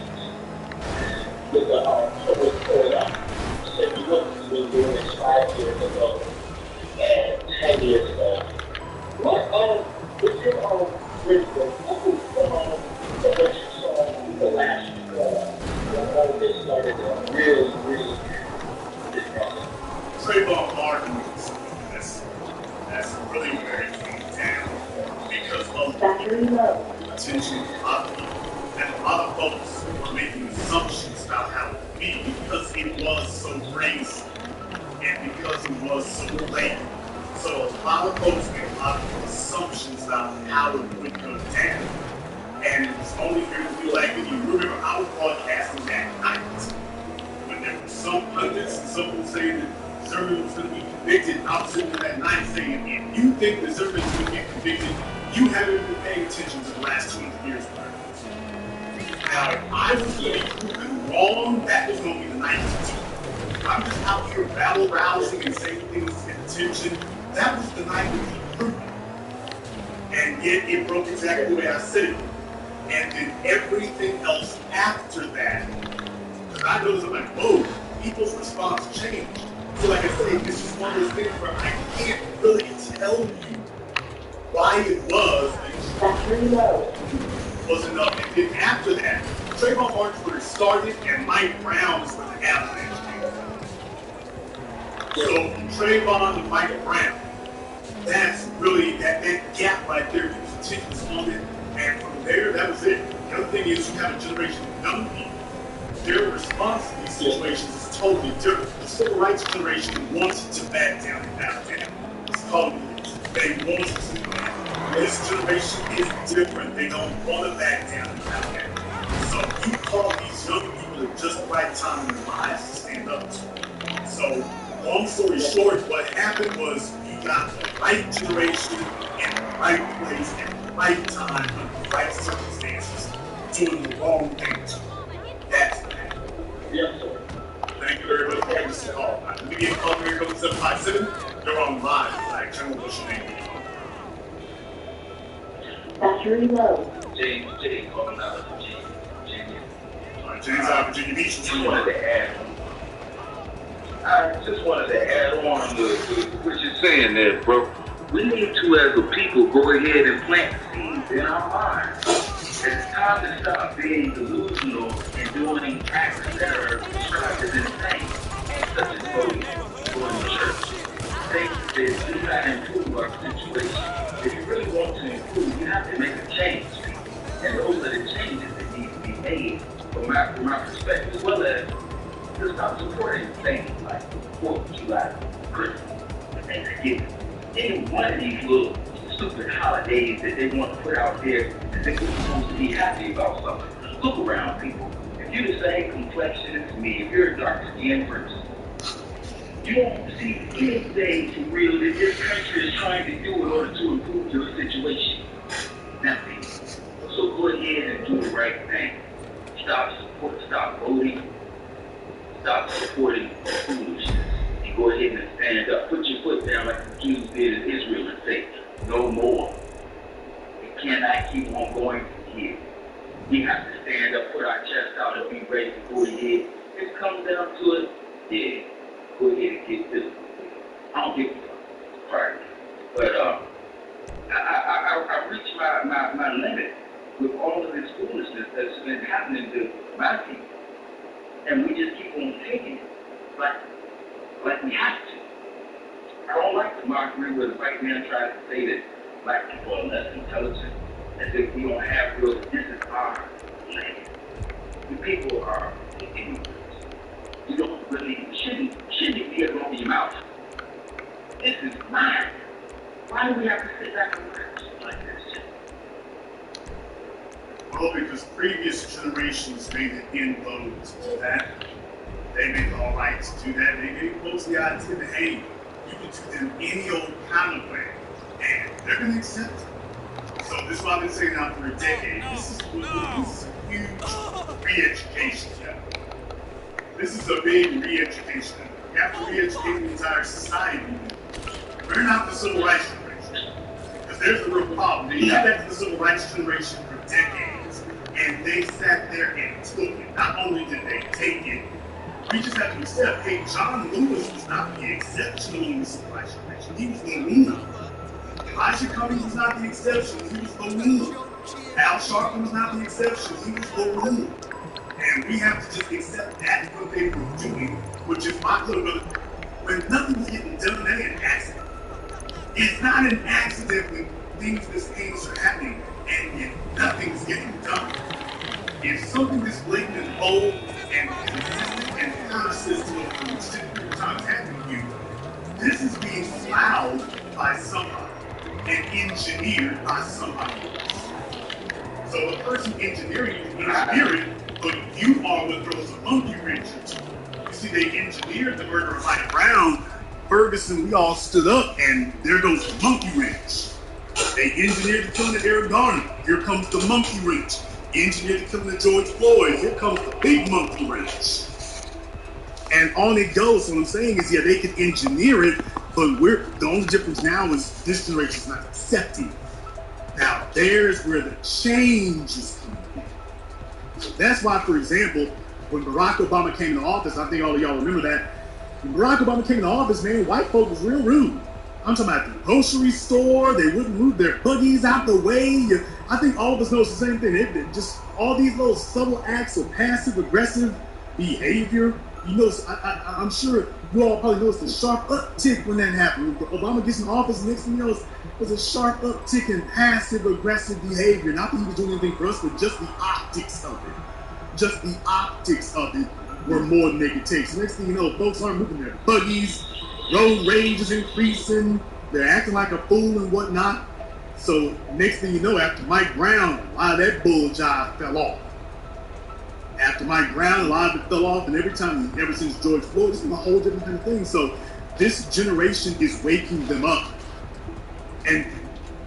With the public going up, you said you wouldn't be doing this 5 years ago and 10 years ago. What is your ritual? What you saw the last when this started to really Trayvon Martin that's really very down because of attention to a lot of people. And a lot of folks were making assumptions about how it would be because it was so crazy and because it was so late. So a lot of folks made a lot of assumptions about how it would go down. And it was only going to be like, if you remember, I was broadcasting that night when there were some pundits and some people saying that Zimmerman was going to be convicted. I was sitting there that night saying, if you think that Zimmerman is going to get convicted, you haven't been paying attention to the last 200 years. Now, if I was going to be proven wrong, that was going to be the night to do. I'm just out here battle rousing and saying things to get attention. That was the night to be proven. And yet it broke exactly the way I said it. And then everything else after that, because I noticed, I'm like, whoa, people's response changed. So like I said, it's just one of those things where I can't really tell you why it was enough. And then after that, Trayvon Martin where it started, and Mike Brown is where the avalanche came from. So from Trayvon to Mike Brown, that's really that gap right there. People's attention was on it, and from there, that was it. The other thing is you have a generation of young people. Their response to these situations is totally different. The civil rights generation wanted to back down and back down. It's called they wanted to. This generation is different. They don't want to back down and back down. So you call these young people at just the right time in their lives to stand up to. So long story short, what happened was you got the right generation in the right place at the right time under the right circumstances doing the wrong things. That's what happened. Yes, sir. Thank you very much for this call. Let me get a call here, code 757. You're on live. Like, tell me what's your name. Battery low. James calling out of Virginia. All right, James out of Virginia Beach. I just wanted to add on to what you're saying there, bro. We need to, as a people, go ahead and plant seeds in our minds. It's time to stop being delusional and doing acts that are described as insane, such as voting, going to church. Things that do not improve our situation. If you really want to improve, you have to make a change. And those are the changes that need to be made from my perspective, as well as to stop supporting things like 4th of July, Christmas, and Thanksgiving. Any one of these little stupid holidays that they want to put out there and think we're supposed to be happy about something. Look around, people. If you're the same complexion as me, if you're a dark-skinned person, you don't see anything for real that this country is trying to do in order to improve your situation. Nothing. So go ahead Stop voting, stop supporting foolishness, and go ahead and stand up. Put your foot down like the Jews did in Israel and say, no more. It cannot keep on going from here. We have to stand up, put our chest out, and be ready to go ahead. If it comes down to it, yeah, go ahead and get this. I don't give a fuck. Right. But I reached my limit with all of this foolishness that's been happening to my people. And we just keep on taking it like we have to. I don't like the mockery where the white man tries to say that black people are less intelligent, as if we don't have real. This is our land. The people are ignorant. You don't really shouldn't be able to open your mouth. This is mine. Why do we have to sit back and watch like this? Well, because previous generations made it inroads to that. They made it all right to do that. They gave folks the idea that, hey, you can do them any old kind of way, and they're going to accept it. So this is what I've been saying now for a decade. This is a huge re-education effort. This is a big re-education effort. You have to re-educate the entire society. We're not the civil rights generation. Because there's the real problem. They did that to the civil rights generation for decades. And they sat there and took it. Not only did they take it, we just have to accept, hey, John Lewis was not the exception in the civil rights generation. He was the rule. Elijah Cummings was not the exception. He was the rule. Al Sharpton was not the exception. He was the rule. And we have to just accept that's what they were doing, which is my little when nothing's getting done, that ain't an accident. It's not an accident when things this heinous are happening and yet nothing's getting done. If something this blatant and bold and consistent and persistent for an extended period of time is happening to you, this is being allowed by somebody and engineered by somebody else. So the person engineering you can engineer it, but you are what throws a monkey wrench into it. You see, they engineered the murder of Mike Brown. Ferguson, we all stood up, and there goes the monkey wrench. They engineered the killing of Eric Garner. Here comes the monkey wrench. Engineered the killing of George Floyd. Here comes the big monkey wrench. And on it goes. So what I'm saying is, yeah, they can engineer it, but the only difference now is this generation is not accepting it. Now, there's where the change is coming in. So that's why, for example, when Barack Obama came into office, I think all of y'all remember that. When Barack Obama came into office, man, white folk was real rude. I'm talking about the grocery store. They wouldn't move their buggies out the way. I think all of us know the same thing. It just all these little subtle acts of passive-aggressive behavior. You notice, I'm sure you all probably noticed a sharp uptick when that happened. When Obama gets in office, next thing you know, there's a sharp uptick in passive-aggressive behavior. Not that he was doing anything for us, but just the optics of it. Just the optics of it were more than they could take. So next thing you know, folks aren't moving their buggies, road rage is increasing, they're acting like a fool and whatnot. So next thing you know, after Mike Brown, a lot of that bull jive fell off. After Mike Brown, a lot of it fell off, and ever since George Floyd, it's been a whole different kind of thing. So this generation is waking them up. And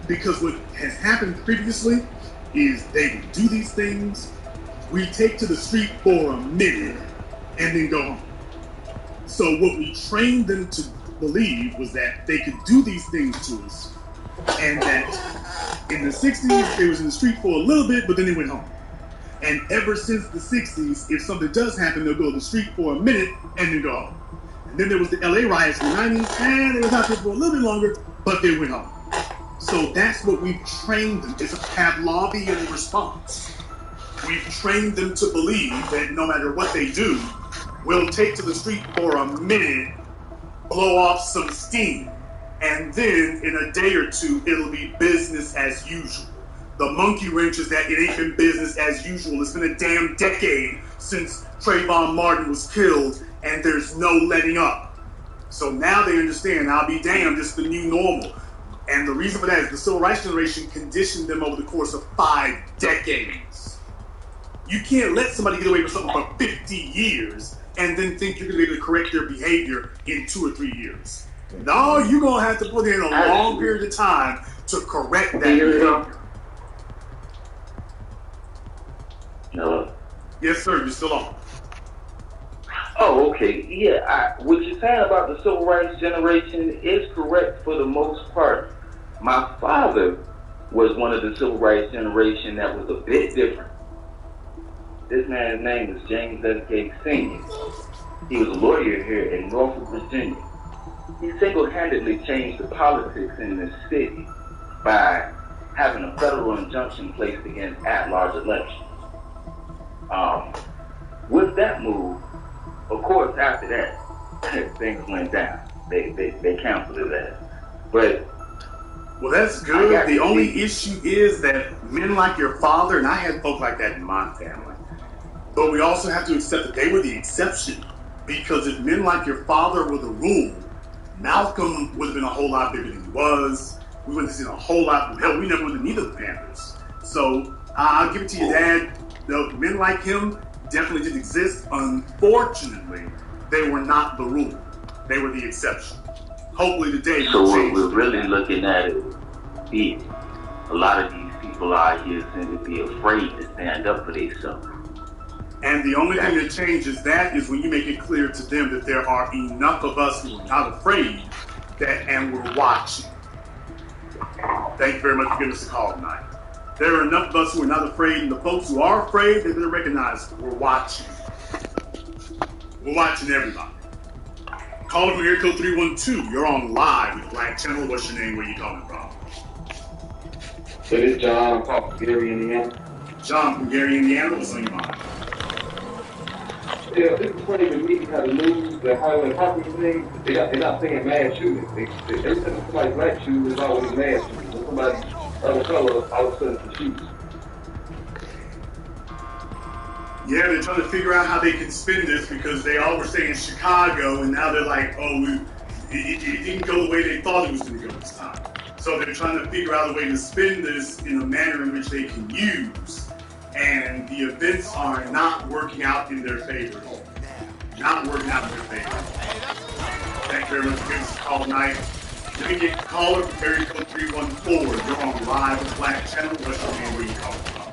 because what has happened previously is they would do these things, we take to the street for a minute, and then go home. So what we trained them to believe was that they could do these things to us, and that in the 60s, they was in the street for a little bit, but then they went home. And ever since the 60s, if something does happen, they'll go to the street for a minute and then go home. And then there was the LA riots in the 90s, and they was out there for a little bit longer, but they went home. So that's what we've trained them. It's a Pavlovian response. We've trained them to believe that no matter what they do, we'll take to the street for a minute, blow off some steam, and then in a day or two, it'll be business as usual. The monkey wrench is that it ain't been business as usual. It's been a damn decade since Trayvon Martin was killed, and there's no letting up. So now they understand, I'll be damned, it's the new normal. And the reason for that is the civil rights generation conditioned them over the course of 5 decades. You can't let somebody get away with something for 50 years and then think you're going to be able to correct their behavior in 2 or 3 years. No, you're going to have to put in a long period of time to correct that behavior. Hello? Yes, sir. You're still on. Oh, okay. Yeah, what you're saying about the civil rights generation is correct for the most part. My father was one of the civil rights generation that was a bit different. This man's name was James S. Gates Sr. He was a lawyer here in Norfolk, Virginia. He single-handedly changed the politics in this city by having a federal injunction placed against at-large elections. With that move, of course, after that, things went down. They canceled that. But well, that's good. The only issue is that men like your father, and I had folk like that in my family, but we also have to accept that they were the exception. Because if men like your father were the rule, Malcolm would have been a whole lot bigger than he was. We would have seen a whole lot. Hell, we never would have needed the Panthers. So I'll give it to your dad. The men like him definitely did exist. Unfortunately, they were not the rule. They were the exception. Hopefully today. So what we're really looking at is, a lot of these people out here seem to be afraid to stand up for themselves. And the only thing that changes that is when you make it clear to them that there are enough of us who are not afraid and we're watching. Thank you very much for giving us a call tonight. There are enough of us who are not afraid, and the folks who are afraid, they better recognize we're watching. We're watching everybody. Call from area code 312. You're on live with Black Channel. What's your name? Where you calling from? So this is John from Gary, Indiana. John from Gary, Indiana. What's on your mind? Yeah, this is funny to me how the news, the highway parking thing, they're not saying mass shootings. Every time somebody black shooting, there's always mass shootings. When somebody other color, all of a sudden shoots. Yeah, they're trying to figure out how they can spin this because they all were saying Chicago, and now they're like, oh, it didn't go the way they thought it was going to go this time. So they're trying to figure out a way to spin this in a manner in which they can use. And the events are not working out in their favor at all. Not working out in their favor. Thank you very much for giving us a call tonight. Let me get a caller from area code 314. You're on live with Black Channel. What's your name? Where you calling from?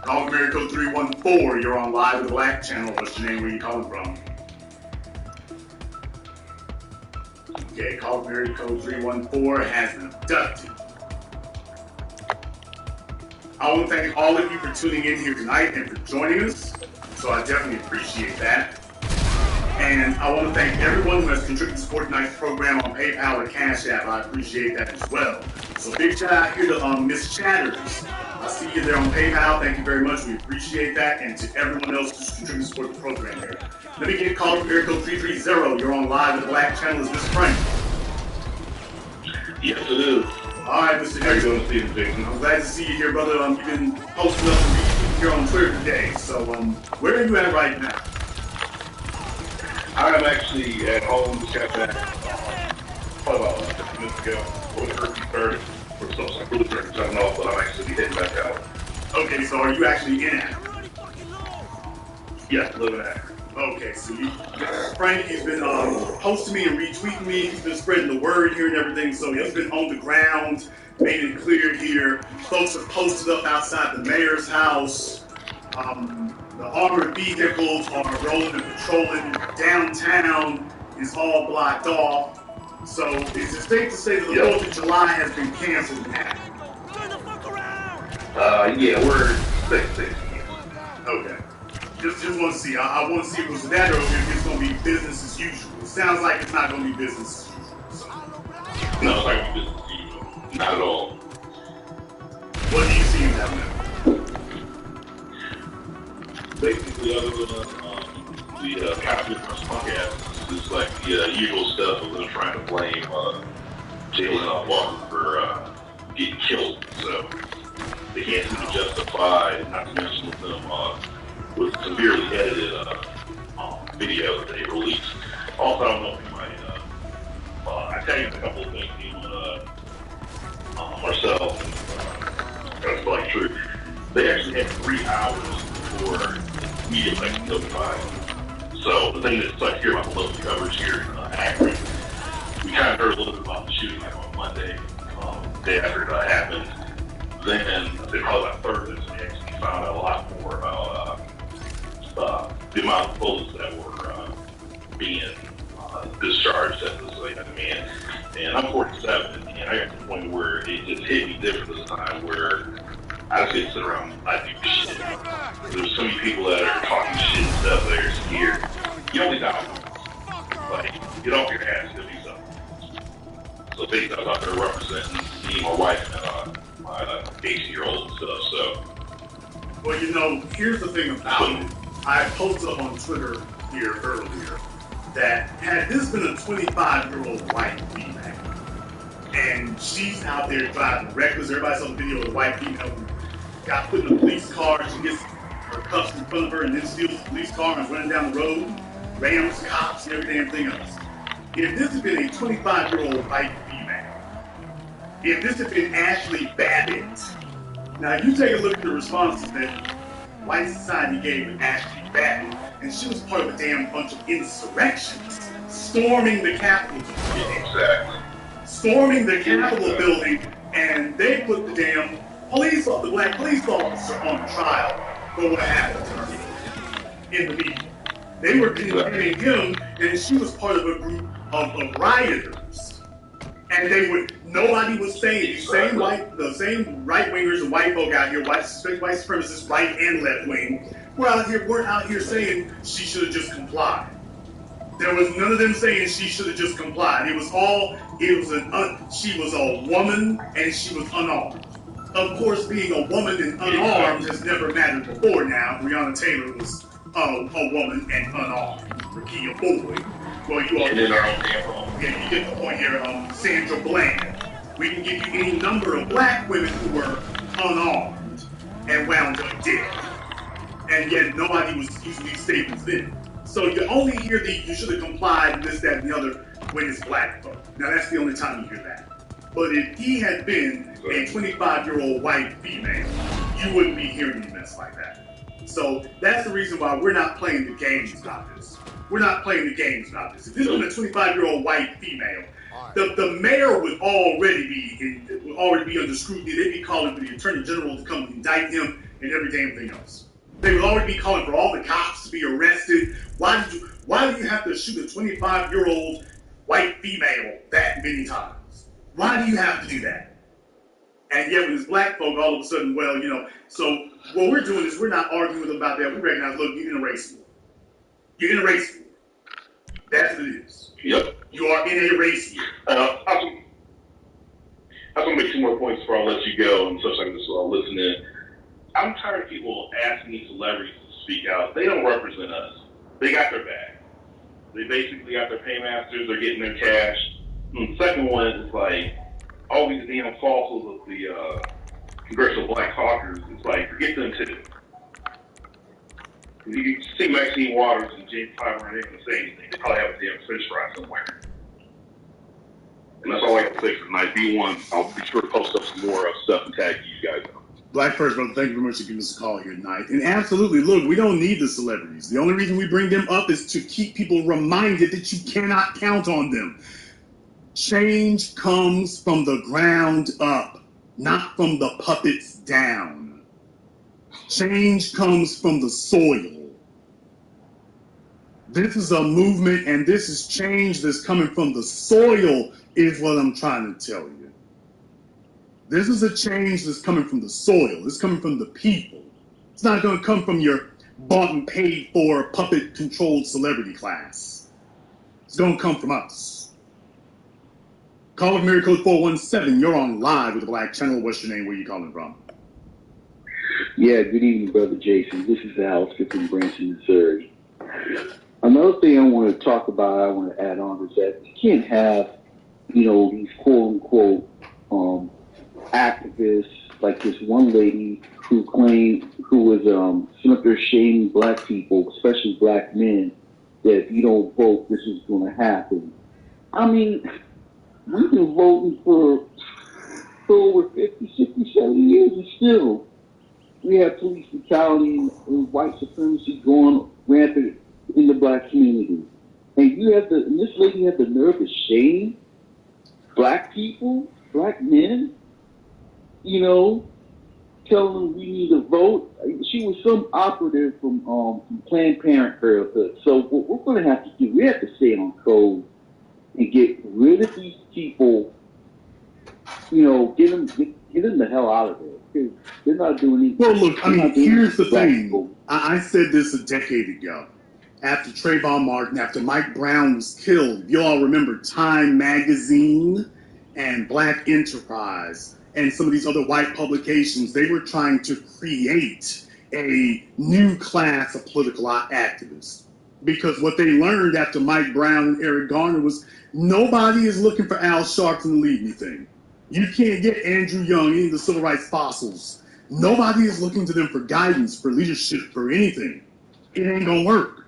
Call from area code 314. You're on live with Black Channel. What's your name? Where you calling from? Okay, call from area code 314 has been abducted. I want to thank all of you for tuning in here tonight and for joining us. So I definitely appreciate that. And I want to thank everyone who has contributed to support tonight's program on PayPal and Cash App. I appreciate that as well. So big shout out here to Miss Chatters. I see you there on PayPal. Thank you very much. We appreciate that. And to everyone else who's contributed to support the program here. Let me get a call from area code 330. You're on live with the Black Channel. Is this Frank? Yes, it is. All right, Mr. How you doing, Stephen Jason? I'm glad to see you here, brother. You've been posting up and retweeting here on Twitter today. So where are you at right now? I'm actually at home. Just got back probably about 50 minutes ago before the curfew started. Or something like really started shutting off, but I'm actually heading back out. Okay, so are you actually in Akron? Yes, living in Akron. Okay, so Frank, he's been posting me and retweeting me. He's been spreading the word here and everything. So he's been on the ground, made it clear here. Folks are posted up outside the mayor's house. The armored vehicles are rolling and patrolling. Downtown is all blocked off. So is it safe to say that the 4th of July has been canceled in Akron? Yeah, we're 6. Okay. Just want to see. I want to see if it was that or if it's going to be business as usual. It sounds like it's not going to be business as usual. So. No, it's not going to be business as usual. Not at all. What do you see in that now? Basically, other than the Captain punk ass, it's like the usual stuff of them trying to blame Jalen Walker for getting killed. So they can't seem to justify, not to mention with them with severely edited video that they released. Also, I don't know if you might, I tell you a couple of things, Marcel, that's like true. They actually had 3 hours before media like notified. So the thing that's like here about the local coverage here in Akron, we kind of heard a little bit about the shooting like on Monday, day after it happened. then they probably about third this, we actually found out a lot more about the amount of bullets that were being discharged at this like, man. And I'm 47, and I got to the point where it just hit me different this time, where I just get to sit around and I do shit. There's so many people that are talking shit and stuff that are scared. You only die once. Like, get off your ass and do something. So basically, I was out there representing me and my wife and my 18-year-old and stuff, so. Well, you know, here's the thing about it. I posted up on Twitter here earlier that had this been a 25-year-old white female, and she's out there driving reckless, everybody saw the video of the white female who got put in a police car, she gets her cuffs in front of her and then steals the police car and is running down the road, rams, cops, and every damn thing else. If this had been a 25-year-old white female, if this had been Ashley Babbitt, now you take a look at the responses that white society gave Ashley Babbitt, and she was part of a damn bunch of insurrections, storming the Capitol. Exactly. Storming the Capitol building, and they put the damn the black police officer on trial for what happened to her in the media. They were condemning him, and she was part of a group of rioters. And nobody was saying, the same right-wingers and white folk out here, white supremacists, right and left wing, weren't out here saying she should have just complied. There was none of them saying she should have just complied. She was a woman and she was unarmed. Of course, being a woman and unarmed has never mattered before now. Breonna Taylor was a woman and unarmed. Rakia Boyd. Well, you get the point here. Sandra Bland. We can give you any number of black women who were unarmed and wound up dead. And yet nobody was using these statements then. So you only hear you should have complied, this, that, and the other when it's black folk. Now that's the only time you hear that. But if he had been a 25-year-old white female, you wouldn't be hearing any mess like that. So that's the reason why we're not playing the games about this. We're not playing the games about this. If this was a 25-year-old white female, the mayor would already be under scrutiny. They'd be calling for the attorney general to come and indict him and every damn thing else. They would already be calling for all the cops to be arrested. Why do you have to shoot a 25-year-old white female that many times? Why do you have to do that? And yet when it's black folk, all of a sudden, well, you know, so what we're doing is we're not arguing about that. We recognize, look, you're in a race war. You're in a race war. That's what it is. Yep. You are in a race war. I'm going to make two more points before I let you go and such like this while listening. I'm tired of people asking these celebrities to speak out. They don't represent us. They got their bag. They basically got their paymasters. They're getting their cash. And the second one is like all these damn fossils of the Congressional Black Caucus. It's like, forget them too. You see Maxine Waters and James Clyburn, they can say anything. They probably have a damn fish fry somewhere. And that's all I can say for tonight. B1, I'll be sure to post up some more stuff and tag you guys. Black First, brother, thank you very much for giving us a call here tonight. And absolutely, look, we don't need the celebrities. The only reason we bring them up is to keep people reminded that you cannot count on them. Change comes from the ground up, not from the puppets down. Change comes from the soil. This is a movement, and this is change that's coming from the soil, is what I'm trying to tell you. This is a change that's coming from the soil. It's coming from the people. It's not going to come from your bought and paid for puppet-controlled celebrity class. It's going to come from us. Call of Mary Code 417. You're on live with the Black Channel. What's your name? Where are you calling from? Yeah, good evening, Brother Jason. This is Al from Branson, Missouri. Another thing I want to talk about, I want to add on, is that you can't have, these quote-unquote activists like this one lady who was simply shaming black people, especially black men, that if you don't vote, this is going to happen. I mean, we've been voting for over 50, 60, 70 years, and still we have police brutality and white supremacy going rampant in the black community. And this lady had the nerve to shame black people, black men, telling them we need a vote. She was some operative from Planned Parenthood. So what we're going to have to do, we have to stay on code and get rid of these people. You know, get them the hell out of there because they're not doing anything. Well, look, I mean, here's the thing. I said this a decade ago. After Trayvon Martin, after Mike Brown was killed, you all remember Time Magazine and Black Enterprise and some of these other white publications. They were trying to create a new class of political activists. Because what they learned after Mike Brown and Eric Garner was nobody is looking for Al Sharpton to lead anything. You can't get Andrew Young, any of the civil rights fossils. Nobody is looking to them for guidance, for leadership, for anything. It ain't gonna work.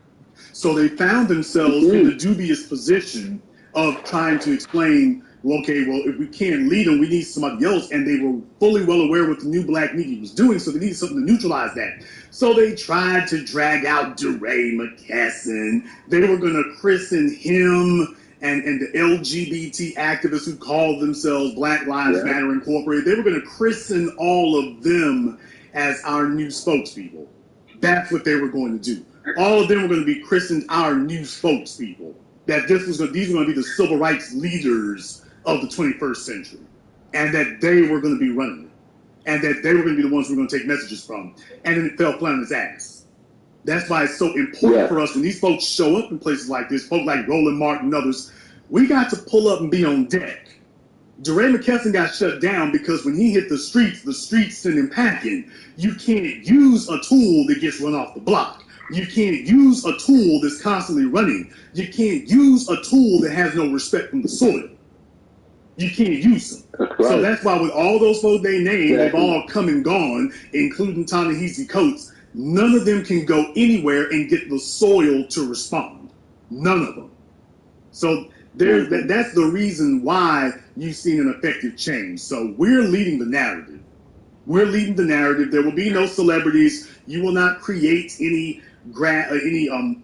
So they found themselves in the dubious position of trying to explain, well, okay, well, if we can't lead them, we need somebody else. And they were fully well aware what the new black media was doing, so they needed something to neutralize that. So they tried to drag out DeRay McKesson. They were going to christen him and the LGBT activists who called themselves Black Lives Matter Incorporated. They were going to christen all of them as our new spokespeople. That's what they were going to do. All of them were going to be christened our new spokespeople. That these were going to be the civil rights leaders of the 21st century. And that they were going to be running it. And that they were going to be the ones who were going to take messages from. And then it fell flat on its ass. That's why it's so important for us when these folks show up in places like this, folks like Roland Martin and others, we got to pull up and be on deck. DeRay McKesson got shut down because when he hit the streets sent him packing. You can't use a tool that gets run off the block. You can't use a tool that's constantly running. You can't use a tool that has no respect from the soil. You can't use them. That's right. So that's why with all those folks they named, they've all come and gone, including Ta-Nehisi Coates. None of them can go anywhere and get the soil to respond. None of them. So that's the reason why you've seen an effective change. So we're leading the narrative. We're leading the narrative. There will be no celebrities. You will not create any AstroTurf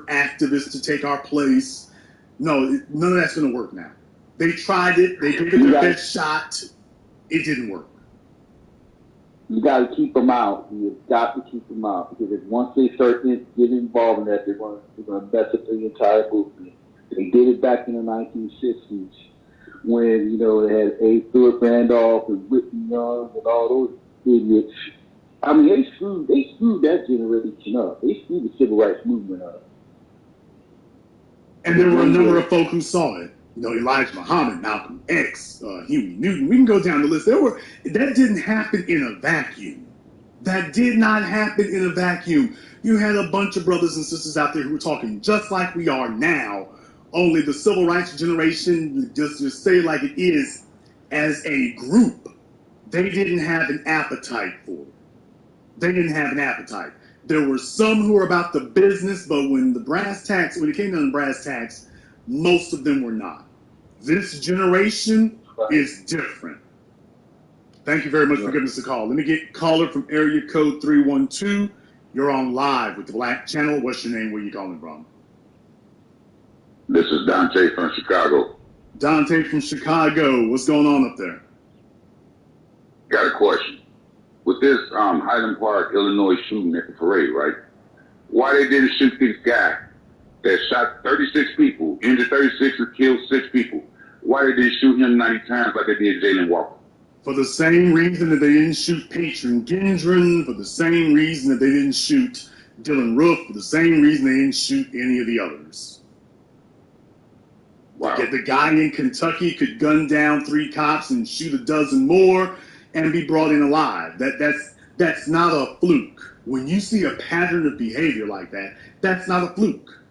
activists to take our place. No, none of that's going to work now. They tried it. They gave it their best shot. It didn't work. You got to keep them out. You've got to keep them out because if once they start getting involved in that, they're going to mess up the entire movement. They did it back in the 1960s when, you know, they had A. Philip Randolph and Whitney Young and all those idiots. I mean, they screwed that generation up. They screwed the civil rights movement up. And there were a number of folk who saw it. You know, Elijah Muhammad, Malcolm X, Huey Newton. We can go down the list. That didn't happen in a vacuum. That did not happen in a vacuum. You had a bunch of brothers and sisters out there who were talking just like we are now. Only the civil rights generation, just say it like it is, as a group, they didn't have an appetite for it. They didn't have an appetite. There were some who were about the business, but when it came down to brass tacks, most of them were not. This generation is different. Thank you very much for giving us a call. Let me get caller from area code 312. You're on live with the Black Channel. What's your name? Where you calling from? This is Dante from Chicago. Dante from Chicago. What's going on up there? Got a question. With this Highland Park, Illinois shooting at the parade, right? Why they didn't shoot this guy that shot 36 people, injured 36 and killed 6 people? Why they didn't shoot him 90 times like they did Jalen Walker? For the same reason that they didn't shoot Patron Gendron, for the same reason that they didn't shoot Dylan Roof, for the same reason they didn't shoot any of the others. Wow. The guy in Kentucky could gun down 3 cops and shoot a dozen more and be brought in alive. That's not a fluke. When you see a pattern of behavior like that, that's not a fluke.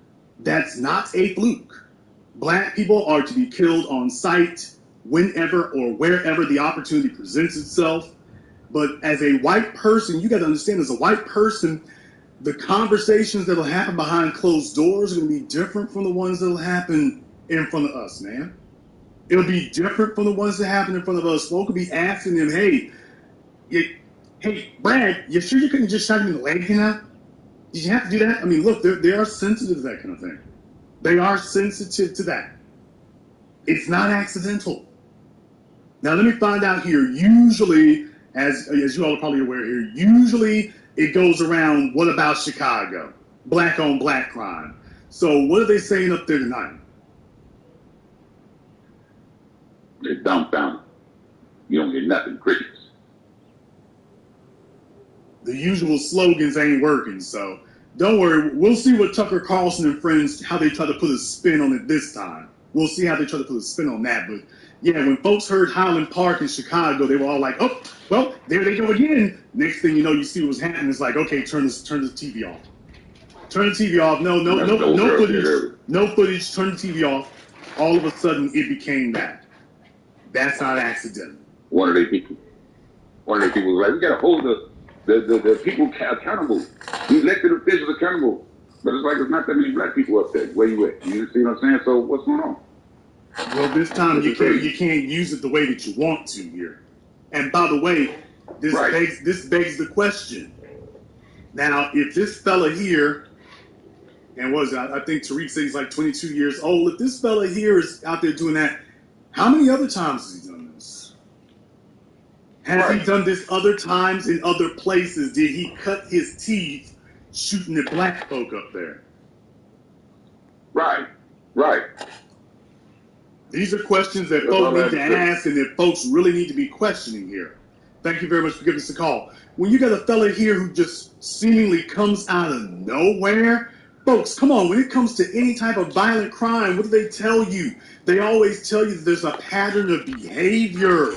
That's not a fluke. Black people are to be killed on sight whenever or wherever the opportunity presents itself. But as a white person, you got to understand, as a white person, the conversations that will happen behind closed doors are going to be different from the ones that will happen in front of us, man. It'll be different from the ones that happen in front of us. Folk will be asking them, hey, Brad, you sure you couldn't just shot him in the leg, you know? Did you have to do that? I mean, look, they are sensitive to that kind of thing. They are sensitive to that. It's not accidental. Now, let me find out here. Usually, as you all are probably aware here, usually it goes around, what about Chicago? Black on black crime. So what are they saying up there tonight? They're dumbfounded. You don't get nothing, crickets. The usual slogans ain't working, so don't worry. We'll see what Tucker Carlson and friends, how they try to put a spin on it this time. We'll see how they try to put a spin on that. But yeah, when folks heard Highland Park in Chicago, they were all like, oh, well, there they go again. Next thing you know, you see what's happening. It's like, okay, turn the TV off. Turn the TV off. No footage. No footage. Turn the TV off. All of a sudden, it became that. That's not accidental. One of their people was like, we got to hold the people accountable. We elected officials accountable. But it's like there's not that many black people up there. Where you at? You see what I'm saying? So what's going on? Well, this time you can't use it the way that you want to here. And by the way, this begs the question. Now, if this fella here, and I think Tariq said he's like 22 years old. If this fella here is out there doing that, how many other times has he done this? Has he done this other times in other places? Did he cut his teeth shooting at black folk up there? Right. These are questions that folks need to ask and that folks really need to be questioning here. Thank you very much for giving us a call. When you got a fella here who just seemingly comes out of nowhere, folks, come on, when it comes to any type of violent crime, what do they tell you? They always tell you that there's a pattern of behavior.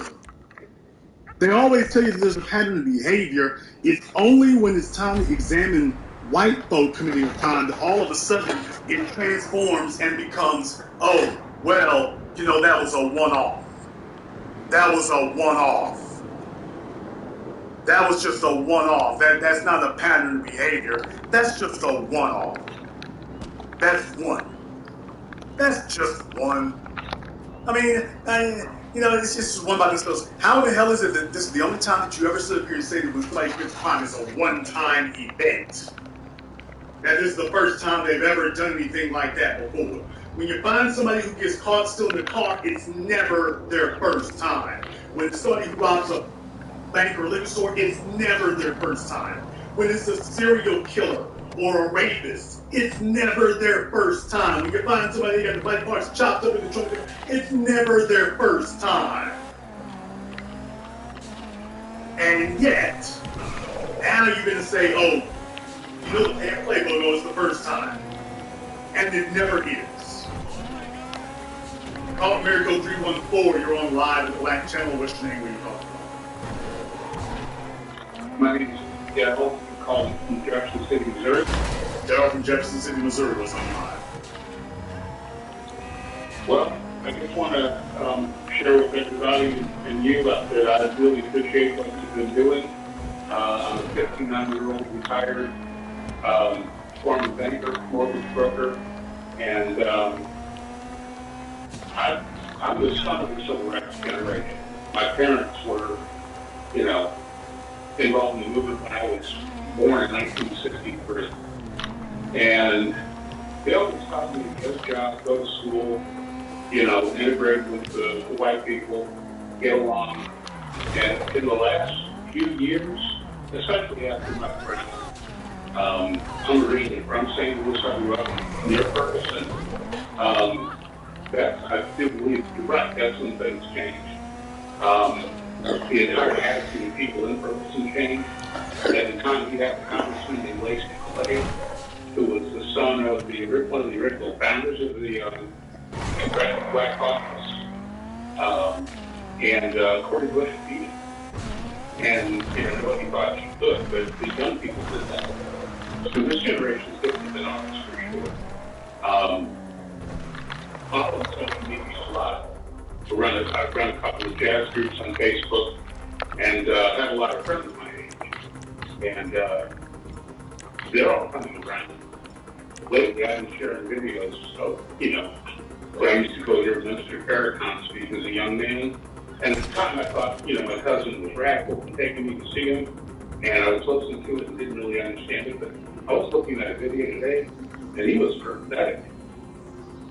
They always tell you that there's a pattern of behavior. It's only when it's time to examine white folk committing a crime that all of a sudden it transforms and becomes, oh, well, you know, that was a one-off. That was a one-off. That was just a one-off. That's not a pattern of behavior. That's just a one-off. That's one. That's just one. I mean, it's just one by themselves. How the hell is it that this is the only time that you ever sit up here and say that somebody commits a crime is a one-time event? That is the first time they've ever done anything like that before. When you find somebody who gets caught stealing a car, it's never their first time. When somebody who robs a bank or liquor store, it's never their first time. When it's a serial killer or a rapist, it's never their first time. When you find somebody who got the body parts chopped up in the trunk, it's never their first time. And yet, now you're going to say, oh, you know the Playboy logo is the first time. And it never is. Call America 314, you're on live with the Black Channel. What's your name? Where you calling from? My name is Daryl. I'm calling from Jefferson City, Missouri. Daryl from Jefferson City, Missouri. What's on live? Well, I just want to share with everybody and you out there, I really appreciate what you've been doing. I'm a 59-year-old retired former banker, mortgage broker, and I'm the son of the civil rights generation. My parents were, involved in the movement when I was born in 1963. And they always taught me to get a job, go to school, integrate with the white people, get along. And in the last few years, especially after my friend, I'm originally from St. Louis, I grew up near Ferguson. I do believe you're right, that's when things changed. The entire attitude of people in Ferguson changed. At the time, we had a congressman named Lacey Clay, who was the son of one of the original founders of the Congressional Black Caucus, and Cory Bush beat him. And nobody thought she could, but the young people did that. So this generation's different than ours, for sure. All of social media a lot. I run a couple of jazz groups on Facebook, and have a lot of friends of my age. And they're all coming around. Lately, I've been sharing videos of, when I used to go hear Minister Farrakhan speak as a young man. And at the time, I thought, my cousin was radical and taking me to see him. And I was listening to it and didn't really understand it. But I was looking at a video today, and he was prophetic.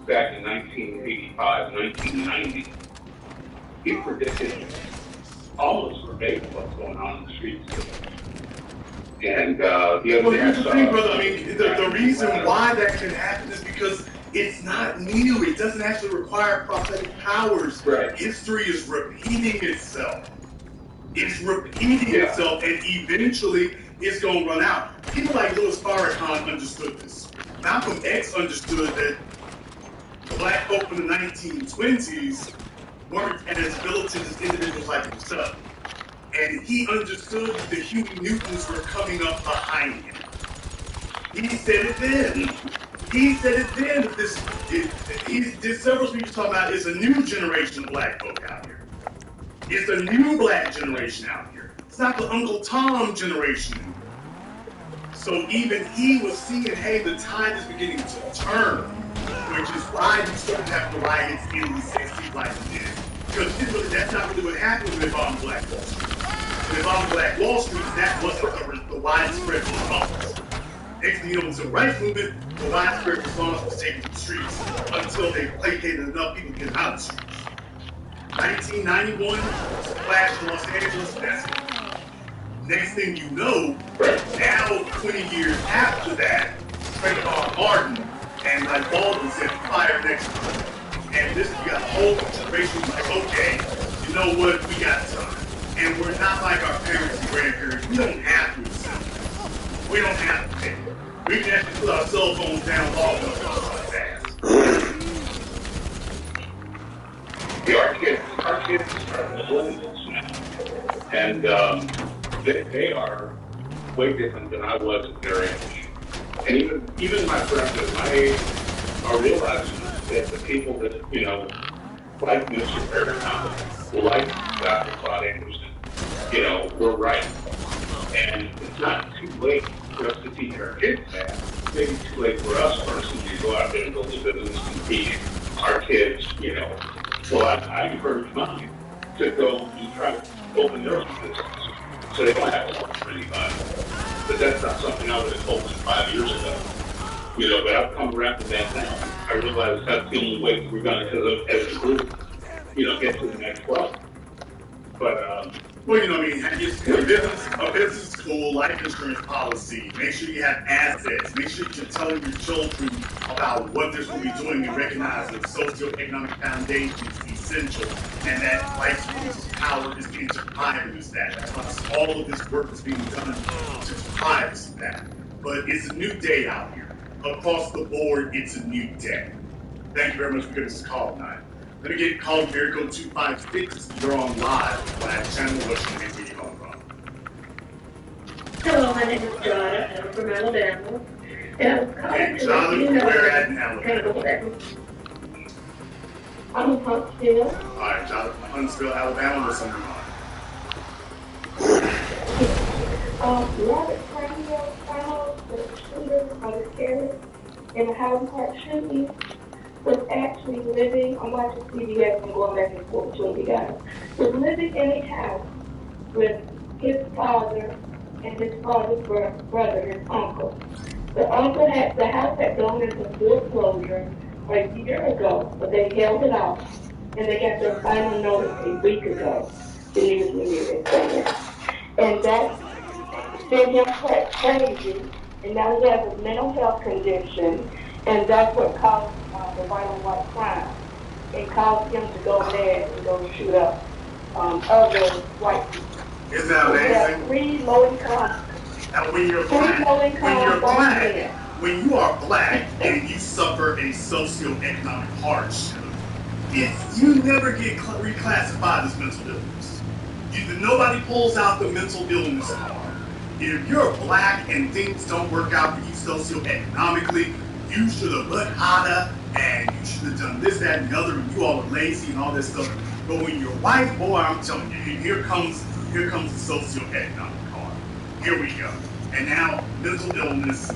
Back in 1985, 1990, he predicted almost verbatim what's going on in the streets today. And the other day Here's the thing, brother. I mean, the reason why that can happen is because it's not new. It doesn't actually require prophetic powers. Right. History is repeating itself. It's repeating itself, and eventually it's going to run out. People like Louis Farrakhan understood this. Malcolm X understood that black folk in the 1920s weren't as militant as individuals like himself. And he understood that the Huey Newtons were coming up behind him. He said it then. He said it then. This several speakers talking about is a new generation of black folk out here. It's a new black generation out here. It's not the Uncle Tom generation. So even he was seeing, hey, the tide is beginning to turn, which is why you started having riots in the 60s like you did. Because that's not really what happened when they bombed Black Wall Street. When they bombed Black Wall Street, that was the widespread response. Next thing you know, with the civil rights movement, the widespread response was taken to the streets until they placated enough people to get out of the streets. 1991, splash in Los Angeles, that's it. Next thing you know, now 20 years after that, Trayvon Martin and like Baldwin said, fire next time. And this, you got a whole generation like, okay, you know what, we got time. And we're not like our parents and grandparents. We don't have to accept. We don't have to pay. We can actually put our cell phones down all of us fast. Our kids are millennials now. And they are way different than I was at their age. And even my friends at my age are realizing that the people that, like Mr. Farrakhan, like Dr. Claude Anderson, were right. And it's not too late for us to teach our kids that. Maybe too late for us personally to go out there and build a business and teach our kids, Well, I encourage mine to go and try to open their own business so they don't have to work for anybody. But that's not something I would have told them 5 years ago. But I've come around to that now. I realize that's the only way we're going to, as a group, get to the next level. But, well, a business school, life insurance policy, make sure you have assets, make sure you're telling your children about what they're going to be doing and recognize that socioeconomic foundation is essential and that white supremacist power is being deprived of that. That's why all of this work is being done to deprive us of that. But it's a new day out here. Across the board, it's a new day. Thank you very much for giving us a call tonight. Let me get called here, go 256. You're on live. Last channel, what's your name? Where you calling from? Hello, my name is Jada. I'm from Alabama. And I was calling Hey, Jada, where at in Alabama? I'm in Huntsville. All right, Jada, Huntsville, Alabama, what's on your mind? Robert Radio found the shooter of the terrorist in the Highland Park shooting was actually living, I'm watching CBS and going back and forth between you guys, was living in a house with his father and his father's brother, his uncle. The house had gone into foreclosure a year ago, but they held it off, and they got their final notice a week ago. The news media said that. And that sent him crazy, and now he has a mental health condition, and that's what caused the white on white crime. It caused him to go mad and go shoot up other white people. Isn't that amazing? Three low-income. And when you're when you are black and you suffer a socioeconomic hardship, you never get reclassified as mental illness. Nobody pulls out the mental illness card. If you're black and things don't work out for you socioeconomically, you should have looked harder and you should have done this, that, and the other, and you all are lazy and all this stuff. But when you're white, boy, I'm telling you, here comes the socioeconomic card. Here we go. And now mental illness,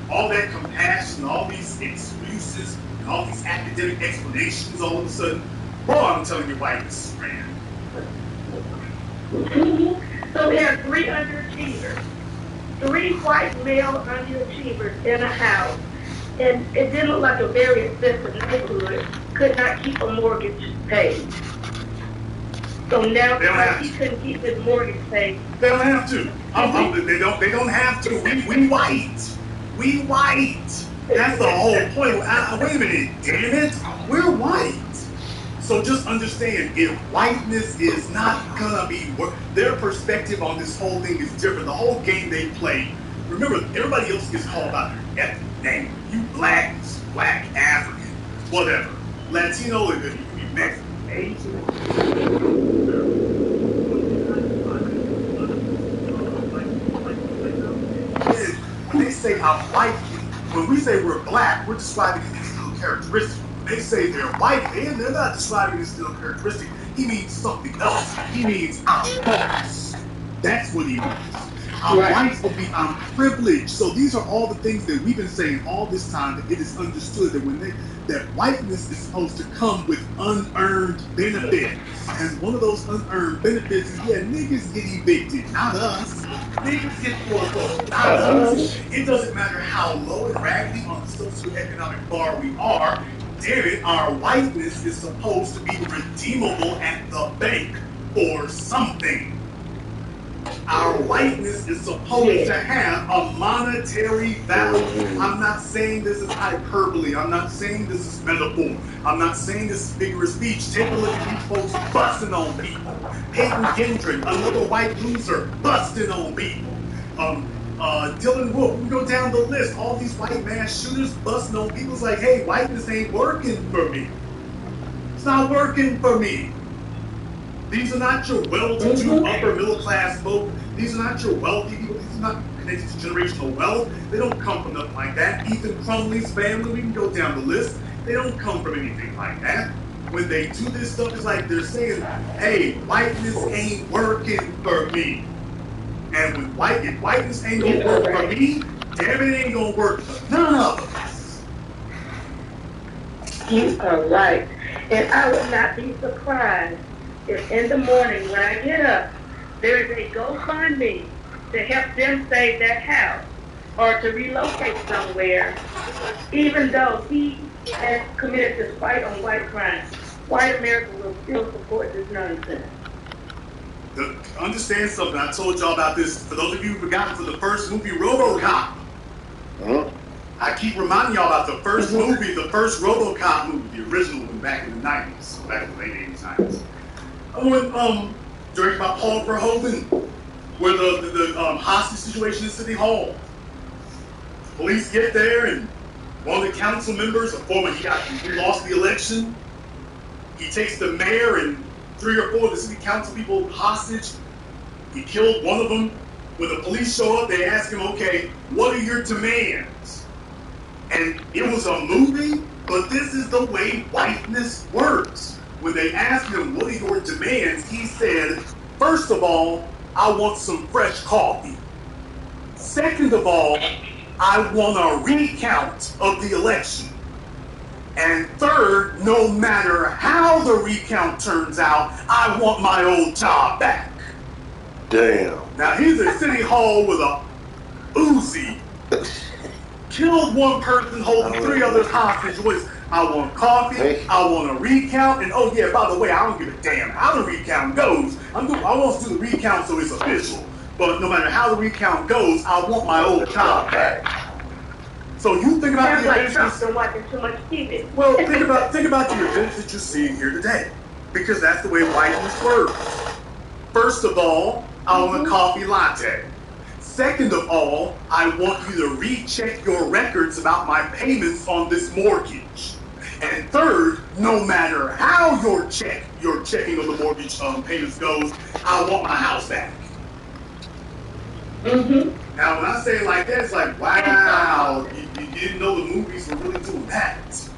all that compassion, all these excuses, and all these academic explanations all of a sudden, boy, I'm telling you, whiteness is ran. So we have 3 underachievers, 3 white male underachievers in a house. And it didn't look like a very expensive neighborhood, could not keep a mortgage paid. So now They don't have he to. couldn't keep his mortgage paid. They don't have to. They don't have to. We white. We white. That's the whole point. Wait a minute, damn it. We're white. So just understand, if whiteness is not gonna be their perspective on this whole thing is different. The whole game they play. Remember, everybody else gets called out their ethnic name. You black, African, whatever. Latino, you can be Mexican, Asian. When they say I'm white, when we say we're black, we're describing these little characteristics. When they say they're white, they're not describing this little characteristic. He means something else. He means I'm false. That's what he means. I'm white will be I'm privileged. So these are all the things that we've been saying all this time, that it is understood that that whiteness is supposed to come with unearned benefits. And one of those unearned benefits is, niggas get evicted, not us. Niggas get foreclosed, not us. It doesn't matter how low and raggedy on the socioeconomic bar we are. Damn it, our whiteness is supposed to be redeemable at the bank for something. Our whiteness is supposed to have a monetary value. I'm not saying this is hyperbole. I'm not saying this is metaphor. I'm not saying this is vigorous speech. Take a look at these folks busting on people. Peyton Gendron, another white loser, busting on people. Dylan Wolf, we go down the list. All these white mass shooters busting on people. It's like, hey, whiteness ain't working for me. It's not working for me. These are not your well-to-do upper middle class folk. These are not your wealthy people. These are not connected to generational wealth. They don't come from nothing like that. Ethan Crumley's family, we can go down the list. They don't come from anything like that. When they do this stuff, it's like they're saying, hey, whiteness ain't working for me. And when whiteness ain't gonna work for me, damn it ain't gonna work for none of us. You are right. And I would not be surprised if in the morning when I get up, there is a GoFundMe to help them save that house or to relocate somewhere, even though he has committed this fight on white crime. White America will still support this nonsense. Understand something. I told y'all about this. For those of you who forgot, for the first movie, RoboCop. I keep reminding y'all about the first movie, the first RoboCop movie, the original one back in the 90s, back in the late 80s, 90s. Directed by Paul Verhoeven, where the hostage situation in City Hall. Police get there, and one of the council members, he lost the election. He takes the mayor and 3 or 4 of the city council people hostage. He killed one of them. When the police show up, they ask him, okay, what are your demands? And it was a movie, but this is the way whiteness works. When they asked him, what are your demands? He said, first of all, I want some fresh coffee. Second of all, I want a recount of the election. And third, no matter how the recount turns out, I want my old job back. Damn. Now he's at City Hall with a Uzi. Killed one person, holding 3 others hostage. I want coffee, I want a recount, and oh yeah, by the way, I don't give a damn how the recount goes. I want to do the recount so it's official. But no matter how the recount goes, I want my old job back. So you think about the events. Trump's been watching too much TV. Well, think about the events that you're seeing here today, because that's the way whiteness works. First of all, I want a coffee latte. Second of all, I want you to recheck your records about my payments on this mortgage. And third, no matter how your checking of the mortgage payments goes, I want my house back. Now, when I say it like that, it's like, wow, you didn't know the movies were really doing that. So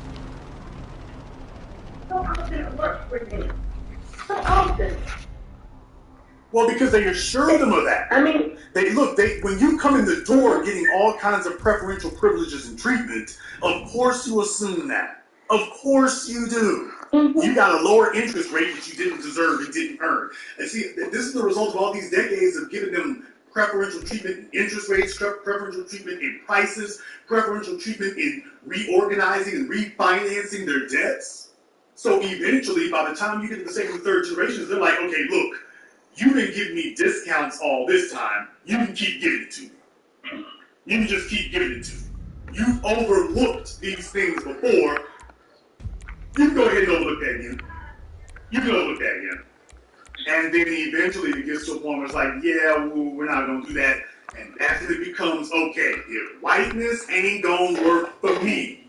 often it works for me. So often. Well, because they assure them of that. I mean, when you come in the door getting all kinds of preferential privileges and treatment, of course you assume that. Of course you do. You got a lower interest rate that you didn't deserve and didn't earn. And see, this is the result of all these decades of giving them preferential treatment in interest rates, preferential treatment in prices, preferential treatment in reorganizing and refinancing their debts. So eventually, by the time you get to the second and third generations, they're like, okay, look, you didn't give me discounts all this time. You can keep giving it to me. You can just keep giving it to me. You've overlooked these things before. You can go ahead and overlook that again. You can overlook that again. And then eventually it gets to a point where it's like, yeah, we're not going to do that. And that's when it becomes, okay, if whiteness ain't going to work for me,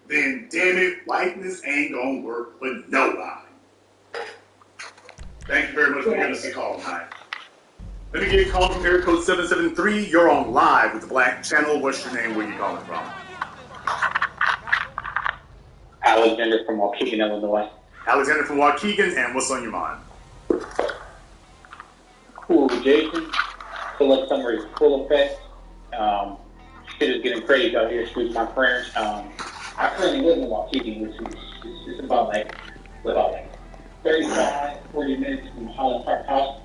then damn it, whiteness ain't going to work for nobody. Thank you very much for giving us a call tonight. Let me get a call from area code 773. You're on live with the Black Channel. What's your name? Where you calling from? Alexander from Waukegan, Illinois. Alexander from Waukegan, and what's on your mind? Cool, Jason. Feel like summer is full effect. Shit is getting crazy out here. Excuse my French. I currently live in Waukegan, which is about 35, 40 minutes from Holland Park House,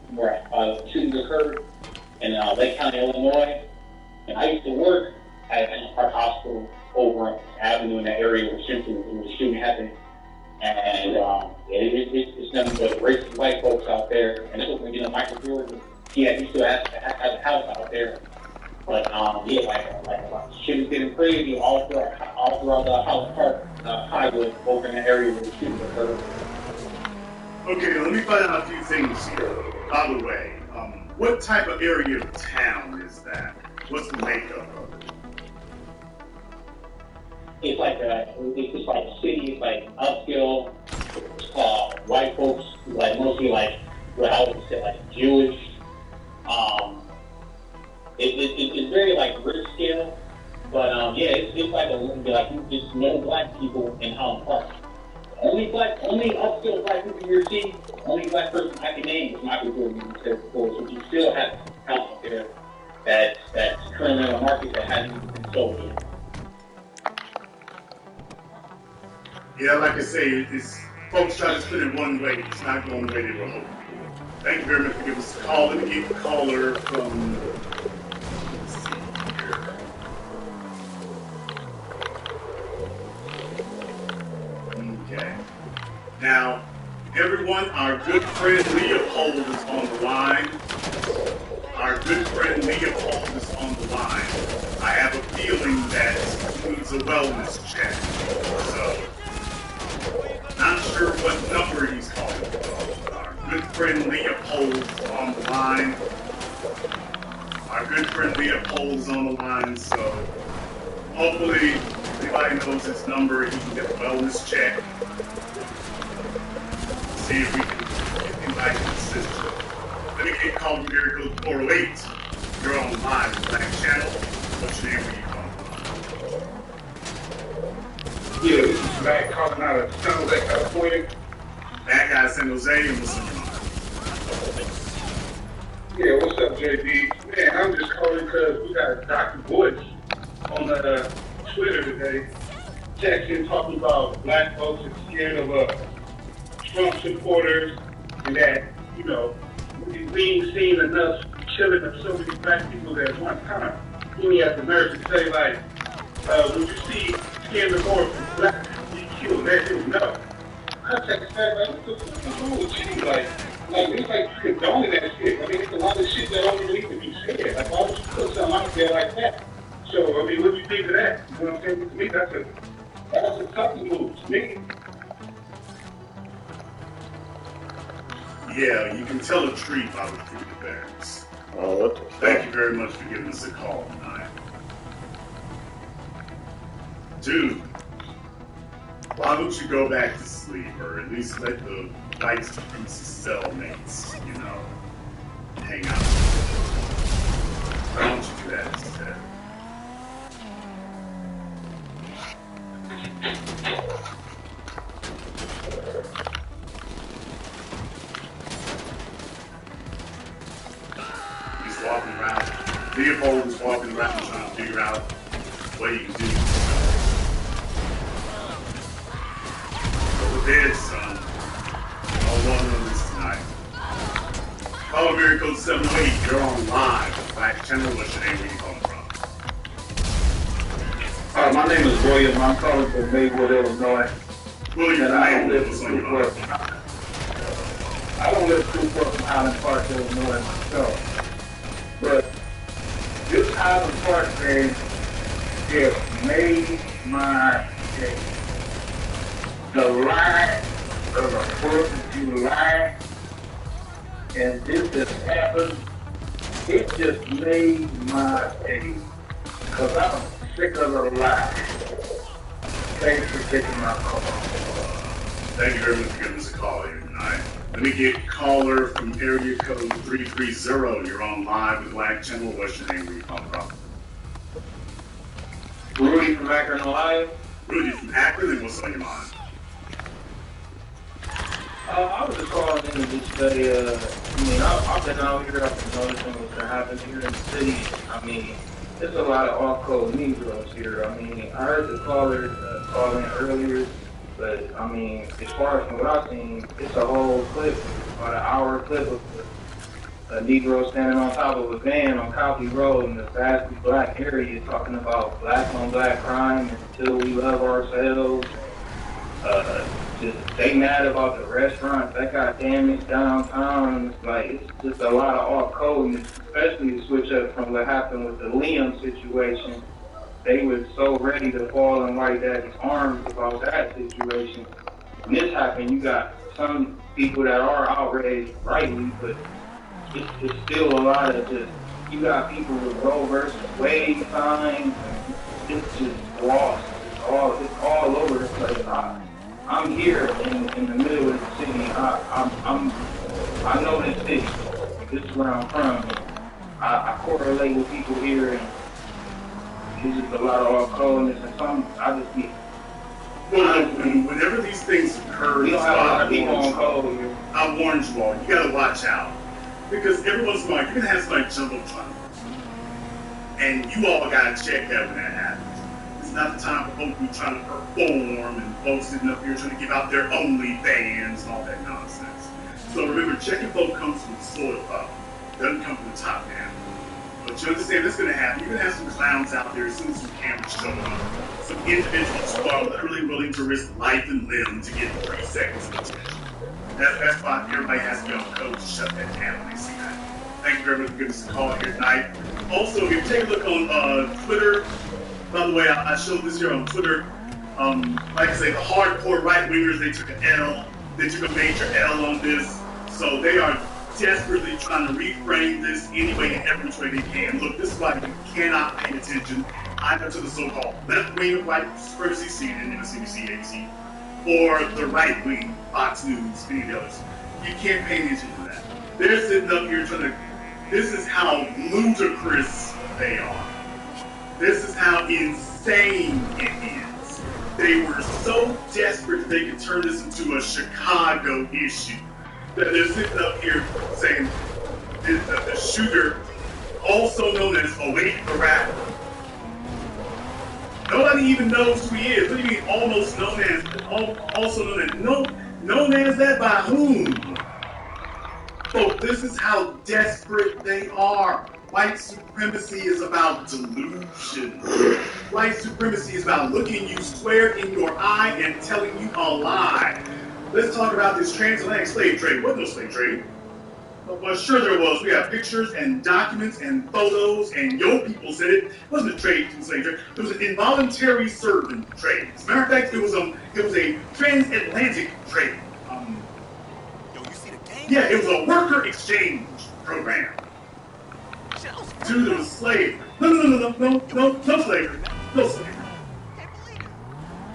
where shootings occurred in Lake County, Illinois. And I used to work at Holland Park Hospital over on Avenue in that area where the shooting happened. And it's nothing but racist white folks out there. And this was when Michael Jordan, he still has a house out there. But shit is getting crazy all throughout the Holland Park highway over in the area where the shooting occurred. Okay, now let me find out a few things here. By the way, what type of area of town is that? What's the makeup of it? It's like a city. It's like upscale white folks, like mostly like what I would say like Jewish. It's very like rich scale, but yeah, it's like just no black people in Holland Park. Only upscale black people you're seeing. Only black person I can name is Michael Jordan. So you still have out there that's currently on the market that hasn't been sold yet. Yeah, like I say, it's folks try to spin it one way. It's not going the way they were hoping. Thank you very much for giving us a call. Let me get the caller from. Let's see here. Okay. Now, everyone, our good friend Leopold is on the line. Our good friend Leopold is on the line. I have a feeling that he needs a wellness check. So. Not sure what number he's calling from. Our good friend Leopold is on the line. Our good friend Leopold is on the line, so hopefully if anybody knows his number, he can get a wellness check. See if we can get anybody to assist him. Let me get called from area code 408. You're on live with Black Channel. What's your name? Where you calling from? Yeah, this is Matt calling out of San Jose, California. That guy San Jose, and what's on your mind? Yeah, what's up, JD? Man, I'm just calling because we got Dr. Bush on Twitter today, texting, talking about black folks are scared of Trump supporters, and that, we ain't seen enough killing of so many black people at one time. Then he has the nerve to say, like, would you see scared of more black people be killed? Let him know. I text that, like, what the fuck is wrong with you? Like, it's like condoning that shit. I mean, it's a lot of shit that don't even need to be said. Like, why would you put something out there like that? So, I mean, what do you think of that? You know what I'm saying? To me, that's a tough move to me. Yeah, you can tell a tree by the fruit it bears. Oh, what the Thank you very much for giving us a call tonight. Dude, why don't you go back to sleep, or at least let the white supremacist cellmates, hang out? Why don't you do that instead? He's walking around. Leopold is walking around trying to figure out what he can do. Go to bed, son. All one on this tonight. Call Mary Code 708. You're on live with Black Channel. What's your name? Where you calling from? My name is William. I'm calling from Maywood, Illinois. William, I don't live too far. I don't live too far from Highland Park, Illinois myself. But this Highland Park thing just made my day. The lie of the 4th of July, and this just happened. It just made my day. Because I'm sick of the lie. Thanks for taking my call. Thank you very much for giving us a call here tonight. Let me get caller from area code 330. You're on live with Black Channel. What's your name? Where you calling from? Rudy from Akron, Ohio. Rudy from Akron, and what's on your mind? I was just calling in to just say, I've been out here, I've been noticing what's been happening here in the city. I mean, there's a lot of off-code Negroes here. I mean, I heard the caller call in earlier, but I mean, as far as from what I've seen, it's a whole clip, about an hour clip of a Negro standing on top of a van on Coffee Road in the vastly black area talking about black on black crime until we love ourselves. Just they mad about the restaurants that got damaged downtown. It's just a lot of off code, especially to switch up from what happened with the Liam situation. They were so ready to fall in White Daddy's arms about that situation. When this happened, you got some people that are outraged rightly, but it's still a lot of just, you got people with Roe versus Wade signs. It's just lost. It's all over the place. I'm here in the middle of the city. I know this city. This is where I'm from. I correlate with people here, and it's just a lot of off-coldness, and I just be. Well, whenever these things occur, we don't have a lot of people on code here. I warned you all. You gotta watch out, because every once in a while you're gonna have somebody jump on front, and you all gotta check that when that happens. It's not the time for folks to be trying to perform and folks sitting up here trying to give out their OnlyFans and all that nonsense. So remember, checking folk comes from the soil up. It doesn't come from the top down. But you understand this is going to happen. You're going to have some clowns out there as soon as some cameras show up. Some individuals who are literally willing to risk life and limb to get 3 seconds of attention. That's why everybody has to be on code to shut that down when they see that. Thank you very much for giving us a call here tonight. Also, if you take a look on Twitter, by the way, I showed this here on Twitter. Like I say, the hardcore right-wingers, they took an L. They took a major L on this. So they are desperately trying to reframe this any way and every way they can. Look, this is why you cannot pay attention either to the so-called left wing of white supremacy, CNN, MSNBC, ABC, or the right wing, Fox News, any of the others. You can't pay attention to that. They're sitting up here trying to, this is how ludicrous they are. This is how insane it is. They were so desperate that they could turn this into a Chicago issue. That they're sitting up here saying the shooter, also known as Awake the Rapper. Nobody even knows who he is. What do you mean almost known as, also known as that by whom? So this is how desperate they are. White supremacy is about delusion. White supremacy is about looking you square in your eye and telling you a lie. Let's talk about this transatlantic slave trade. There was no slave trade. Well, sure there was. We have pictures and documents and photos, and your people said it. It wasn't a trade in slave trade. It was an involuntary servant trade. As a matter of fact, it was a transatlantic trade. Yeah, it was a worker exchange program. Dude, there was slavery. No slavery. No slavery.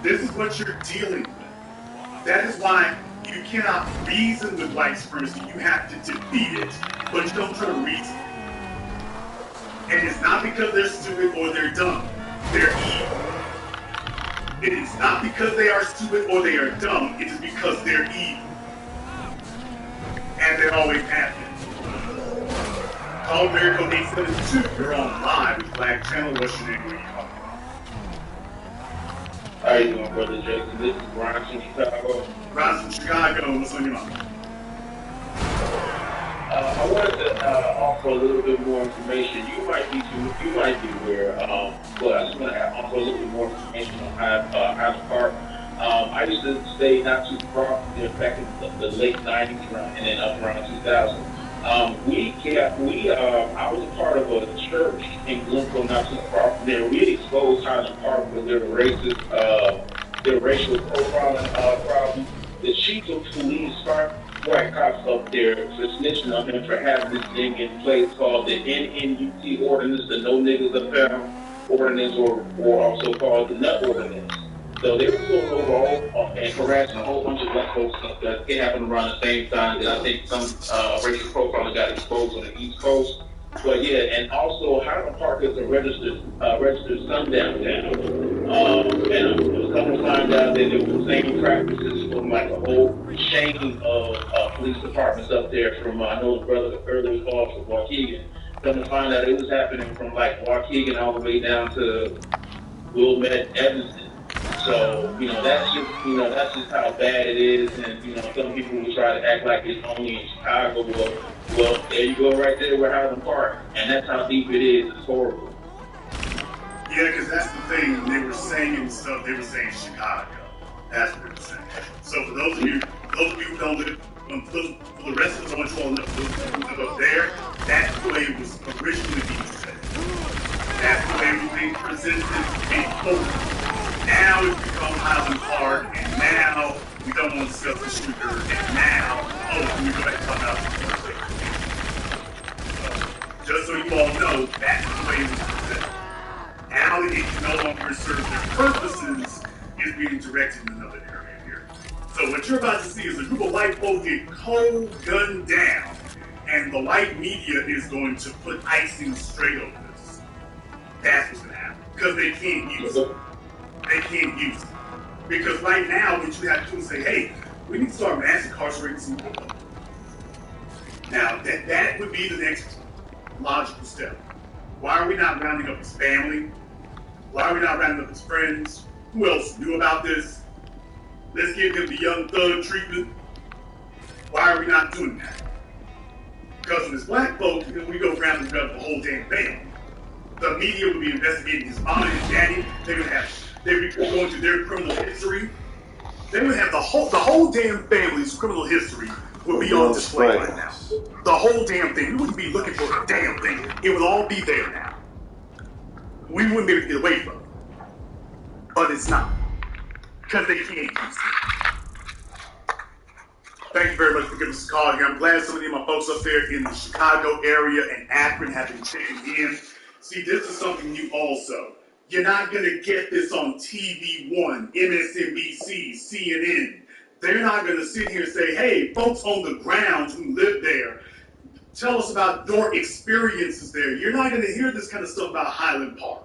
This is what you're dealing with. That is why you cannot reason with white supremacy. You have to defeat it, but you don't try to reason. And it's not because they're stupid or they're dumb. They're evil. It is not because they are stupid or they are dumb. It is because they're evil. And they always have been. Call Miracle 872. You're on live with Black Channel. What's your name? Where you calling from? How you doing, Brother Jason? This is Ron from Chicago. Ron from Chicago. What's on your mind? I wanted to offer a little bit more information. You might be aware. But I just want to offer a little bit more information on Hyde Park. I used to stay not too far from there back in the late 90s and then up around 2000. I was a part of a church in Glencoe, not too far from there. We exposed Highland Park because there were their racial profiling problems. The chief of police started white cops up there for snitching on him for having this thing in place called the NNUT ordinance, the No Niggas Are Found ordinance, or also called the Nut ordinance. So they were pulling over and harassing a whole bunch of black folks up there. It happened around the same time that I think some racial profiling got exposed on the East Coast. But yeah, and also Highland Park is a registered sundown town. And come to find out that there were the same practices from like a whole chain of police departments up there from, I know the brother earlier called from Waukegan. Come to find out it was happening from like Waukegan all the way down to Wilmette, Evanston. So, that's just how bad it is. And, some people will try to act like it's only in Chicago. Well, there you go right there with Highland Park. And that's how deep it is. It's horrible. Yeah, because that's the thing. When they were saying stuff, they were saying Chicago. That's what they were saying. So for those of you who don't live, for the rest of us, I want you all to know, those who live up there, that's the way it was originally being said. That's the way everything presented before. Now it's become Highland Park, and now we don't want to discuss the shooter, and now, can we go back and talk about the just so you all know, that's the way it was presented. Now it can no longer serve their purposes, is being directed in another area here. So what you're about to see is a group of white folks get cold gunned down, and the white media is going to put icing straight over this. That's what's going to happen, because they can't use it. They can't use it. Because right now, what you have to do is say, hey, we need to start mass incarcerating some people. Now, that would be the next logical step. Why are we not rounding up his family? Why are we not rounding up his friends? Who else knew about this? Let's give him the young thug treatment. Why are we not doing that? Because when it's black folks, we go rounding up the whole damn family. The media would be investigating his mom and his daddy. They would be going through their criminal history. They would have the whole damn family's criminal history would be on display right now. The whole damn thing. We wouldn't be looking for a damn thing. It would all be there now. We wouldn't be able to get away from it. But it's not. Because they can't use it. Thank you very much for giving us a call here. I'm glad some of my folks up there in the Chicago area and Akron have been checking in. See, this is something new also. You're not going to get this on TV One, MSNBC, CNN. They're not going to sit here and say, hey, folks on the ground who live there, tell us about your experiences there. You're not going to hear this kind of stuff about Highland Park.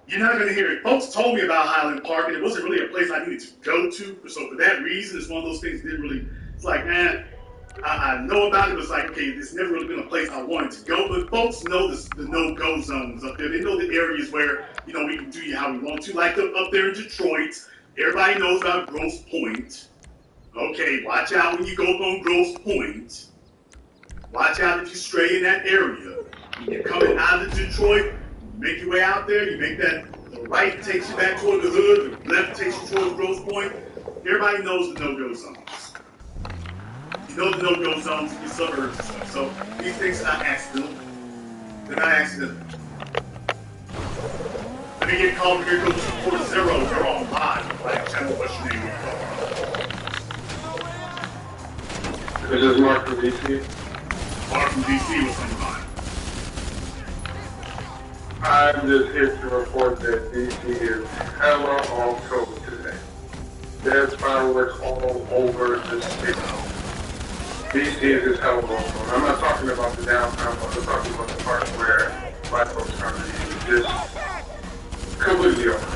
You're not going to hear it. Folks told me about Highland Park, and it wasn't really a place I needed to go to. So for that reason, it's one of those things that didn't really, it's like, I know about it, but it's like, okay, it's never really been a place I wanted to go. But folks know the no-go zones up there. They know the areas where, we can do you how we want to. Like up there in Detroit, everybody knows about Grosse Pointe. Okay, watch out when you go up on Grosse Pointe. Watch out if you stray in that area. When you're coming out of Detroit, you make your way out there, you make that, the right takes you back toward the hood, the left takes you towards Grosse Pointe. Everybody knows the no-go zones. You know the no-go zones in your suburbs and stuff. So these things are not accidental. They're not accidental. Let me get called here, go to 4-0. You're on live. Like, channel, what's your name? This is Mark from DC. Mark from DC, what's on your mind? I'm just here to report that DC is hella on COVID today. There's fireworks all over the city. DC is just hella on COVID. I'm not talking about the downtown, but I'm talking about the park where black folks come to be just completely over.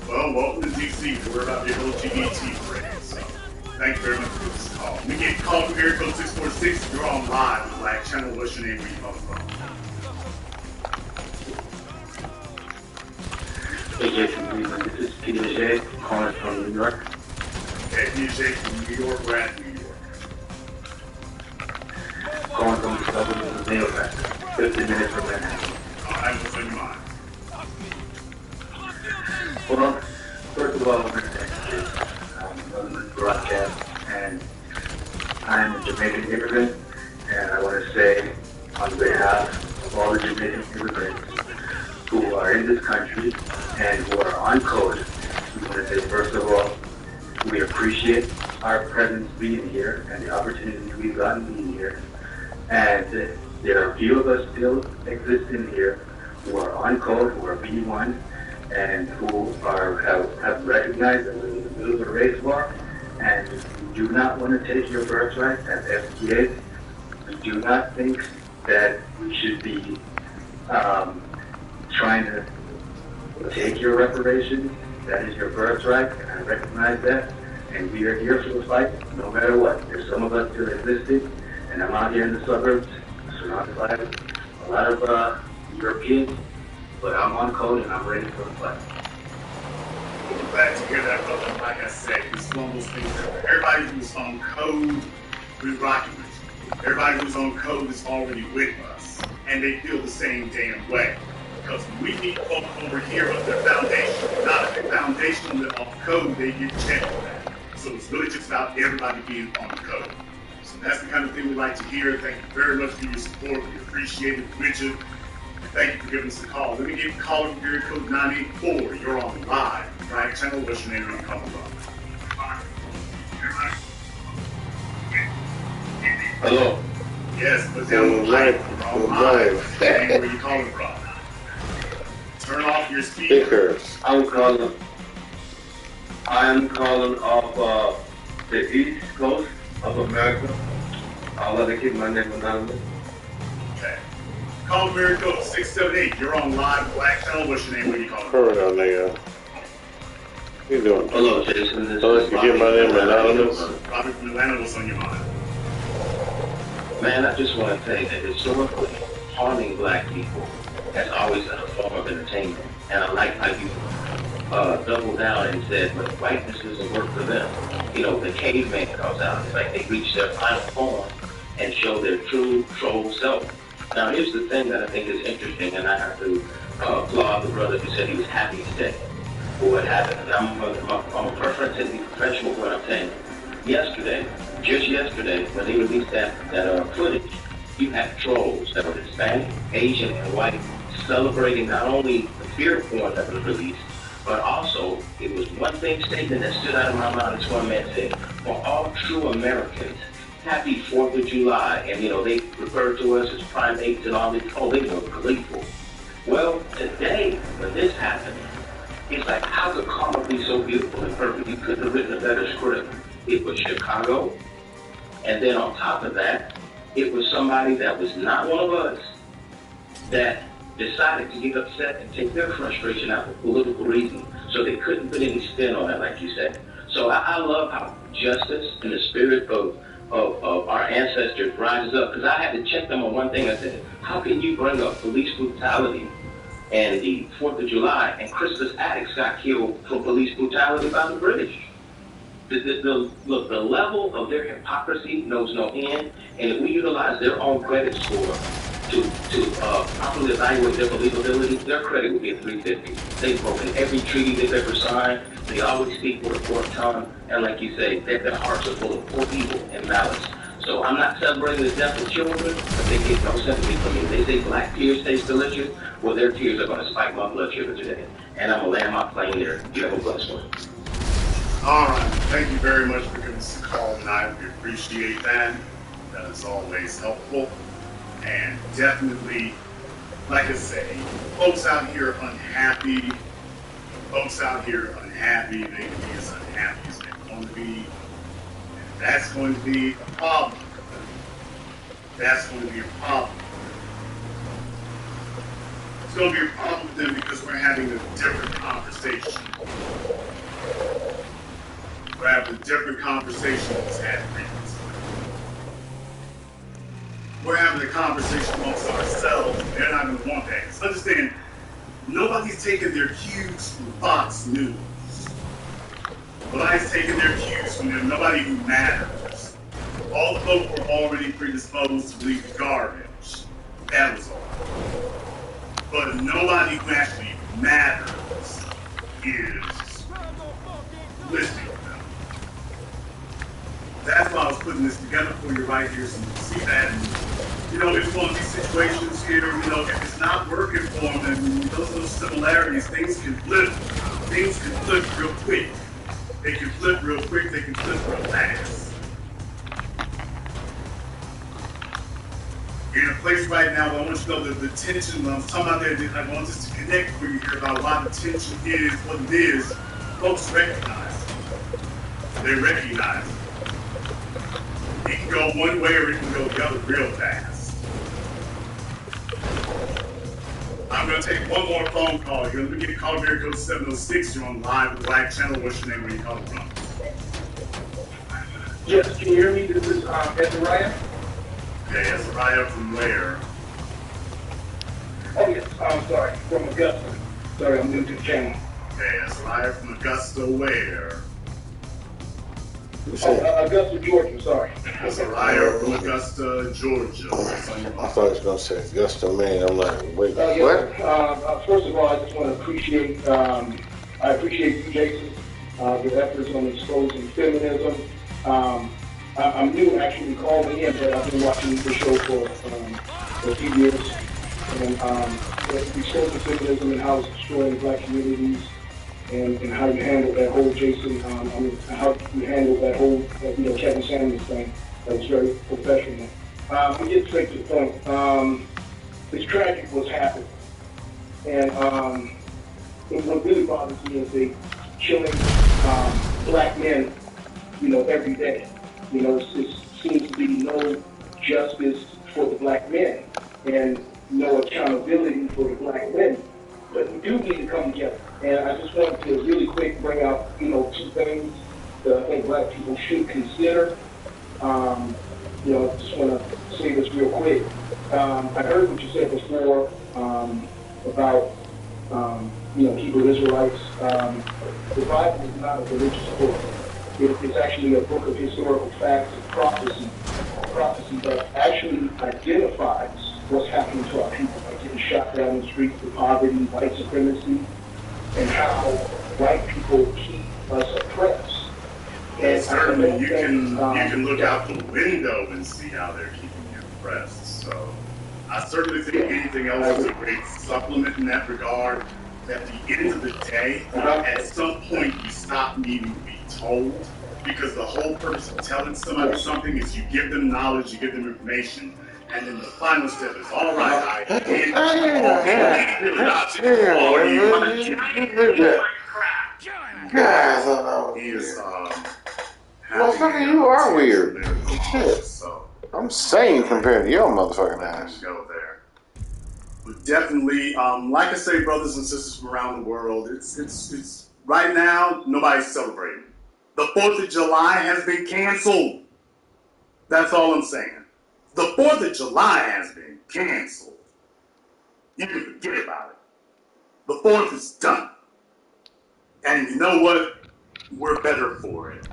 Well, welcome to DC. We're about the LGBT parade, so thank you very much for this call. We get called from area code 646. You're on live with Black Channel. What's your name? Where you calling from? Hey, Jason, this is Peter Shea, calling from New York. Okay, Peter Shea from New York. We're at New York. Calling from the suburbs of Mailback, 15 minutes from Manhattan. All right, what's on your mind? Well, first of all, I want to thank you for this broadcast, and I'm a Jamaican immigrant, and I want to say on behalf of all the Jamaican immigrants who are in this country and who are on code, we want to say first of all, we appreciate our presence being here and the opportunity we've gotten being here. And there are a few of us still existing here who are on code, who are B1, and who have recognized that we're in the middle of a race war, and we do not want to take your birthright as FTAs. We do not think that we should be trying to take your reparations. That is your birthright, and I recognize that. And we are here for the fight, no matter what. There's some of us still existing, and I'm out here in the suburbs, surrounded by a lot of Europeans, but I'm on code and I'm ready for the fight. I'm glad to hear that, brother. Like I said, it's one of those things that everybody who's on code, we're rocking with you. Everybody who's on code is already with us, and they feel the same damn way. Because we need folk over here of their foundation. Not if they're foundational and off code, they get checked for that. So it's really just about everybody being on code. So that's the kind of thing we like to hear. Thank you very much for your support. We appreciate it, Richard. Thank you for giving us a call. Let me get caller from area code 984. You're on live. Right channel. What's your name? Where you calling from? Hello. Yes, but down live. We're on live. What's your name? Where you calling from? Turn off your speakers. I am calling off the East Coast of America. I'll let me keep my name anonymous. Okay. Call area code 678. You're on live Black Channel. What's your name? Where you calling from? Heard on there. How you doing? Hello, Jason. This so is you get my name anonymous? Robert from Atlanta. What's on your mind? Man, I just want to say that historically, harming black people has always been a form of entertainment. And I like how you doubled down and said, but whiteness doesn't work for them. You know, the caveman comes out. It's like they reach their final form and show their true troll self. Now, here's the thing that I think is interesting, and I have to applaud the brother who said he was happy today for what happened. And I'm a preference and be professional with what I'm saying. Yesterday, just yesterday, when they released that footage, you had trolls that were Hispanic, Asian, and white celebrating not only the fear porn that was released, but also it was one thing statement that stood out of my mouth. This one man said, for all true Americans, happy 4th of July. And, you know, they referred to us as primates and all this. Oh, they were gleeful. Well, today, when this happened, it's like, how could karma be so beautiful and perfect? You couldn't have written a better script. It was Chicago. And then on top of that, it was somebody that was not one of us that decided to get upset and take their frustration out for political reasons. So they couldn't put any spin on it, like you said. So I love how justice and the spirit of our ancestors rises up. Because I had to check them on one thing. I said, how can you bring up police brutality and the 4th of July and Christmas addicts got killed for police brutality by the British? Look, the level of their hypocrisy knows no end, and if we utilize their own credit score to properly evaluate their believability, their credit would be at 350. They've broken every treaty they've ever signed. They always speak with a forked tongue, and like you say, their hearts are full of poor evil and malice. So I'm not celebrating the death of children, but they get no sympathy from me. They say black tears taste delicious. Well, their tears are going to spike my blood sugar today. And I'm going to land my plane there. You have a blessed one. All right. Thank you very much for giving us a call tonight. We appreciate that. That is always helpful. And definitely, like I say, folks out here unhappy. Folks out here unhappy. They can be as unhappy as they're going to be. And that's going to be a problem. That's going to be a problem. It's going to be a problem with them because we're having a different conversation. We're having a different conversation than was had previously. We're having a conversation amongst ourselves. They're not going to want that. Because understand, nobody's taking their cues from Fox News. Nobody's taking their cues from them. Nobody who matters. All the folk were already predisposed to believe garbage. That was all. But nobody who actually matters is listening to them. That's why I was putting this together for you right here, so you can see that. And, you know, it's one of these situations here, you know, if it's not working for them, and those similarities, things can flip. Things can flip real quick. They can flip real quick, they can flip real fast. You're in a place right now where I want you to know that the tension, when I'm talking about that, I want this to connect for you here about why the tension is what it is. Folks recognize it. They recognize it. It can go one way or it can go the other real fast. I'm going to take one more phone call. You're going to get a call here, code 706. You're on live with Black Channel. What's your name? Where you calling from? Yes, can you hear me? This is Ezariah. Okay, Ezariah from where? Oh, yes, I'm sorry, from Augusta. Sorry, I'm new to the channel. Okay, Ezariah from Augusta where? Augusta, Georgia, sorry. Ezariah from Augusta, Georgia. I thought he was going to say Augusta, Maine. I'm like, wait, yes, what? First of all, I just want to appreciate, I appreciate you, Jason, your efforts on exposing feminism. I'm new, actually, calling in, but I've been watching the show for a few years. And exposing feminism and how it's destroying black communities, and how you handle that whole Jason, how you handle that whole, Kevin Samuels thing. That was very professional. We get straight to the point. It's tragic what's happened. And what really bothers me is they killing black men, every day. It seems to be no justice for the black men and no accountability for the black women. But we do need to come together. And I just wanted to really quick bring out, two things that I think black people should consider. Just want to say this real quick. I heard what you said before about, Hebrew Israelites. The Bible is not a religious book. It's actually a book of historical facts and prophecy that actually identifies what's happening to our people, like getting shot down in the streets, the poverty, white supremacy, and how white people keep us oppressed. And certainly you can look out the window and see how they're keeping you oppressed. So I certainly think anything else is a great supplement in that regard. At the end of the day, at some point you stop needing to be told, because the whole purpose of telling somebody something is you give them knowledge, you give them information, and then the final step is, all right, I did. Motherfucker, you are weird. Shit. I'm sane compared to your motherfucking ass. Go there. But definitely, like I say, brothers and sisters from around the world, it's right now, nobody's celebrating. The 4th of July has been canceled. That's all I'm saying. The 4th of July has been canceled. You can forget about it. The 4th is done. And you know what? We're better for it.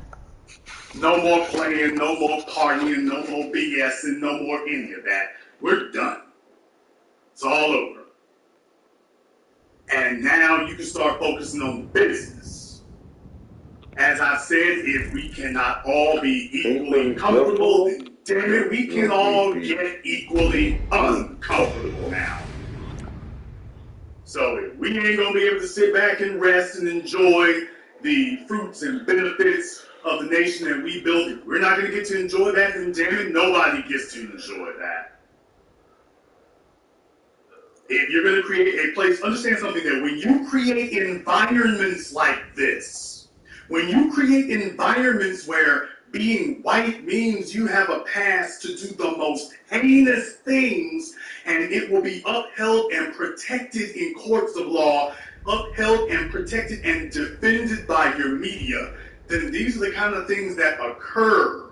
No more playing, no more partying, no more BSing, no more any of that. We're done. It's all over. And now you can start focusing on business. As I said, if we cannot all be equally comfortable, then damn it, we can all get equally uncomfortable now. So if we ain't gonna be able to sit back and rest and enjoy the fruits and benefits of the nation that we built, if we're not gonna get to enjoy that, then damn it, nobody gets to enjoy that. If you're gonna create a place, understand something there. When you create environments like this, when you create environments where being white means you have a pass to do the most heinous things, and it will be upheld and protected in courts of law, upheld and protected and defended by your media, then these are the kind of things that occur.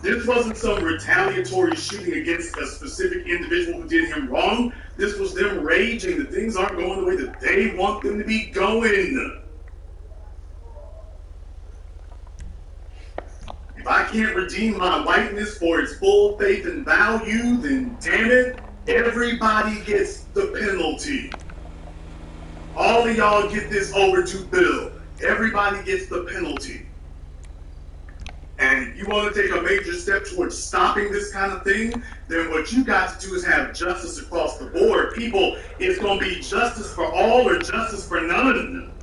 This wasn't some retaliatory shooting against a specific individual who did him wrong. This was them raging that things aren't going the way that they want them to be going. If I can't redeem my whiteness for its full faith and value, then damn it, everybody gets the penalty. All of y'all get this overdue bill. Everybody gets the penalty. And if you want to take a major step towards stopping this kind of thing, then what you got to do is have justice across the board. People, it's going to be justice for all or justice for none.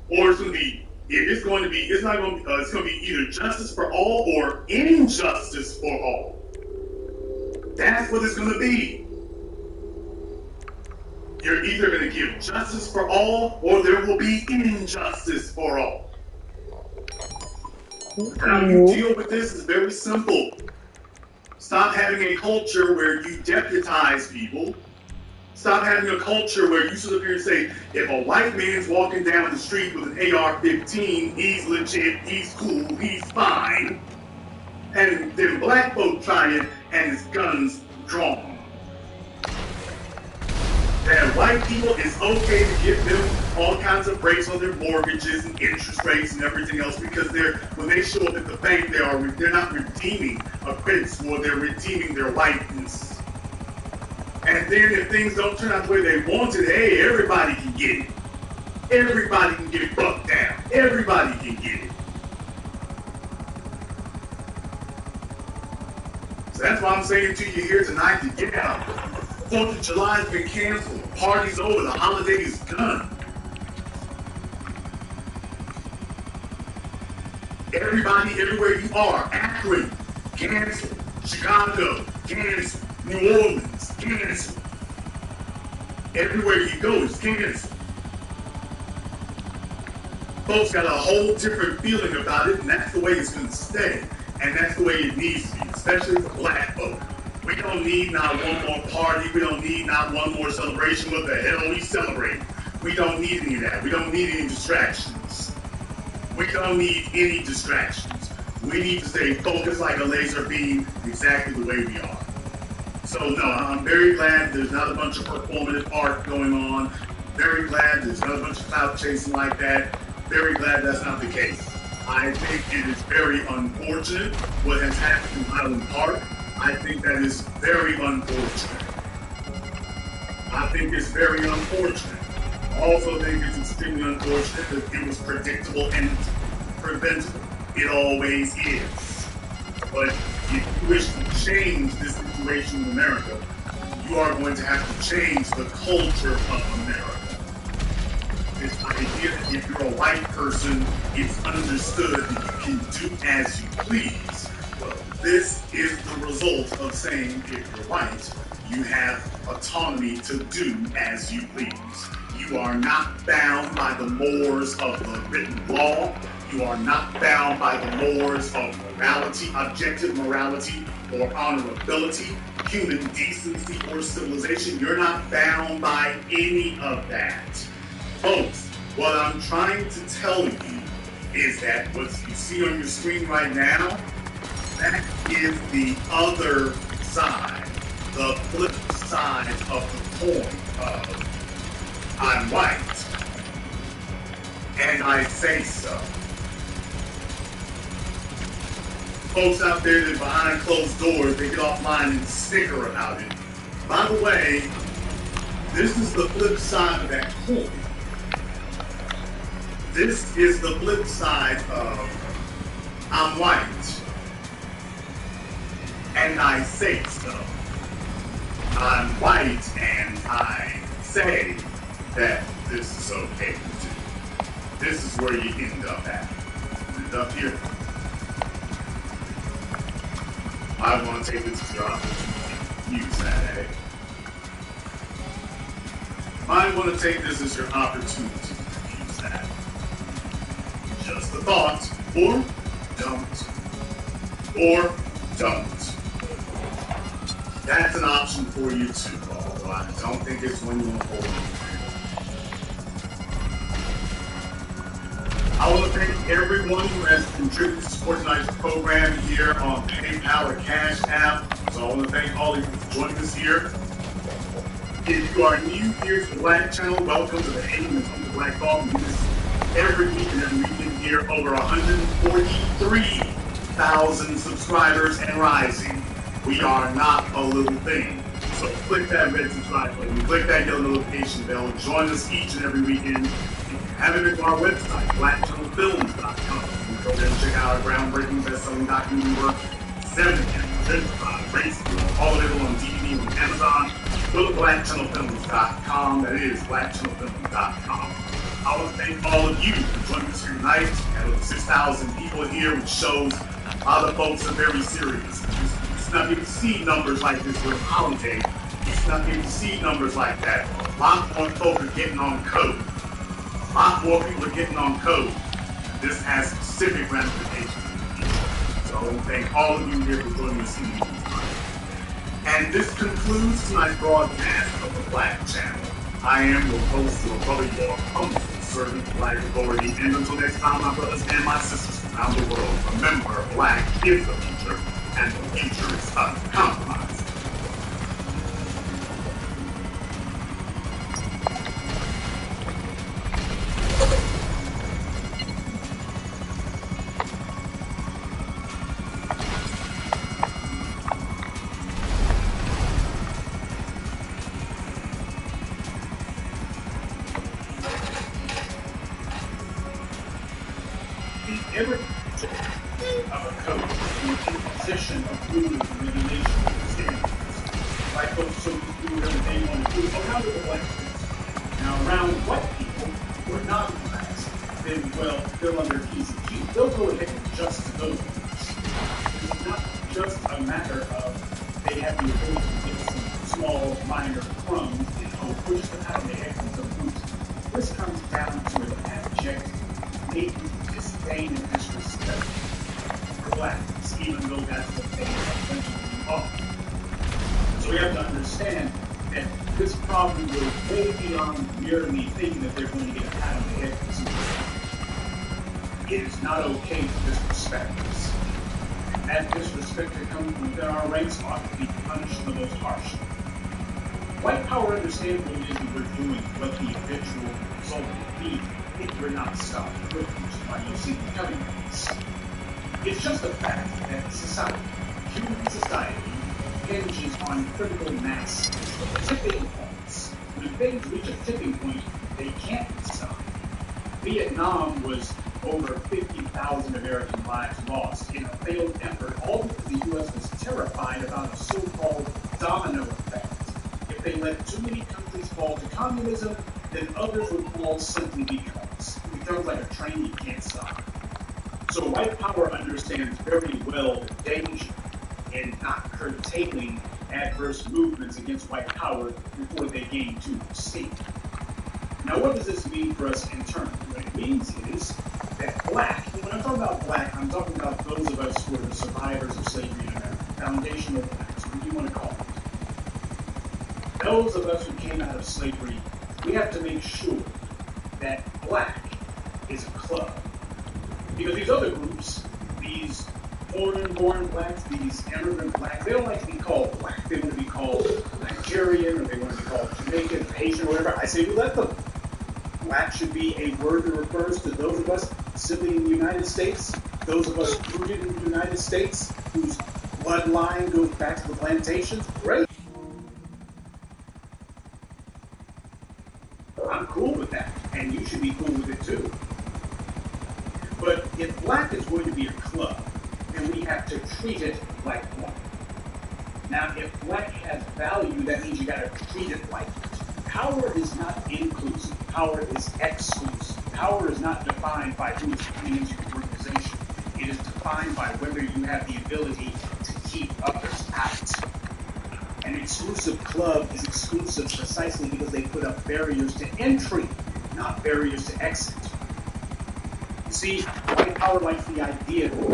Or it's going to be, it's going to be, it's not going to be, it's going to be either justice for all or injustice for all. That's what it's going to be. You're either going to give justice for all or there will be injustice for all. How you deal with this is very simple. Stop having a culture where you deputize people. Stop having a culture where you sit up here and say, if a white man's walking down the street with an AR-15, he's legit, he's cool, he's fine. And then black folk try it and his gun's drawn. That white people, it's okay to give them all kinds of breaks on their mortgages and interest rates and everything else because when they show up at the bank, they're not redeeming a credit score, they're redeeming their whiteness. And then if things don't turn out the way they wanted, hey, everybody can get it. Everybody can get bucked down. Everybody can get it. So that's why I'm saying to you here tonight to get out. 4th of July has been canceled. The party's over. The holiday is done. Everybody, everywhere you are, Akron, canceled. Chicago, canceled. New Orleans, canceled. Everywhere you go is canceled. Folks got a whole different feeling about it, and that's the way it's going to stay. And that's the way it needs to be, especially for black folk. We don't need not one more party. We don't need not one more celebration. What the hell are we celebrating? We don't need any of that. We don't need any distractions. We don't need any distractions. We need to stay focused like a laser beam exactly the way we are. So no, I'm very glad there's not a bunch of performative art going on. Very glad there's not a bunch of clout chasing like that. Very glad that's not the case. I think it is very unfortunate what has happened in Highland Park. I think that is very unfortunate. I think it's very unfortunate. I also think it's extremely unfortunate that it was predictable and preventable. It always is. But if you wish to change this situation in America, you are going to have to change the culture of America. This idea that if you're a white person, it's understood that you can do as you please. Well, this is the result of saying if you're white, you have autonomy to do as you please. You are not bound by the mores of the written law. You are not bound by the mores of morality, objective morality, or honorability, human decency, or civilization. You're not bound by any of that. Folks, what I'm trying to tell you is that what you see on your screen right now, that is the other side, the flip side of the coin of I'm white, and I say so. Folks out there that behind closed doors, they get offline and snicker about it. By the way, this is the flip side of that coin. This is the flip side of I'm white, and I say so. I'm white, and I say that this is okay to do. This is where you end up at. You end up here. I want to take this as your opportunity to use that, eh? I want to take this as your opportunity to use that. Just a thought, or don't. Or don't. That's an option for you too, although I don't think it's one you want to hold on to. I want to thank everyone who has contributed to support tonight's program here on PayPal or Cash App. So I want to thank all of you for joining us here. If you are new here to the Black Channel, welcome to the Hating and Home to Black Thought. We do this every week and every weekend here. Over 143,000 subscribers and rising. We are not a little thing. So click that red subscribe button, click that yellow notification bell, and join us each and every weekend. If you haven't been to our website, blacktunnelfilms.com, you can go there and check out our groundbreaking, best-selling documentary work, 7 Genocide, Racism, all available on DVD on Amazon. Go to blacktunnelfilms.com. That is blacktunnelfilms.com. I want to thank all of you for joining us here tonight. We have over 6,000 people here, which shows a lot of folks are very serious. It's not going to see numbers like this with a holiday. It's not going to see numbers like that. A lot more folk are getting on code. A lot more people are getting on code. This has specific ramifications. So I want to thank all of you here for joining us tonight. And this concludes tonight's broadcast of the Black Channel. I am your host, your brother, your humble servant, Black Authority. And until next time, my brothers and my sisters around the world, remember, Black is the future, and the future is uncompromised. Every of a code in position of rules and regulations and standards. White folks so used to do whatever they want to do around the black folks. Now around white people who are not blacks, then well, they're under P's and Q's. They'll go ahead and adjust to those rules. It's not just a matter of they have the ability to get some small, minor crumbs and we're just going to have the excellence of roots. This comes down to an abject, latent disdain and disrespect for blacks, even though that's what they eventually are. So we have to understand that this problem goes way beyond merely thinking that they're going to get a pat on the head for something. It is not okay to disrespect us. And that disrespect that comes from within our ranks ought to be punished the most harshly. White power understands what it is that we're doing, what the eventual result will be if we're not stopped quickly, which is why you'll see them coming at us. It's just a fact that society, human society, hinges on critical mass, tipping points. When things reach a tipping point, they can't be stopped. Vietnam was over 50,000 American lives lost in a failed effort, all because the U.S. was terrified about a so-called domino effect. If they let too many countries fall to communism, then others would fall simply because. It becomes like a train you can't stop. So white power understands very well the danger in not curtailing adverse movements against white power before they gain too much steam. Now what does this mean for us internally? What it means is that black, when I'm talking about black, I'm talking about those of us who are the survivors of slavery in America, foundational blacks, what do you want to call it? Those of us who came out of slavery, we have to make sure that black is a club. Because these other groups, these foreign-born blacks, these immigrant blacks, they don't like to be called black. They want to be called Nigerian, or they want to be called Jamaican, Haitian, or whatever. I say we let them. Black should be a word that refers to those of us simply in the United States, those of us rooted in the United States, whose bloodline goes back to the plantations. Great. I'm cool with that, and you should be cool with it too. But if black is going to be a club, then we have to treat it like one. Now, if black has value, that means you got to treat it like it. Power is not inclusive. Power is exclusive. Power is not defined by who is coming into your organization. It is defined by whether you have the ability to keep others out. An exclusive club is exclusive precisely because they put up barriers to entry, not barriers to exit. You see, white power likes the idea put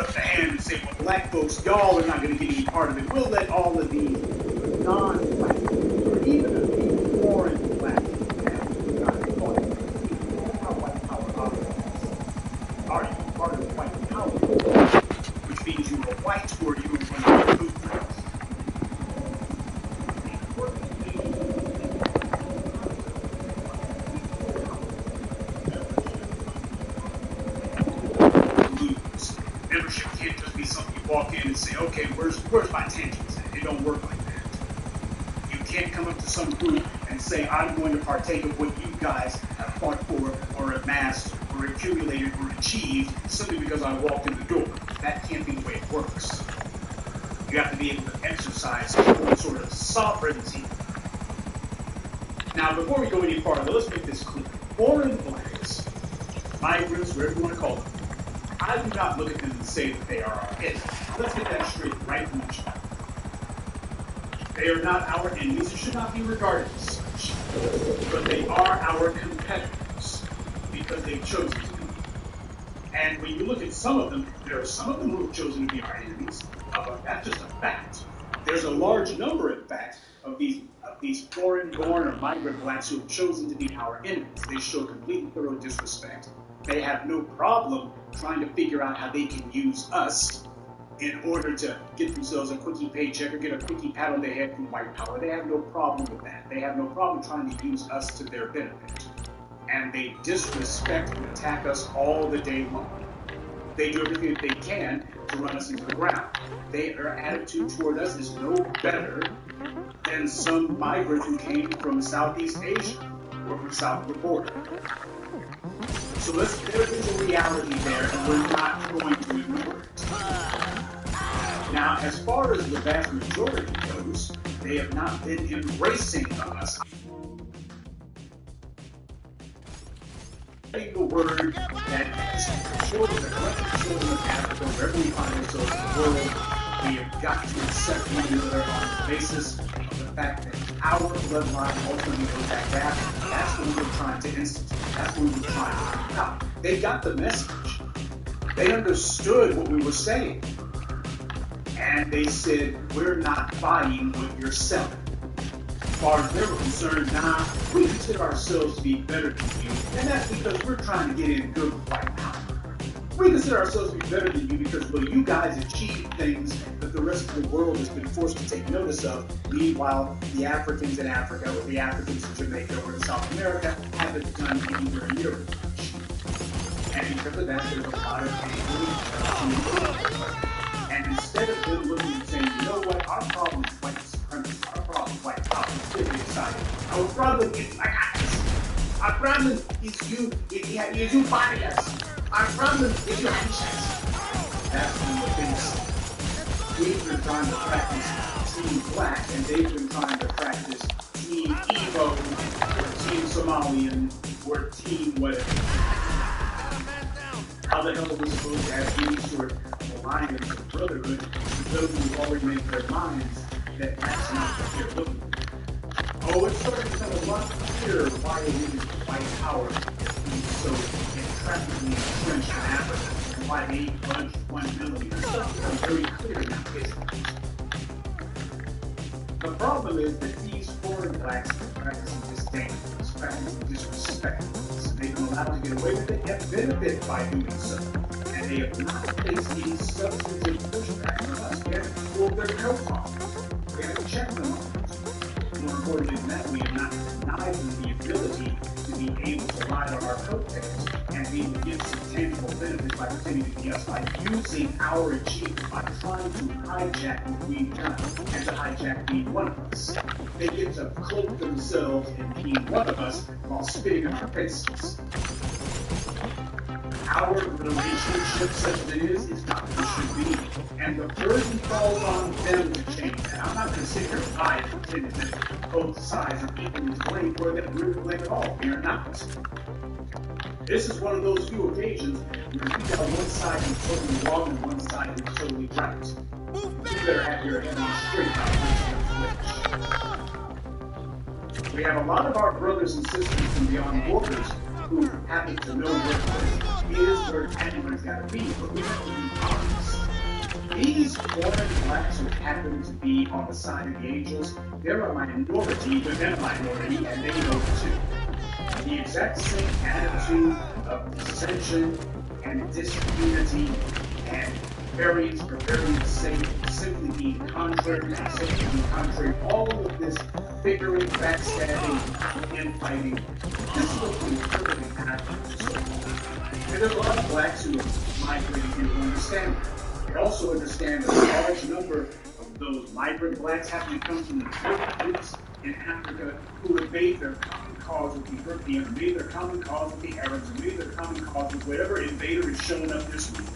up the hand and say, well, black folks, y'all are not going to get any part of it. We'll let all of these non-black or even a few foreign black have not part of it. That's how white power operates. Are you part of white power? Which means you are white or you are one of the movements. Lose. Okay, where's my tangents? It don't work like that. You can't come up to some group and say, I'm going to partake of what you guys have fought for or amassed or accumulated or achieved simply because I walked in the door. That can't be the way it works. You have to be able to exercise some sort of sovereignty. Now, before we go any farther, let's make this clear. Foreign blacks, migrants, whatever you want to call them, I do not look at them and say that they are our enemies. Let's get that straight right from the start. They are not our enemies and should not be regarded as such. But they are our competitors because they've chosen to be. And when you look at some of them, there are some of them who have chosen to be our enemies. That's just a fact. There's a large number, in fact, of these foreign-born or migrant blacks who have chosen to be our enemies. They show complete and thorough disrespect. They have no problem trying to figure out how they can use us in order to get themselves a quickie paycheck or get a quickie pat on the head from white power. They have no problem with that. They have no problem trying to use us to their benefit. And they disrespect and attack us all the day long. They do everything that they can to run us into the ground. Their attitude toward us is no better than some migrant who came from Southeast Asia or from south of the border. So there is a reality there, and we're not going to ignore it. Now, as far as the vast majority goes, they have not been embracing us. The word that as children, the collective children of Africa, wherever we find ourselves in the world, we have got to accept one another on the basis of the fact that our bloodline ultimately goes back to Africa. That's what we were trying to institute. That's what we were trying to find out. They got the message. They understood what we were saying. And they said, we're not buying what you're selling. As far as they were concerned, nah, we consider ourselves to be better than you, and that's because we're trying to get in good with white power. We consider ourselves to be better than you because, well, you guys achieved things that the rest of the world has been forced to take notice of. Meanwhile, the Africans in Africa, or the Africans in Jamaica, or in South America haven't done anywhere near as much. And because of that, there's a lot of anger. And instead of them looking and saying, you know what, our problem is white supremacy, our problem is white power, it's really exciting. Our problem is like us. Our problem is you bias. Our problem is your anxious. That's one of the things. We've been trying to practice Team Black, and they've been trying to practice Team Evo, or Team Somalian, or Team whatever. How the hell are we supposed to have any sort of alliance or brotherhood with those who've already made their minds that that's not what they're looking for? Oh, it's starting to become a lot clearer why it is white power is so intractably entrenched in Africa and why they budged 1 millimeter. It's starting to become very clear now, isn't it? The problem is that these foreign blacks are practicing disdain, practicing disrespect. They've been allowed to get away with it and benefit by doing so. And they have not faced any substantive pushback from us. We haven't pulled their coat off. We haven't checked them on it. More importantly than that, we have not denied them the ability to be able to ride on our coattails and be able to get some tangible benefits by pretending to be us, by using our achievement, by trying to hijack what we've done and to hijack being one of us. They get to cloak themselves in being one of us while spitting in our faces. Our relationship, such as it is not what it should be. And the burden falls on them to change that. I'm not going to sit here and lie and pretend that both sides are equally to blame for that. We're to blame at all. We are not. This is one of those few occasions where you got one side who's totally wrong and one side who's totally right. You better have your head on straight about which. We have a lot of our brothers and sisters from beyond borders who happen to know where it is, where everyone's got to be, but we have to be honest. These foreign blacks who happen to be on the side of the angels, they're a minority within a minority, and they know it too. The exact same attitude of dissension and disunity and variance for variance sake, simply being contrary and simply being contrary, all of this bickering, backstabbing, infighting, this is what's been occurring in Africa for so long. And there's a lot of blacks who have migrated here who understand that. But also understand that a large number of those migrant blacks happen to come from the groups in Africa who have made their common cause with the Europeans, made their common cause with the Arabs, and made their common cause with whatever invader is showing up this week.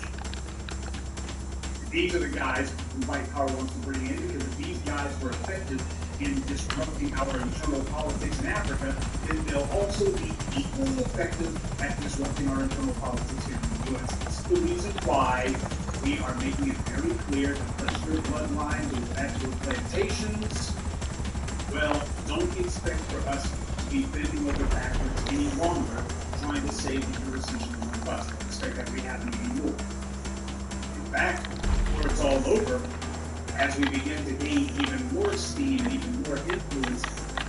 These are the guys who white power wants to bring in, because if these guys were effective in disrupting our internal politics in Africa, then they'll also be equally effective at disrupting our internal politics here in the U.S. This is the reason why we are making it very clear that unless your bloodline goes back to the plantations, well, don't expect for us to be bending over backwards any longer trying to save the jurisdiction of us. Don't expect that to be happening anymore. In fact, before it's all over, as we begin to gain even more steam and even more influence,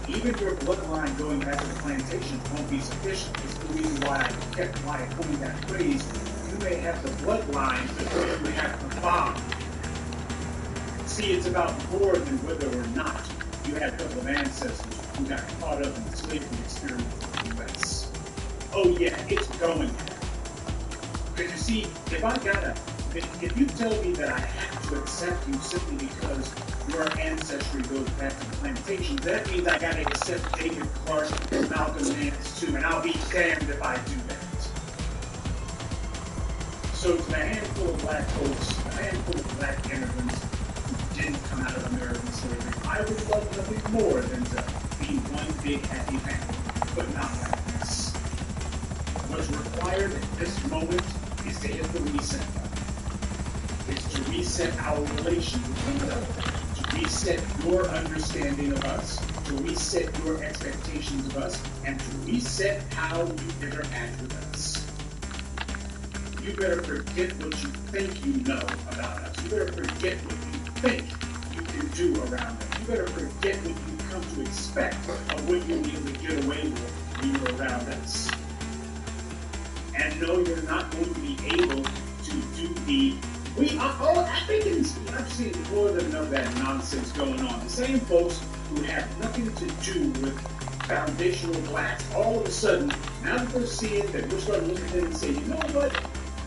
even your bloodline going back to the plantations won't be sufficient. It's the reason why I kept coining that phrase. You may have the bloodline, but you have the bomb. See, it's about more than whether or not you had a couple of ancestors who got caught up in the slavery experience in the U.S. Oh yeah, it's going there. Because you see, if you tell me that I have to accept you simply because your ancestry goes back to the plantations, that means I gotta accept David Clark and Malcolm X too, and I'll be damned if I do that. So to the handful of black folks, a handful of black immigrants who didn't come out of American slavery, I would love nothing more than to be one big happy family, but not like this. What's required at this moment is to hit the reset button. It's to reset our relations with one another, to reset your understanding of us, to reset your expectations of us, and to reset how you interact with us. You better forget what you think you know about us. You better forget what you think you can do around us. You better forget what you come to expect of what you'll be able to get away with when you're around us. And no, you're not going to be able to do the we are all Africans. I've seen more than enough of that nonsense going on. The same folks who have nothing to do with foundational blacks, all of a sudden, now that they're seeing that we're starting to look at them and say, you know what?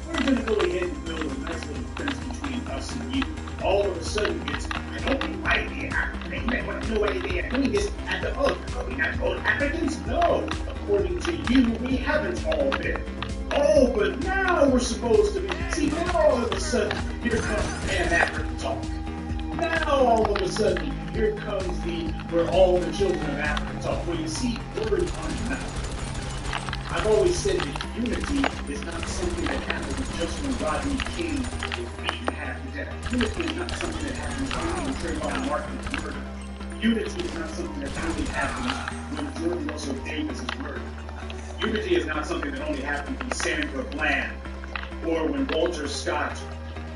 We're going to go ahead and build a nice little fence between us and you. All of a sudden, it's, I don't think white here. They want to know why they are doing this at the are we not all Africans? No. According to you, we haven't all been. Oh, but now we're supposed to be. See, now all of a sudden, here comes Pan-African talk. Now all of a sudden, here comes where all the children of Africa talk. Well, you see, words aren't enough. I've always said that unity is not something that happens just when Rodney King is beaten half to death. Unity is not something that happens when Trayvon Martin is murdered. Unity is not something that only happens when Jordan Russell Davis is murdered. Unity is not something that only happens when Sandra Bland, or when Walter Scott,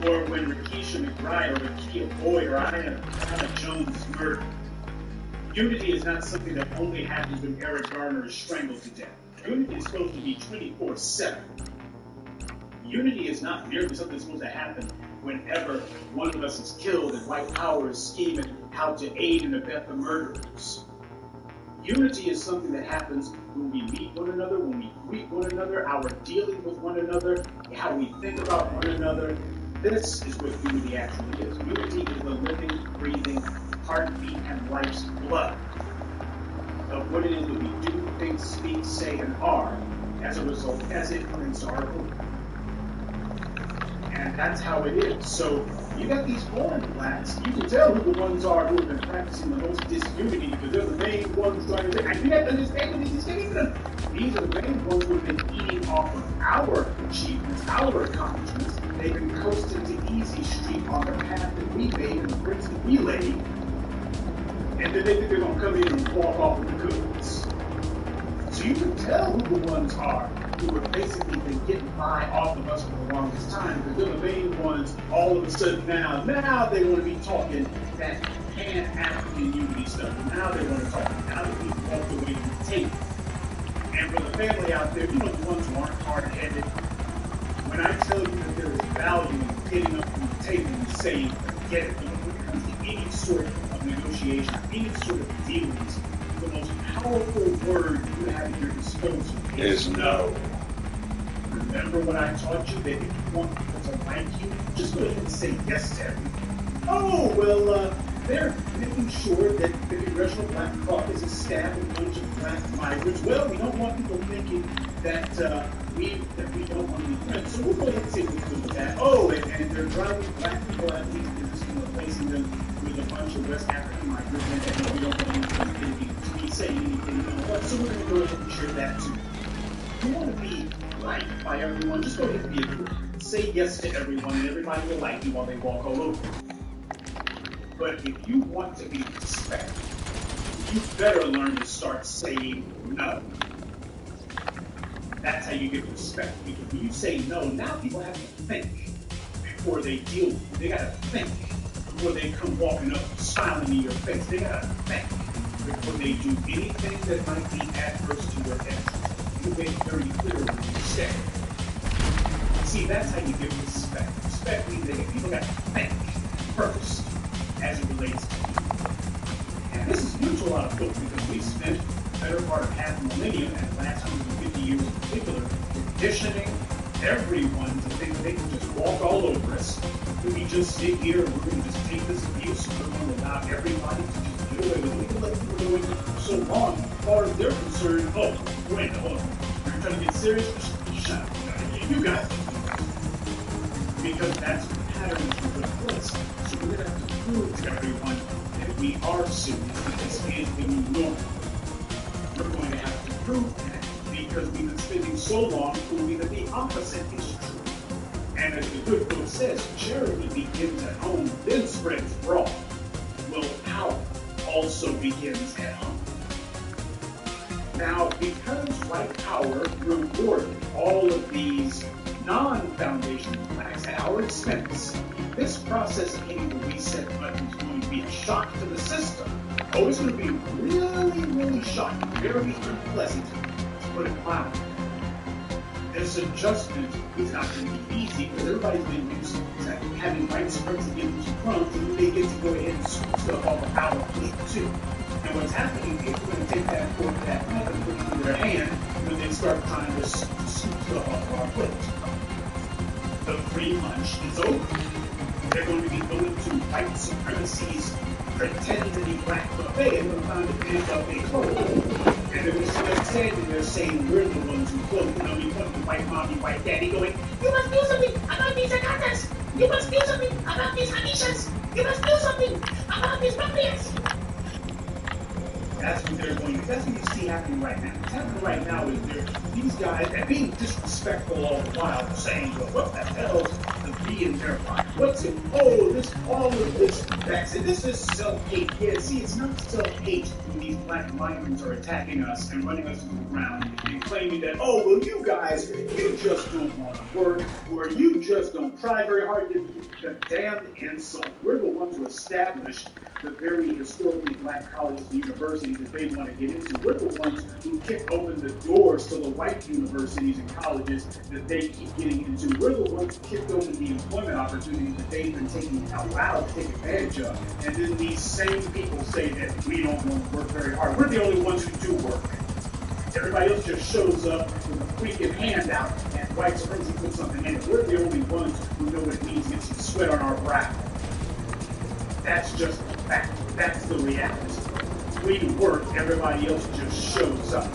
or when Rakisha McBride, or Rakia Boyd, or Anna Jones is murdered. Unity is not something that only happens when Eric Garner is strangled to death. Unity is supposed to be 24/7. Unity is not merely something that's supposed to happen whenever one of us is killed and white power is scheming how to aid and abet the murderers. Unity is something that happens when we meet one another, when we greet one another, our dealing with one another, how we think about one another. This is what unity actually is. Unity is the living, breathing heartbeat and life's blood of what it is that we do, think, speak, say, and are as a result, as it prints our book. And that's how it is. So you got these foreign blacks. You can tell who the ones are who have been practicing the most disunity because they're the main ones trying to say, and you have to understand what these things are. These are the main ones who have been eating off of our achievements, our accomplishments. They've been coasting to Easy Street on the path that we made and the bricks that we laid. And then they think they're going to come in and walk off with the goods. So you can tell who the ones are who have basically been getting by off of us for the longest time, because they're the main ones all of a sudden now they want to be talking that Pan-African unity stuff. Now they want to talk. Now that we've walked away from the table. And for the family out there, you know the ones who aren't hard-headed, when I tell you that there is value in getting up from the table and saying, forget it, when it comes to any sort of negotiation, any sort of dealings, the most powerful word you have at your disposal is no. Remember when I taught you that if you want people to like you, just go ahead and say yes to everything. Oh, well, they're making sure that the Congressional Black Caucus is staffed with a bunch of black migrants. Well, we don't want people thinking that we don't want to be friends. So we'll go ahead and say what's good with that. Oh, and they're driving black people out of these businesses and replacing them with a bunch of West African migrants, and we don't want anything to be saying anything. So we're going to go ahead and share that too. If you want to be liked by everyone, just go ahead and be a group. Say yes to everyone, and everybody will like you while they walk all over. But if you want to be respected, you better learn to start saying no. That's how you get respect. Because when you say no, now people have to think before they deal with you. They got to think before they come walking up, smiling in your face. They got to think before they do anything that might be adverse to your interests. You make it very clear when you say. See, that's how you get respect. Respect means that people got to think first as it relates to you. And this is new to a lot of folks because we spent the better part of half a millennium and the last 150 years in particular conditioning everyone to think that they can just walk all over us. That we just sit here and we're going to just take this abuse and we're going to allow everybody to just get away with it. We can let people do it for so long. As far as they're concerned, oh, wait, hold on. You're trying to get serious? Just shut up. You guys don't do that. Because that's the pattern that we're going to place. So we're going to have to prove to everyone that we are serious because it is the new normal. We're going to have to prove that because we've been spending so long proving that the opposite is true. And as the good book says, charity begins at home, then spreads abroad. Well, power also begins at home. Now, because white power rewarded all of these non-foundational blacks at our expense, this process of hitting the reset button is going to be a shock to the system. Oh, it's going to be really, really shocking, very unpleasant, to put it mildly. This adjustment is not going to be easy because everybody's been used to having white supremacy give them some crumbs, and they get to go ahead and scoop stuff off of our plate too. And what's happening is we're going to take that fork, that knife, and put it in their hand when they start trying to scoop stuff off of our plate. The free lunch is over. They're going to be going to white supremacy's pretend to be black buffet and we're going to find a big buffet clothes. And they're going to see us standing there saying we're the ones who clothed. You know, you come to white mommy, white daddy going, you must do something about these agatas. You must do something about these hanishas. You must do something about these buffets. That's what they're going to, that's what you see happening right now. What's happening right now is these guys, and being disrespectful all the while, saying, well, what the hell's the B in their pocket? What's it? Oh, all of this vaccine. This is self-hate. Yeah, see, it's not self-hate when these black migrants are attacking us and running us to the ground and claiming that, oh, well, you guys, you just don't want to work, or you just don't try very hard to the damn insult. We're the ones who established the very historically black colleges and universities that they want to get into. We're the ones who kick open the doors to the white universities and colleges that they keep getting into. We're the ones who kicked open the employment opportunities that they've been taking out loud to take advantage of. And then these same people say that we don't want to work very hard. We're the only ones who do work. Everybody else just shows up with a freaking handout and white supremacy puts something in it. We're the only ones who know what it means to get some sweat on our brow. That's just a fact. That's the reality. We work, everybody else just shows up.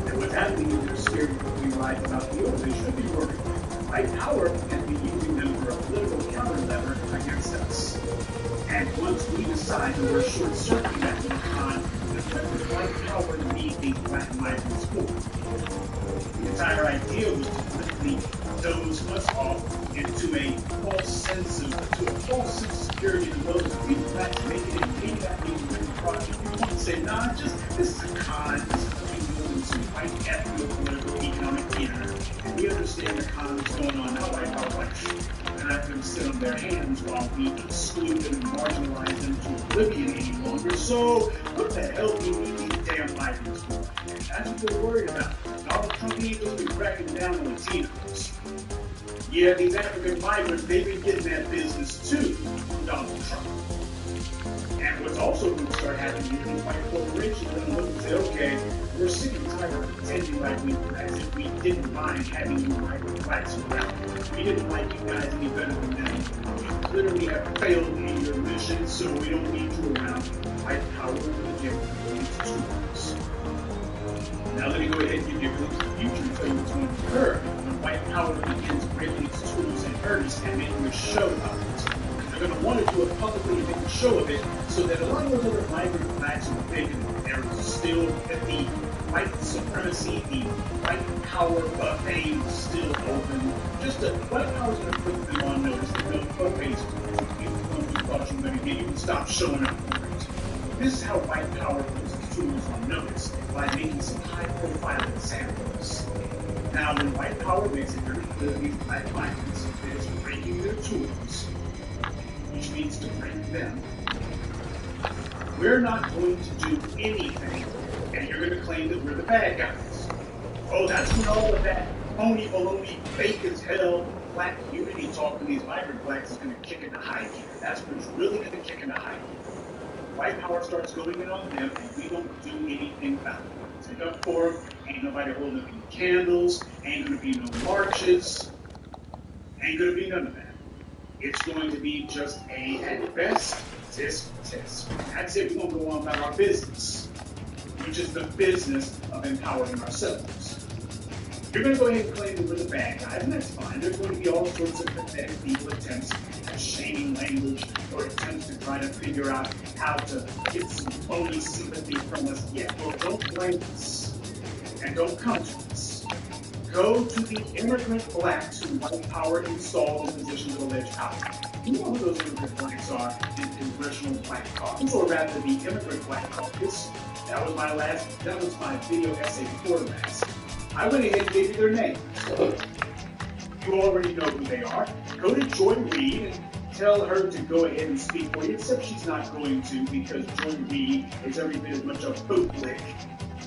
And what's happening is they're scared of being right about the others. They should be working. White power can be using them for a political counter lever against us. And once we decide that we're short-circuiting that little con, what does white power need these black migrants for? The entire idea was to quickly doze us off into a false sense of security and those people that make it and maybe that means we're in the project. You want to say, nah, just this is a con, this is between you and some white ethnic, political, economic theater. And we understand the con that's going on now, like our white. They're not going to sit on their hands while we exclude them and marginalize them to oblivion any longer. So what the hell do we need these damn migrants for? That's what they're worried about. Donald Trump ain't going to be cracking down on Latinos. Yeah, these African migrants, they've been getting that business too from Donald Trump. And what's also going to start happening is these white corporations are going to look and say, okay, we're sick and tired of pretending like we, as if we didn't mind having you migrant blacks around. We didn't like you guys any better than them. You clearly have failed in your mission, so we don't need you around. White power will give these tools. Now let me go ahead and give you a glimpse of the future and tell you what's going to occur when white power begins breaking its tools in earnest and making a show of it. They're going to want to do it publicly and make a show of it so that a lot of those other migrant blacks who think there is still that the white supremacy, the white power buffet is still open. Just that white power is going to put them on notice. The real buffet is you thought you were going to get, you can stop showing up for it. This is how white power puts its tools on notice, by making some high-profile examples. Now, when white power makes it very clear these black migrants is breaking their tools, which means to break them, we're not going to do anything, and you're going to claim that we're the bad guys. Oh, that's when all of that phony baloney, fake as hell, black unity talk from these migrant blacks is going to kick into high gear. That's when it's really going to kick into high gear. White power starts going in on them, and we don't do anything about it. Take up for them, ain't nobody holding up any candles, ain't going to be no marches, ain't going to be none of that. It's going to be just at best, tisk. That's it. We're going to go on about our business, which is the business of empowering ourselves. You're going to go ahead and claim that we're the bad guys, and that's fine. There's going to be all sorts of pathetic evil attempts at shaming language or attempts to try to figure out how to get some phony sympathy from us. Yeah, well, don't blame us, and don't come to us. Go to the immigrant blacks who white power installed in positions of alleged power. You know who those immigrant blacks are in the Congressional Black Caucus, or rather the Immigrant Black Caucus. That was my video essay before last. I went ahead and gave you their names. You already know who they are. Go to Joy Reid and tell her to go ahead and speak for you, except she's not going to, because Joy Reid is every bit as much a bootlick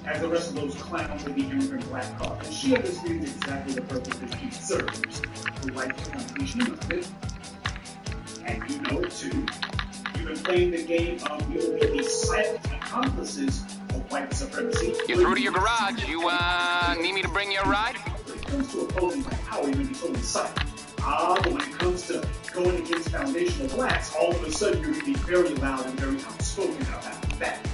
as the rest of those clowns of the Immigrant Black Caucus. She understands exactly the purpose that she serves. The white country, she knows it. And you know it too. You've been playing the game of you will be the silent accomplices of white supremacy. You're through to your garage. You, need me to bring you a ride? When it comes to opposing white power, you're going to be totally silent. But when it comes to going against foundational blacks, all of a sudden you're going to be very loud and very outspoken about that.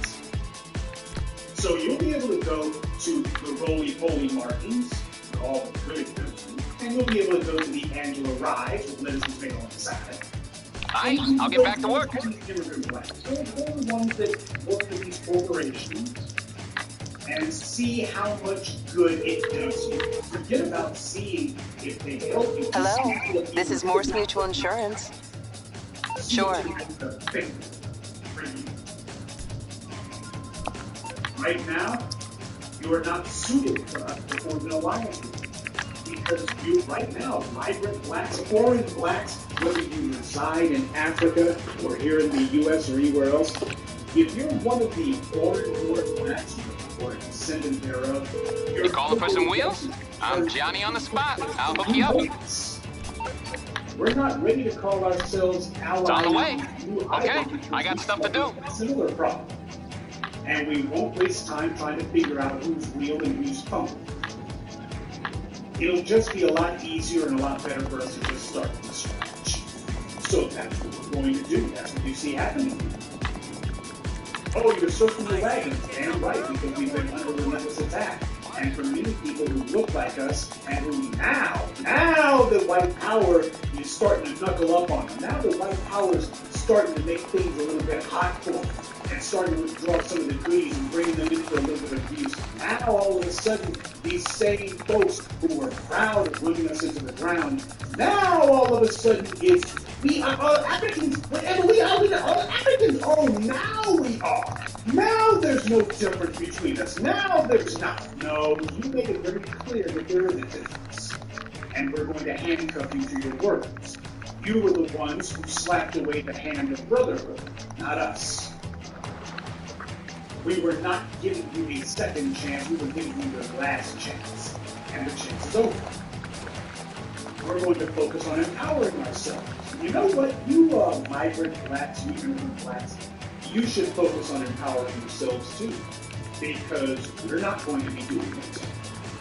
So you'll be able to go to the Roly-Poly Martins, they're all really good, and you'll be able to go to the Angela Rides with lettuce and tomato on the side. I'll get back to work. Immigrant blacks. They're the ones that work for these corporations and see how much good it does you. Forget about seeing if they help you. Hello, this is Morse Mutual Insurance. Sure. Right now, you are not suited for us to form an alliance with you. Because you, right now, migrant blacks, foreign blacks, whether you reside in Africa or here in the U.S. or anywhere else, if you're one of the foreign blacks or a descendant thereof, You calling for some wheels? I'm Johnny on the spot. I'll hook you up. We're not ready to call ourselves allies. It's on the way. Okay, I got stuff to do. Similar problem. And we won't waste time trying to figure out who's real and who's phony. It'll just be a lot easier and a lot better for us to just start from scratch. So that's what we're going to do. That's what you see happening. Oh, you're circling the wagons. Damn right, because we've been under relentless attack. And for many people who look like us, and who now the white power is starting to knuckle up on them. Now the white power is starting to make things a little bit hot for them, and starting to withdraw some of the goodies and bringing them into a little bit of abuse. Now all of a sudden, these same folks who were proud of running us into the ground, now all of a sudden it's, we are all Africans, whatever we are all Africans. Oh, now we are. Now there's no difference between us. Now there's not. No, you make it very clear that there is a difference. And we're going to handcuff you to your words. You were the ones who slapped away the hand of brotherhood, not us. We were not giving you a second chance. We were giving you the last chance. And the chance is over. We're going to focus on empowering ourselves. You know what? You migrant blacks, you immigrant blacks, you should focus on empowering yourselves too, because we're not going to be doing it.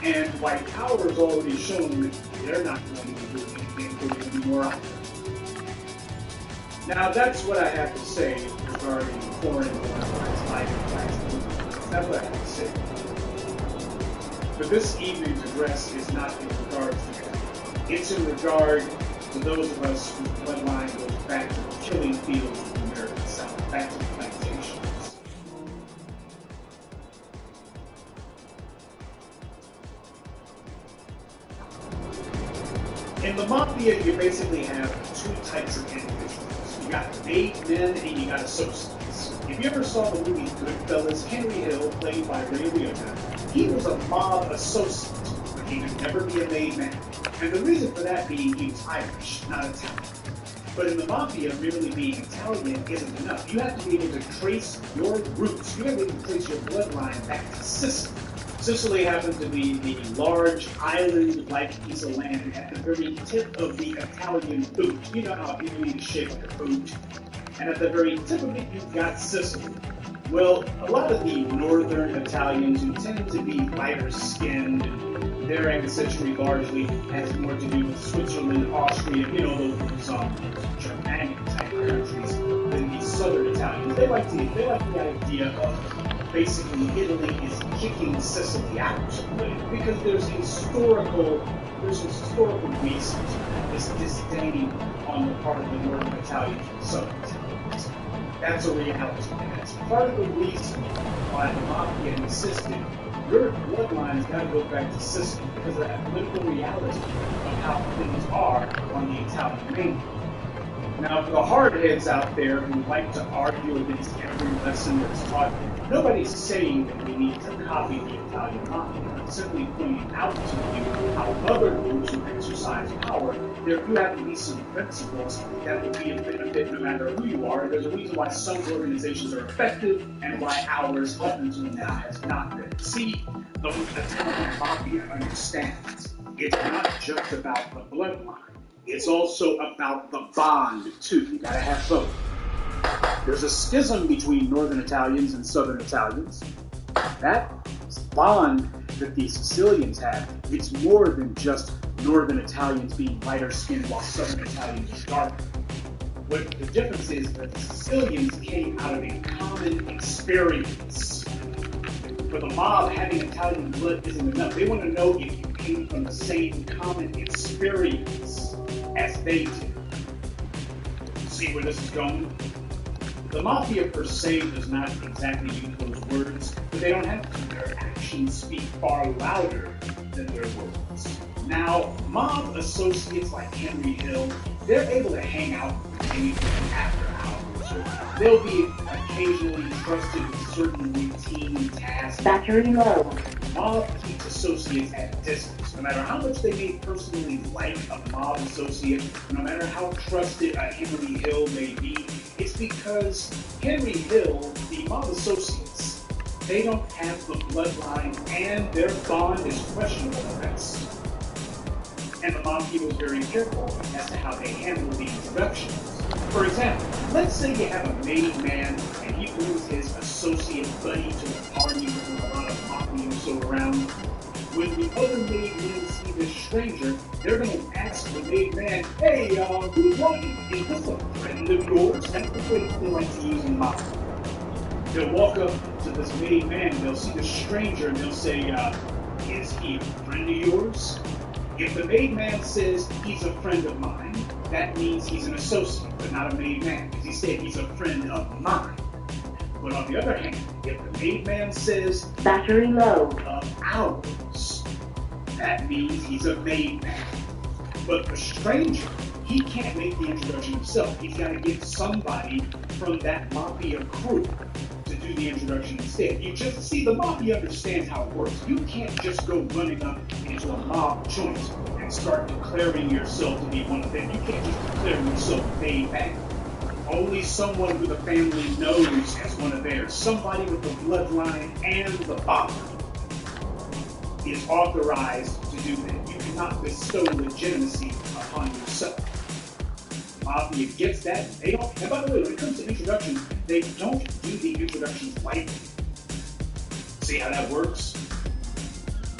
And white power has already shown that they're not going to be doing anything for you anymore either. Now, that's what I have to say regarding foreign organized life and black. That's what I have to say. But this evening's address is not in regards to that. It's in regard to those of us whose bloodline goes back to the killing fields of the American South, back to the plantations. In the mafia, you basically have two types of individuals. You got made men and you got associates. If you ever saw the movie Goodfellas, Henry Hill, played by Ray Liotta, he was a mob associate, but he could never be a made man. And the reason for that being he was Irish, not Italian. But in the mafia, merely being Italian isn't enough. You have to be able to trace your roots. You have to be able to trace your bloodline back to Sicily. Sicily happens to be the large island-like piece of land at the very tip of the Italian boot. You know how Italy is shaped like a boot. And at the very tip of it, you've got Sicily. Well, a lot of the northern Italians who tend to be lighter-skinned, and their ancestry largely has more to do with Switzerland, Austria, you know, those Germanic-type countries than the southern Italians. They like the idea of basically Italy is kicking Sicily out because there's historical reasons for this disdain on the part of the northern Italians and southern Italians. That's a reality. And that's part of the reason why the mafia insisted your bloodline's got to go back to Sicily because of that political reality of how things are on the Italian mainland. Now, for the hardheads out there who like to argue against every lesson that's taught, nobody's saying that we need to copy the Italian mafia. I'm simply pointing out to you how other groups who exercise power, there do have to be some principles that will be a benefit no matter who you are. There's a reason why some organizations are effective and why ours up until now has not been. See, the Italian mafia understands it's not just about the bloodline. It's also about the bond, too. You gotta have both. There's a schism between northern Italians and southern Italians. That bond that the Sicilians have, it's more than just northern Italians being lighter skinned while southern Italians are darker. What the difference is that the Sicilians came out of a common experience. For the mob, having Italian blood isn't enough. They want to know if you came from the same common experience as they did. See where this is going? The mafia per se does not exactly use those words, but they don't have to. Their actions speak far louder than their words. Now, mob associates like Henry Hill, they're able to hang out maybe after hours. They'll be occasionally trusted with certain routine tasks. Battery low. Mob keeps associates at a distance. No matter how much they may personally like a mob associate, no matter how trusted a Henry Hill may be, it's because Henry Hill, the mob associates, they don't have the bloodline and their bond is questionable at best. And the mafia was very careful as to how they handle the introductions. For example, let's say you have a made man and he brings his associate buddy to a party with a lot of mafioso around. When the other made men see this stranger, they're going to ask the made man, hey, who's walking? Is this a friend of yours? That's the way they like to use in mafia. They'll walk up to this made man, they'll see the stranger, and they'll say, is he a friend of yours? If the made man says he's a friend of mine, that means he's an associate, but not a made man, because he said he's a friend of mine. But on the other hand, if the made man says battery low of ours, that means he's a made man. But the stranger, he can't make the introduction himself. He's got to get somebody from that mafia crew to do the introduction instead. You just see, the mafia understands how it works. You can't just go running up into a mob joint and start declaring yourself to be one of them. You can't just declare yourself made man. Only someone who the family knows as one of theirs, somebody with the bloodline and the bond, is authorized to do that. You cannot bestow legitimacy upon yourself. Mafia gets that. They don't. And by the way, when it comes to introductions, they don't do introductions lightly. See how that works?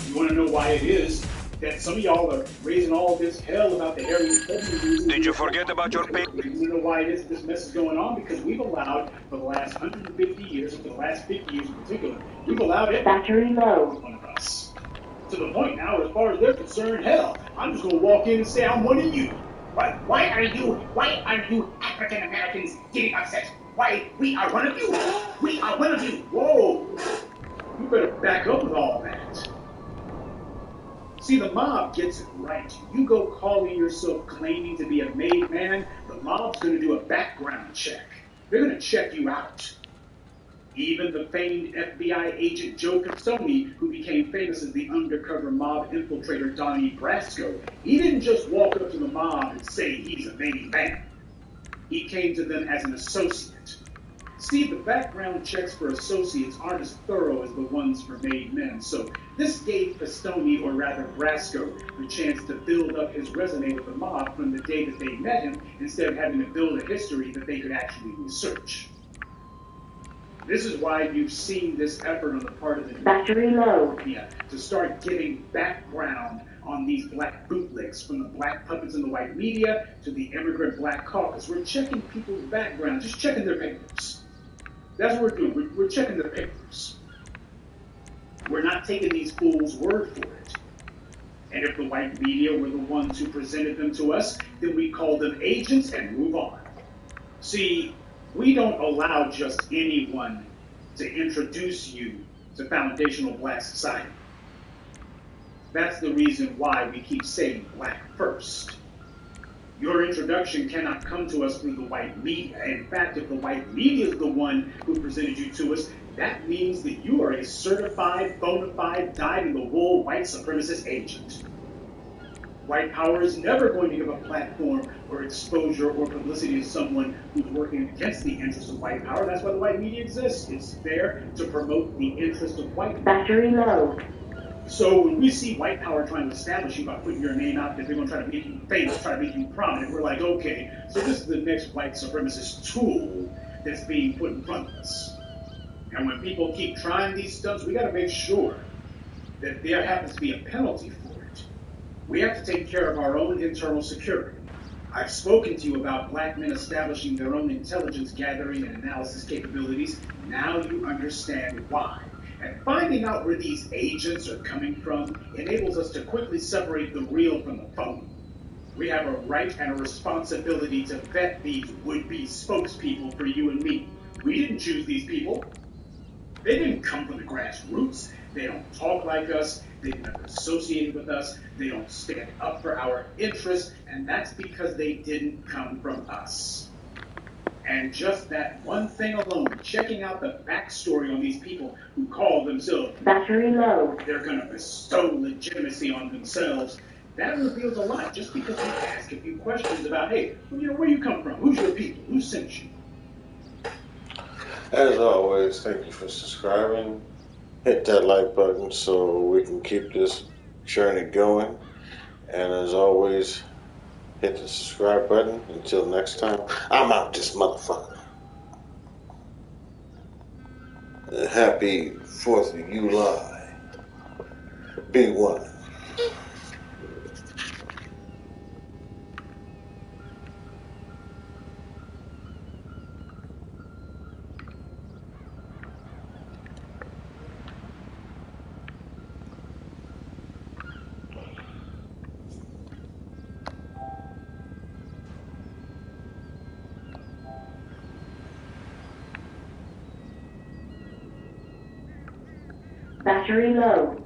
You want to know why it is that some of y'all are raising all this hell about the Harry Potter? Did you forget about your pay? You want to know why it is that this mess is going on? Because we've allowed, for the last 150 years, and for the last 50 years in particular, we've allowed it. Battery low. One of us. To the point now, as far as they're concerned, hell, I'm just going to walk in and say I'm one of you. Why are you African Americans getting upset? Why, we are one of you. We are one of you. Whoa. You better back up with all that. See, the mob gets it right. You go calling yourself claiming to be a made man, the mob's going to do a background check. They're going to check you out. Even the famed FBI agent Joe Castoni, who became famous as the undercover mob infiltrator Donnie Brasco, he didn't just walk up to the mob and say he's a made man. He came to them as an associate. See, the background checks for associates aren't as thorough as the ones for made men, so this gave Pistone, or rather Brasco, the chance to build up his resume with the mob from the day that they met him, instead of having to build a history that they could actually research. This is why you've seen this effort on the part of the Battery low. media to start getting background on these black bootlegs, from the black puppets in the white media to the immigrant black caucus. We're checking people's background, just checking their papers. That's what we're doing. We're checking their papers. We're not taking these fools' word for it. And if the white media were the ones who presented them to us, then we call them agents and move on. See, we don't allow just anyone to introduce you to foundational black society. That's the reason why we keep saying black first. Your introduction cannot come to us through the white media. In fact, if the white media is the one who presented you to us, that means that you are a certified, bona fide, dyed-in-the-wool white supremacist agent. White power is never going to give a platform or exposure or publicity to someone who's working against the interests of white power. That's why the white media exists. It's there to promote the interest of white power. Battery low. So when we see white power trying to establish you by putting your name out there, they're going to try to make you famous, try to make you prominent. We're like, okay, so this is the next white supremacist tool that's being put in front of us. And when people keep trying these stunts, we got to make sure that there happens to be a penalty for it. We have to take care of our own internal security. I've spoken to you about black men establishing their own intelligence gathering and analysis capabilities. Now you understand why. And finding out where these agents are coming from enables us to quickly separate the real from the phony. We have a right and a responsibility to vet these would-be spokespeople for you and me. We didn't choose these people. They didn't come from the grassroots. They don't talk like us. They've never associated with us. They don't stand up for our interests, and that's because they didn't come from us. And just that one thing alone, checking out the backstory on these people who call themselves Battery low. They're going to bestow legitimacy on themselves. That reveals a lot, just because we ask a few questions about, hey, where you come from? Who's your people? Who sent you? As always, thank you for subscribing. Hit that like button so we can keep this journey going. And as always, hit the subscribe button. Until next time, I'm out this motherfucker. Happy 4th of July. Be one. Battery low.